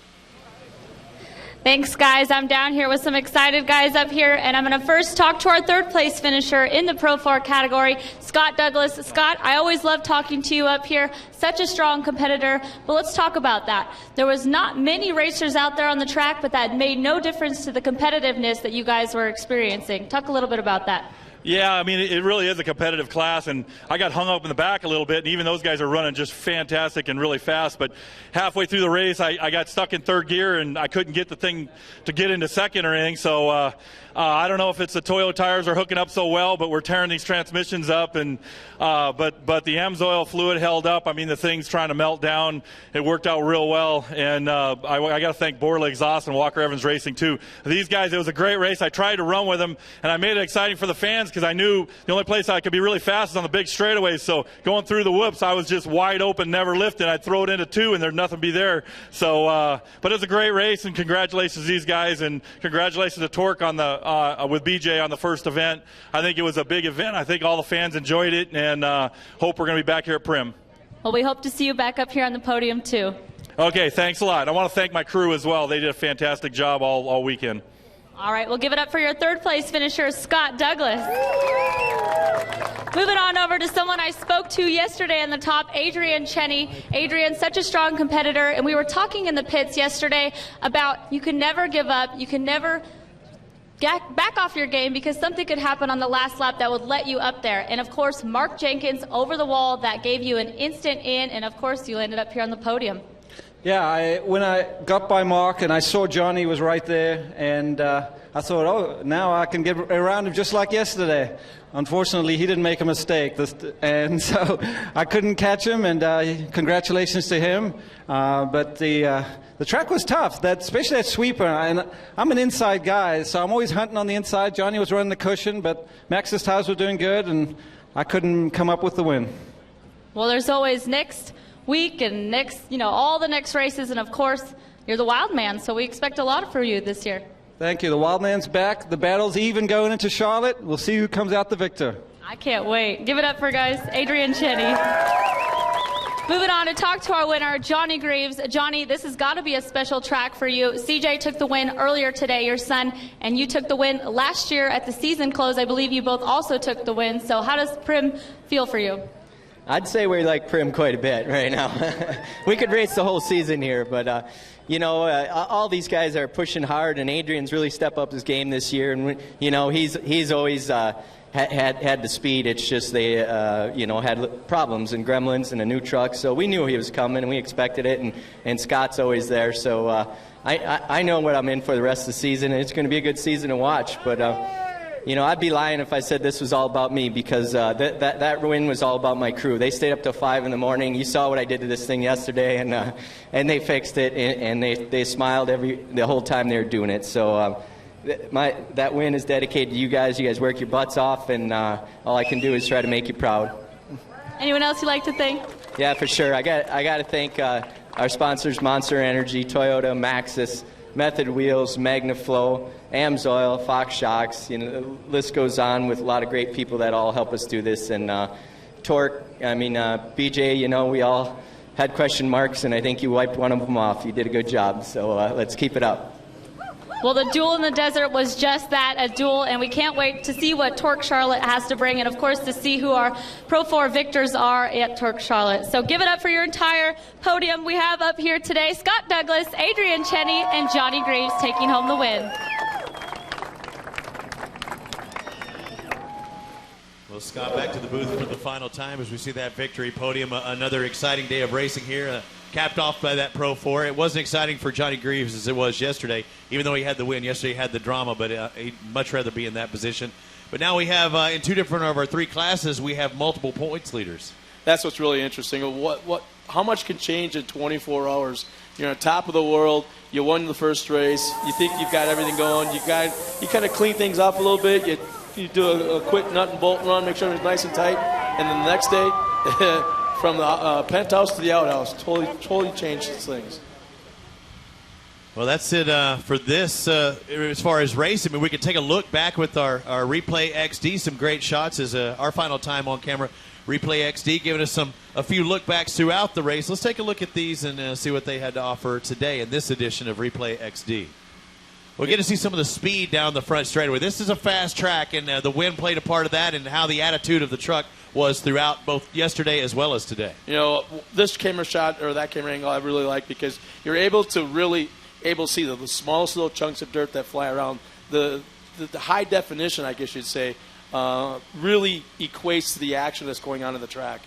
Speaker 18: Thanks, guys. I'm down here with some excited guys up here, and I'm going to first talk to our third place finisher in the Pro 4 category, Scott Douglas. Scott, I always love talking to you up here. Such a strong competitor, but let's talk about that. There was not many racers out there on the track, but that made no difference to the competitiveness that you guys were experiencing. Talk a little bit about that.
Speaker 6: Yeah, I mean, it really is a competitive class, and I got hung up in the back a little bit, and even those guys are running just fantastic and really fast, but halfway through the race, I got stuck in third gear, and I couldn't get the thing to get into second or anything, so I don't know if it's the Toyo tires are hooking up so well, but we're tearing these transmissions up, and but the AMSOIL fluid held up. I mean, the thing's trying to melt down. It worked out real well, and I got to thank Borla Exhaust and Walker Evans Racing, too. These guys, it was a great race. I tried to run with them, and I made it exciting for the fans, because I knew the only place I could be really fast is on the big straightaways. So going through the whoops, I was just wide open, never lifting. I'd throw it into 2, and there'd nothing be there. So, but it was a great race, and congratulations to these guys, and congratulations to TORC on the with BJ on the first event. I think it was a big event. I think all the fans enjoyed it, and hope we're going to be back here at Prim.
Speaker 18: Well, we hope to see you back up here on the podium, too.
Speaker 6: Okay, thanks a lot. I want to thank my crew as well. They did a fantastic job all weekend.
Speaker 18: All right, we'll give it up for your third place finisher, Scott Douglas. Moving on over to someone I spoke to yesterday in the top, Adrian Cheney. Adrian's such a strong competitor, and we were talking in the pits yesterday about you can never give up, you can never back off your game because something could happen on the last lap that would let you up there. And of course, Mark Jenkins over the wall, that gave you an instant in, and of course, you ended up here on the podium.
Speaker 21: Yeah, when I got by Mark and I saw Johnny was right there, and I thought, oh, now I can get around him just like yesterday. Unfortunately, he didn't make a mistake, and so I couldn't catch him, and congratulations to him. But the track was tough, especially that sweeper. And I'm an inside guy, so I'm always hunting on the inside. Johnny was running the cushion, but Max's tires were doing good, and I couldn't come up with the win.
Speaker 18: Well, there's always next week and next, all the next races, and of course, you're the wild man, so we expect a lot for you this year.
Speaker 21: Thank you. The wild man's back. The battle's even going into Charlotte. We'll see who comes out the victor.
Speaker 18: I can't wait. Give it up for guys, Adrian Cheney. Moving on to talk to our winner, Johnny Greaves. Johnny, this has got to be a special track for you. CJ took the win earlier today, your son, and you took the win last year at the season close. I believe you both also took the win. So how does Prim feel for you?
Speaker 22: I'd say we like Prim quite a bit right now. We could race the whole season here, but all these guys are pushing hard, and Adrian's really stepped up his game this year. And he's always had the speed. It's just they had problems and gremlins and a new truck, so we knew he was coming and we expected it. And Scott's always there, so I know what I'm in for the rest of the season, and it's going to be a good season to watch. But I'd be lying if I said this was all about me, because that win was all about my crew. They stayed up till 5 in the morning. You saw what I did to this thing yesterday, and they fixed it, and they smiled the whole time they were doing it. So that win is dedicated to you guys. You guys work your butts off, and all I can do is try to make you proud.
Speaker 18: Anyone else you'd like to thank?
Speaker 22: Yeah, for sure. I got to thank our sponsors, Monster Energy, Toyota, Maxxis, Method Wheels, Magnaflow, AMSOIL, Fox Shocks. The list goes on with a lot of great people that all help us do this. And TORC, BJ, we all had question marks, and I think you wiped one of them off. You did a good job, so let's keep it up.
Speaker 18: Well, the duel in the desert was just that, a duel, and we can't wait to see what TORC Charlotte has to bring, and of course to see who our Pro 4 victors are at TORC Charlotte. So give it up for your entire podium. We have up here today Scott Douglas, Adrian Cheney, and Johnny Greaves taking home the win.
Speaker 5: Well, Scott, back to the booth for the final time as we see that victory podium. Another exciting day of racing here. Capped off by that Pro 4. It wasn't exciting for Johnny Greaves as it was yesterday, even though he had the win. Yesterday he had the drama, but he'd much rather be in that position. But now we have, in 2 different of our 3 classes, we have multiple points leaders.
Speaker 4: That's what's really interesting. How much can change in 24 hours? You're on top of the world. You won the first race. You think you've got everything going. You kind of clean things up a little bit. You do a quick nut and bolt run, make sure it's nice and tight, and then the next day. From the penthouse to the outhouse, totally changed things.
Speaker 5: Well, that's it for this. As far as race, we can take a look back with our Replay XD. Some great shots as our final time on camera. Replay XD giving us a few look backs throughout the race. Let's take a look at these and see what they had to offer today in this edition of Replay XD. We're going to see some of the speed down the front straightaway. This is a fast track, and the wind played a part of that, and how the attitude of the truck was throughout both yesterday as well as today.
Speaker 4: This camera shot or that camera angle I really like, because you're able to see the smallest little chunks of dirt that fly around. The high definition, I guess you'd say, really equates to the action that's going on in the track.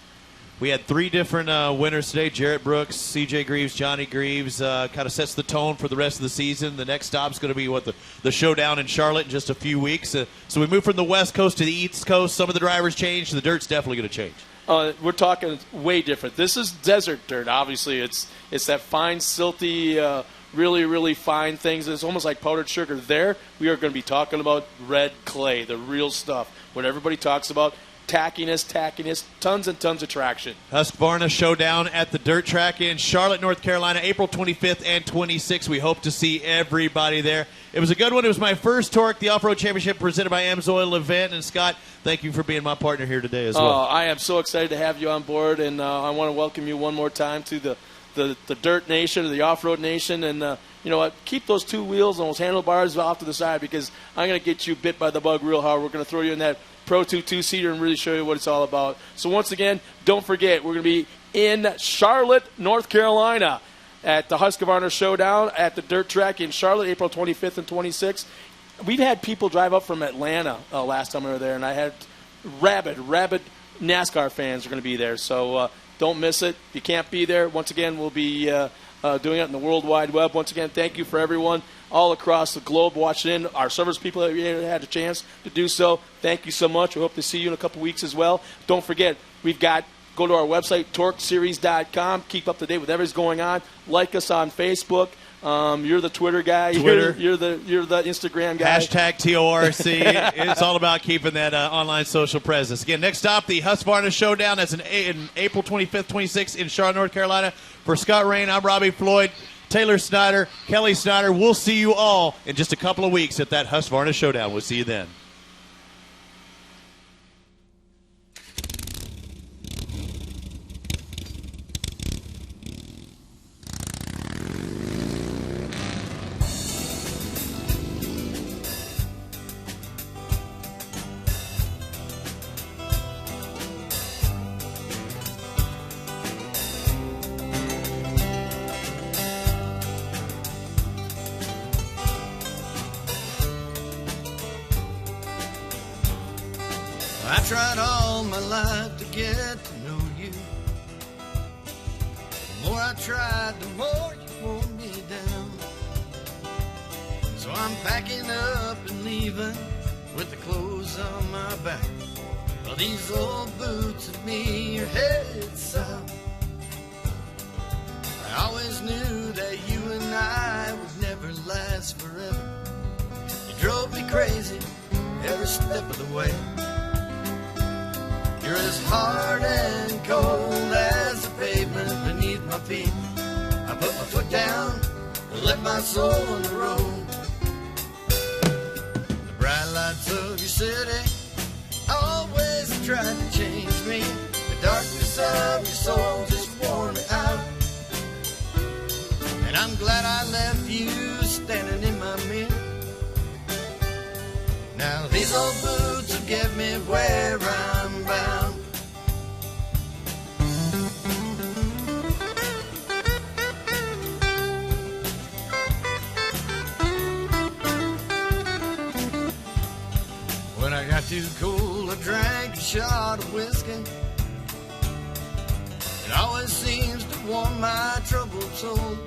Speaker 5: We had 3 different winners today. Jarrett Brooks, CJ Greaves, Johnny Greaves. Kind of sets the tone for the rest of the season. The next stop's going to be the showdown in Charlotte in just a few weeks. So we move from the West Coast to the East Coast. Some of the drivers changed. The dirt's definitely going to change.
Speaker 4: We're talking way different. This is desert dirt, obviously. It's that fine, silty really, really fine things. It's almost like powdered sugar. There, we are going to be talking about red clay, the real stuff, what everybody talks about. Tackiness, tons and tons of traction.
Speaker 5: Husqvarna Showdown at the dirt track in Charlotte, North Carolina, April 25th and 26th. We hope to see everybody there. It was a good one. It was my first TORC, the Off-Road Championship presented by AMSOIL event. And Scott, thank you for being my partner here today as well.
Speaker 4: I am so excited to have you on board, and I want to welcome you one more time to the Dirt Nation, or the Off-Road Nation. And you know what? Keep those two wheels and those handlebars off to the side, because I'm going to get you bit by the bug real hard. We're going to throw you in that Pro 2 two-seater and really show you what it's all about. So once again, don't forget, we're going to be in Charlotte, North Carolina at the Husqvarna Showdown at the dirt track in Charlotte, April 25th and 26th. We've had people drive up from Atlanta last time we were there, and I had rabid NASCAR fans are going to be there. So don't miss it. If you can't be there, once again, we'll be doing it on the World Wide Web. Once again, thank you for everyone all across the globe watching in. Our service people that had a chance to do so, thank you so much. We hope to see you in a couple weeks as well. Don't forget, go to our website, torqueseries.com. Keep up to date with everything's going on. Like us on Facebook. You're the Twitter guy.
Speaker 5: Twitter.
Speaker 4: You're the Instagram guy.
Speaker 5: Hashtag TORC. It's all about keeping that online social presence. Again, next stop, the Husqvarna Showdown. That's in April 25th, 26th in Charlotte, North Carolina. For Scott Rain, I'm Robbie Floyd, Taylor Snyder, Kelly Snyder. We'll see you all in just a couple of weeks at that Husqvarna Showdown. We'll see you then.
Speaker 1: I tried all my life to get to know you. The more I tried, the more you wore me down. So I'm packing up and leaving with the clothes on my back. Well, these old boots of me are headed south. I always knew that you and I would never last forever. You drove me crazy every step of the way. You're as hard and cold as the pavement beneath my feet. I put my foot down and let my soul on the road. The bright lights of your city always tried to change me. The darkness of your soul just wore me out. And I'm glad I left you standing in my mirror. Now these old boots will get me where I'm bound. When I got too cold, I drank a shot of whiskey. It always seems to warm my troubled soul.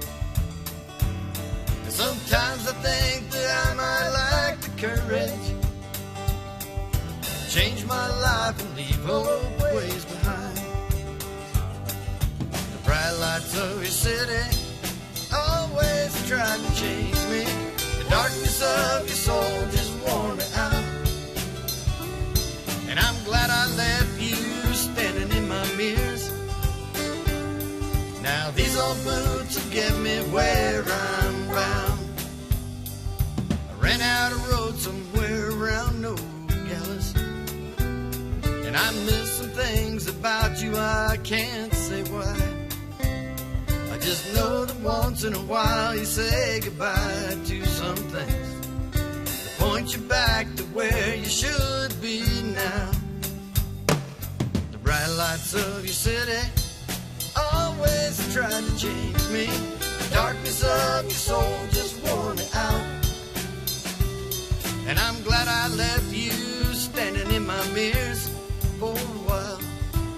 Speaker 1: And sometimes I think that I might lack the courage, change my life and leave hope ways behind. The bright lights of your city always tried to change me. The darkness of your soul just wore me out. And I'm glad I left you standing in my mirrors. Now these old boots will get me where I'm bound. I ran out of road somewhere around Nogales, and I miss some things about you, I can't say why. I just know that once in a while you say goodbye to some things that point you back to where you should be now. The bright lights of your city always tried to change me. The darkness of your soul just wore me out. And I'm glad I left you standing in my mirrors for a while.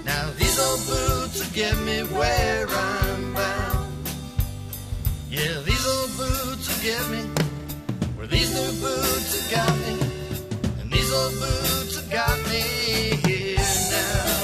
Speaker 1: Now these old boots will get me where I'm bound. Yeah, these old boots will get me where these new boots have got me. And these old boots have got me here now.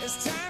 Speaker 1: It's time.